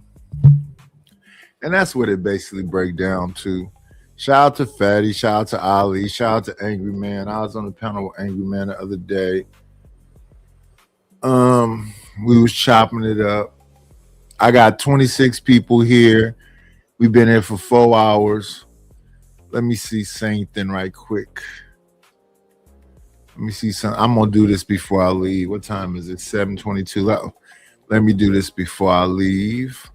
And that's what it basically breaks down to. Shout out to Fatty, shout out to Ali, shout out to Angry Man. I was on the panel with Angry Man the other day. We was chopping it up. I got 26 people here. We've been here for 4 hours. Let me see something right quick. Let me see something. I'm gonna do this before I leave. What time is it? 7:22. Let me do this before I leave.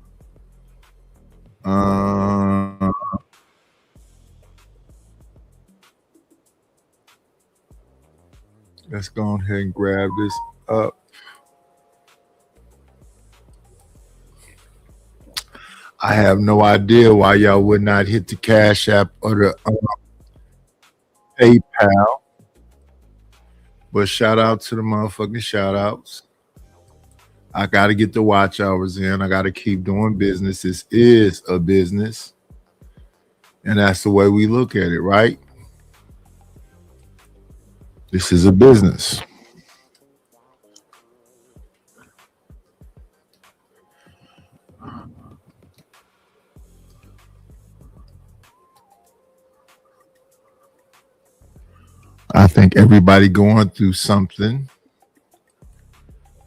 Let's go ahead and grab this up. I have no idea why y'all would not hit the Cash App or the PayPal. But shout out to the motherfucking shout outs. I got to get the watch hours in. I got to keep doing business. This is a business. And that's the way we look at it, right? This is a business. I think everybody going through something,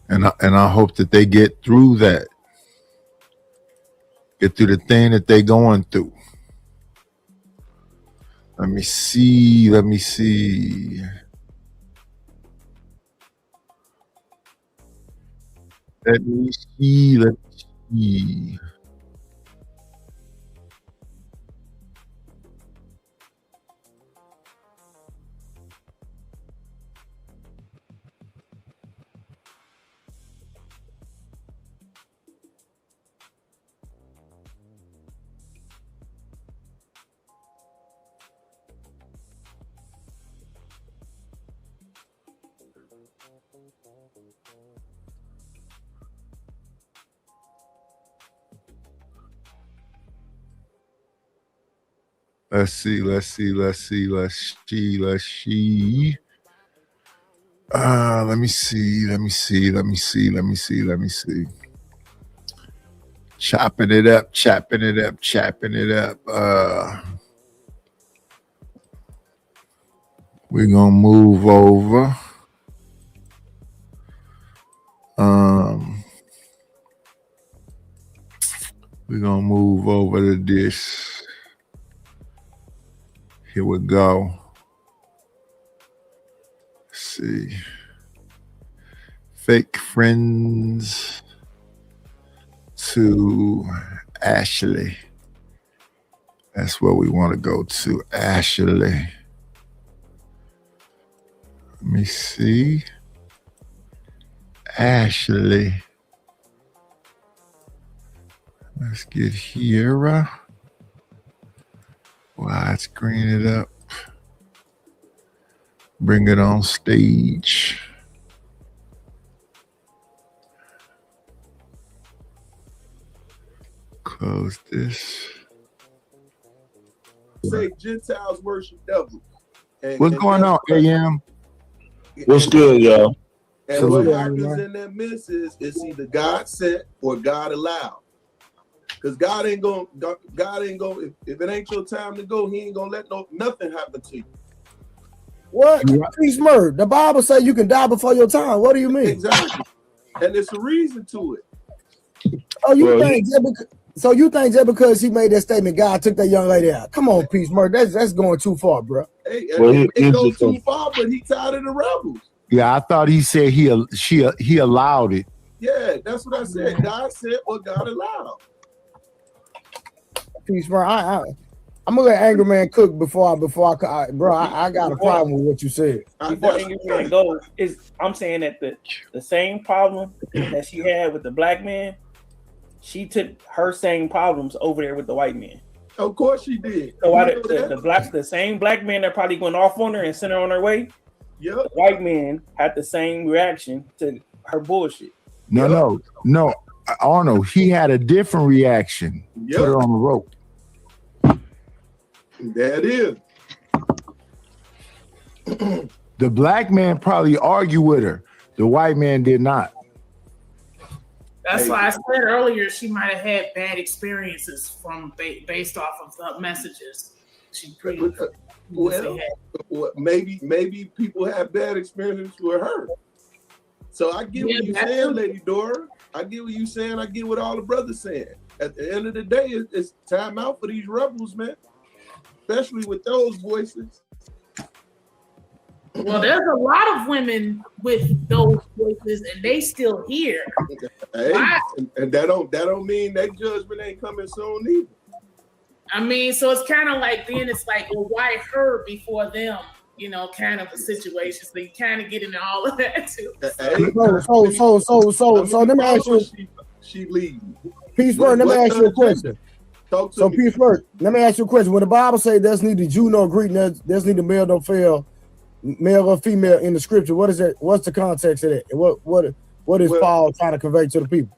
and I hope that they get through that, get through the thing that they going through. Let me see. Let me see. Let me see. Let me see. Let's see. Let me see. Chopping it up. We're gonna move over. We're gonna move over to this. Here we go. Let's see. Fake friends to Ashley. That's where we want to go to, Ashley. Let me see. Ashley. Let's get here. Widescreen it up. Bring it on stage. Close this. Say Gentiles worship devils. What's going on, AM? What's good, y'all? And Salute. what happens in that midst is it's either God sent or God allowed. Because God ain't gonna, if it ain't your time to go, he ain't gonna let nothing happen to you. What? Peace murder. The Bible says you can die before your time. What do you mean? Exactly. And there's a reason to it. Oh, you think just because he made that statement, God took that young lady out? Come on, Peace murder. That's going too far, bro. Hey, it goes too far, but he tired of the rebels. Yeah, I thought he said he allowed it. Yeah, that's what I said. God said what God allowed. Peace, bro. I'm gonna let Angry Man cook before I bro. I got a problem with what you said. Before Angry Man goes, I'm saying that the same problem that she had with the black man, she took her same problems over there with the white man. Of course she did. So the same black man that probably went off on her and sent her on her way. Yep. The white man had the same reaction to her bullshit. No. Arnold, he had a different reaction. Put her on the rope. There it is. The black man probably argued with her. The white man did not. That's why I said earlier she might have had bad experiences from based off of the messages. She pretty maybe people have bad experiences with her. So I get what you're saying, Lady Dora. I get what you're saying. I get what all the brothers saying. At the end of the day, it's time out for these rebels, man. Especially with those voices. Well, there's a lot of women with those voices, and they still here. Hey, and that don't mean that judgment ain't coming soon either. I mean, so it's kind of like then it's like, well, why her before them? You know, kind of a situation. So you kind of get into all of that too. So let me ask you. She leaves. Peace word. Let me ask you a question. So peace word. Let me ask you a question. When the Bible says there's neither Jew nor Greek, there's neither male nor male or female in the scripture, what is that? What's the context of that? What is Paul trying to convey to the people?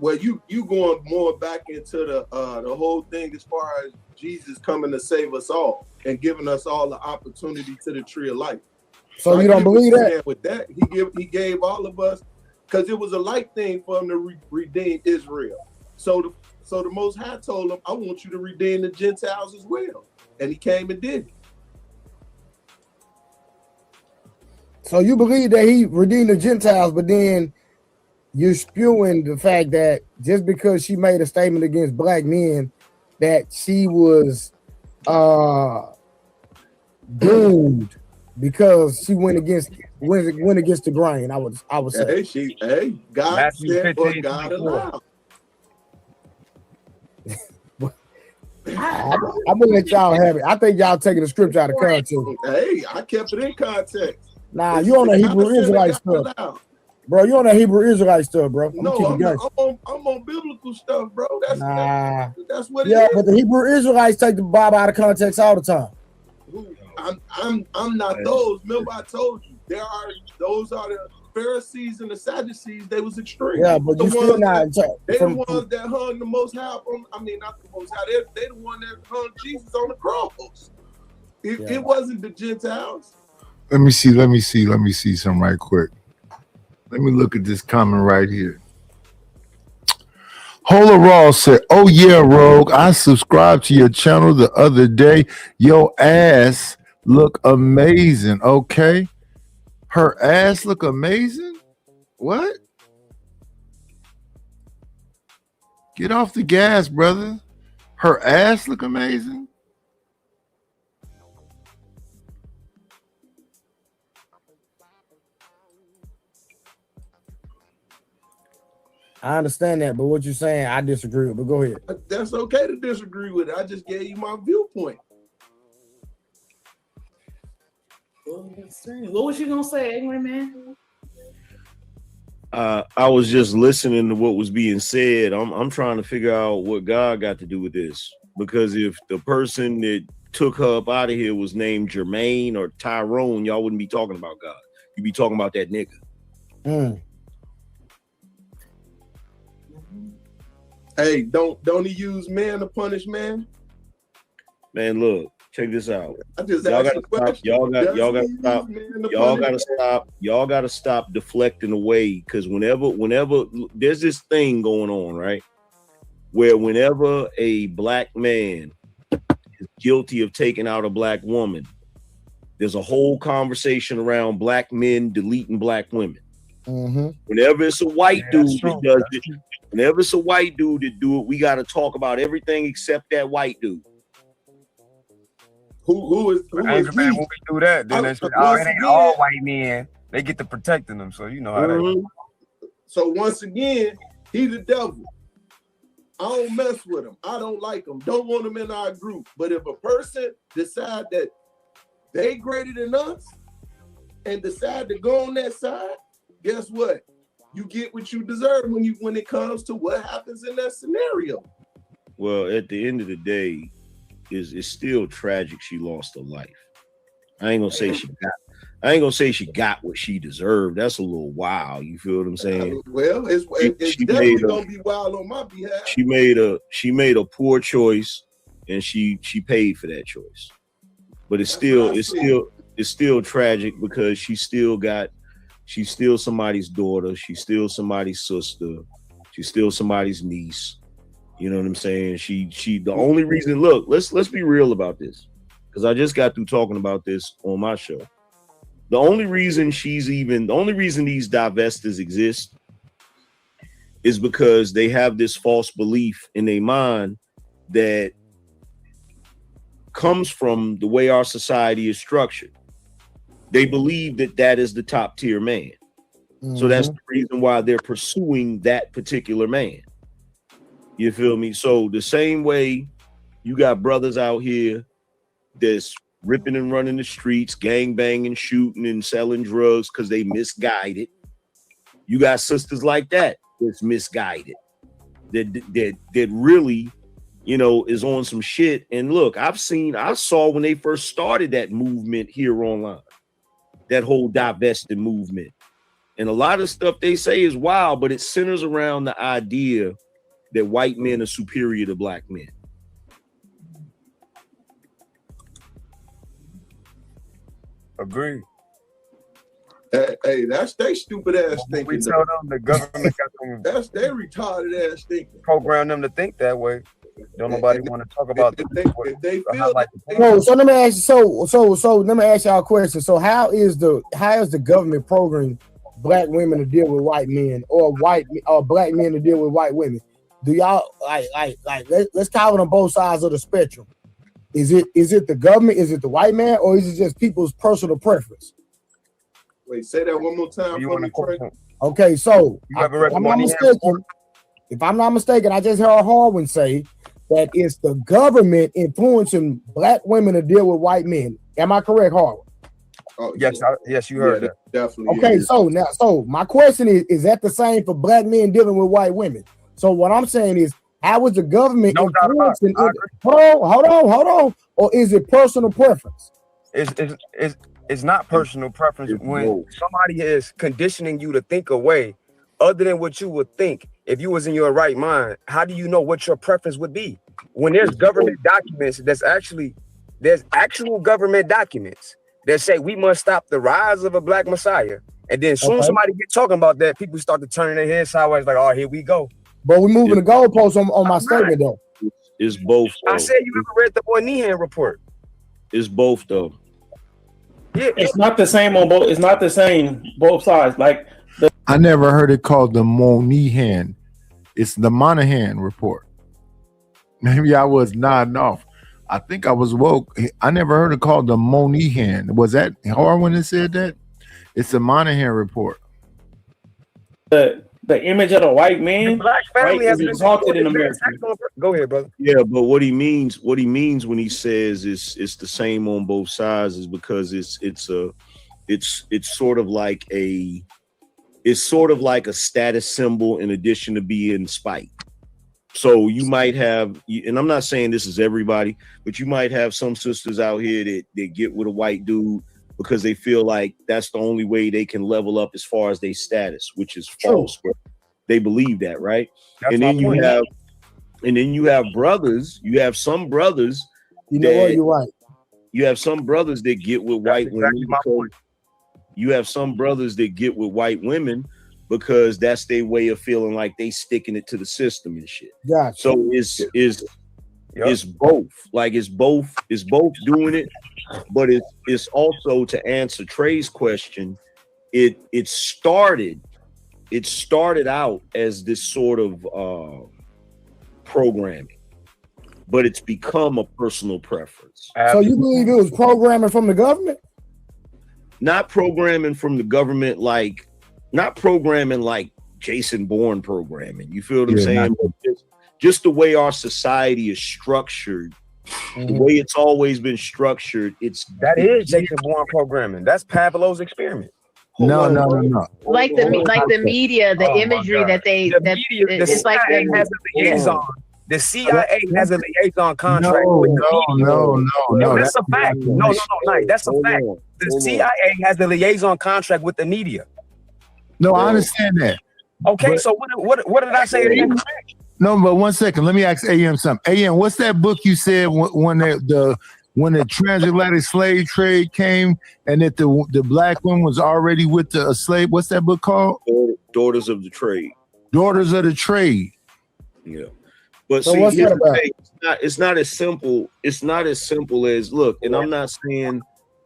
Well, you going more back into the whole thing as far as Jesus coming to save us all and giving us all the opportunity to the tree of life. So you don't believe that? With that, he gave all of us, because it was a light thing for him to redeem Israel. So the Most High told him, I want you to redeem the Gentiles as well. And he came and did it. So you believe that he redeemed the Gentiles, but then you're spewing the fact that just because she made a statement against black men, that she was doomed because she went against the grain. I would say. God Matthew said or 15, God 24. allowed. I'm gonna let y'all have it. I think y'all taking the scripture out of context. Hey, I kept it in context. Nah, you on the Hebrew Israelite stuff, bro. You on that Hebrew Israelite stuff, bro. I'm on biblical stuff, bro. That's what it is. But the Hebrew Israelites take the Bible out of context all the time. I'm not those. Remember, I told you those are the Pharisees and the Sadducees. They was extreme. Yeah, but you still not. They the ones that hung the Most High. I mean, not the Most High. They the one that hung Jesus on the cross. It wasn't the Gentiles. Let me see something right quick. Let me look at this comment right here. Hola Raw said, oh yeah, Rogue, I subscribed to your channel the other day. Your ass look amazing. Okay. Her ass look amazing? What? Get off the gas, brother. Her ass look amazing? I understand that, but what you're saying, I disagree with. But go ahead. That's okay to disagree with it. I just gave you my viewpoint. What was you gonna say, angry man? I was just listening to what was being said. I'm trying to figure out what God got to do with this, because if the person that took her up out of here was named Jermaine or Tyrone, y'all wouldn't be talking about God. You'd be talking about that nigga. Hey, don't he use man to punish man? Man, look, check this out. Y'all gotta stop deflecting away, because whenever there's this thing going on, right? Where whenever a black man is guilty of taking out a black woman, there's a whole conversation around black men deleting black women. Whenever it's a white dude that does it, whenever it's a white dude that do it, we got to talk about everything except that white dude. Who is man, when we do that, then it ain't all white men. They get to protecting them, so you know how that. So once again, he the devil. I don't mess with him. I don't like him. Don't want him in our group. But if a person decide that they greater than us and decide to go on that side, guess what? You get what you deserve when it comes to what happens in that scenario. Well, at the end of the day, it's still tragic she lost her life. I ain't gonna say she got I ain't gonna say she got what she deserved. That's a little wild. You feel what I'm saying? Well, it's definitely gonna be wild on my behalf. She made a poor choice, and she paid for that choice. But it's still tragic because she's still somebody's daughter. She's still somebody's sister. She's still somebody's niece. You know what I'm saying? She the only reason. Look, let's be real about this, because I just got through talking about this on my show. The only reason these divestors exist is because they have this false belief in their mind that comes from the way our society is structured. They believe that is the top tier man. Mm-hmm. So that's the reason why they're pursuing that particular man. You feel me? So the same way you got brothers out here that's ripping and running the streets, gang banging, shooting and selling drugs because they misguided. You got sisters like that that's misguided, that really, you know, is on some shit. And look, I saw when they first started that movement here online, that whole divested movement. And a lot of stuff they say is wild, but it centers around the idea that white men are superior to black men. Agree. Hey, that's they stupid ass thinking. We tell them the government got them. That's their retarded ass thinking. Program them to think that way. Don't nobody want to talk about they feel like. So let me ask you. So let me ask y'all a question. So how is the government programming black women to deal with white men, or black men to deal with white women? Do y'all like let's count on both sides of the spectrum? Is it the government? Is it the white man, or is it just people's personal preference? Wait, say that one more time for me, Trey. Okay, so if I'm not mistaken, I just heard Harwin say that it's the government influencing black women to deal with white men. Am I correct, Harwin? Oh, yes, yes, you heard that. Definitely. Okay, so my question is that the same for black men dealing with white women? So what I'm saying is, how is the government influencing? Hold on, or is it personal preference? It's not personal preference when somebody is conditioning you to think a way other than what you would think if you was in your right mind. How do you know what your preference would be when there's government documents? There's actual government documents that say we must stop the rise of a black messiah, and then soon as somebody get talking about that, people start to turn their head sideways like, oh, here we go. But we're moving the goalposts on my statement though. It's both. I said you ever read the Moynihan report? It's both though. Yeah, it's not the same on both. It's not the same both sides. Like I never heard it called the Moynihan. It's the Moynihan report. Maybe I was nodding off. I think I was woke. I never heard it called the Moynihan. Was that Harwin that said that? It's the Moynihan report. The image of the white man, black family has been exalted in America. Go ahead, brother. Yeah, but what he means when he says it's the same on both sides is because it's sort of like a status symbol in addition to being spite. So you might have, and I'm not saying this is everybody, but you might have some sisters out here that get with a white dude because they feel like that's the only way they can level up as far as their status, which is false. But they believe that, right? And then you have brothers. You have some brothers. You know what? You're right. You have some brothers that get with white women. You have some brothers that get with white women because that's their way of feeling like they sticking it to the system and shit. Gotcha. So it's both. Like it's both doing it, but it's also, to answer Trey's question, it started out as this sort of programming, but it's become a personal preference. So you believe it was programming from the government? Not programming from the government, not programming like Jason Bourne programming. You feel what I'm saying? Just the way our society is structured, the way it's always been structured. That is Jason Bourne programming. That's Pavlov's experiment. No. Like the media, the imagery that they it's like they has a liaison The CIA has a liaison contract with the media. No. That's a fact. No. That's a fact. The CIA has a liaison contract with the media. No, I understand that. Okay, But- so what did I say? No, but 1 second. Let me ask AM something. AM, what's that book you said when the transatlantic slave trade came and that the black woman was already with the slave? What's that book called? Daughters of the Trade. Daughters of the Trade. Yeah. But So see, what's here's that the about? thing. It's not as simple. It's not as simple as look, and I'm not saying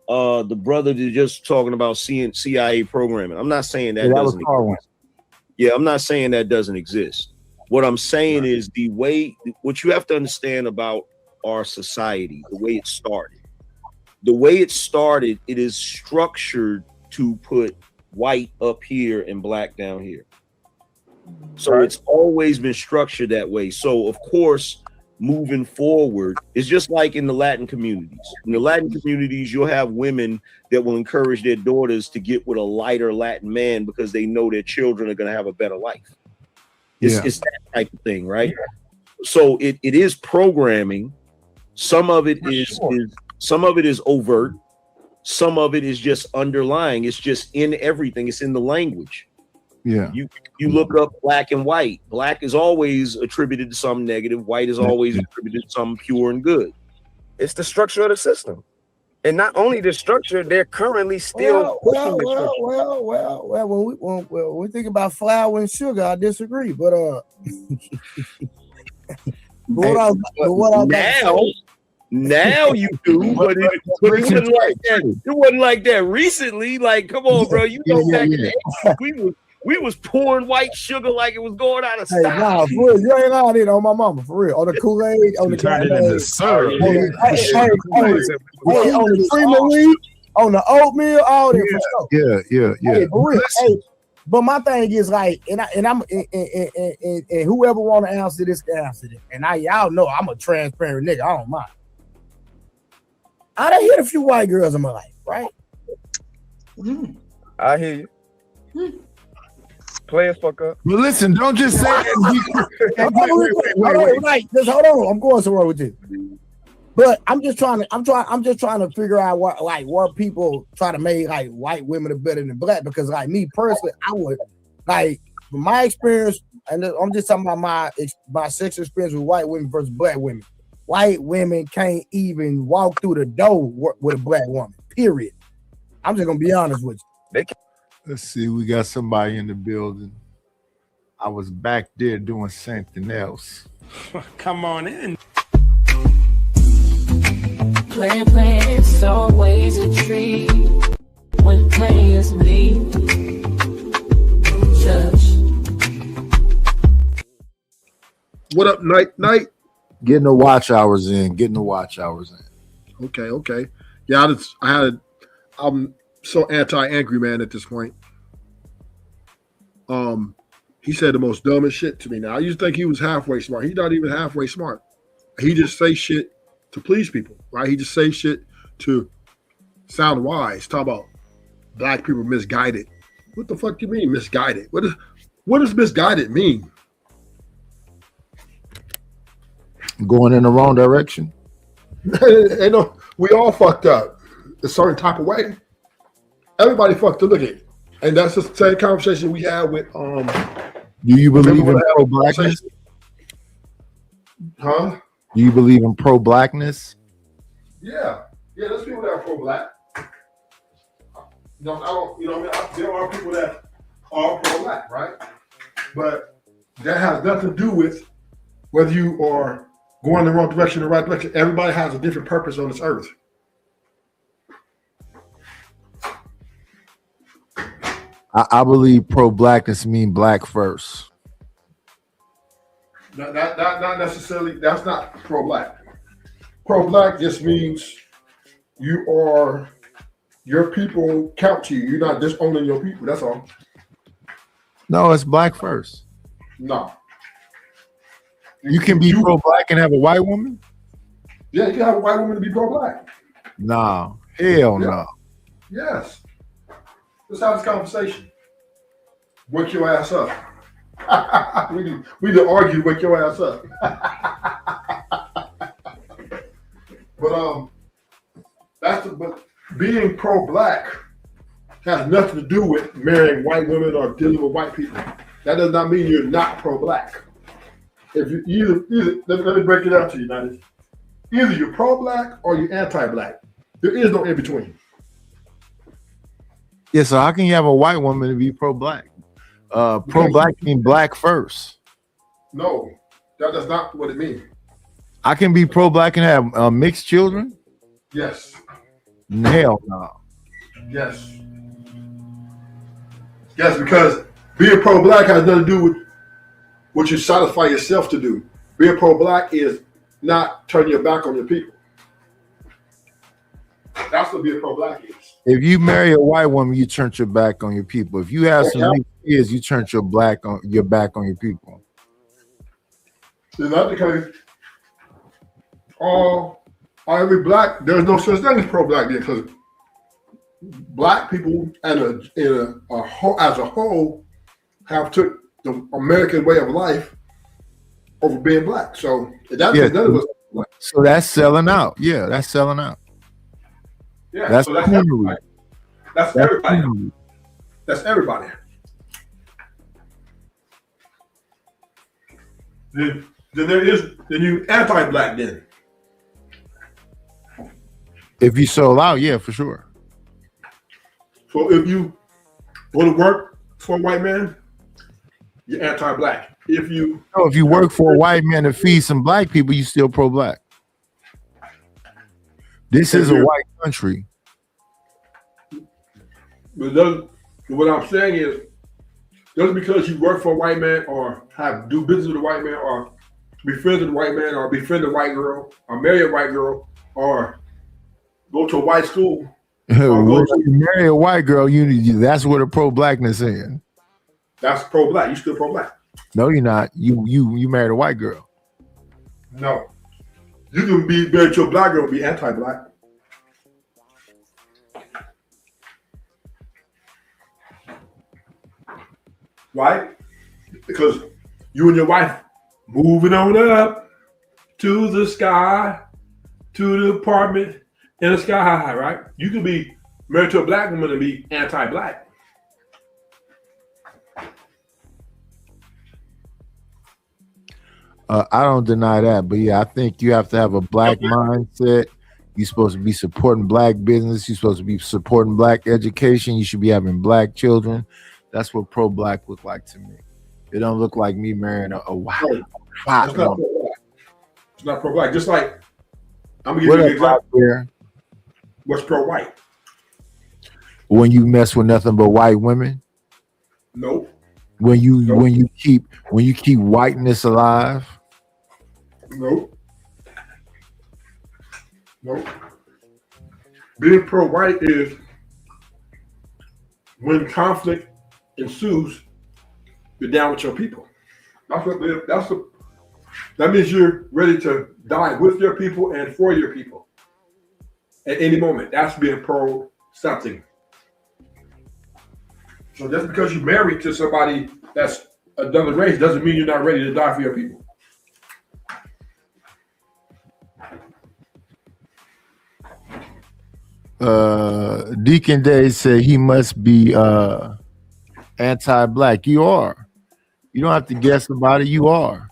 the brother that just talking about CIA programming. I'm not saying that Yeah, that was doesn't Carwin. exist. Yeah, I'm not saying that doesn't exist. What I'm saying is what you have to understand about our society, the way it started. The way it started, it is structured to put white up here and black down here. So it's always been structured that way. So of course, moving forward, it's just like in the Latin communities. In the Latin communities, you'll have women that will encourage their daughters to get with a lighter Latin man because they know their children are going to have a better life. It's that type of thing, right? So it is programming. Some of it is some of it is overt. Some of it is just underlying. It's just in everything. It's in the language. Yeah. You look up black and white. Black is always attributed to some negative. White is always attributed to some pure and good. It's the structure of the system. And not only the structure, they're currently still pushing the structure. Well, when we think about flour and sugar, I disagree. But now you do, but it wasn't like that. It wasn't like that recently. Like, come on, bro. You know, back in the 80s, we was pouring white sugar like it was going out of Hey, style. nah, for real, you ain't lying it on my mama, for real. On the Kool-Aid, on the Kool-Aid, syrup. on the cream of wheat, on the oatmeal, all that for sure. Yeah. Hey, for real. Hey, but my thing is like, and whoever want to answer this can answer it. And y'all know I'm a transparent nigga. I don't mind. I done hit a few white girls in my life, right? I hear you. Play as fuck up. But listen, don't just say Right, just hold on. I'm going somewhere with you. But I'm just trying to figure out where people try to make like white women are better than black, because like me personally, I would like from my experience, and I'm just talking about my sex experience with white women versus black women. White women can't even walk through the door with a black woman. Period. I'm just gonna be honest with you. Let's see, we got somebody in the building. I was back there doing something else. Come on in. Plan, it's always a treat when players meet. Judge. What up, night? Getting the watch hours in. Okay. Yeah, I'm so anti-angry man at this point. He said the most dumbest shit to me. Now I used to think he was halfway smart. He's not even halfway smart. He just say shit to please people, right? He just say shit to sound wise. Talk about black people misguided. What the fuck do you mean misguided? What does misguided mean? Going in the wrong direction. We all fucked up a certain type of way. Everybody fucked up. Look at it. And that's the same conversation we had with Do you believe in pro-blackness? Huh? Do you believe in pro-blackness? Yeah, there's people that are pro-black. There are people that are pro-black, right? But that has nothing to do with whether you are going in the wrong direction or the right direction. Everybody has a different purpose on this earth. I believe pro-blackness mean black first. Not necessarily. That's not pro-black. Pro-black just means your people count to you. You're not disowning your people. That's all. No, it's black first. No. You can be pro-black and have a white woman? Yeah, you can have a white woman to be pro-black. No. Hell no. Yes. Let's have this conversation. Wake your ass up. we need to argue, wake your ass up. But being pro-black has nothing to do with marrying white women or dealing with white people. That does not mean you're not pro-black. If you either let me break it down to you, Natty. Either you're pro-black or you're anti-black. There is no in between. Yeah, so how can you have a white woman and be pro-black? Pro-black mean black first. No, that's not what it means. I can be pro-black and have mixed children? Yes. Hell no. Yes. Yes, because being pro-black has nothing to do with what you satisfy yourself to do. Being pro-black is not turning your back on your people. That's what being pro-black is. If you marry a white woman, you turn your back on your people. If you have some mixed kids, you turn your back on your people. It's not the case. Every black, there's no such thing as pro-black there, because black people as a whole have took the American way of life over being black. So none of us. So that's selling out. Yeah, that's selling out. Yeah, that's so that's everybody. That's everybody. Cool. That's everybody. Then you anti-black then. If you sold out, yeah, for sure. So if you go to work for a white man, you're anti-black. If you work for a white man to feed some black people, you still pro-black. This is a white country. But what I'm saying is, just because you work for a white man or do business with a white man or be friends with a white man or befriend a white girl or marry a white girl or go to a white school. When you marry a white girl, that's what a pro-blackness is. That's pro-black. You still pro-black. No, you're not. You married a white girl. No. You can be married to a black girl and be anti-black. Right? Because you and your wife moving on up to the sky, to the apartment in the sky high, right? You can be married to a black woman and be anti-black. I don't deny that, but yeah, I think you have to have a black mindset. You're supposed to be supporting black business. You're supposed to be supporting black education. You should be having black children. That's what pro-black look like to me. It don't look like me marrying a white woman. It's not pro-black. Just like, I'm gonna give you an example. What's pro-white? When you mess with nothing but white women? Nope. When you keep whiteness alive? Nope. Being pro-white is when conflict ensues, you're down with your people. That means you're ready to die with your people and for your people at any moment. That's being pro something. So just because you're married to somebody that's another race doesn't mean you're not ready to die for your people. Deacon Day said he must be anti-black. You are. You don't have to guess about it. You are.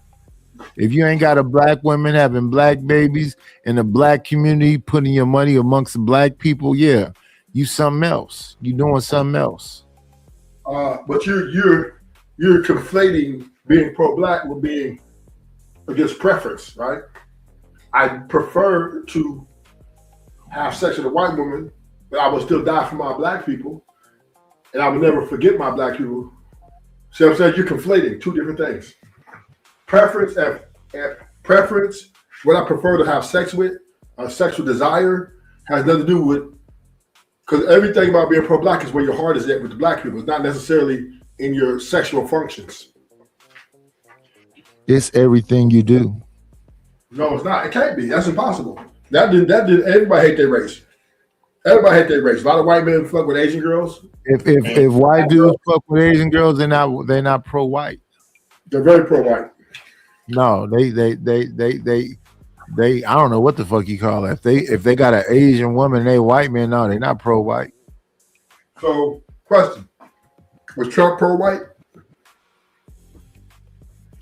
If you ain't got a black woman having black babies in the black community, putting your money amongst the black people, yeah, you something else. You doing something else. But you're conflating being pro-black with being against preference, right? I prefer to have sex with a white woman, but I will still die for my black people, and I will never forget my black people. See what I'm saying? You're conflating two different things. Preference and preference, what I prefer to have sex with, sexual desire, has nothing to do with, because everything about being pro-black is where your heart is at with the black people. It's not necessarily in your sexual functions. It's everything you do. No, it's not. It can't be. That's impossible. That did everybody hate their race. Everybody hate their race. A lot of white men fuck with Asian girls. If white dudes fuck with Asian girls, they're not pro-white. They're very pro-white. No, they I don't know what the fuck you call it. If they got an Asian woman, they white men. No, they're not pro-white. So, question: was Trump pro-white?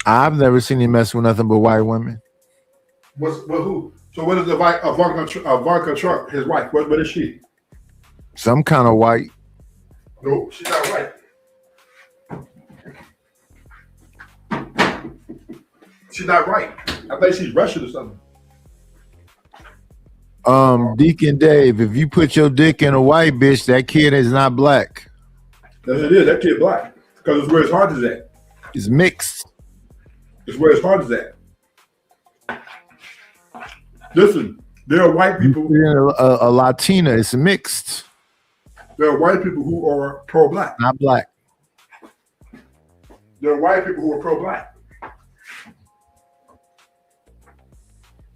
I've never seen him mess with nothing but white women. Who? So what is Ivanka Trump, his wife? What is she? Some kind of white. No, she's not white. She's not right. I think she's Russian or something. Deacon Dave, if you put your dick in a white bitch, that kid is not black. Yes, it is. That kid black because it's where his heart is at. It's mixed. It's where his heart is at. Listen, there are white people. A Latina, it's mixed. There are white people who are pro-black. Not black. There are white people who are pro-black.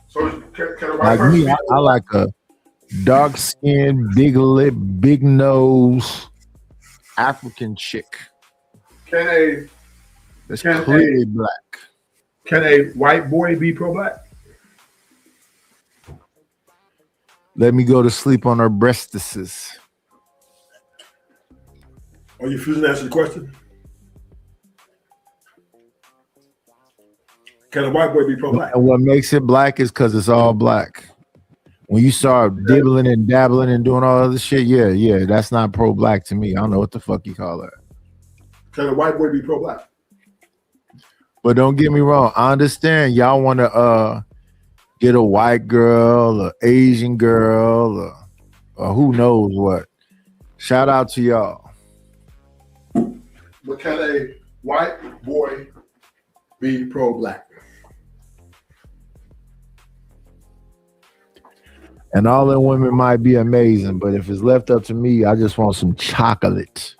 So can a white Like person me, I like a dark skin, big lip, big nose, African chick. That's clearly black. Can a white boy be pro-black? Let me go to sleep on her breastises. Are you refusing to answer the question? Can a white boy be pro-black? And what makes it black is because it's all black. When you start dibbling and dabbling and doing all other shit, yeah, that's not pro-black to me. I don't know what the fuck you call that. Can a white boy be pro-black? But don't get me wrong. I understand y'all want to get a white girl, an Asian girl, or who knows what. Shout out to y'all. But can a white boy be pro-black? And all them women might be amazing, but if it's left up to me, I just want some chocolate.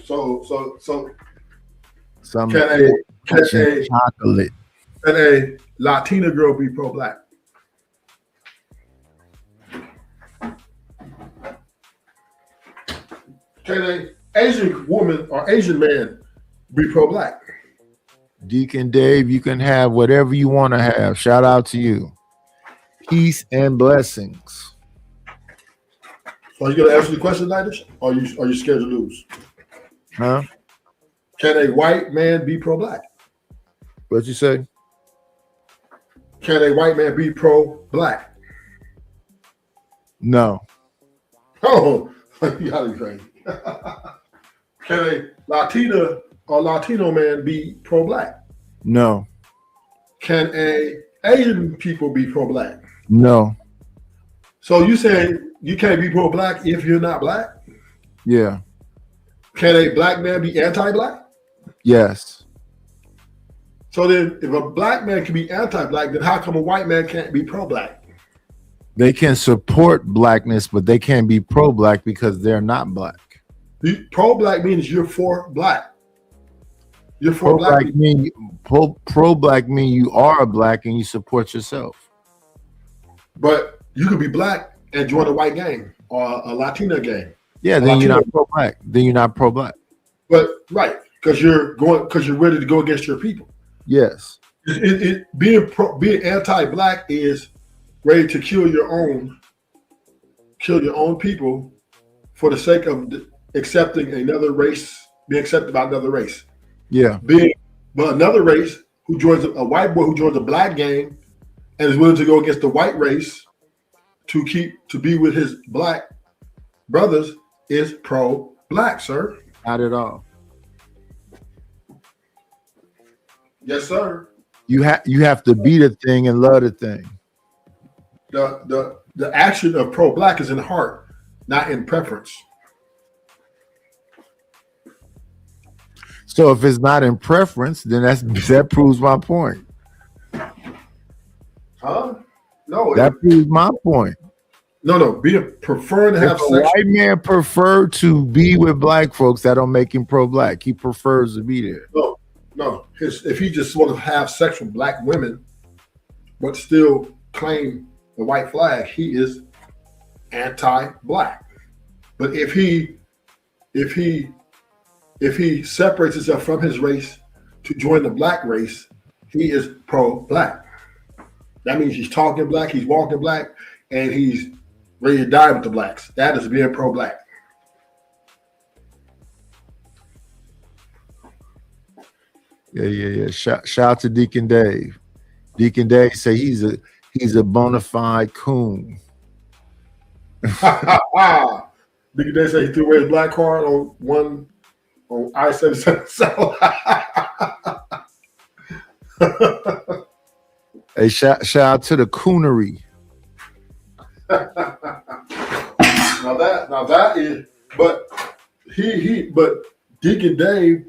So Some can a chocolate. Can a Latina girl be pro-black? Can a Asian woman or Asian man be pro-black? Deacon Dave, you can have whatever you want to have. Shout out to you. Peace and blessings. So are you gonna answer the question, Nidus? Or are you scared to lose? Huh? Can a white man be pro-black? What'd you say? Can a white man be pro-black? No. Oh, you gotta be crazy. Can a Latina or Latino man be pro-black? No. Can a Asian people be pro-black? No. So you saying you can't be pro-black if you're not black? Yeah. Can a black man be anti-black? Yes. So then if a black man can be anti-black, then how come a white man can't be pro-black? They can support blackness, but they can't be pro-black because they're not black. Pro-black means you're for black. You're for black. Pro-black mean you are black and you support yourself. But you could be black and join a white gang or a Latina gang. Yeah, then you're not pro-black. Then you're not pro-black. But right, because you're ready to go against your people. Yes. Being anti-black is ready to kill your own people for the sake of accepting another race, being accepted by another race. Yeah. But another race who joins a white boy who joins a black gang and is willing to go against the white race to be with his black brothers is pro-black, sir. Not at all. Yes, sir. You have to be the thing and love the thing. The action of pro-black is in heart, not in preference. So if it's not in preference, then that proves my point. Huh? No. That proves my point. No. Prefer to have sex. sex. A white man prefer to be with black folks, that don't make him pro-black. He prefers to be there. No. If he just want to have sex with black women, but still claim the white flag, he is anti-black. But if he separates himself from his race to join the black race, he is pro-black. That means he's talking black, he's walking black, and he's ready to die with the blacks. That is being pro-black. Yeah. Shout out to Deacon Dave. Deacon Dave say he's a bona fide coon. Deacon Dave say he threw away his black card on I-77 South. Hey, shout out to the coonery. Now that is, but but Deacon Dave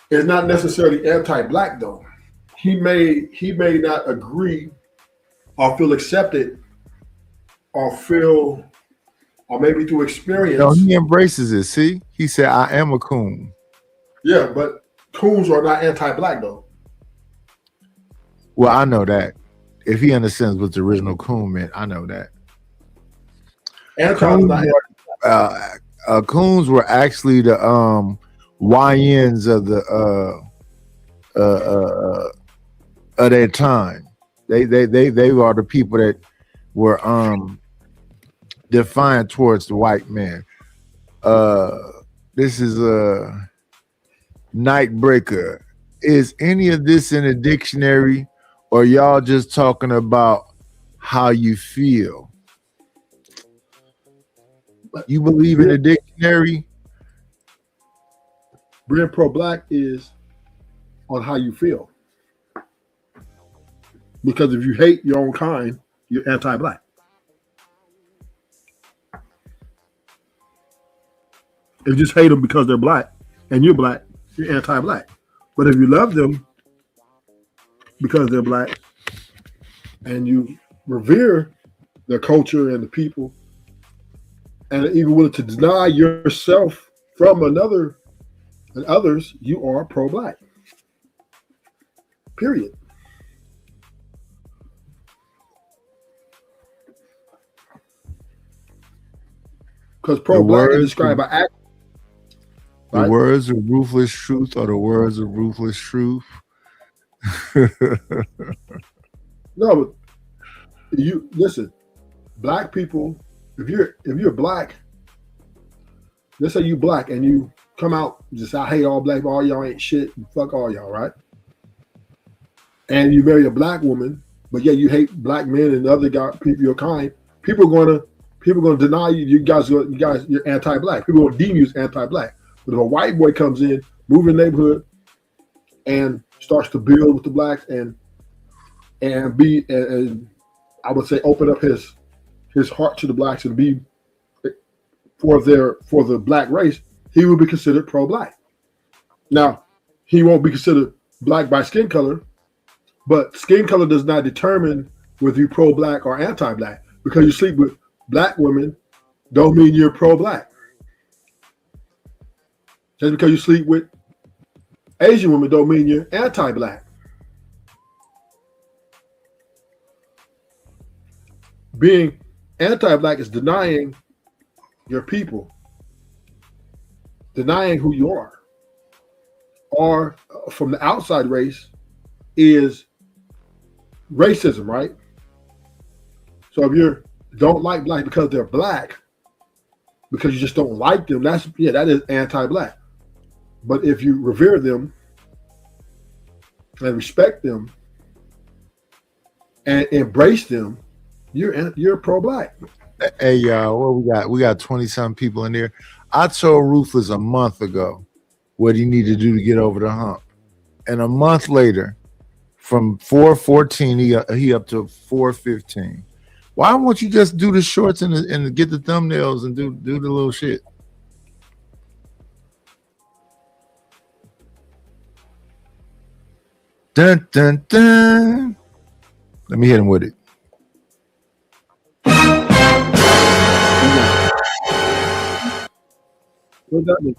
is not necessarily anti-black though. He may not agree or feel accepted or maybe through experience. No, he embraces it. See, he said, "I am a coon." Yeah, but coons are not anti-black though. Well, I know that. If he understands what the original coon meant, I know that. Coons were actually the YNs of their time. They are the people that were defiant towards the white man. This is a Nightbreaker. Is any of this in a dictionary, or y'all just talking about how you feel? You believe in a dictionary? Being pro-black is on how you feel. Because if you hate your own kind, you're anti-black. If you just hate them because they're black and you're black, you're anti-black. But if you love them because they're black and you revere their culture and the people, and even willing to deny yourself from another and others, you are pro-black. Period. Because pro-black is described by act. The words of ruthless truth are the words of ruthless truth. No, but you listen, black people, if you're black, let's say you black and you come out just I hate all black, all y'all ain't shit, and fuck all y'all, right? And you marry a black woman, but yeah, you hate black men and other people your kind. People are gonna deny you. You guys, you're anti-black. People will deem you as anti-black. But if a white boy comes in, move in the neighborhood, and starts to build with the blacks and I would say open up his heart to the blacks and be for the black race, he will be considered pro-black. Now, he won't be considered black by skin color, but skin color does not determine whether you're pro-black or anti-black. Because you sleep with black women don't mean you're pro-black. Just because you sleep with Asian women don't mean you're anti-black. Being anti-black is denying your people, denying who you are. Or from the outside race is racism, right? So if you don't like black because they're black, because you just don't like them, that is anti-black. But if you revere them and respect them and embrace them, you're pro-black. Hey y'all, what we got 20-something people in there. I told Ruthless a month ago what he needed to do to get over the hump. And a month later, from 414, he up to 415. Why won't you just do the shorts and get the thumbnails and do the little shit? Dun, dun, dun. Let me hit him with it. What does that mean?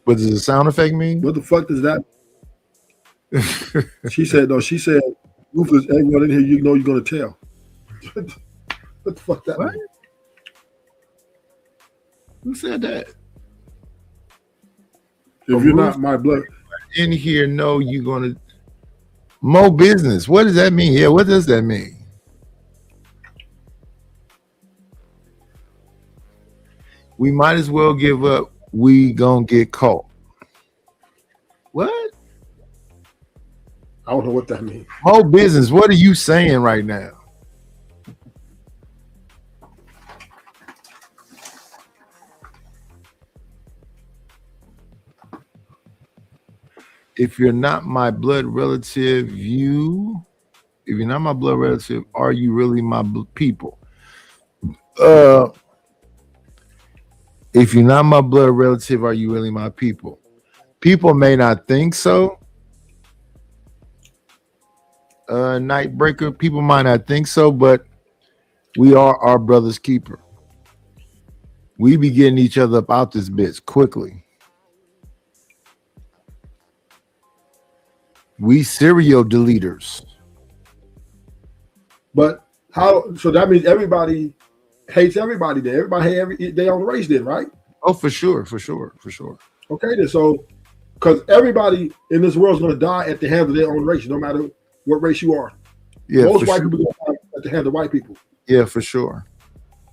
What does the sound effect mean? What the fuck does that mean? She said, Ruthless, everyone in here, you know you're going to tell. What the fuck that mean? Who said that? If you're not my blood in here, no, you're gonna more business. What does that mean? Yeah, what does that mean? We might as well give up. We gonna get caught. What? I don't know what that means. More business. What are you saying right now? If you're not my blood relative, if you're not my blood relative, are you really my people? If you're not my blood relative, are you really my people? People may not think so. Nightbreaker, people might not think so, but we are our brother's keeper. We be getting each other up out this bitch quickly. We serial deleters. But how? So that means everybody hates everybody. Then everybody hate they own race. Then, right? Oh, for sure. Okay, then so because everybody in this world is going to die at the hands of their own race, no matter what race you are. Yeah, most white people are going to die at the hands of white people. Yeah, for sure.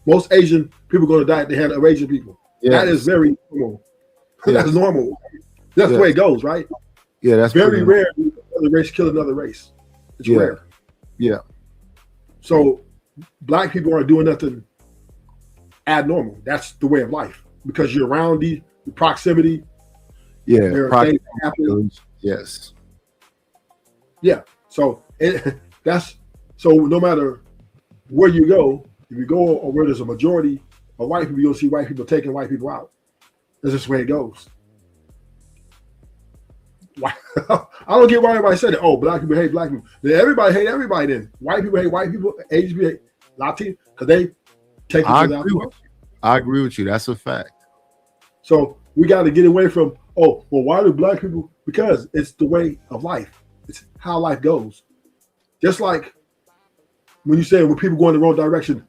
Most Asian people are going to die at the hands of Asian people. Yes. That is very normal. Yes. That's normal. That's the way it goes, right? Yeah, that's very rare. Another race kill another race. It's rare. Yeah. So black people aren't doing nothing abnormal. That's the way of life because you're around the proximity. Yeah. Happen. Yes. Yeah. So that's so no matter where you go, if you go or where there's a majority of white people, you'll see white people taking white people out. That's just the way it goes. I don't get why everybody said it. Oh, black people hate black people. Then everybody hate everybody. Then white people hate white people. Asian people hate Latino because they take each other out. I agree with you. That's a fact. So we got to get away from why do black people? Because it's the way of life. It's how life goes. Just like when you say when people go in the wrong direction,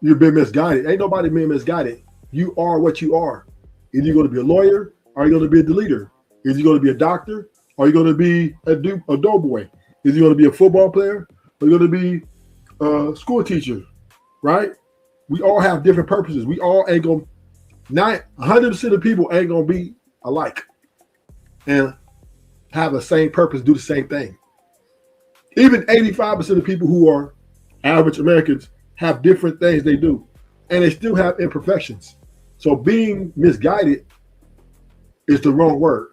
you've been misguided. Ain't nobody being misguided. You are what you are. Either you're going to be a lawyer or you're going to be a deleter. Is he going to be a doctor? Or are you going to be a doughboy? Is he going to be a football player? Or are you going to be a school teacher? Right? We all have different purposes. We all ain't going to, 100% of people ain't going to be alike and have the same purpose, do the same thing. Even 85% of people who are average Americans have different things they do. And they still have imperfections. So being misguided is the wrong word.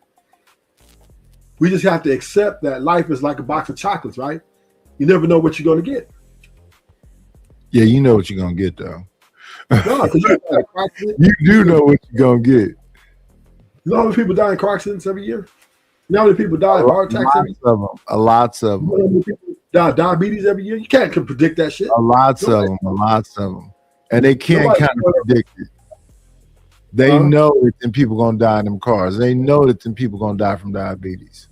We just have to accept that life is like a box of chocolates, right? You never know what you're going to get. Yeah, you know what you're going to get, though. No, you do know what you're going to get. You know how many people die in car accidents every year? You know how many people die in heart attacks every year? Lots of them. You know how many people die of diabetes every year? You can't predict that shit. Lots of them. And they can't kind of predict it. They know that then people going to die in them cars. They know that then people going to die from diabetes.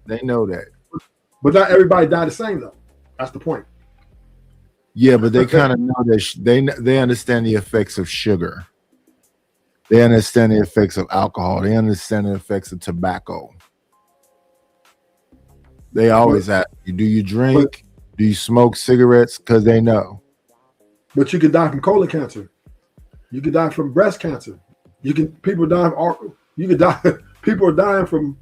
They know that. But not everybody die the same, though. That's the point. Yeah, but they kind of know that they understand the effects of sugar. They understand the effects of alcohol. They understand the effects of tobacco. They always ask you, do you drink? Do you smoke cigarettes? Because they know. But you can die from colon cancer. You can die from breast cancer. People are dying from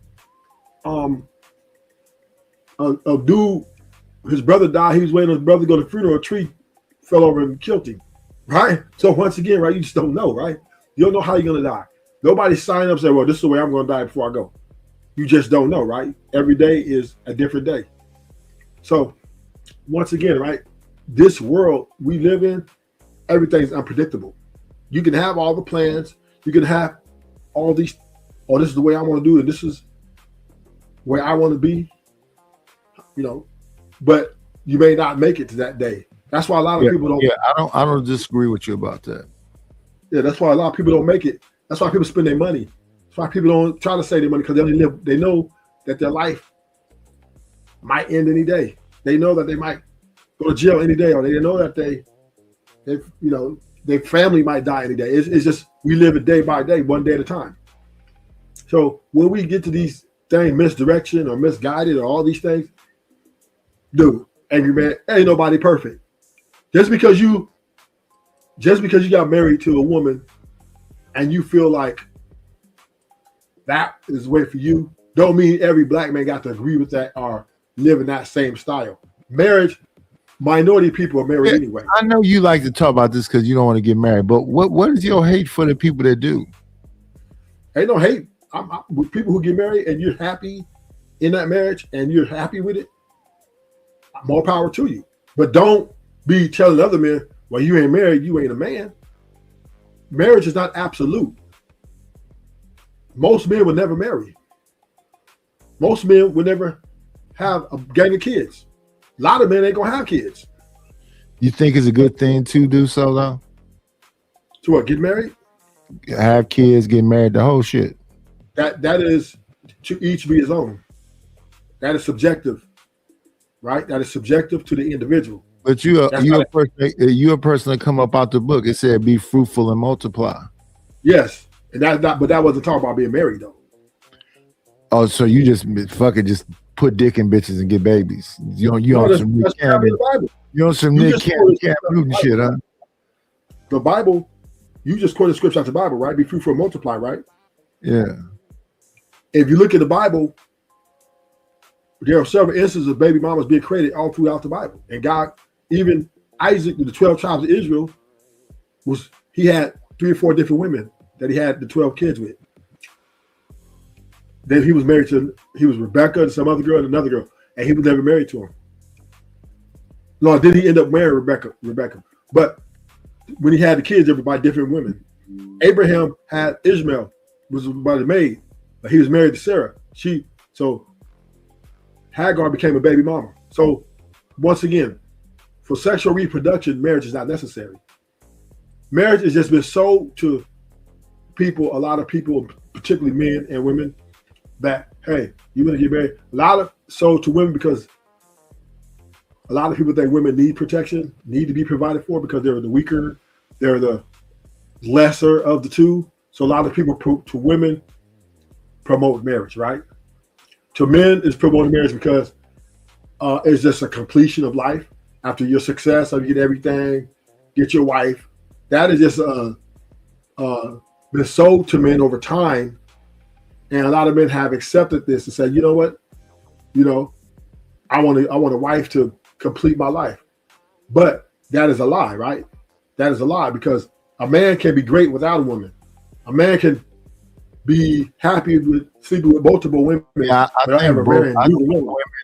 a dude, his brother died, he was waiting on his brother to go to the funeral, a tree fell over and killed him. Right? So once again, right, you just don't know, right? You don't know how you're gonna die. Nobody signed up and said, well, this is the way I'm gonna die before I go. You just don't know, right? Every day is a different day. So once again, right, this world we live in, everything's unpredictable. You can have all the plans, you can have all these, this is the way I want to do it, this is where I want to be, but you may not make it to that day. That's why a lot of people don't. Yeah, I don't disagree with you about that. Yeah, that's why a lot of people don't make it. That's why people spend their money. That's why people don't try to save their money, because they know that their life might end any day. They know that they might go to jail any day, or they know that their family might die any day. It's just we live it day by day, one day at a time. So when we get to these things, misdirection or misguided or all these things, dude, angry man, ain't nobody perfect. Just because you got married to a woman and you feel like that is the way for you, don't mean every black man got to agree with that or live in that same style. Marriage, minority people are married anyway. I know you like to talk about this because you don't want to get married, but what is your hate for the people that do? Ain't no hate. I'm with people who get married and you're happy in that marriage and you're happy with it. More power to you. But don't be telling other men, well, you ain't married, you ain't a man. Marriage is not absolute. Most men will never marry. Most men will never have a gang of kids. A lot of men ain't gonna have kids. You think it's a good thing to do so though? To what, get married? Have kids, get married, the whole shit. That is to each be his own. That is subjective, right? That is subjective to the individual. But you a person that come up out the book. It said, "Be fruitful and multiply." Yes, and that's not. But that wasn't talking about being married though. Oh, so you just fucking just put dick in bitches and get babies? You on some Nick Cannon? You on some Nick Cannon shit, huh? The Bible. You just quoted scripture out the Bible, right? Be fruitful and multiply, right? Yeah. If you look at the Bible, there are several instances of baby mamas being created all throughout the Bible. And God, even Isaac, with the 12 tribes of Israel, he had 3 or 4 different women that he had the 12 kids with. Then he was Rebecca and some other girl and another girl, and he was never married to her. No, then he ended up marrying Rebecca. But when he had the kids, they were by different women. Abraham had Ishmael, was by the maid, but he was married to Sarah. So Hagar became a baby mama. So once again, for sexual reproduction, marriage is not necessary. Marriage has just been sold to people, a lot of people, particularly men and women, that, hey, you want to get married? A lot of sold to women because a lot of people think women need protection, need to be provided for because they're the weaker, they're the lesser of the two. So a lot of people to women promote marriage, right? To men, it's promoting marriage because it's just a completion of life. After your success, you get everything, get your wife. That is just been sold to men over time. And a lot of men have accepted this and said, you know what? I want a wife to complete my life. But that is a lie, right? That is a lie because a man can be great without a woman. A man can be happy with sleeping with multiple women. Yeah, I think women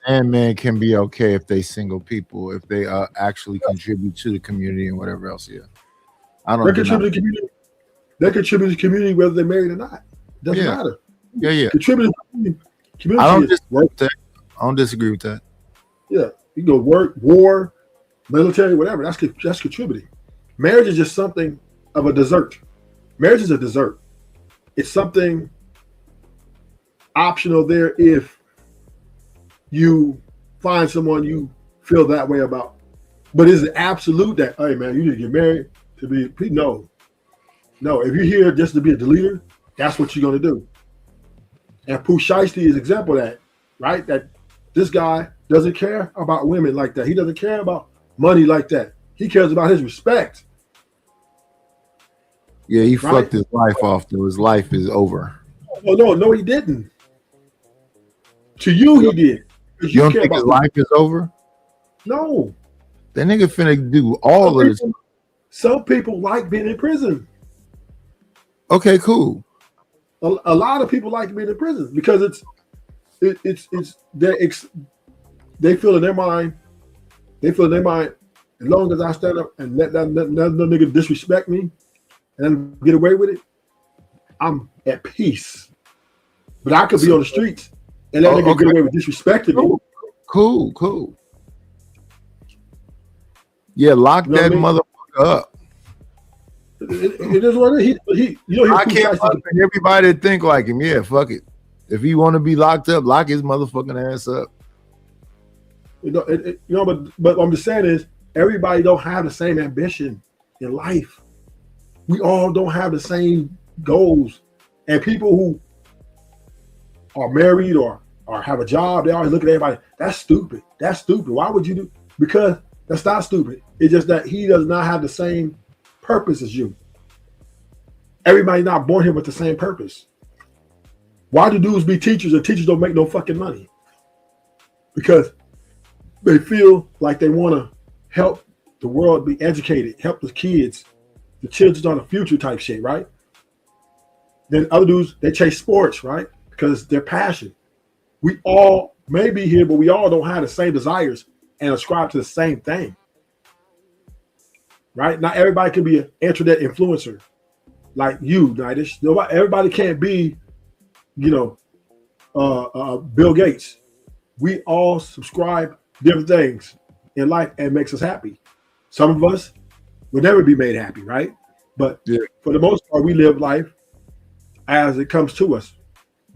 and men can be okay if they single people, if they actually contribute to the community and whatever else. Yeah, they contribute to the community. They contribute to the community whether they're married or not. Doesn't matter. Yeah. Contribute to the community. I don't disagree with that. Yeah, you go work, war, military, whatever. That's contributing. Marriage is just something of a dessert. Marriage is a dessert. It's something optional there if you find someone you feel that way about. But is it absolute that, hey man, you need to get married to be? No. If you're here just to be a deleter, that's what you're going to do. And Pooh Shiesty is an example of that, right? That this guy doesn't care about women like that. He doesn't care about money like that. He cares about his respect. Yeah, he fucked his life off, though. His life is over. Oh, no, he didn't. To you, he did. You don't think his life is over? No. That nigga finna do all of this. Some people like being in prison. Okay, cool. A lot of people like being in prison because they feel in their mind, as long as I stand up and let that nigga disrespect me and get away with it, I'm at peace. But I could be on the streets and let nigga get away with disrespecting me. Cool. Yeah, lock that motherfucker up. It is what it is. I can't fucking everybody think like him. Yeah, fuck it. If he want to be locked up, lock his motherfucking ass up. But what I'm just saying is everybody don't have the same ambition in life. We all don't have the same goals. And people who are married or have a job, they always look at everybody. That's stupid. That's stupid. Why would you do? Because that's not stupid. It's just that he does not have the same purpose as you. Everybody's not born here with the same purpose. Why do dudes be teachers and teachers don't make no fucking money? Because they feel like they want to help the world be educated, help the kids. The children are the future type shit, right? Then other dudes, they chase sports, right? Because they're passionate. We all may be here, but we all don't have the same desires and ascribe to the same thing. Right? Not everybody can be an internet influencer like you, Nitish. Everybody can't be, Bill Gates. We all subscribe different things in life and makes us happy. Some of us will never be made happy, right? But for the most part, we live life as it comes to us.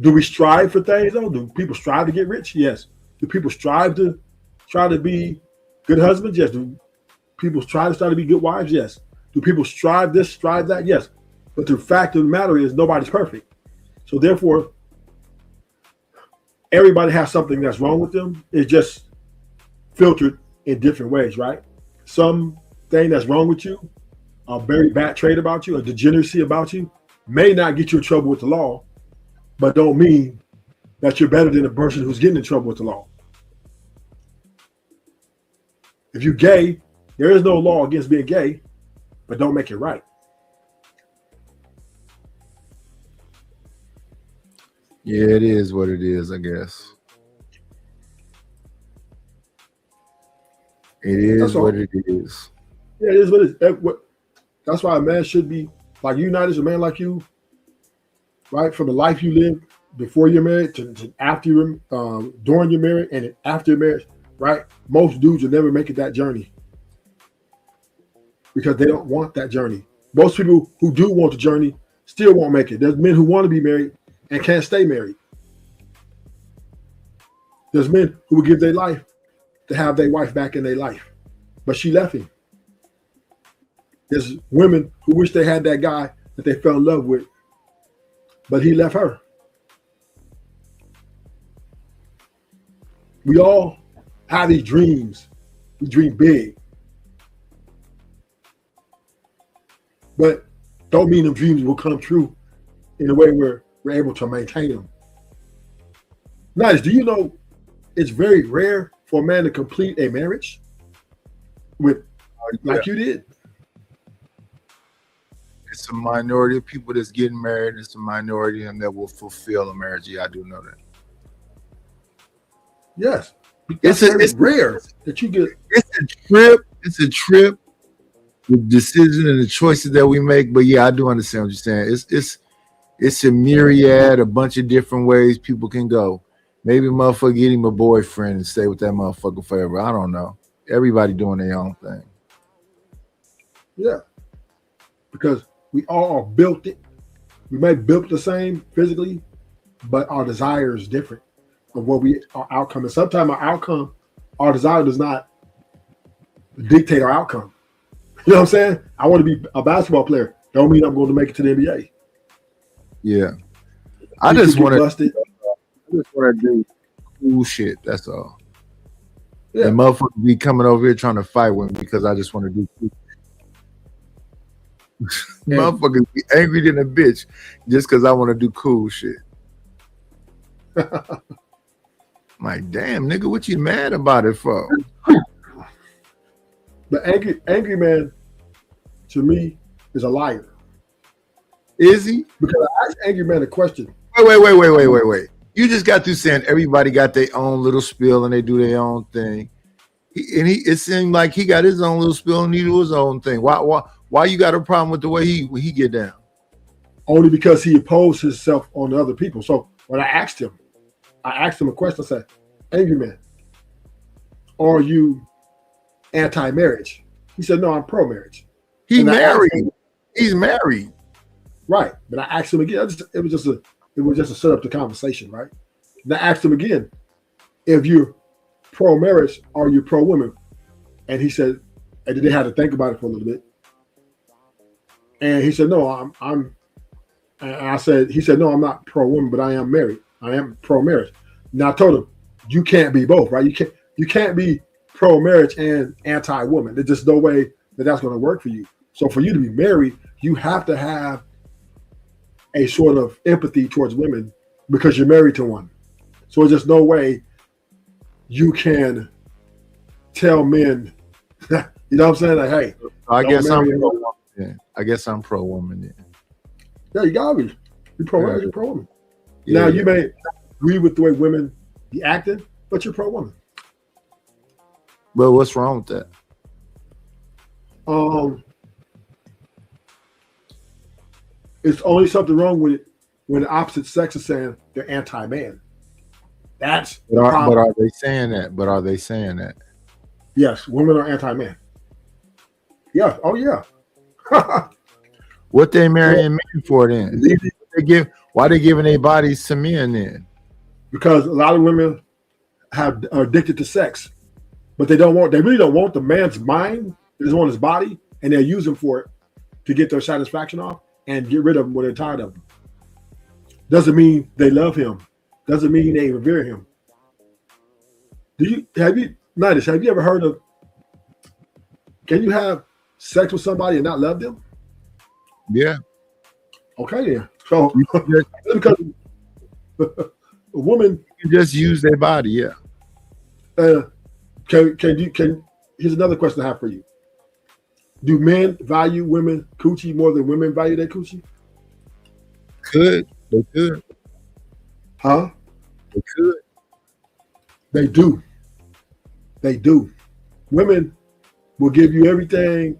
Do we strive for things though? Do people strive to get rich? Yes. Do people strive to try to be good husbands? Yes. Do people try to be good wives? Yes. Do people strive this, strive that? Yes. But the fact of the matter is nobody's perfect. So therefore, everybody has something that's wrong with them. It's just filtered in different ways, right? Something that's wrong with you, a very bad trait about you, a degeneracy about you, may not get you in trouble with the law, but don't mean that you're better than the person who's getting in trouble with the law. If you're gay, there is no law against being gay, but don't make it right. Yeah, it is what it is, I guess. It is what it is. Yeah, it is what it is. That's why a man should be like you, Nitish, a man like you, right? From the life you live before you're married to after you're, during your marriage and after your marriage, right? Most dudes will never make it that journey because they don't want that journey. Most people who do want the journey still won't make it. There's men who want to be married and can't stay married. There's men who would give their life to have their wife back in their life, but she left him. There's women who wish they had that guy that they fell in love with, but he left her. We all have these dreams. We dream big. But don't mean them dreams will come true in a way where we're able to maintain them. Nice. Do you know it's very rare for a man to complete a marriage with like you did? It's a minority of people that's getting married. It's a minority of them that will fulfill a marriage. Yeah, I do know that. Yes. It's rare that you get. It's a trip. The decision and the choices that we make. But yeah, I do understand what you're saying. It's a myriad, a bunch of different ways people can go. Maybe a motherfucker get him a boyfriend and stay with that motherfucker forever. I don't know. Everybody doing their own thing. Yeah. Because we all are built it. We may be built the same physically, but our desire is different of what our outcome is. Sometimes our desire does not dictate our outcome. You know what I'm saying? I want to be a basketball player. Don't mean I'm going to make it to the NBA. Yeah. I just want to do cool shit. That's all. Yeah. And motherfuckers be coming over here trying to fight with me because I just want to do cool. Motherfuckers be angry than a bitch just because I want to do cool shit. Like, damn, nigga, what you mad about it for? The angry man, to me, is a liar. Is he? Because I asked angry man a question. Wait. You just got through saying everybody got their own little spiel and they do their own thing. It seemed like he got his own little spiel and he do his own thing. Why you got a problem with the way he get down? Only because he opposed himself on the other people. So when I asked him a question. I said, angry man, are you anti-marriage? He said, no, I'm pro-marriage. He's married. Right. But I asked him again. It was just to set up the conversation, right? And I asked him again, if you're pro-marriage, are you pro-women? And he said, and then they had to think about it for a little bit. And he said, no, he said, no, I'm not pro-woman, but I am married. I am pro-marriage. Now I told him, you can't be both, right? You can't be pro-marriage and anti-woman. There's just no way that's going to work for you. So for you to be married, you have to have a sort of empathy towards women because you're married to one. So there's just no way you can tell men, you know what I'm saying? Like, hey, I guess I'm pro-woman. Yeah. I guess I'm pro-woman. Yeah. Yeah, you gotta be. You're pro-woman. You're pro-woman. Yeah, now you may agree with the way women be acting, but you're pro-woman. But what's wrong with that? It's only something wrong with it when the opposite sex is saying they're anti-man. That's the problem. But are they saying that? But are they saying that? Yes, women are anti-man. Yeah. Oh yeah. What they marrying men for then? Why they giving their bodies to men then? Because a lot of women are addicted to sex, but they really don't want the man's mind. They just want his body, and they'll use him for it to get their satisfaction off and get rid of him when they're tired of him. Doesn't mean they love him. Doesn't mean they revere him. Have you ever heard of, can you have sex with somebody and not love them? Yeah. Okay, yeah. So because a woman can just use their body, yeah. Here's another question I have for you. Do men value women coochie more than women value their coochie? They could. Huh? They could. They do. They do. Women will give you everything,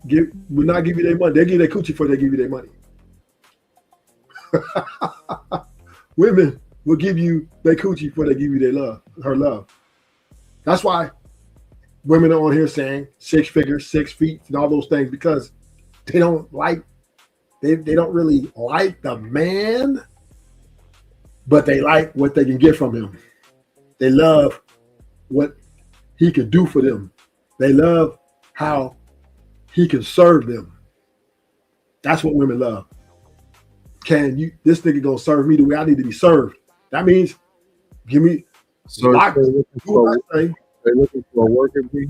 will not give you their money. They give you their coochie before they give you their money. Women will give you their coochie before they give you her love. That's why women are on here saying 6 figures, 6 feet, and all those things, because they don't really like the man, but they like what they can get from him. They love what he can do for them. They love how he can serve them. That's what women love. This nigga gonna serve me the way I need to be served. That means give me they're looking for a worker bee.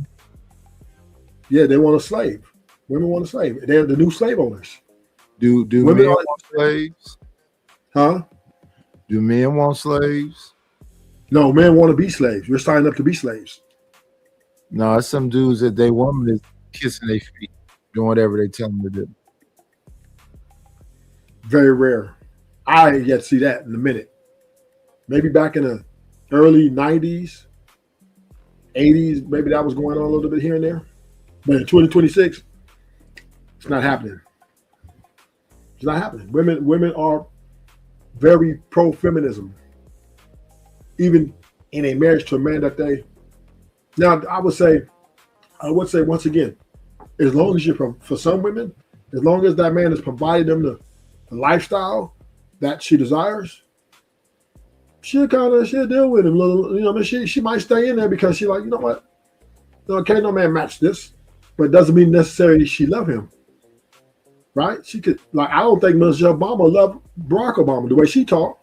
Yeah, they want a slave. Women want a slave. They're the new slave owners. Do women want slaves? Huh? Do men want slaves? No, men want to be slaves. You're signing up to be slaves. No, it's some dudes that they woman is kissing their feet, doing whatever they tell them to do. Very rare. I ain't yet to see that in a minute. Maybe back in the early 90s, 80s, maybe that was going on a little bit here and there. But in 2026, it's not happening. It's not happening. Women are very pro-feminism. Even in a marriage to a man that they... Now, I would say once again, as long as for some women, as long as that man is providing them the lifestyle that she desires, she'll deal with him a little. She might stay in there because she like, you know what? No, can't no man match this, but it doesn't mean necessarily she love him, right? She could I don't think Michelle Obama loved Barack Obama the way she talked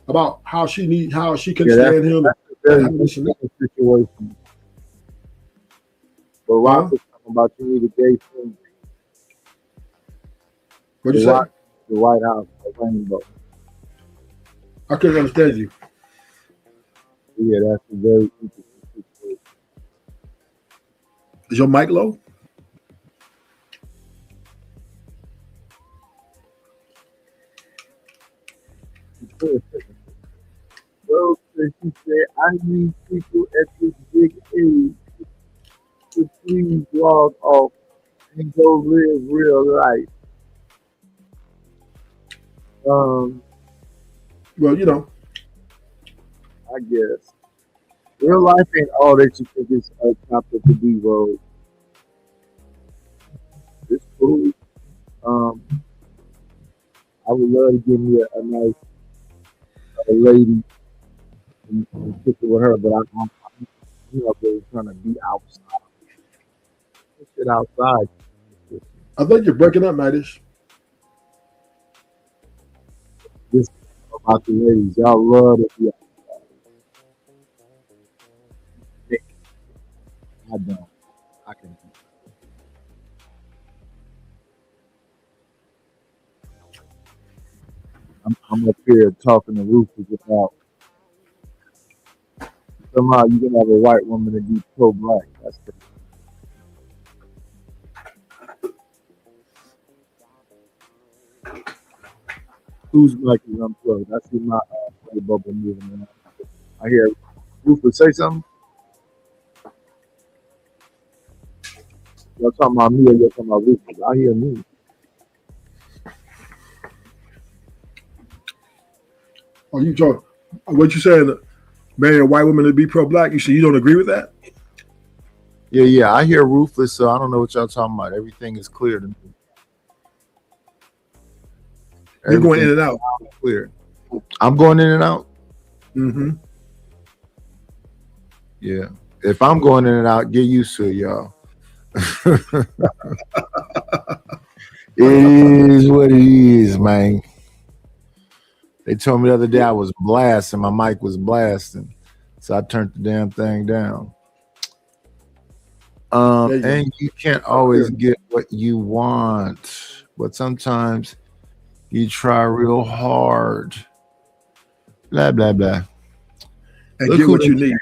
about how she can stand him. That's a very situation. But Rock was talking about you need a gay friend. What'd you say? The White House, the rainbow. I couldn't understand you. Yeah, that's a very interesting situation. Is your mic low? Well, she said, I need people at this big age to please log off and go live real life. Well, I guess real life ain't all that you think it's a topic to be, bro. It's cool. I would love to give me a nice lady and kick it with her, but I'm really trying to be outside. Sit outside. I think you're breaking up, Nightish. about the ladies. Y'all love to be I don't. I can. I'm up here talking to Rufus about somehow you can have a white woman and be pro-black. That's the whose mic is unplugged. I see my play bubble moving around. I hear Rufus say something. Y'all talking about me or y'all talking about Rufus? I hear me. Oh, you talk. What you saying? Marry a white woman to be pro-black? You say you don't agree with that? Yeah. I hear Rufus, so I don't know what y'all talking about. Everything is clear to me. You're going in and out. Clear. I'm going in and out. Mm-hmm. Yeah. If I'm going in and out, get used to it, y'all. It is what it is, man. They told me the other day I was blasting, my mic was blasting, so I turned the damn thing down. And you can't always get what you want, but sometimes you try real hard. Blah blah blah. And look get what you need.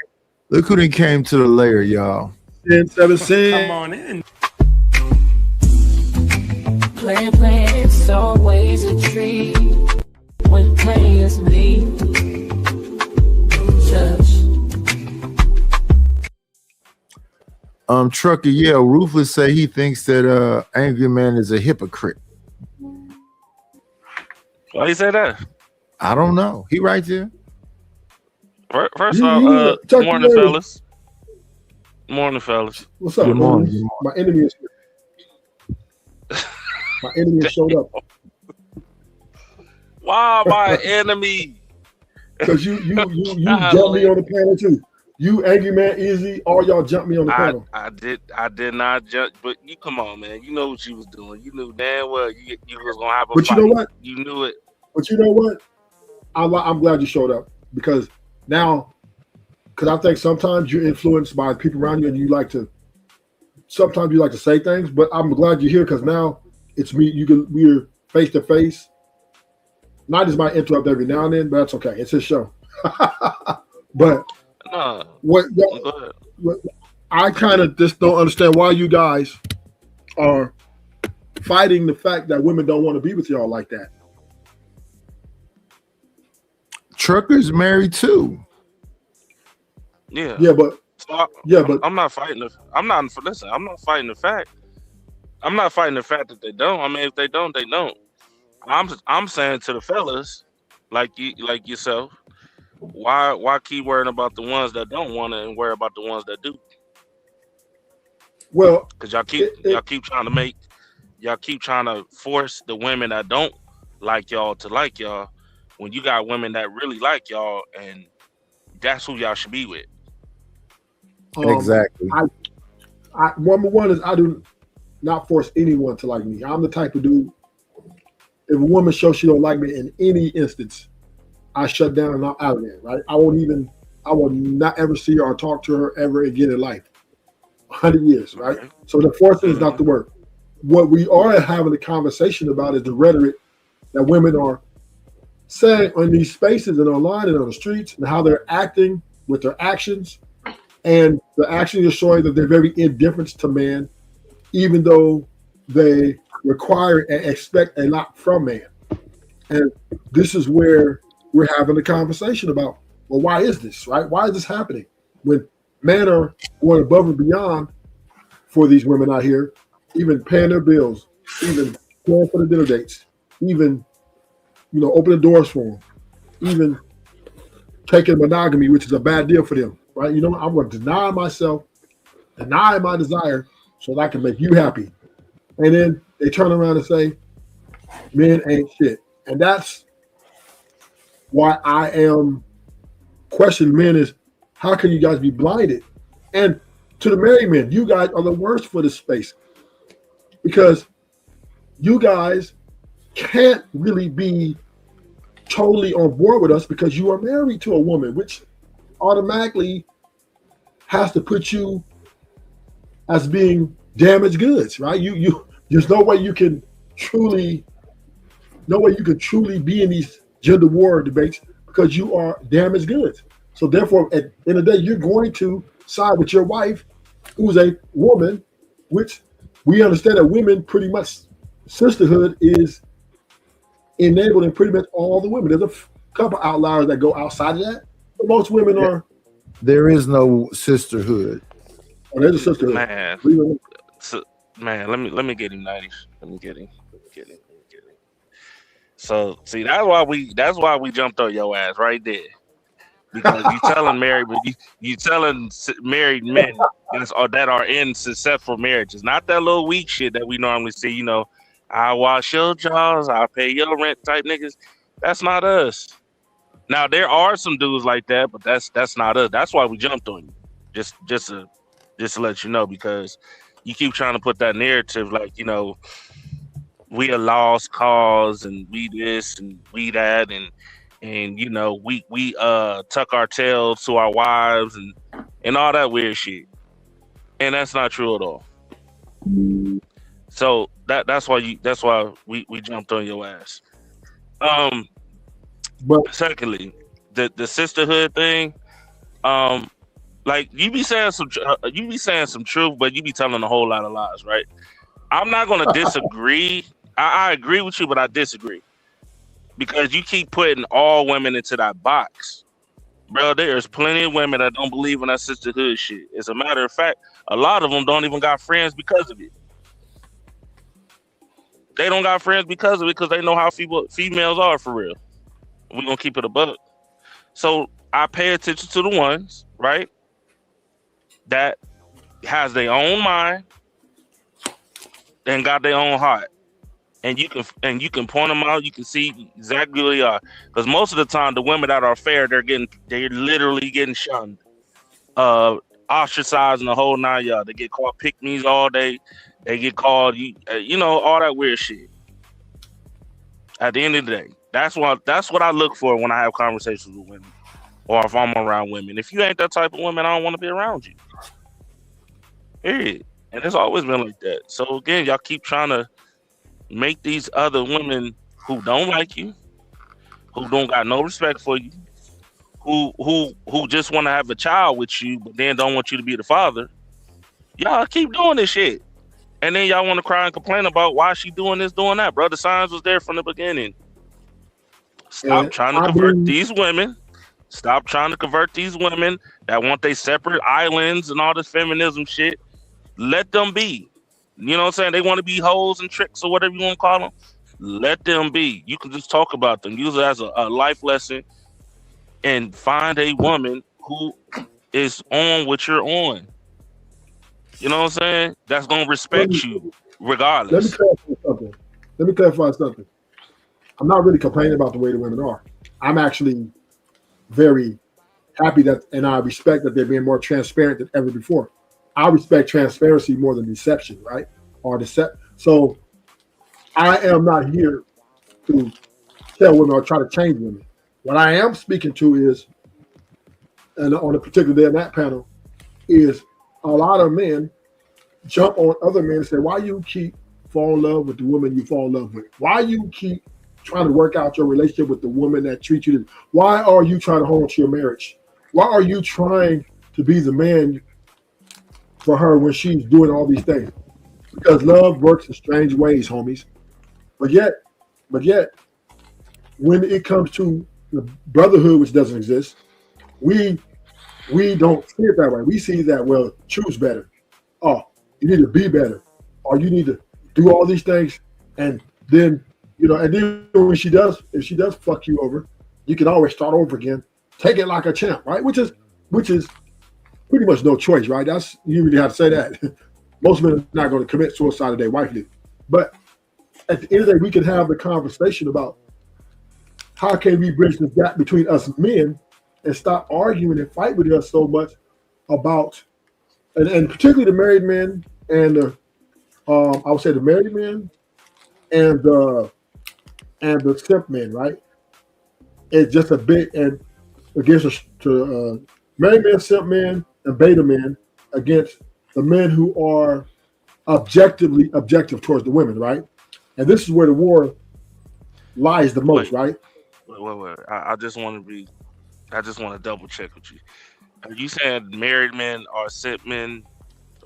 Look who done came to the layer, y'all. 10-7. Come on in. Plan, it's always a treat when players leave. Trucker, yeah, Rufus say he thinks that Angry Man is a hypocrite. Why you say that? I don't know. He right there. First off, morning, fellas. Morning, fellas. What's up? Good morning. My enemy is here. My enemy has showed up. Why my enemy? Because you jumped me on the panel too. You, Angry Man, Easy, all y'all jumped me on the panel. I did not jump, but you come on, man. You know what you was doing. You knew damn well you was gonna have a but fight. You know what? You knew it. But you know what? I'm glad you showed up because now, because I think sometimes you're influenced by people around you and sometimes you like to say things, but I'm glad you're here because now it's me. We're face to face. Nighters might interrupt every now and then, but that's okay. It's his show. But what I kind of just don't understand why you guys are fighting the fact that women don't want to be with y'all like that. Trucker's married too. Yeah. Yeah, but I'm not fighting I'm not fighting the fact. I'm not fighting the fact that they don't. I mean, if they don't, they don't. I'm saying to the fellas, like yourself, why keep worrying about the ones that don't want it and worry about the ones that do? Well, because y'all keep trying to force the women that don't like y'all to like y'all, when you got women that really like y'all, and that's who y'all should be with. Exactly. Number one is I do not force anyone to like me. I'm the type of dude. If a woman shows she don't like me in any instance, I shut down and I'm out of there, right? I will not ever see her or talk to her ever again in life. 100 years, right? So the forcing is not the word. What we are having a conversation about is the rhetoric that women are saying on these spaces and online and on the streets and how they're acting with their actions. And the actions are showing that they're very indifferent to man, even though they require and expect a lot from man. And this is where we're having a conversation about, well, why is this, right? Why is this happening? When men are going above and beyond for these women out here, even paying their bills, even going for the dinner dates, even, opening doors for them, even taking monogamy, which is a bad deal for them, right? I'm going to deny myself, deny my desire so that I can make you happy. And then they turn around and say, men ain't shit. And that's why I am questioning men is, how can you guys be blinded? And to the married men, you guys are the worst for this space because you guys can't really be totally on board with us because you are married to a woman, which automatically has to put you as being damaged goods, right? You there's no way you can truly be in these gender war debates because you are damaged goods. So therefore, at the end of the day, you're going to side with your wife, who's a woman, which we understand that women pretty much sisterhood is enabled in pretty much all the women. There's a couple outliers that go outside of that, but most women are. There is no sisterhood. Oh, there's a sisterhood. Man, let me get him 90s. Let me get him. So see, that's why we jumped on your ass right there. Because you telling married men that are in successful marriages, not that little weak shit that we normally see. You know, I wash your jaws, I pay your rent type niggas. That's not us. Now there are some dudes like that, but that's not us. That's why we jumped on you. Just to let you know, because you keep trying to put that narrative like, you know, we a lost cause and we this and we that and you know we tuck our tails to our wives and all that weird shit, and that's not true at all. So that's why we jumped on your ass. But secondly, the sisterhood thing, like you be saying some truth, but you be telling a whole lot of lies, right? I'm not gonna disagree. I agree with you, but I disagree. Because you keep putting all women into that box. Bro, there's plenty of women that don't believe in that sisterhood shit. As a matter of fact, a lot of them don't even got friends because of it. They don't got friends because of it, because they know how females are for real. We're going to keep it a buck. So I pay attention to the ones, right, that has their own mind and got their own heart. And you can point them out. You can see exactly who they are. Because most of the time, the women that are fair, they're literally getting shunned, ostracized, and the whole 9 yards. They get called pick-me's all day. They get called, you know, all that weird shit. At the end of the day, that's what I look for when I have conversations with women, or if I'm around women. If you ain't that type of woman, I don't want to be around you. Period. And it's always been like that. So again, y'all keep trying to make these other women who don't like you, who don't got no respect for you, who just want to have a child with you, but then don't want you to be the father. Y'all keep doing this shit. And then y'all want to cry and complain about why she doing this, doing that. Bro, the signs was there from the beginning. Stop trying to convert these women. Stop trying to convert these women that want their separate islands and all this feminism shit. Let them be. You know what I'm saying? They want to be hoes and tricks or whatever you want to call them. Let them be. You can just talk about them. Use it as a life lesson and find a woman who is on what you're on. You know what I'm saying? That's going to respect you regardless. Let me clarify something. I'm not really complaining about the way the women are. I'm actually very happy that, and I respect that they're being more transparent than ever before. I respect transparency more than deception, right? So I am not here to tell women or try to change women. What I am speaking to is, and on a particular day in that panel, is a lot of men jump on other men and say, why you keep falling in love with the woman you fall in love with? Why you keep trying to work out your relationship with the woman that treats you? Why are you trying to hold on to your marriage? Why are you trying to be the man for her when she's doing all these things? Because love works in strange ways, homies. But yet, when it comes to the brotherhood, which doesn't exist, we don't see it that way. We see that, well, choose better. Oh, you need to be better. Or you need to do all these things. And then, and then when if she does fuck you over, you can always start over again. Take it like a champ, right? Which is pretty much no choice, right? You really have to say that. Most men are not going to commit suicide if their wife did. But at the end of the day, we can have the conversation about how can we bridge this gap between us men and stop arguing and fight with us so much about, and particularly the married men and I would say the married men and the simp men, right? is just a bit and against married men, simp men, and beta men against the men who are objective towards the women, right? And this is where the war lies the most, right? Wait. I just want to double check with you. Are you saying married men are simp men,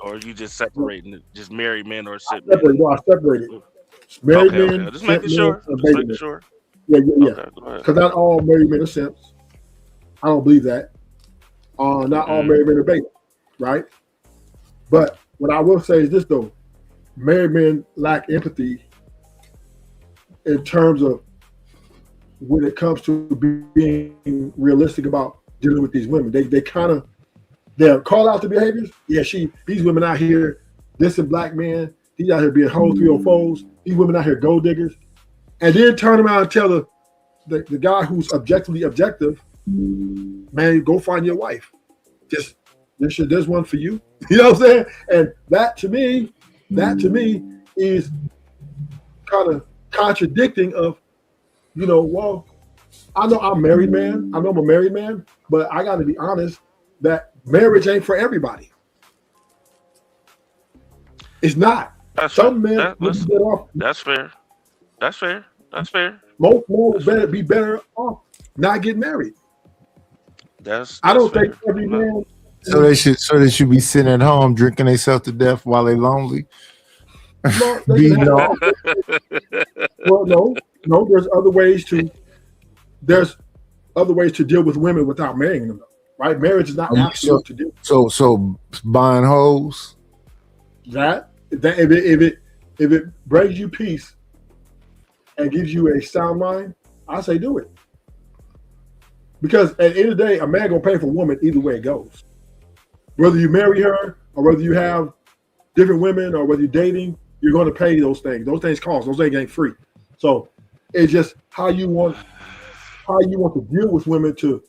or are you just separating it? Just married men or simp men? I separated. Married men, okay. Just making sure. Yeah. Okay, because not all married men are simps. I don't believe that. Not all married men are beta, right? But what I will say is this though: married men lack empathy in terms of when it comes to being realistic about dealing with these women. They'll call out the behaviors. Yeah, these women out here dissing black men. These out here being whole 304s. These women out here gold diggers. And then turn around and tell the guy who's objectively objective, man, go find your wife. There's one for you. You know what I'm saying? And that to me is kind of contradicting of, well, I know I'm a married man, but I got to be honest that marriage ain't for everybody. It's not. Some men would get off. That's fair. Most men be better off not getting married. I don't think every man. So they should be sitting at home drinking themselves to death while they lonely. Well, no. There's other ways to deal with women without marrying them, right? Marriage is not absolute to do. So buying hoes. That if it brings you peace and gives you a sound mind, I say do it. Because at the end of the day, a man gonna pay for a woman either way it goes. Whether you marry her or whether you have different women or whether you're dating, you're going to pay those things. Those things cost. Those things ain't free. So it's just how you want to deal with women to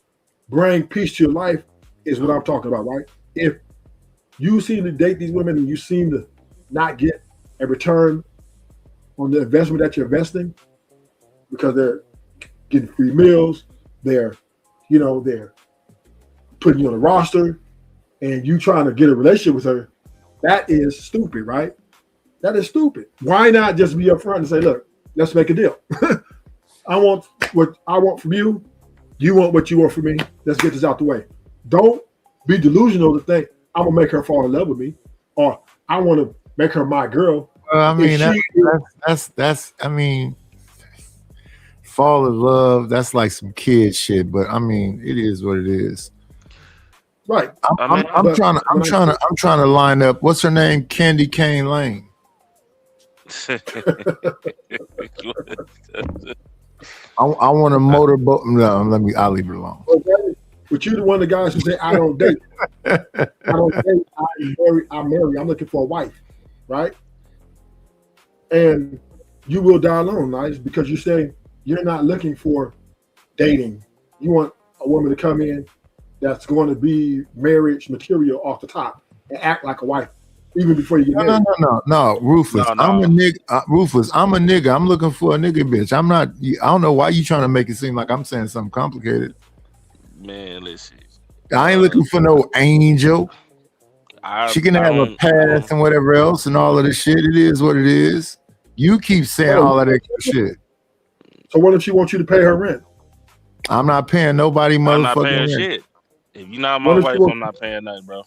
bring peace to your life is what I'm talking about, right? If you seem to date these women and you seem to not get a return on the investment that you're investing because they're getting free meals, they're putting you on a roster, and you trying to get a relationship with her, that is stupid, right? That is stupid. Why not just be upfront and say, look, let's make a deal. I want what I want from you. You want what you want from me. Let's get this out the way. Don't be delusional to think I'm gonna make her fall in love with me, or I want to make her my girl. Well, I mean, that's fall in love. That's like some kid shit. But I mean, it is what it is. Right. I'm trying to line up. What's her name? Candy Cane Lane. I want a motorboat. No, I'll leave it alone. Okay. But you're the one of the guys who say, I don't date. I don't date. I marry. I'm looking for a wife, right? And you will die alone, nice, because you say you're not looking for dating. You want a woman to come in that's going to be marriage material off the top and act like a wife even before you get married. No, Rufus. No. I'm a nigga. Rufus, I'm a nigga. I'm looking for a nigga, bitch. I'm not. I don't know why you trying to make it seem like I'm saying something complicated. Man, listen. I ain't looking for no angel. She can have a past and whatever else and all of this shit. It is what it is. You keep saying all of that shit. So what if she wants you to pay her rent? I'm not paying nobody motherfucking I'm not paying rent. shit. If you're not my wife, I'm not paying nothing, bro.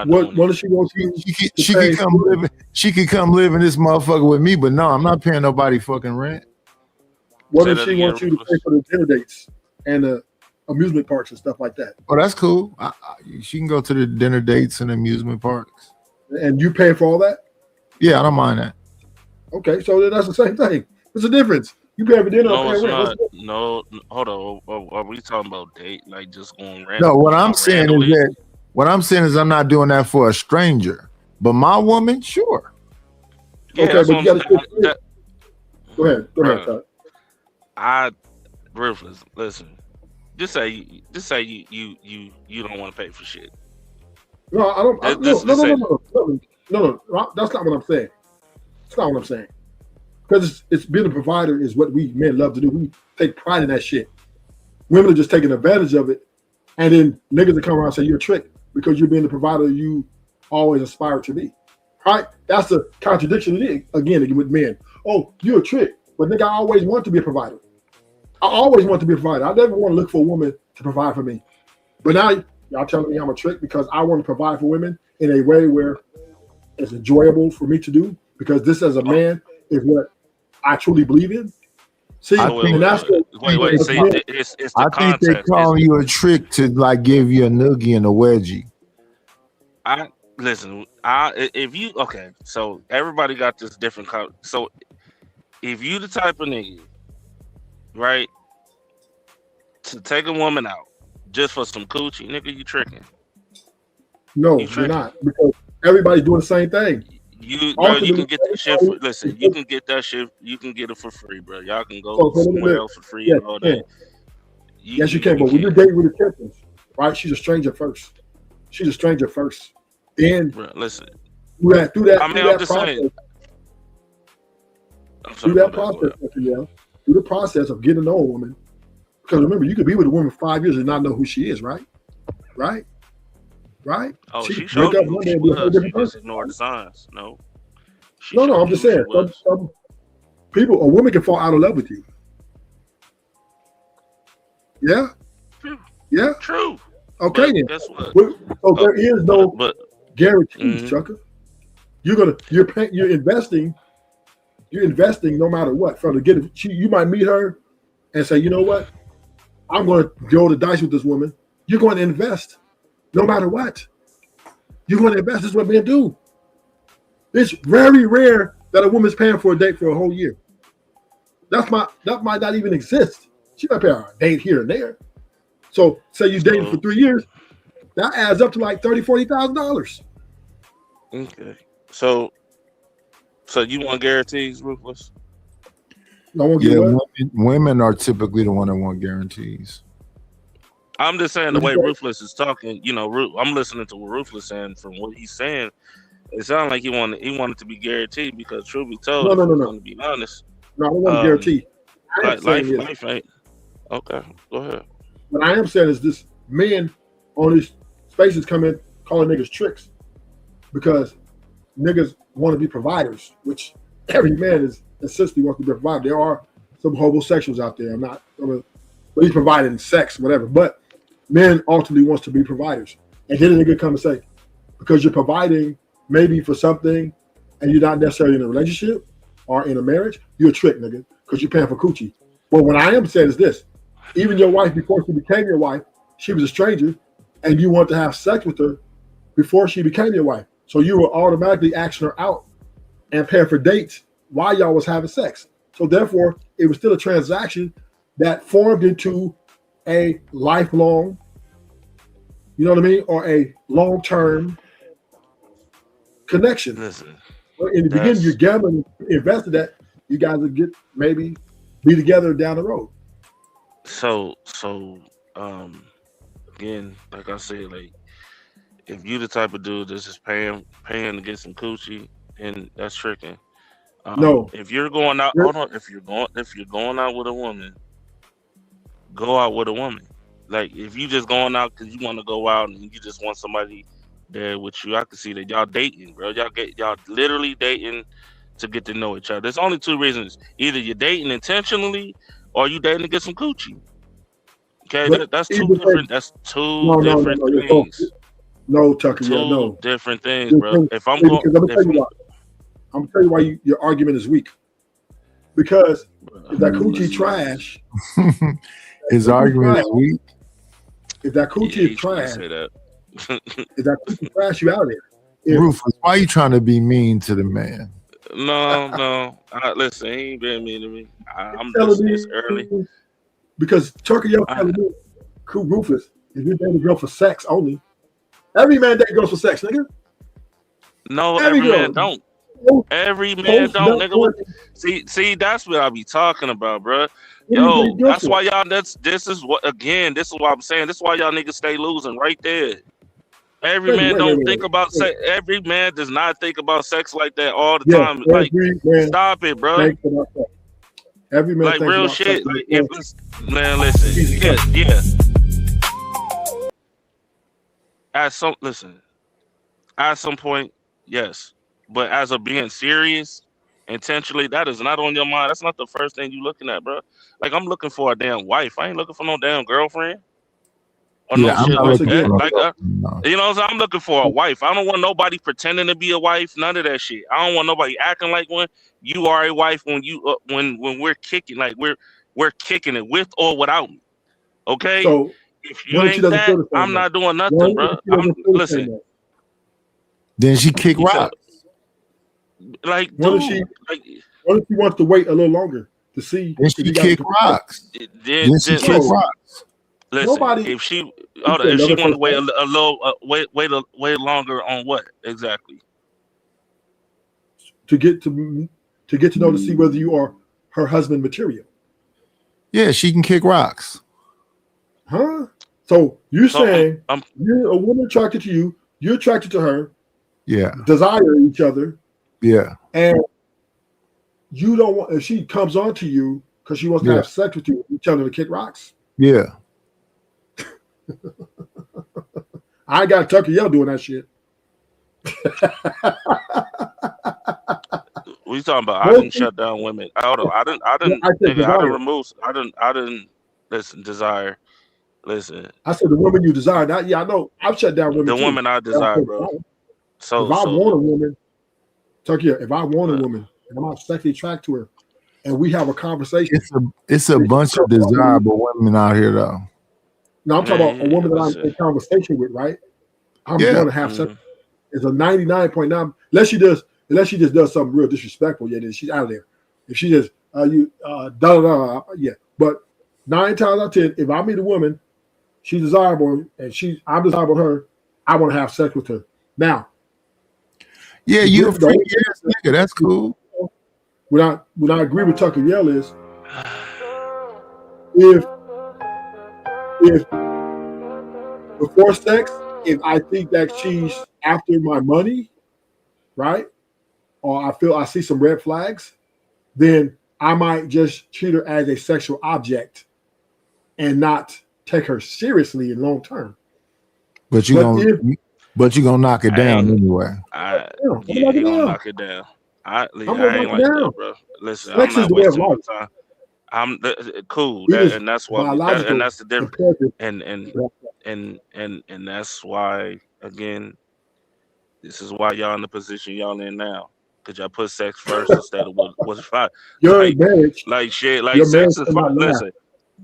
What if she wants you? She could come live. She could come live in this motherfucker with me, but no, I'm not paying nobody fucking rent. What if she wants you to pay for the dinner dates and the amusement parks and stuff like that? Oh, that's cool. She can go to the dinner dates and amusement parks. And you pay for all that? Yeah, I don't mind that. Okay, so that's the same thing. There's a difference. You pay for dinner. No, it's not. No, hold on. Are we talking about date? Like just going random? No, what I'm saying is that I'm not doing that for a stranger. But my woman, sure. Yeah, okay, but you gotta go ahead. Ruthless. Listen, just say you don't want to pay for shit. No, I don't. No. That's not what I'm saying. That's not what I'm saying. Because it's being a provider is what we men love to do. We take pride in that shit. women are just taking advantage of it, and then niggas that come around and say you're a trick because you're being the provider you always aspire to be. Right? That's a contradiction again with men. Oh, you're a trick, but nigga, I always want to be a provider. I always want to be a provider. I never want to look for a woman to provide for me. But now y'all telling me I'm a trick because I want to provide for women in a way where it's enjoyable for me to do, because this as a man is what I truly believe in. See, wait, see, it's the I think they call you a trick to like give you a noogie and a wedgie. If you okay, so everybody got this different so if you the type of nigga, right, to take a woman out just for some coochie, nigga, you tricking. No, you're not, because everybody's doing the same thing. You can get that shit for, listen, you can get that shit, you can get it for free, bro. Y'all can go somewhere else for free and all that. Yes, you can, but when you're dating with a Tiffany, right, she's a stranger first. She's a stranger first. Then bro, listen. Through that I'm just process, saying. Through the process of getting to know a woman, because remember, you could be with a woman for 5 years and not know who she is, right? Right? Oh, she wake showed up you one who day she and be a whole was. different You just person. ignored the signs. No. No, I'm just saying. Some people, a woman can fall out of love with you. Yeah? True. Yeah? True. Okay, But then. guess what? So there is no guarantees, Mhm. Chucker. You're investing no matter what. From the get, you might meet her and say, you know what, I'm going to roll the dice with this woman. You're going to invest no matter what. You're going to invest. This is what men do. It's very rare that a woman's paying for a date for a whole year. That might not even exist. She might pay a date here and there. So say you dated for 3 years, that adds up to like $30,000-$40,000. Okay. So you want guarantees, Ruthless? Women are typically the one that want guarantees. I'm just saying the way Ruthless is talking, I'm listening to what Ruthless saying. From what he's saying, it sounds like he wanted to be guaranteed, because truth be told, No. to be honest. No, I don't want to guarantee. Life ain't. Okay, go ahead. What I am saying is this: men on these spaces come in calling niggas tricks because niggas want to be providers, which every man is essentially wants to be a provider. There are some homosexuals out there. I'm not gonna, but he's providing sex, whatever. But men ultimately wants to be providers. And here the nigga come and say, because you're providing maybe for something and you're not necessarily in a relationship or in a marriage, you're a trick, nigga, because you're paying for coochie. Well, what I am saying is this: even your wife, before she became your wife, she was a stranger, and you want to have sex with her before she became your wife. So you were automatically asking her out and paying for dates while y'all was having sex. So therefore, it was still a transaction that formed into a lifelong, you know what I mean, or a long-term connection. Listen, in the beginning, you're gambling, invested that you guys would get maybe be together down the road. So again, like I said, like, if you the type of dude that's just paying to get some coochie, then that's tricking. No. If you're going out, hold on. If you're going out with a woman, go out with a woman. Like, if you just going out because you want to go out and you just want somebody there with you, I can see that y'all dating, bro. Y'all literally dating to get to know each other. There's only two reasons: either you're dating intentionally or you dating to get some coochie. Okay, that's two different. That's two different things. No, Tucker. Two different things, bro. If I'm going, I'm gonna tell you why your argument is weak. Because if that coochie trash, his argument is weak. If that coochie is trash, say that. If that coochie trash, you out there. Rufus, why are you trying to be mean to the man? No. Listen, he ain't being mean to me. I'm telling just me it's early. Because Tucker, you're telling me, cool, Rufus, if you're dating a girl for sex only, every man dates girls for sex, nigga. No, every man don't. Every man don't, nigga. See, that's what I be talking about, bro. Yo, that's why y'all. This is why I'm saying. This is why y'all niggas stay losing right there. Every man don't think about sex. Every man does not think about sex like that all the time. Like, stop it, bro. Every man like thinks real about shit. sex Like if it's, man, listen, yeah. At some point, yes, but as of being serious, intentionally, that is not on your mind. That's not the first thing you looking at, bro. Like I'm looking for a damn wife. I ain't looking for no damn girlfriend or no I'm shit not like looking that. for no Like, girlfriend, you know, what I'm saying? I'm looking for a wife. I don't want nobody pretending to be a wife. None of that shit. I don't want nobody acting like one. You are a wife when you when we're kicking, like we're kicking it with or without me. Okay. So If you what if she ain't doesn't feel that, the same I'm way? not doing What nothing, if bro. she doesn't feel the same Listen. way? Then she kick You said, rocks. like, What dude, if she wants to wait a little longer to see Then if she you got kick to rocks. then She kick listen, rocks. listen. Nobody- If she, You said if she another want to first wait time? a little, wait longer on what exactly? to get to know to see whether you are her husband material. Yeah, she can kick rocks. Huh? So you're So, saying you're a woman attracted to you, you're attracted to her, Yeah, desire each other, yeah, and you don't want, if she comes on to you because she wants to Yeah. have sex with you, you tell her to kick rocks. yeah. I got Tucker Yell doing that shit. What you talking about? I Well, didn't shut down women. Hold on. I didn't, I said nigga, I desire. didn't remove, I didn't, listen, desire. Listen, I said the woman you desire. Now, yeah, I know. I've shut down women the too. woman I desire, bro. So, If I so want a woman, Tucker, if I want a woman and I'm not sexually attracted to her, and we have a conversation, It's a bunch of desirable women out here, though. now I'm talking about a woman that I'm in conversation with, right? I'm Yeah. going to have sex. It's a 99.9. Unless she just does something real disrespectful, yeah, then she's out of there. If she just yeah. But 9 times out of 10, if I meet a woman, she's desirable and I'm desirable to her, I want to have sex with her. Now, Yeah, you a freaky ass nigga. That's cool. When I agree with Tucker Yell is if before sex, if I think that she's after my money, right? Or I see some red flags, then I might just treat her as a sexual object and not take her seriously in long term. But you gonna knock it down anyway. he gonna knock it down. I ain't like that, bro. Listen, Sex I'm is not the way of wasting my life. time. I'm cool, It is and that's why, biological and that's the difference, and and that's why, again, this is why y'all in the position y'all in now, because y'all put sex first instead of what's fine. Your marriage, like shit, like your sex marriage is cannot fine. last.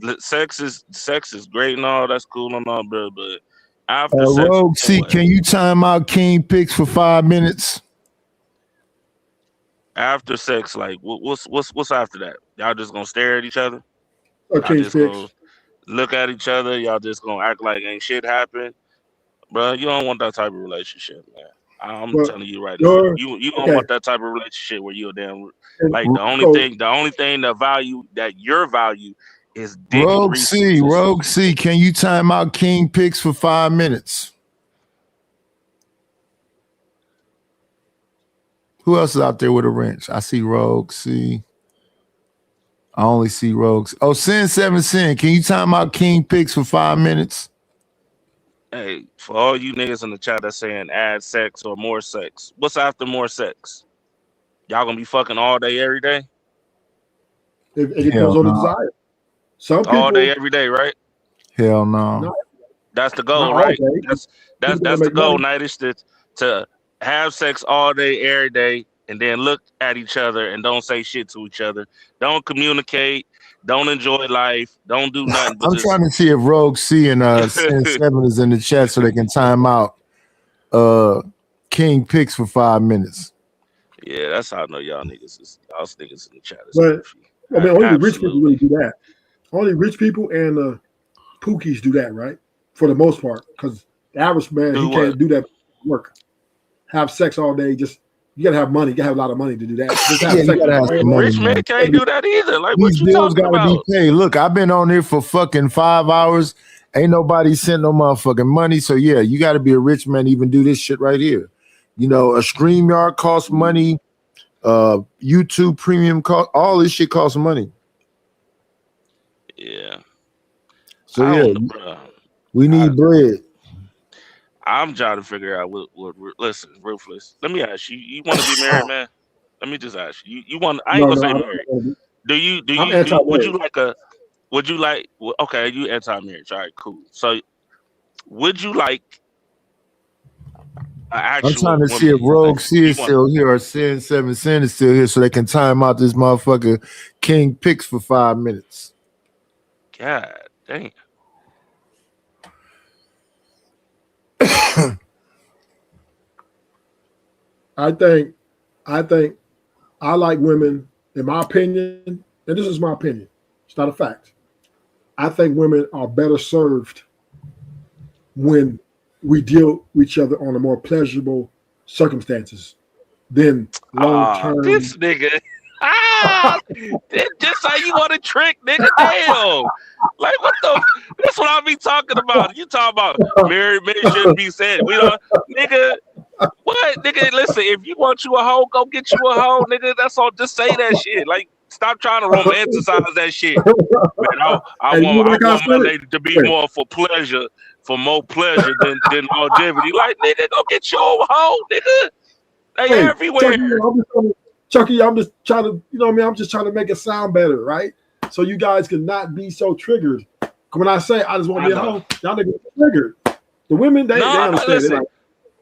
Listen, sex is great and all. That's cool and all, bro. But after sex, Rogue C, can you time out King Picks for 5 minutes? after sex, like what's after that? Y'all just gonna stare at each other? Okay, Y'all just gonna look at each other? Y'all just gonna act like ain't shit happened, bro? You don't want that type of relationship, man. I'm telling you right now. You don't want that type of relationship where you're damn like the only thing that value that your value is dick and Rogue resources. Rogue C, can you time out King Picks for 5 minutes? Who else is out there with a wrench? I see Rogue C. I only see Rogues. Oh, Sin7Sin, can you time out King Picks for 5 minutes? Hey, for all you niggas in the chat that's saying add sex or more sex, what's after more sex? Y'all gonna be fucking all day, every day? It depends on the desire. Some people All day, every day, right? Hell no. That's the goal, Not all right? day. That's People gotta the make goal, money. Night, is to have sex all day, every day, and then look at each other and don't say shit to each other. Don't communicate. Don't enjoy life. Don't do nothing. But I'm just, trying to see if Rogue C and Sin7 is in the chat so they can time out King Picks for 5 minutes. yeah, that's how I know y'all niggas in the chat. But I mean, only the rich Absolutely. people really do that. Only rich people and pookies do that, right? For the most part, because the average man Do he can't do that work. Have sex all day, just you gotta have money. You gotta have a lot of money to do that. Just have Yeah, you sex gotta have some money, Rich men man. can't do that either. Like, what These you bills talking gotta about? be paid. Look, I've been on here for fucking 5 hours. Ain't nobody sent no motherfucking money. So yeah, you gotta be a rich man to even do this shit right here. You know, a StreamYard costs money, YouTube premium cost, all this shit costs money. Yeah. So I yeah, don't know, bro. we need bread. I'm trying to figure out what. Listen, Ruthless. Let me ask you. You want to be married, man? Let me just ask you. You want? I ain't No, gonna no, say I'm, married. Do you? I'm anti-marriage. Would you like a? Would you like? Okay, you anti-marriage. All right, cool. So, would you like an actual I'm trying to woman? see if Rogue Like, C you is want? still here or Sin 7 Sin is still here so they can time out this motherfucker King Picks for 5 minutes. God dang. I think I like women, in my opinion, and this is my opinion, it's not a fact. I think women are better served when we deal with each other on a more pleasurable circumstances than long term. This nigga. Just how you want to trick, nigga. Damn. Like, what the? That's what I be talking about. You talking about married men shouldn't be said. We don't, nigga. What, nigga? Listen, if you want you a hoe, go get you a hoe, nigga. That's all. Just say that shit. Like, stop trying to romanticize that shit. Man, I want my lady to be more for pleasure, for more pleasure than longevity. Like, nigga, go get your own hoe, nigga. They everywhere. Chucky, I'm just trying to, you know what I mean? I'm just trying to make it sound better, right? So you guys can not be so triggered. When I say I just want to be a hoe, y'all niggas get triggered. The women, they understand. Listen, Like,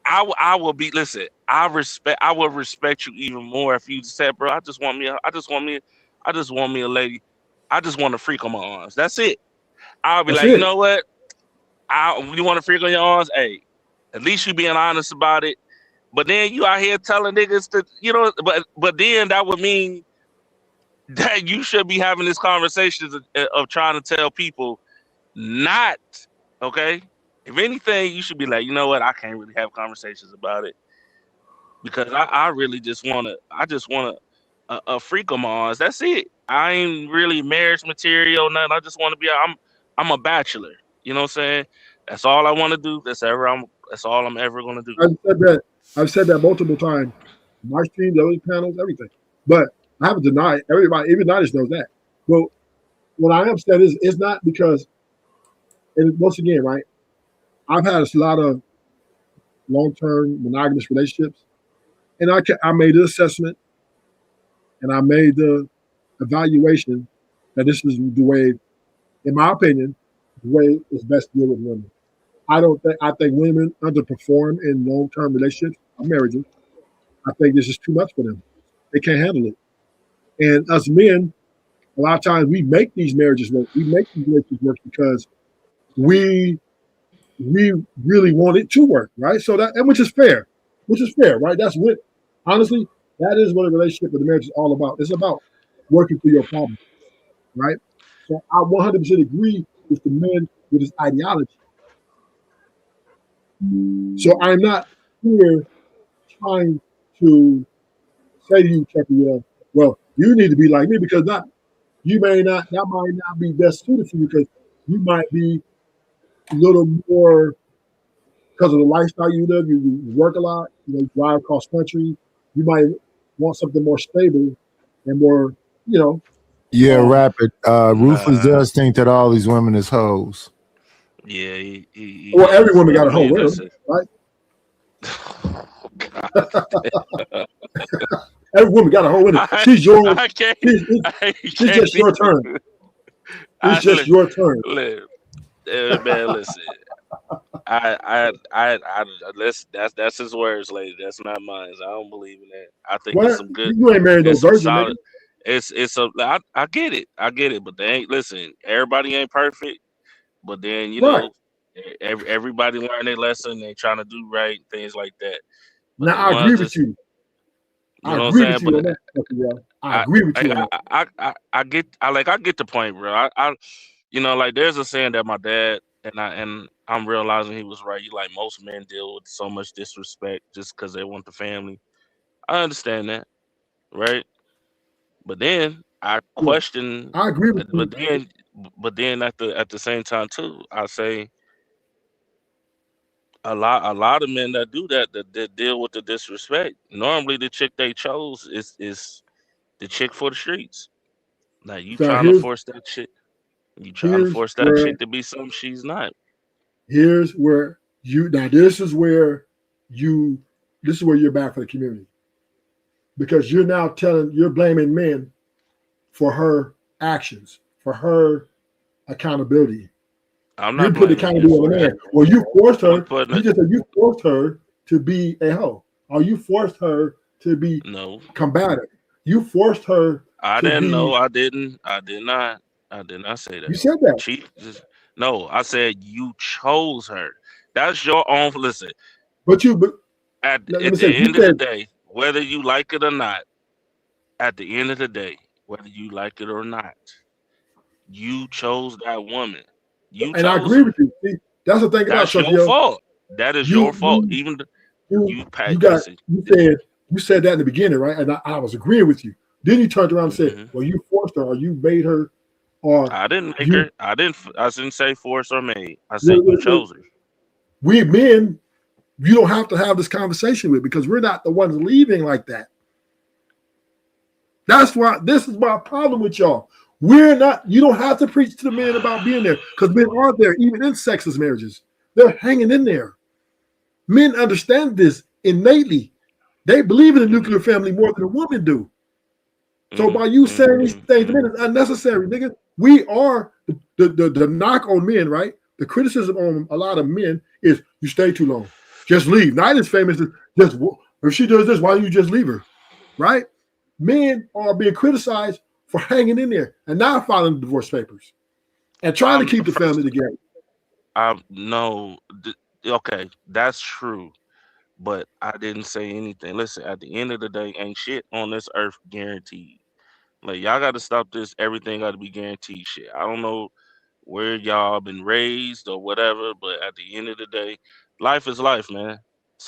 I will be. Listen, I will respect you even more if you said, bro, I just want me a lady. I just want to freak on my arms. That's it. I'll be you know what? You want to freak on your arms? Hey, at least you being honest about it. But then you out here telling niggas to, you know, but then that would mean that you should be having this conversation of trying to tell people not, okay? If anything, you should be like, you know what? I can't really have conversations about it because I really just want a freak of my arms. That's it. I ain't really marriage material, nothing. I just want to be, I'm a bachelor. You know what I'm saying? That's all I want to do. That's all I'm ever going to do. I've said that multiple times. My streams, other panels, everything. But I haven't denied everybody, even Nanish knows that. Well, what I am saying is it's not because, and once again, right, I've had a lot of long-term monogamous relationships, and I made the assessment and I made the evaluation that this is the way, in my opinion, the way it's best to deal with women. I think women underperform in long-term relationships or marriages. I think this is too much for them. They can't handle it. And us men, a lot of times we make these marriages work. We make these relationships work because we really want it to work, right? So that, and which is fair, right? That's what, honestly, that is what a relationship with a marriage is all about. It's about working through your problems, right? So I 100% agree with the men with his ideology. So I'm not here trying to say to you, Chucky, well, you need to be like me because that might not be best suited for you because you might be a little more because of the lifestyle you live. You work a lot, you drive across country. You might want something more stable and more, Yeah, Rapid. Ruthless does think that all these women is hoes. Yeah, well, every woman got a hoe with him, right? Every woman got a hoe with him. She's yours. It's just your turn. It's just your turn. Man, listen. That's his words, lady. That's not mine. I don't believe in that. I think it's some good. You ain't married no virgin, nigga. I get it, but they ain't. Listen, everybody ain't perfect, but then know, everybody learn their lesson. They trying to do right, things like that. But now I agree with you. I agree with you on that. I agree with you. I get the point, bro. Like there's a saying that my dad and I'm realizing he was right. Like most men deal with so much disrespect just because they want the family. I understand that, right? But then I question. I agree with you. But then at the same time too, I say a lot of men that do that deal with the disrespect. Normally, the chick they chose is the chick for the streets. Now you trying to force that shit. You trying to force that chick to be something she's not. Here's where this is where you're bad for the community. Because you're now you're blaming men for her actions, for her accountability. I'm not put accountability on the man. Well, you forced her. You forced her to be a hoe, or you forced her to be combative. You forced her. I didn't know. I did not say that. You said that. No, I said you chose her. That's your own. Listen. At the end of the day, whether you like it or not, at the end of the day, whether you like it or not, you chose that woman. I agree with you. See, that's the thing about your fault. That is your fault. Even you said that in the beginning, right? And I was agreeing with you. Then you turned around and said, "Well, you forced her, or you made her." Or I didn't make her. I didn't say forced or made. I said you chose her. We men, you don't have to have this conversation with, because we're not the ones leaving like that. That's why this is my problem with y'all. We're not. You don't have to preach to the men about being there, because men are there, even in sexless marriages. They're hanging in there. Men understand this innately. They believe in the nuclear family more than a woman do. So by you saying these things, men, it's unnecessary, nigga. We are the knock on men, right? The criticism on a lot of men is you stay too long, just leave. Night is famous. Just if she does this, why don't you just leave her, right? Men are being criticized for hanging in there and not filing the divorce papers and trying to keep the family together. No, okay, that's true, but I didn't say anything. Listen, at the end of the day, ain't shit on this earth guaranteed. Like, y'all got to stop this. Everything got to be guaranteed shit. I don't know where y'all been raised or whatever, but at the end of the day, life is life, man.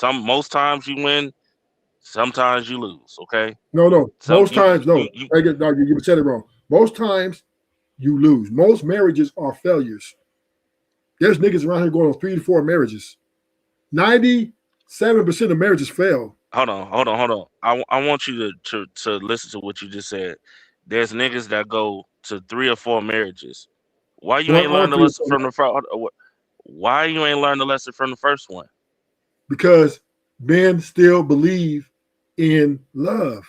Most times you win, sometimes you lose. Okay. No. Most times, no. You said it wrong. Most times you lose. Most marriages are failures. There's niggas around here going on 3 to 4 marriages. 97% of marriages fail. Hold on. I want you to listen to what you just said. There's niggas that go to 3 or 4 marriages. Why you ain't learned the lesson from the first? Why you ain't learned the lesson from the first one? Because men still believe in love.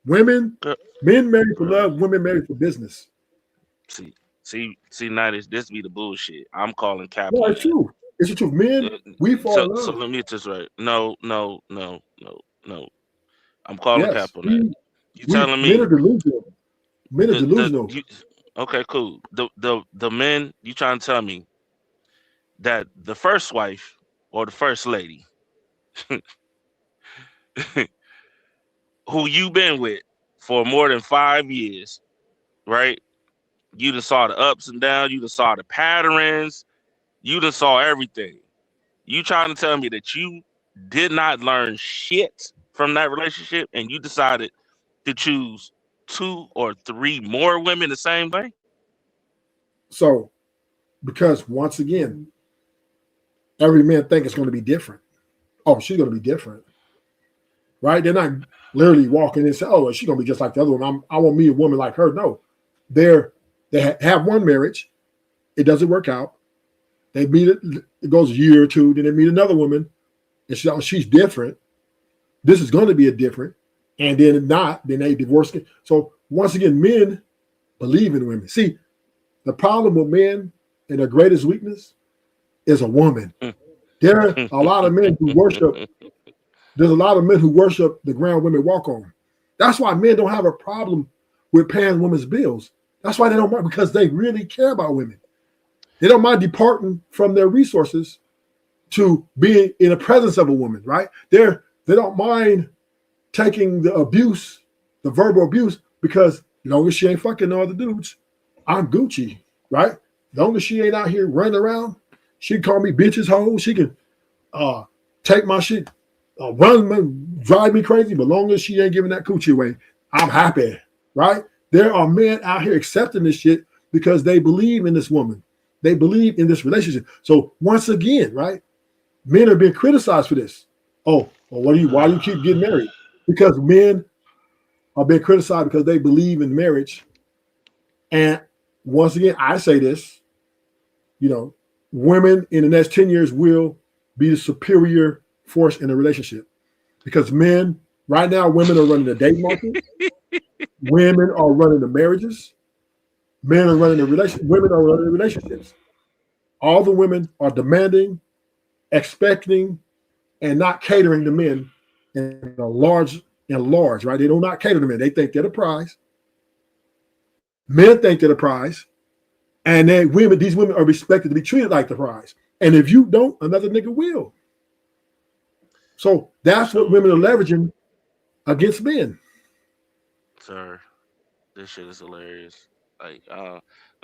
Men marry for love. Women marry for business. See, now this be the bullshit. I'm calling capitalism. No, it's true. It's the truth. Men, we fall in love. So let me get this right. No. I'm calling capitalism. You telling me men are delusional? Men are delusional. Okay, cool. The men, you trying to tell me that the first wife or the first lady who you been with for more than 5 years, right? You done saw the ups and downs, you done saw the patterns, you done saw everything. You trying to tell me that you did not learn shit from that relationship and you decided to choose 2 or 3 more women the same way? So, because once again, every man think it's going to be different. Oh, she's going to be different, right? They're not literally walking in and say, "Oh, she's going to be just like the other one. I want me a woman like her." No, they have one marriage, it doesn't work out. They meet it goes a year or 2, then they meet another woman, and she's different. This is going to be a different, and then then they divorce. So once again, men believe in women. See, the problem with men and their greatest weakness is a woman. There are a lot of men who worship. There's a lot of men who worship the ground women walk on. That's why men don't have a problem with paying women's bills. That's why they don't mind, because they really care about women. They don't mind departing from their resources to being in the presence of a woman, right? They don't mind taking the abuse, the verbal abuse, because as long as she ain't fucking no other dudes, I'm Gucci, right? As long as she ain't out here running around, she can call me bitches, hoes. She can take my shit, drive me crazy, but as long as she ain't giving that coochie away, I'm happy, right? There are men out here accepting this shit because they believe in this woman. They believe in this relationship. So once again, right, men are being criticized for this. Oh, well, why do you keep getting married? Because men are being criticized because they believe in marriage. And once again, I say this, you know, women in the next 10 years will be the superior force in a relationship because men, right now, women are running the date market. Women are running the marriages. Men are running the women are running the relationships. All the women are demanding, expecting, and not catering to men in large, right? They do not cater to men. They think they're the prize. Men think they're the prize. And then these women are expected to be treated like the prize. And if you don't, another nigga will. So that's what women are leveraging against men. Sir, this shit is hilarious. Like,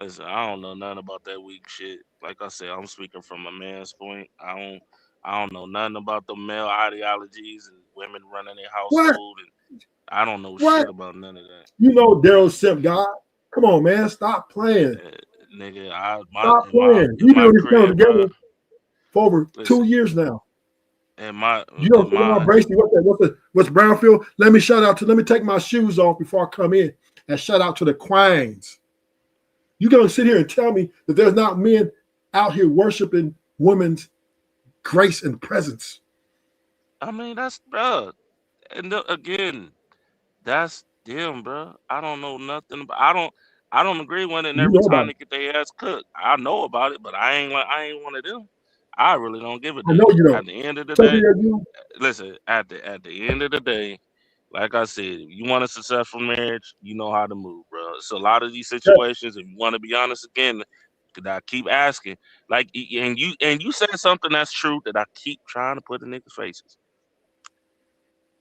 listen, I don't know nothing about that weak shit. Like I said, I'm speaking from a man's point. I don't know nothing about the male ideologies and women running their household. And I don't know shit about none of that. You know Daryl Simp God. Come on, man. Stop playing. Nigga, stop playing. You've been on this channel together for over 2 years now. And my you know Bracey, what's Brownfield? Let me take my shoes off before I come in and shout out to the Quines. You gonna sit here and tell me that there's not men out here worshiping women's grace and presence? I mean, that's bro. And again, that's them, bro. I don't know nothing about. I don't agree with it. And every time they get their ass cooked, I know about it, but I ain't one of them. I really don't give a damn. I know you don't. At the end of the day, listen. At the end of the day, like I said, if you want a successful marriage, you know how to move, bro. So a lot of these situations, if you want to be honest again, because I keep asking, like, and you said something that's true that I keep trying to put in niggas' faces.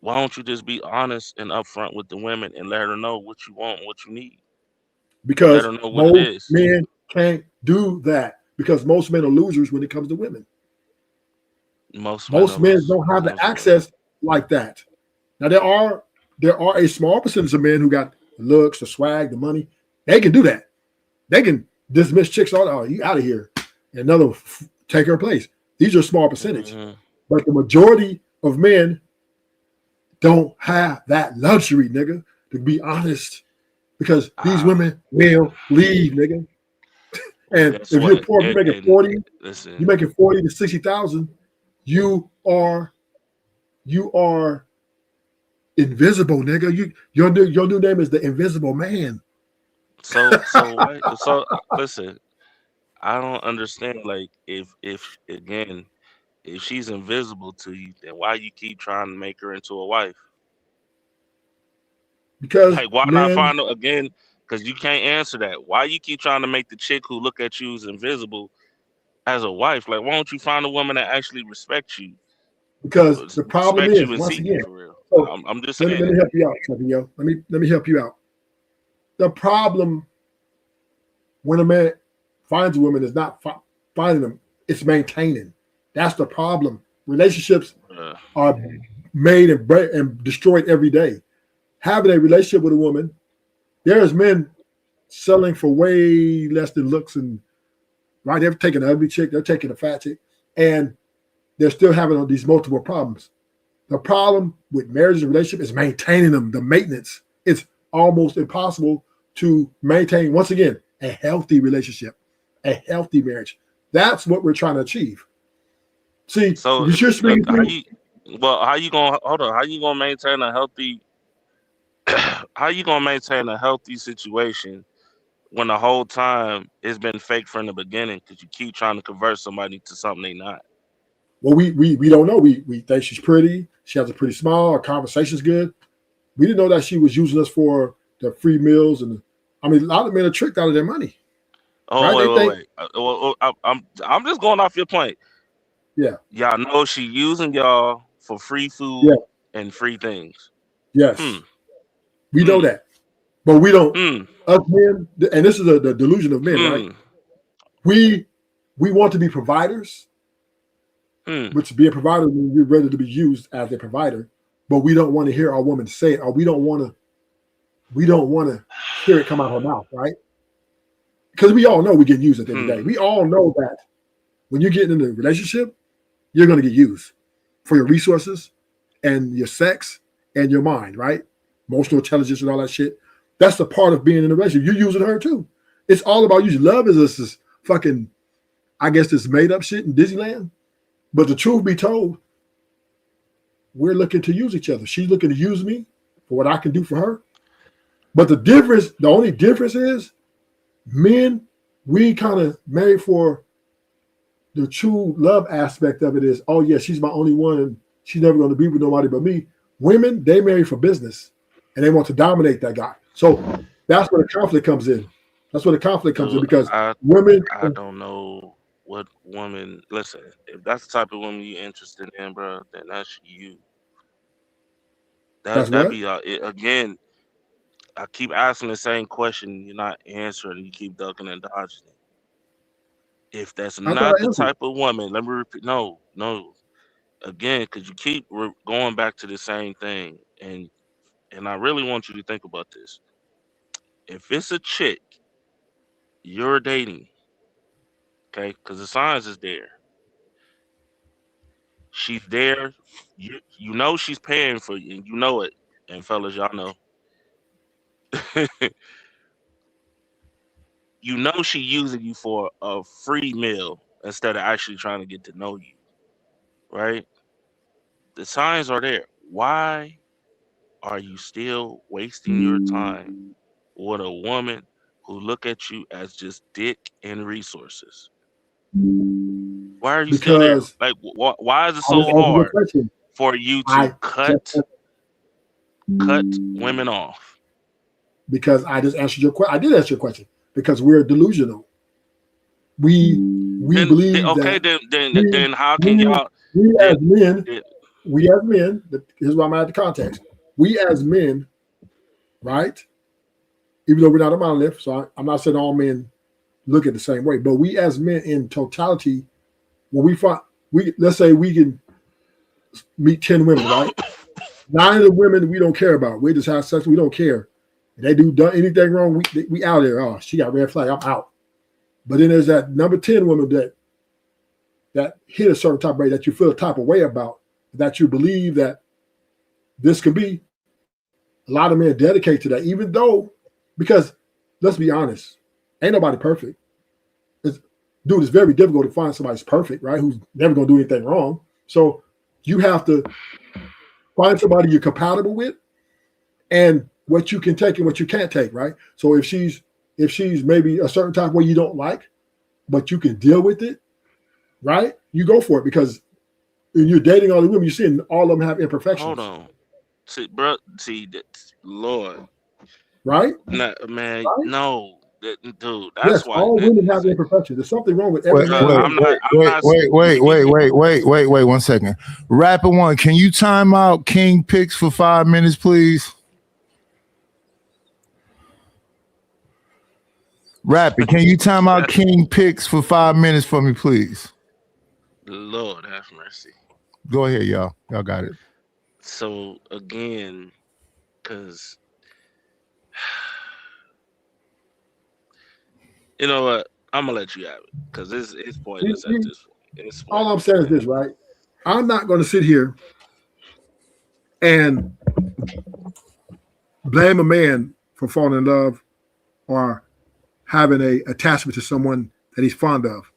Why don't you just be honest and upfront with the women and let her know what you want, and what you need? Because let her know what it is. Most men can't do that because most men are losers when it comes to women. Most men don't have the access like that. Now there are a small percentage of men who got the looks, the swag, the money. They can do that. They can dismiss chicks all. Oh, you out of here. And another take her place. These are a small percentage, but the majority of men don't have that luxury, nigga. To be honest, because these women will leave, nigga. And if you're poor, you're making 40. You're making 40 to 60,000. You are invisible, nigga. Your new name is the Invisible Man. So listen, I don't understand. Like, if she's invisible to you, then why you keep trying to make her into a wife? Because like, why not find her again? Because you can't answer that. Why you keep trying to make the chick who look at you as invisible as a wife? Like, why don't you find a woman that actually respects you? Because the problem is, once again, so I'm just saying. Let me help you out, Yo. Let me help you out. The problem when a man finds a woman is not finding them; it's maintaining. That's the problem. Relationships are made and destroyed every day. Having a relationship with a woman, there's men selling for way less than looks, and right, they're taking an ugly chick, they're taking a fat chick, and they're still having these multiple problems. The problem with marriage and relationship is maintaining them, the maintenance. It's almost impossible to maintain, once again, a healthy relationship, a healthy marriage. That's what we're trying to achieve. See, so how you gonna maintain a healthy how you gonna maintain a healthy situation when the whole time it's been fake from the beginning because you keep trying to convert somebody to something they not? Well, we don't know. We think she's pretty. She has a pretty smile. Her conversation's good. We didn't know that she was using us for the free meals, and I mean, a lot of men are tricked out of their money. Oh, right? Wait. I'm just going off your point. Yeah. Y'all know she using y'all for free food and free things. Yes. We know that, but we don't. Us men, and this is the delusion of men, right? We want to be providers. Which be a provider means we're ready to be used as a provider, but we don't want to hear our woman say it, or we don't want to hear it come out of her mouth, right? Because we all know we get used at the end of the day. We all know that when you're getting in a relationship, you're going to get used for your resources and your sex and your mind, right? Emotional intelligence and all that shit. That's the part of being in a relationship. You're using her too. It's all about you. Love is this fucking, I guess, this made up shit in Disneyland. But the truth be told, we're looking to use each other. She's looking to use me for what I can do for her. But the only difference is, men, we kind of married for the true love aspect of it is, oh yeah, she's my only one and she's never going to be with nobody but me. Women, they marry for business and they want to dominate that guy. So that's where the conflict comes in. That's where the conflict comes in because women. I don't know what woman. Listen, if that's the type of woman you're interested in, bro, then that's you. That'd be again. I keep asking the same question. You're not answering. You keep ducking and dodging it. If that's not the type of woman, let me repeat. No. Again, because you keep going back to the same thing, and I really want you to think about this. If it's a chick you're dating, okay, because the signs is there. She's there. You know she's paying for you, and you know it. And fellas, y'all know. You know she using you for a free meal instead of actually trying to get to know you, right? The signs are there. Why are you still wasting your time with a woman who look at you as just dick and resources? Why are you still there? Like, why is it so hard for you to cut women off? Because I just answered your question. I did answer your question because we're delusional. We believe then how can y'all? We as men. Here's why I'm at the context. We as men, right? Even though we're not a monolith, so I'm not saying all men look at the same way, but we as men in totality, when let's say we can meet 10 women, right? 9 of the women we don't care about. We just have sex. We don't care. If they do anything wrong, we out there. Oh, she got red flag. I'm out. But then there's that number 10 woman that hit a certain type of way that you feel a type of way about, that you believe that this could be. A lot of men dedicate to that, even though, because let's be honest, ain't nobody perfect. It's very difficult to find somebody who's perfect, right? Who's never gonna do anything wrong. So you have to find somebody you're compatible with, and what you can take and what you can't take, right? So if she's maybe a certain type of way you don't like, but you can deal with it, right? You go for it, because when you're dating all the women, you're seeing all of them have imperfections. Hold on. See, bro, Lord. Right? No, man, right? No. Dude, that's why. All women have imperfections. There's something wrong with every Wait 1 second. Rapper One, can you time out King Picks for 5 minutes, please? Rapper, can you time out King Picks for 5 minutes for me, please? Lord have mercy. Go ahead, y'all. Y'all got it. So again, because you know what, I'm gonna let you have it because it's pointless at this point. All I'm saying is this, right? I'm not going to sit here and blame a man for falling in love or having a attachment to someone that he's fond of,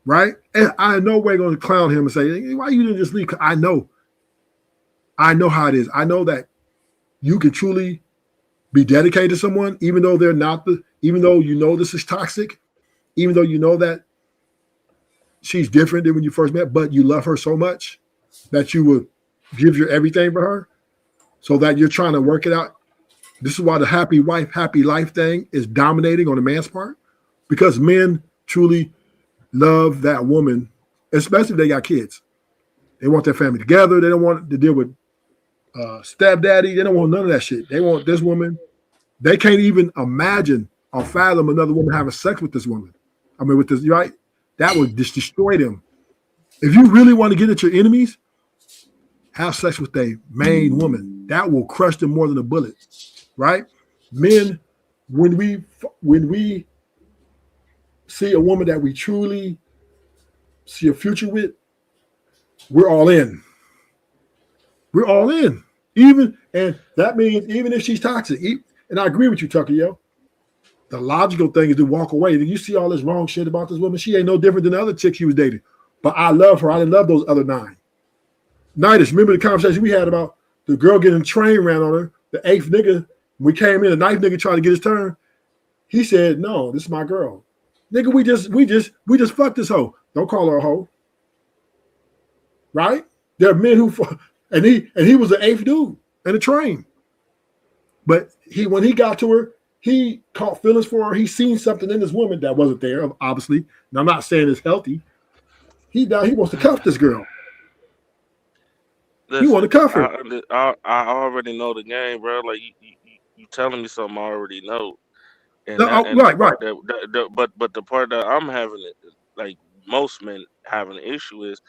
right? And I in no way going to clown him and say, hey, why you didn't just leave? I know how it is. I know that you can truly be dedicated to someone, even though they're not even though you know this is toxic, even though you know that she's different than when you first met, but you love her so much that you would give your everything for her, so that you're trying to work it out. This is why the happy wife, happy life thing is dominating on a man's part, because men truly love that woman, especially if they got kids. They want their family together. They don't want to deal with stepdaddy. They don't want none of that shit. They want this woman. They can't even imagine or fathom another woman having sex with this woman. I mean, with this, right? That would just destroy them. If you really want to get at your enemies, have sex with a main woman. That will crush them more than a bullet, right? Men, when we see a woman that we truly see a future with, we're all in. We're all in. And that means even if she's toxic, and I agree with you, Tucker, yo. The logical thing is to walk away. You see all this wrong shit about this woman. She ain't no different than the other chick she was dating. But I love her. I didn't love those other 9. Nidus, remember the conversation we had about the girl getting a train ran on her? The 8th nigga, we came in, the 9th nigga tried to get his turn. He said, "No, this is my girl." Nigga, we just fucked this hoe. Don't call her a hoe. Right? There are men who and he was the 8th dude in the train. But when he got to her, he caught feelings for her. He seen something in this woman that wasn't there, obviously. And I'm not saying it's healthy. He wants to cuff this girl. Listen, he want to cuff her. I already know the game, bro. Like you telling me something I already know. And right. But the part that I'm having, like most men having an issue is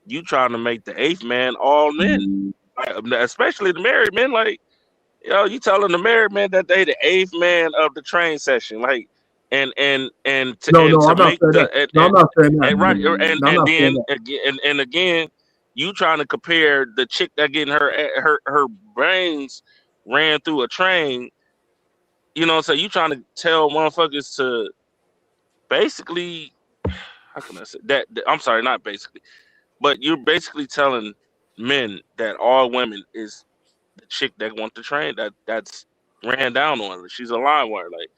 you trying to make the 8th man all men, especially the married men. Like, you telling the married men that they the 8th man of the train session, like, I'm not saying that. And again, you trying to compare the chick that getting her brains ran through a train. You know, so you trying to tell motherfuckers to basically, how can I say that? I'm sorry, not basically, but you're basically telling men that all women is the chick that want the train that's ran down on her. She's a line wire, like,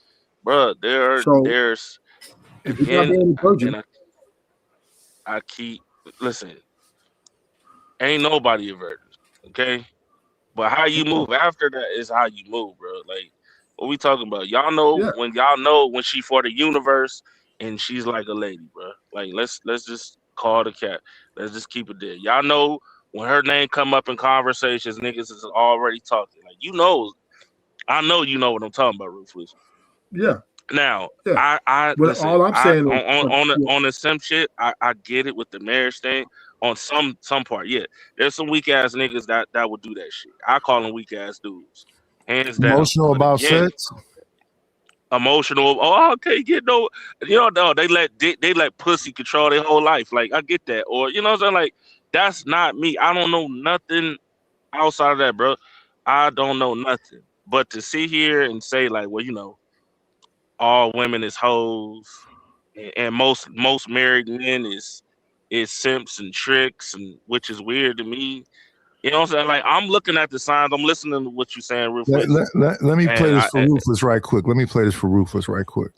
bro. There's again, and I keep listen. Ain't nobody a virgin, okay? But how you move after that is how you move, bro. Like. What we talking about? Y'all know when she for the universe and she's like a lady, bro. Like let's just call the cat. Let's just keep it there. Y'all know when her name come up in conversations, niggas is already talking. Like I know you know what I'm talking about, Ruthless. Yeah. Now yeah. I but listen, all I'm saying on the sim shit, I get it with the marriage thing. On some part, yeah. There's some weak ass niggas that would do that shit. I call them weak ass dudes. Hands down. Emotional about sex. Emotional. Oh, okay. No, they let pussy control their whole life. Like I get that, or you know what I'm saying. Like that's not me. I don't know nothing outside of that, bro. I don't know nothing. But to sit here and say like, well, all women is hoes, and most married men is simps and tricks, and which is weird to me. You know what I'm saying? Like, I'm looking at the signs. I'm listening to what you're saying, Ruthless. Let me play this for Ruthless right quick. Let me play this for Ruthless right quick.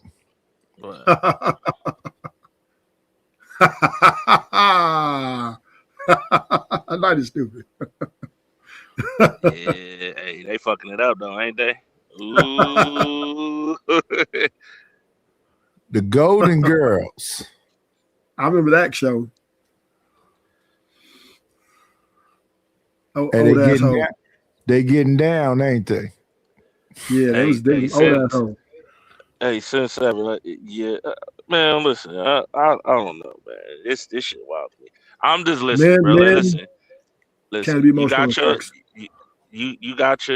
Night is stupid. Hey, they fucking it up, though, ain't they? Ooh. The Golden Girls. I remember that show. And they getting down, ain't they? Yeah, they was old asshole. Hey, since 7, yeah, man. Listen, I don't know, man. This shit wild to me. I'm just listening, bro. Listen. Can't be you got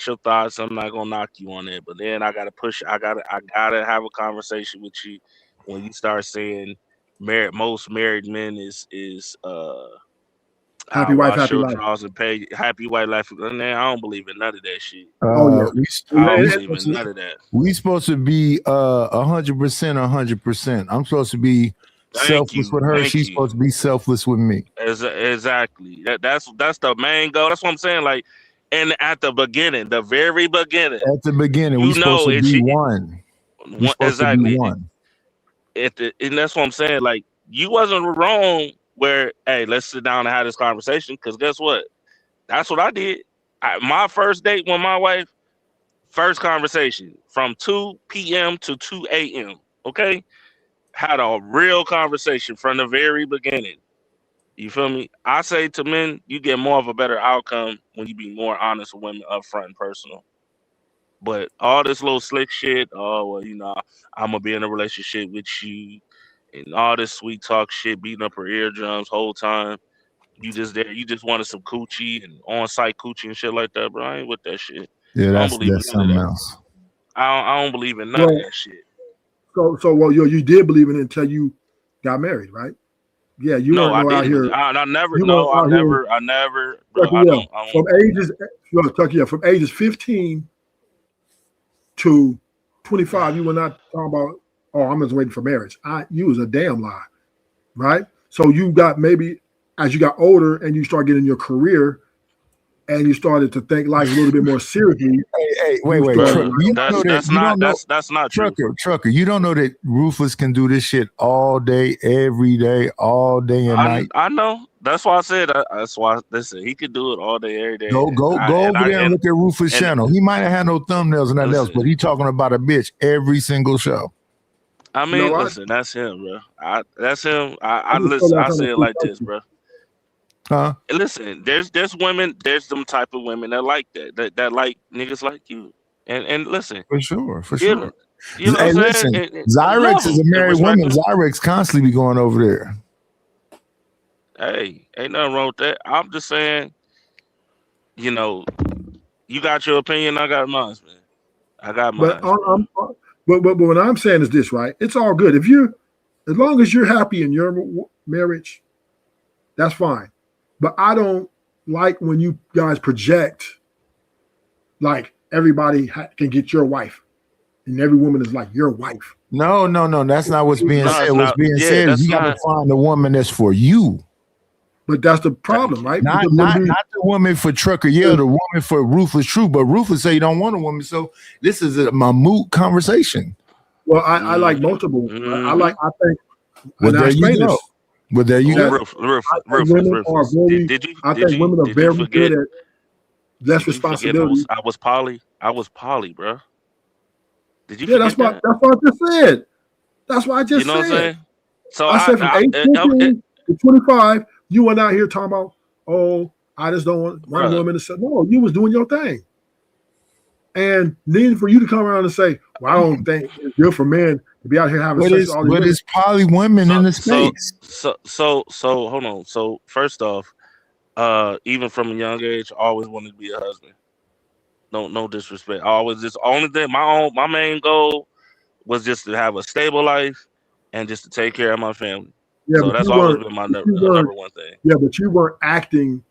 your thoughts. I'm not gonna knock you on it, but then I gotta push. I gotta have a conversation with you when you start saying most married men is happy wife, happy life. And pay happy white life. Man, I don't believe in none of that shit. I don't believe in none of that. We supposed to be 100%, 100%. I'm supposed to be selfless with her. She's supposed to be selfless with me. Exactly. That's the main goal. That's what I'm saying. Like, and at the beginning, the very beginning. At the beginning, we supposed to be one. Exactly. And that's what I'm saying. Like, you wasn't wrong. Where, hey, let's sit down and have this conversation. Because guess what? That's what I did. My first date with my wife, first conversation from 2 p.m. to 2 a.m. Okay? Had a real conversation from the very beginning. You feel me? I say to men, you get more of a better outcome when you be more honest with women up front and personal. But all this little slick shit, I'm going to be in a relationship with you. And all this sweet talk shit, beating up her eardrums whole time. You just wanted some coochie and on-site coochie and shit like that, bro. I ain't with that shit. Yeah, that's something else. I don't believe in none of that shit. So you did believe in it until you got married, right? Yeah, you no, weren't out here. I never. No, I never. Bro, from ages 15 to 25, you were not talking about, oh, I'm just waiting for marriage. You was a damn lie, right? So you got maybe as you got older and you start getting your career and you started to think life a little bit more seriously. Hey, wait. That's not true. Trucker, you don't know that Rufus can do this shit all day, every day, all day and night. I know. That's why I said. That's why. Listen, he could do it all day, every day. Go over there and look at Rufus' channel. He might have had no thumbnails and nothing else, but he talking about a bitch every single show. I mean, listen, that's him, bro. That's him. I listen. I say it like this, bro. Huh? Listen, there's women, there's them type of women that like that like niggas like you. And listen. For sure. You know what I'm listen, saying? Zyrex is a married woman. Zyrex constantly be going over there. Hey, ain't nothing wrong with that. I'm just saying, you know, you got your opinion, I got mine, man. I got mine. But what I'm saying is this, right? It's all good. As long as you're happy in your marriage, that's fine. But I don't like when you guys project like everybody can get your wife and every woman is like your wife. No. That's not what's being said. What's being said is you got to find the woman that's for you. But that's the problem, right? Not the woman for Trucker. Yeah, the woman for Rufus True. But Rufus say you don't want a woman. So this is a moot conversation. Well, I like multiple. I think. Well, there you go. But there you go. I think women are very good at less responsibility. I was poly, bro. Did you? Yeah, that's what I just said. That's what I just said. You know what I'm saying? So I said from 18 to 25, you went out here talking about, oh, I just don't want one woman to say, no, you was doing your thing. And then for you to come around and say, well, I don't think it's good for men to be out here having sex. What is poly women in the space? So hold on. So first off, even from a young age, I always wanted to be a husband. No disrespect. I always just only thing my main goal was just to have a stable life and just to take care of my family. Yeah, so that's always been my number one thing. Yeah, but you weren't acting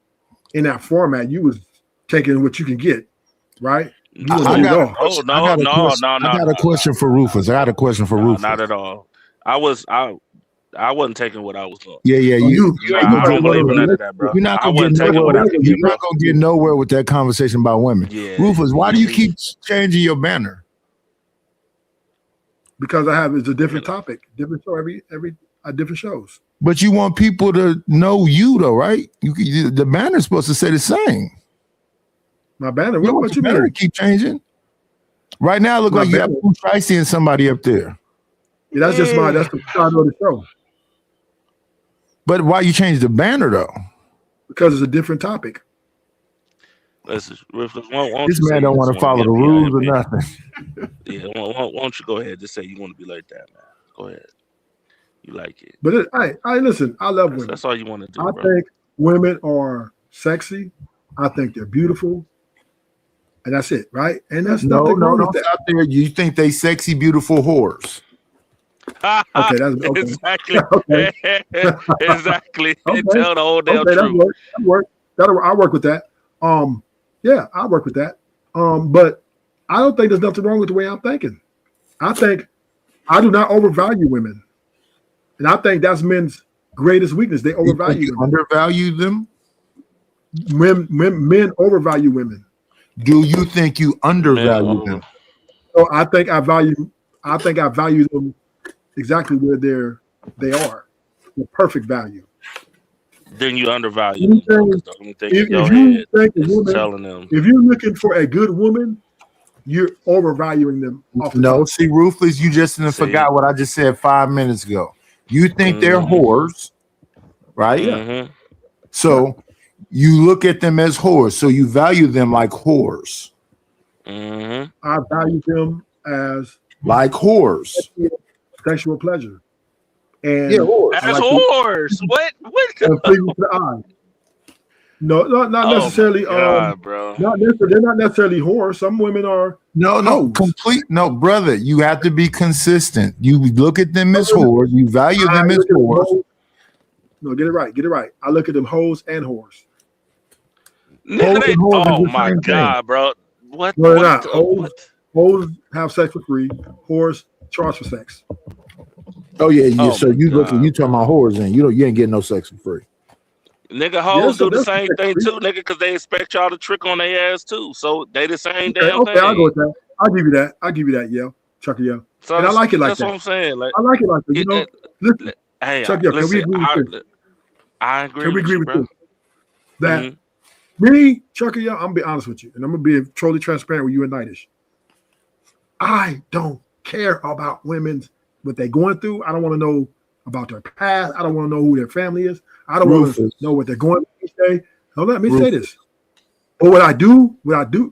in that format. You was taking what you can get, right? I got a question for Rufus. Not at all. I wasn't taking what I was doing. Yeah. I don't believe in none of that, bro. You're not gonna get nowhere with that conversation about women. Yeah. Rufus, why do you keep changing your banner? Because it's a different topic, different show every different shows. But you want people to know you though, right? The banner's supposed to say the same. My banner, what you mean? Keep changing. Right now, it look like you have Pooh Tracy and somebody up there. Yeah, that's the title of the show. But why you change the banner though? Because it's a different topic. This man don't want to follow the rules or nothing. Yeah, why don't you go ahead? Just say you want to be like that, man. Go ahead. You like it. But listen, I love women. That's all you want to do. I think women are sexy. I think they're beautiful. And that's it, right? And that's no, don't stop there. You think they sexy, beautiful whores. Okay, that's okay. Exactly. Okay. Exactly. Okay. Tell the whole damn truth. I work with that. Yeah, I work with that. But I don't think there's nothing wrong with the way I'm thinking. I think I do not overvalue women. And I think that's men's greatest weakness. They overvalue women. Undervalue them? Men overvalue women. Do you think you undervalue them? So I think I value them exactly where they are. The perfect value. Then you undervalue them. If you're looking for a good woman, you're overvaluing them. No, see, Rufus, you just forgot what I just said 5 minutes ago. You think they're whores, right? Mm-hmm. So you look at them as whores. So you value them like whores. Mm-hmm. I value them as like whores. Sexual pleasure. And whores. As whores. What? Pleasing to the eye. No, not necessarily. Bro. They're not necessarily whores. Some women are. No, brother. You have to be consistent. You look at them as whores. You value them as whores. No, get it right. I look at them hoes and whores. Oh my God, bro! What? No, they're not. Hoes have sex for free. Whores charge for sex. Oh yeah. Oh So my you God. you talking about whores and you ain't getting no sex for free. Nigga, hoes so do the that's same sex thing free. too, nigga, because they expect y'all to trick on their ass too. So they the same Okay, damn okay, I'll go thing. with that. I'll give you that. I'll give you that, yo. Chucky, yo. So And I like it like that's what that. I'm saying. Like, I like it like that. You know, listen, hey, Chucky, yo, can we listen, agree with this? I agree Can we with agree you, with bro. this? That Mhm. me, Chucky, yo, I'm gonna be honest with you, and I'm gonna be totally transparent with you and Nightish. I don't care about women's what they're going through. I don't want to know about their past. I don't want to know who their family is. I don't want to Rufus. know what they're going through each day. Now let me say this. But what I do,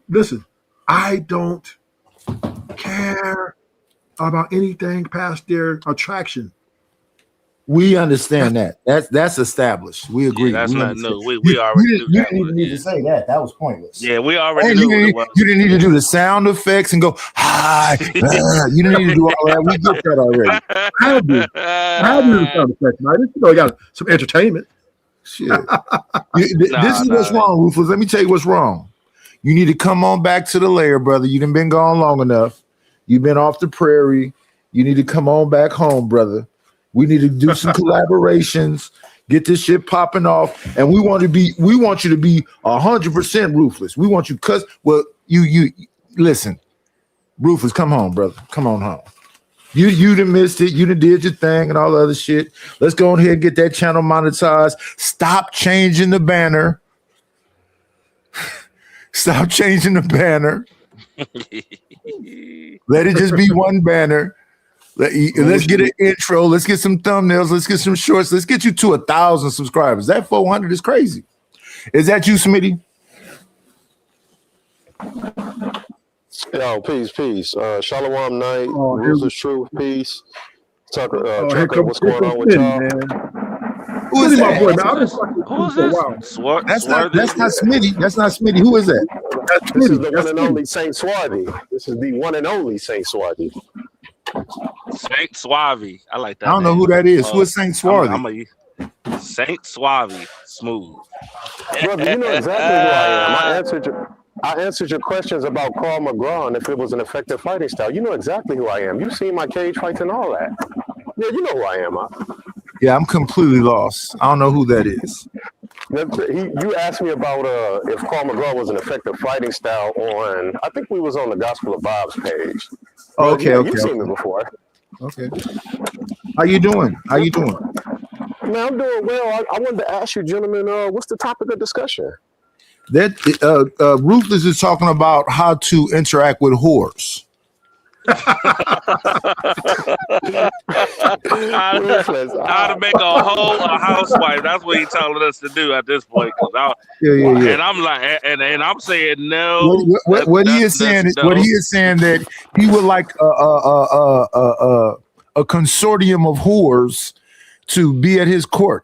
listen, I don't care about anything past their attraction. We understand that. That's established. We agree. Yeah, that's We not understand. new. We already knew You that didn't even was. need to say that. That was pointless. Yeah, we already And knew what it was. you didn't need to do the sound effects and go, hi. You didn't need to do all that. We get that already. I do. I do the sound effects, man. You know, you got some entertainment. Shit. This is what's wrong, Rufus. Let me tell you what's wrong. You need to come on back to the lair, brother. You done been gone long enough. You've been off the prairie. You need to come on back home, brother. We need to do some collaborations, get this shit popping off, and we want you to be 100% ruthless. We want you you listen, Rufus, come home, brother. Come on home. You done missed it. You done did your thing and all the other shit. Let's go ahead and get that channel monetized. Stop changing the banner. Stop changing the banner. Let it just be one banner. Let's get an intro. Let's get some thumbnails. Let's get some shorts. Let's get you to 1,000 subscribers. That 400 is crazy. Is that you, Smitty? Yo, peace. Shalom night. Ruthless Truth, peace. Tucker, what's going on with y'all? Who is that? My boy, man. I've been fucking Who is for a this? while. That's not Smitty. That's not Smitty. Who is that? This is the one and only Saint Swarthy. This is the one and only Saint Swarthy. Saint Suave. I like that. I don't know who that is. Who is Saint Swarthy? Saint Suave. Smooth. Brother, you know exactly who I am. I answered your questions about Carl McGraw and if it was an effective fighting style. You know exactly who I am. You've seen my cage fights and all that. Yeah, you know who I am, huh? Yeah, I'm completely lost. I don't know who that is. You asked me about if Carl McGraw was an effective fighting style on, I think we was on the Gospel of Bob's page. Oh, okay, You've seen me before. Okay. How you doing? Man, I'm doing well. I wanted to ask you, gentlemen, what's the topic of discussion? That Ruthless is talking about how to interact with whores. How to make a housewife. That's what he's telling us to do at this point. Yeah. And I'm like, and I'm saying no. What he is saying that he would like a consortium of whores to be at his court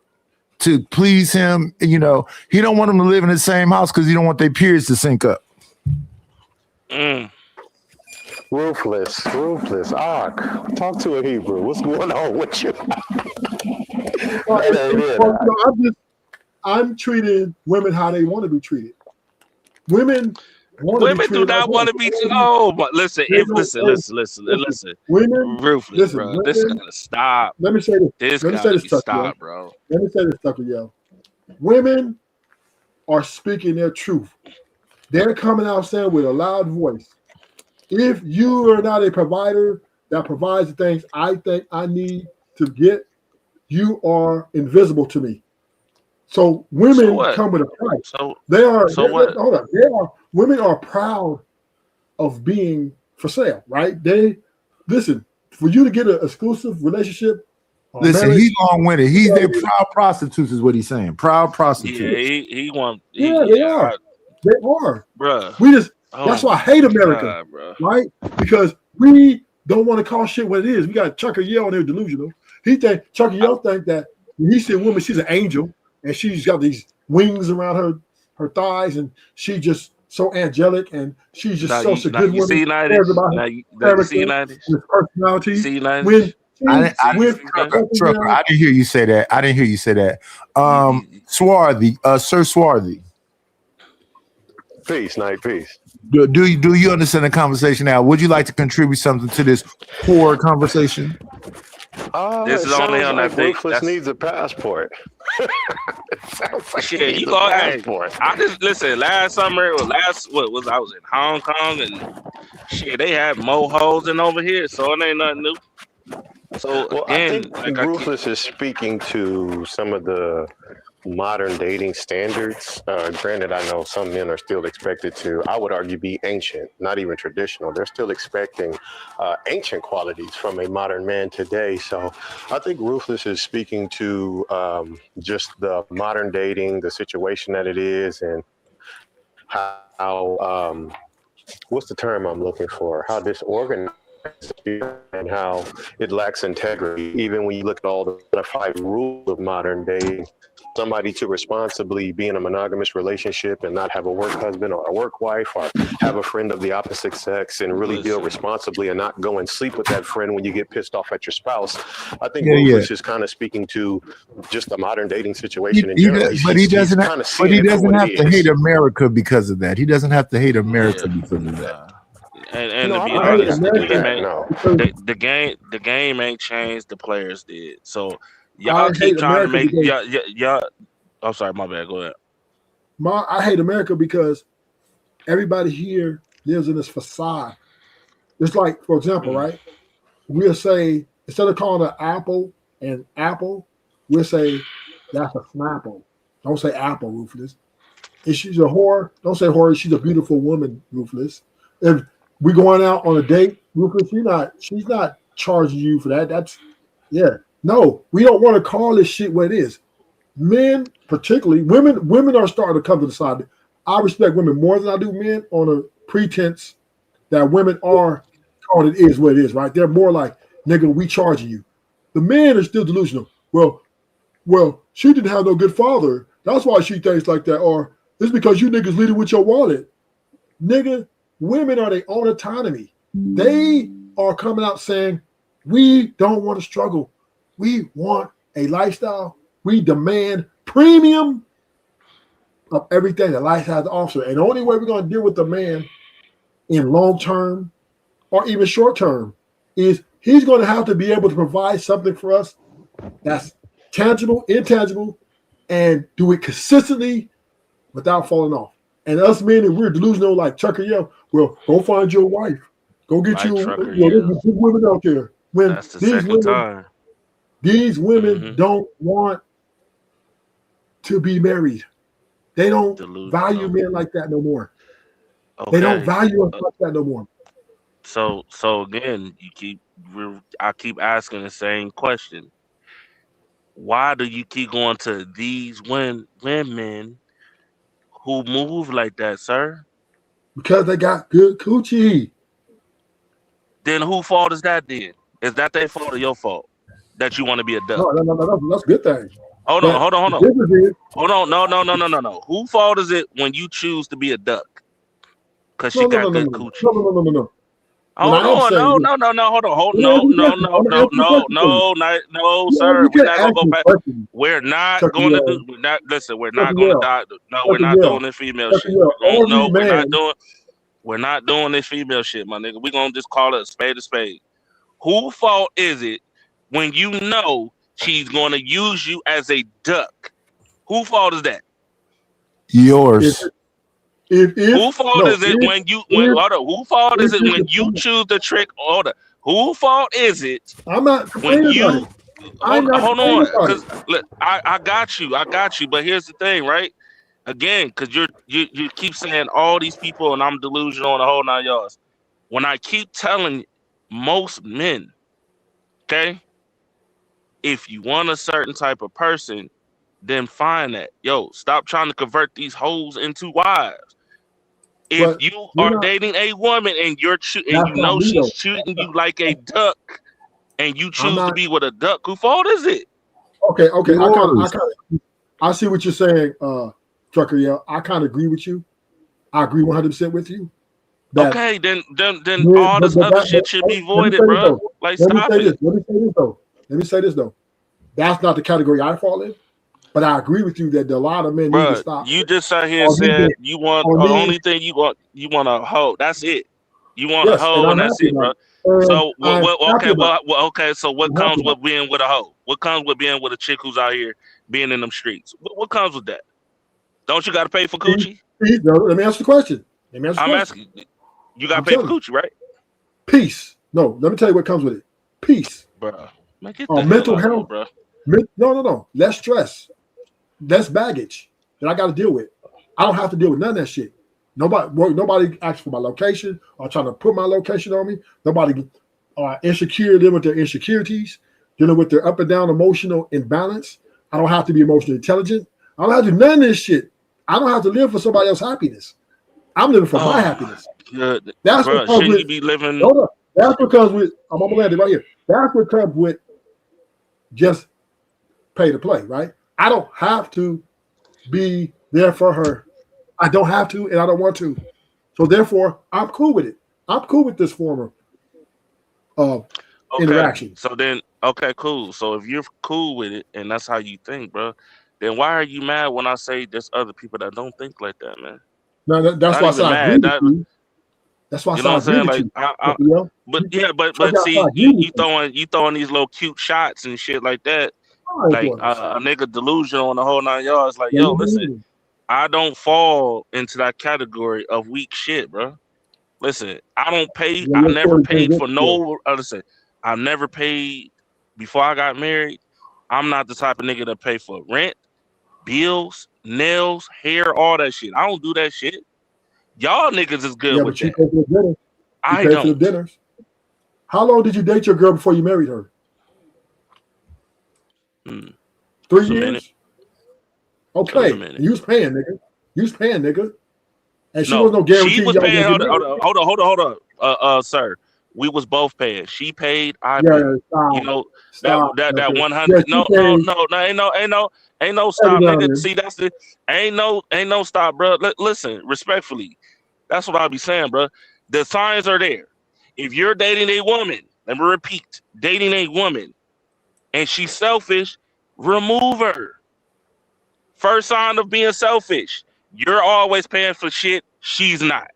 to please him. You know, he don't want them to live in the same house because he don't want their periods to sync up. Ruthless. Talk to a Hebrew. What's going on with you? I'm treating women how they want to be treated. Women do not want to be. Oh, but listen. Listen. Women, Ruthless, bro. Women, this gotta stop. Let me say this. Let me say this, stop, bro. Let me say this, Tucker, yo. Women are speaking their truth. They're coming out saying with a loud voice, if you are not a provider that provides the things I think I need to get, you are invisible to me. So women come with a price. Women are proud of being for sale, right? They listen, for you to get an exclusive relationship. Listen, he's long with it. They're proud prostitutes, is what he's saying. Proud prostitutes. Yeah, they are. They are, bruh. We just that's why I hate America, right? Because we don't want to call shit what it is. We got Chucker Yell on there delusional. Chucker Yell think that when he see a woman, she's an angel and she's got these wings around her thighs and she's just so angelic and she's just such a good woman. You see 90s? Personality. See 90s? Trucker, I didn't hear you say that. Swarthy, Sir Swarthy. Peace, night, peace. Do you understand the conversation now? Would you like to contribute something to this poor conversation? This is only on that thing. Ruthless needs a passport. Shit, you go ahead. I just listen. Last summer, or I was in Hong Kong, and shit, they had more hoes than over here, so it ain't nothing new. So Well, again, I think Ruthless is speaking to some of the modern dating standards. Granted, I know some men are still expected to, I would argue, be ancient, not even traditional. They're still expecting ancient qualities from a modern man today. So I think Ruthless is speaking to just the modern dating, the situation that it is, and how what's the term I'm looking for? How disorganized and how it lacks integrity. Even when you look at all the 5 rules of modern day, somebody to responsibly be in a monogamous relationship and not have a work husband or a work wife, or have a friend of the opposite sex and really deal responsibly and not go and sleep with that friend when you get pissed off at your spouse. I think Ruthless is kind of speaking to just the modern dating situation in general. He doesn't have to hate America because of that. He doesn't have to hate America because of that. And to be honest, the game ain't changed. The players did. So y'all keep trying to make y'all. I'm sorry, my bad. Go ahead. I hate America because everybody here lives in this facade. It's like, for example, right? We'll say, instead of calling an apple an apple, we'll say that's a Snapple. Don't say apple, Ruthless. If she's a whore, don't say whore. She's a beautiful woman, Ruthless. If we going out on a date, Ruthless, she's not charging you for that. No, we don't want to call this shit what it is. Men, particularly women are starting to come to the side. I respect women more than I do men on a pretense that women are calling it is what it is, right? They're more like, nigga, we charging you. The men are still delusional. Well, she didn't have no good father. That's why she thinks like that. Or it's because you niggas leading with your wallet. Nigga, women are their own autonomy. They are coming out saying, we don't want to struggle. We want a lifestyle. We demand premium of everything that life has to offer. And the only way we're going to deal with the man in long term or even short term is he's going to have to be able to provide something for us that's tangible, intangible, and do it consistently without falling off. And us men, if we're delusional like Chucker Yell, well, go find your wife. Go get there's big women out there. When that's the second time. These women don't want to be married. They don't value men like that no more. Okay. They don't value us like that no more. So again, I keep asking the same question. Why do you keep going to these women who move like that, sir? Because they got good coochie. Then whose fault is that then? Is that their fault or your fault? That you want to be a duck? No, that's a good thing. Hold on. No. Whose fault is it when you choose to be a duck? Because she got good coochie. No. Hold on. No, sir. We're not gonna go back. We're not gonna do. We're not gonna die. No, we're not doing this female shit. No, we're not doing. We're not doing this female shit, my nigga. We're gonna just call it a spade a spade. Whose fault is it when you know she's gonna use you as a duck? Whose fault is that? Yours. Whose fault is it when you choose the trick order? Whose fault is it? I'm not when you hold on, because look, I got you, but here's the thing, right? Again, because you keep saying all these people and I'm delusional and the whole 9 yards. When I keep telling most men, okay, if you want a certain type of person, then find that. Yo, stop trying to convert these hoes into wives. If you are dating a woman and she's treating you like a duck, and you choose to be with a duck, whose fault is it? Okay. I see what you're saying, Trucker. Yeah, I kind of agree with you. I agree 100% with you. Okay, then all this other shit should be voided, bro. Like, stop it. Let me say this though. That's not the category I fall in. But I agree with you that a lot of men need to stop. You just sat here and said you want the only thing you want a hoe. That's it. You want a hoe and that's it, bro. So okay. So what comes with being with a hoe? What comes with being with a chick who's out here being in them streets? What comes with that? Don't you got to pay for coochie? No, let me ask the question. I'm asking. You got to pay for coochie, right? Peace. No, let me tell you what comes with it. Peace, bro. Mental health, bro. No. Less stress, less baggage that I got to deal with. I don't have to deal with none of that shit. Nobody asks for my location or trying to put my location on me. Nobody insecure, dealing with their insecurities, dealing with their up and down emotional imbalance. I don't have to be emotionally intelligent. I don't have to do none of this shit. I don't have to live for somebody else's happiness. I'm living for my happiness. Good. That's bro, what comes with. You be living. Hold up. That's what comes with. I'm gonna land it right here. That's what comes with just pay to play, right? I don't have to be there for her. I don't have to, and I don't want to. So therefore, I'm cool with it. I'm cool with this form of interaction. So then, okay, cool. So if you're cool with it and that's how you think, bro, then why are you mad when I say there's other people that don't think like that, man? No, that's why I said I agree with you. That's why I said I agree with you. But see, you throwing these little cute shots and shit like that. Like a nigga delusional on the whole 9 yards. Like, yo, listen, I don't fall into that category of weak shit, bro. Listen, I don't pay. I never paid for no. Listen, I never paid before I got married. I'm not the type of nigga to pay for rent, bills, nails, hair, all that shit. I don't do that shit. Y'all niggas is good with that. I don't. For the dinners. How long did you date your girl before you married her? 3 years. Okay, you was paying, nigga. You was paying, nigga. And she was no guarantee. She was paying. Hold on, sir. We was both paying. She paid. I paid. You know that 100. No, ain't no stop, nigga. See, that's the ain't no stop, bro. Listen, respectfully, that's what I'll be saying, bro. The signs are there. If you're dating a woman, let me repeat, dating a woman, and she's selfish, remove her. First sign of being selfish. You're always paying for shit. She's not.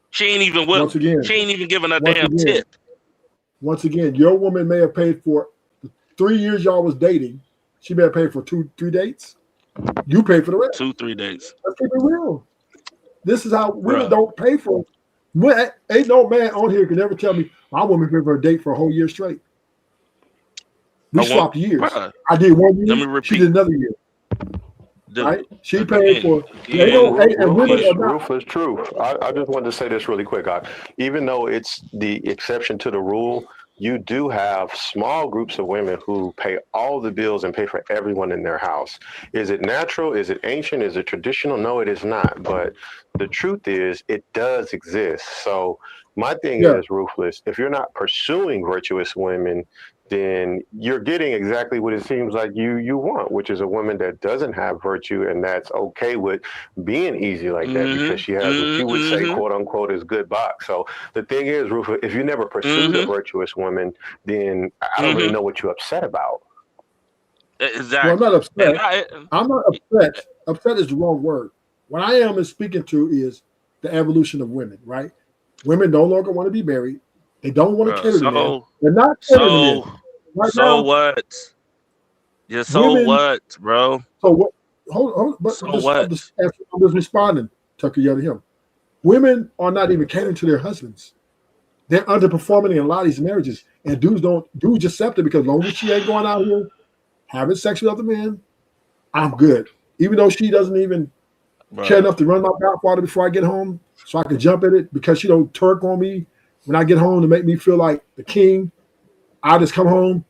She ain't even willing. She ain't even giving a damn tip. Once again, your woman may have paid for the 3 years y'all was dating. She may have paid for 2-3 dates. You paid for the rest. 2-3 dates. Let's keep it real. This is how women don't pay for it. Ain't no man on here can ever tell me my woman paid for a date for a whole year straight. We swapped years. I did 1 year. Let me repeat. She did another year. Right? She paid for. Rufus, true. I just wanted to say this really quick. Even though it's the exception to the rule, you do have small groups of women who pay all the bills and pay for everyone in their house. Is it natural? Is it ancient? Is it traditional? No, it is not. But the truth is, it does exist. So my thing is, Ruthless, if you're not pursuing virtuous women, then you're getting exactly what it seems like you want, which is a woman that doesn't have virtue and that's okay with being easy like that because she has what you would say, quote unquote, is good box. So the thing is, Rufus, if you never pursued a virtuous woman, then I don't really know what you're upset about. Exactly. Well, I'm not upset. I'm not upset. Upset is the wrong word. What I am speaking to is the evolution of women, right? Women no longer want to be married. They don't want to cater to men. They're not catering to men. Right now, what? Yeah, women, what, bro? So what? Hold on. I'm just responding, Tucker, to him. Women are not even catering to their husbands. They're underperforming in a lot of these marriages. And dudes accept it because as long as she ain't going out here having sex with other men, I'm good. Even though she doesn't even care enough to run my bathwater before I get home so I can jump at it because she don't twerk on me when I get home to make me feel like the king. I just come home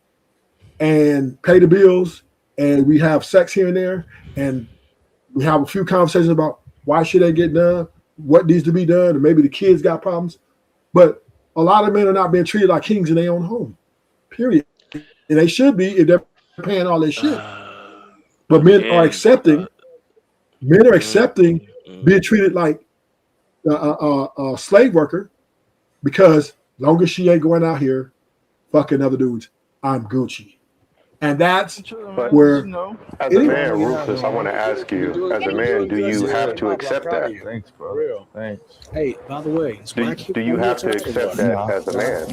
and pay the bills and we have sex here and there and we have a few conversations about why should they get done, what needs to be done, and maybe the kids got problems. But a lot of men are not being treated like kings in their own home, period. And they should be if they're paying all this shit. But men are accepting being treated like a slave worker because long as she ain't going out here fucking other dudes, I'm Gucci. And that's But where as a man, Rufus, I want to ask you, as a man, do you have to accept that? Thanks, bro. Thanks. Hey, by the way, Do you have to accept that as a man?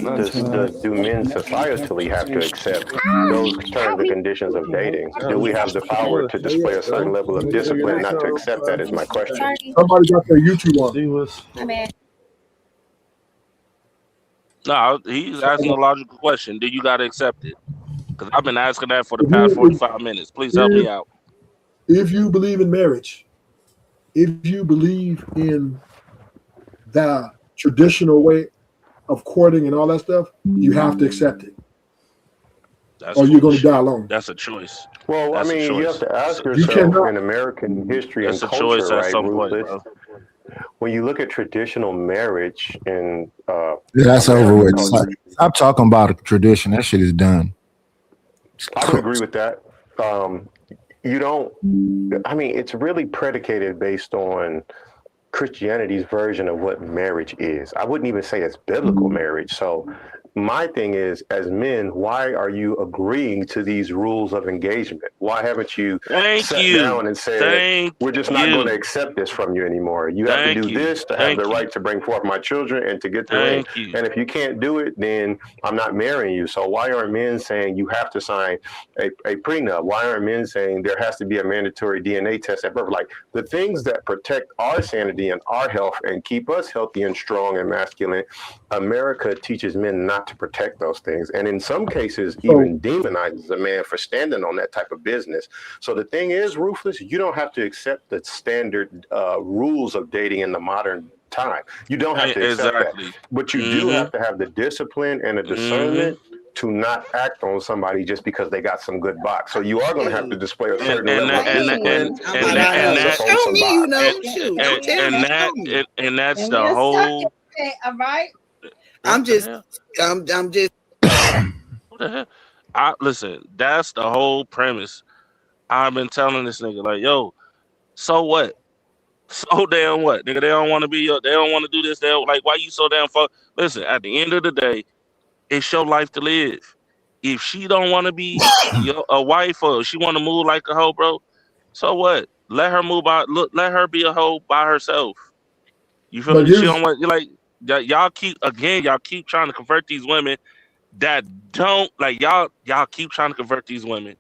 Do men societally have to accept those terms and conditions of dating? Do we have the power to display a certain level of discipline not to accept that is my question. Somebody got their YouTube on. No, he's asking a logical question. Do you got to accept it? Because I've been asking that for the past 45 minutes. Please help me out. If you believe in marriage, if you believe in the traditional way of courting and all that stuff, you have to accept it. Or you're going to die alone. That's a choice. Well, That's I a mean, you choice. have to ask You yourself cannot- in American history That's and a choice culture, at right, some point, Rufus? When you look at traditional marriage and Yeah, that's over with. Stop talking about a tradition. That shit is done. I would agree with that. You don't, I mean, it's really predicated based on Christianity's version of what marriage is. I wouldn't even say it's biblical marriage. So my thing is, as men, why are you agreeing to these rules of engagement? Why haven't you sat down and said, we're just not going to accept this from you anymore? You have to do this to have the right to bring forth my children and to get the ring. And if you can't do it, then I'm not marrying you. So why aren't men saying you have to sign a prenup? Why aren't men saying there has to be a mandatory DNA test at birth? Like the things that protect our sanity and our health and keep us healthy and strong and masculine, America teaches men not to protect those things, and in some cases even demonizes a man for standing on that type of business. So the thing is, Rufus, you don't have to accept the standard rules of dating in the modern time. You don't have to accept that, but you do have to have the discipline and the discernment to not act on somebody just because they got some good box. So you are going to have to display a certain level of discipline and that's the whole. All right. I'm just. Listen, that's the whole premise. I've been telling this nigga, like, yo, so what? So damn what? Nigga, they don't want to be they don't want to do this. They don't, like, why you so damn fuck? Listen, at the end of the day, it's your life to live. If she don't want to be a wife or she want to move like a hoe, bro, so what? Let her move by. Look, let her be a hoe by herself. You feel me? She don't want, like, y'all keep trying to convert these women that don't, like, y'all keep trying to convert these women.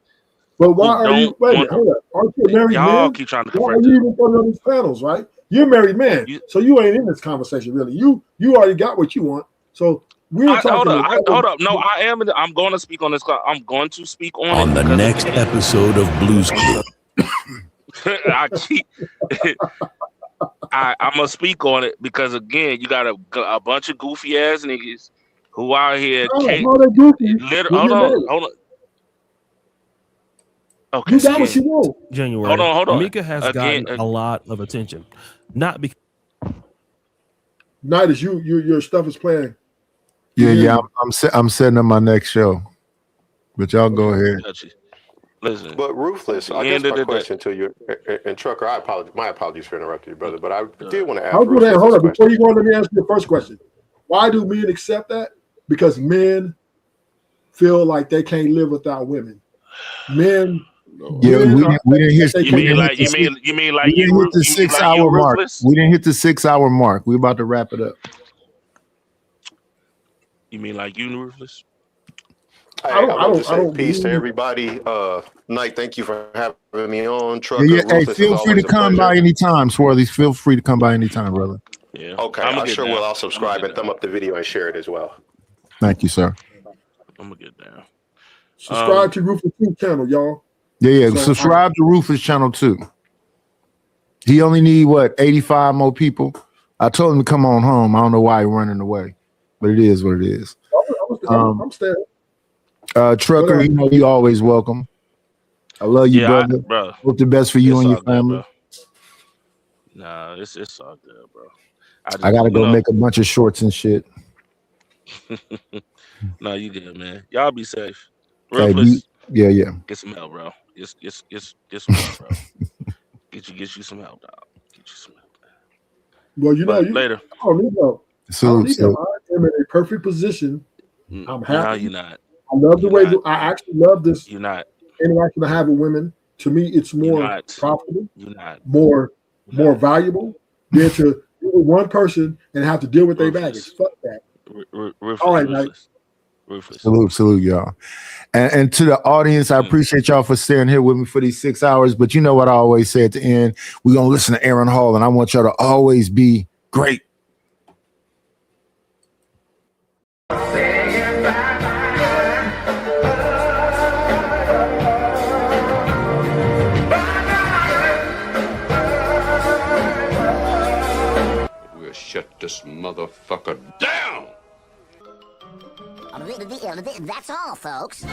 But why are you? Wait a minute, hold up. Aren't you a married man? Y'all keep trying to Why convert are you even putting on these panels, right? You're a married man, so you ain't in this conversation really. You already got what you want. So we're talking. Hold up. No, I am. I'm going to speak on this. I'm going to speak on the next episode of Blues Club. I'm gonna speak on it because, again, you got a bunch of goofy ass niggas who out here. Hold on. Okay, you got what you want. January. Hold on. Mika has gotten a lot of attention, not because. Night is your stuff is playing. Yeah. I'm setting up my next show, but y'all go ahead. Listen, but Ruthless, I guess my question to you, and Trucker, my apologies for interrupting you, brother, but I did want to ask. Hold on. Before you go on, let me ask you the first question. Why do men accept that? Because men feel like they can't live without women. Men. Yeah, we didn't hit. You mean like we didn't hit the 6 hour mark. We didn't hit the 6 hour mark. We're about to wrap it up. You mean like you, Ruthless? I want to say peace to everybody. Knight, thank you for having me on. Trucker, Hey, feel free to come by anytime, Swarthy. Feel free to come by anytime, brother. Yeah. Okay, I sure will. I'll subscribe and thumb up the video and share it as well. Thank you, sir. I'm gonna get down. Subscribe to Rufus channel, y'all. Yeah. Subscribe to Rufus channel too. He only need 85 more people. I told him to come on home. I don't know why he's running away, but it is what it is. I'm staying. Trucker, you always welcome. I love you, brother. Bro. Hope the best for you and your family. Nah, it's all good, bro. I gotta go make a bunch of shorts and shit. No, you good, man. Y'all be safe. Hey, yeah. Get some help, bro. Get some help, bro. Get you some help, dog. Get you some help. Well, later. I don't need help. So I am in a perfect position. I'm happy. No, you're not. I love the way I actually love this You're not. interaction I have with women. To me, it's more profitable, You're not. more valuable than to deal with one person and have to deal with their baggage. Fuck that. All right, Mike. Salute, y'all. And to the audience, I appreciate y'all for staying here with me for these 6 hours. But you know what I always say at the end? We're going to listen to Aaron Hall, and I want y'all to always be great. We'll shut this motherfucker down. That's all, folks.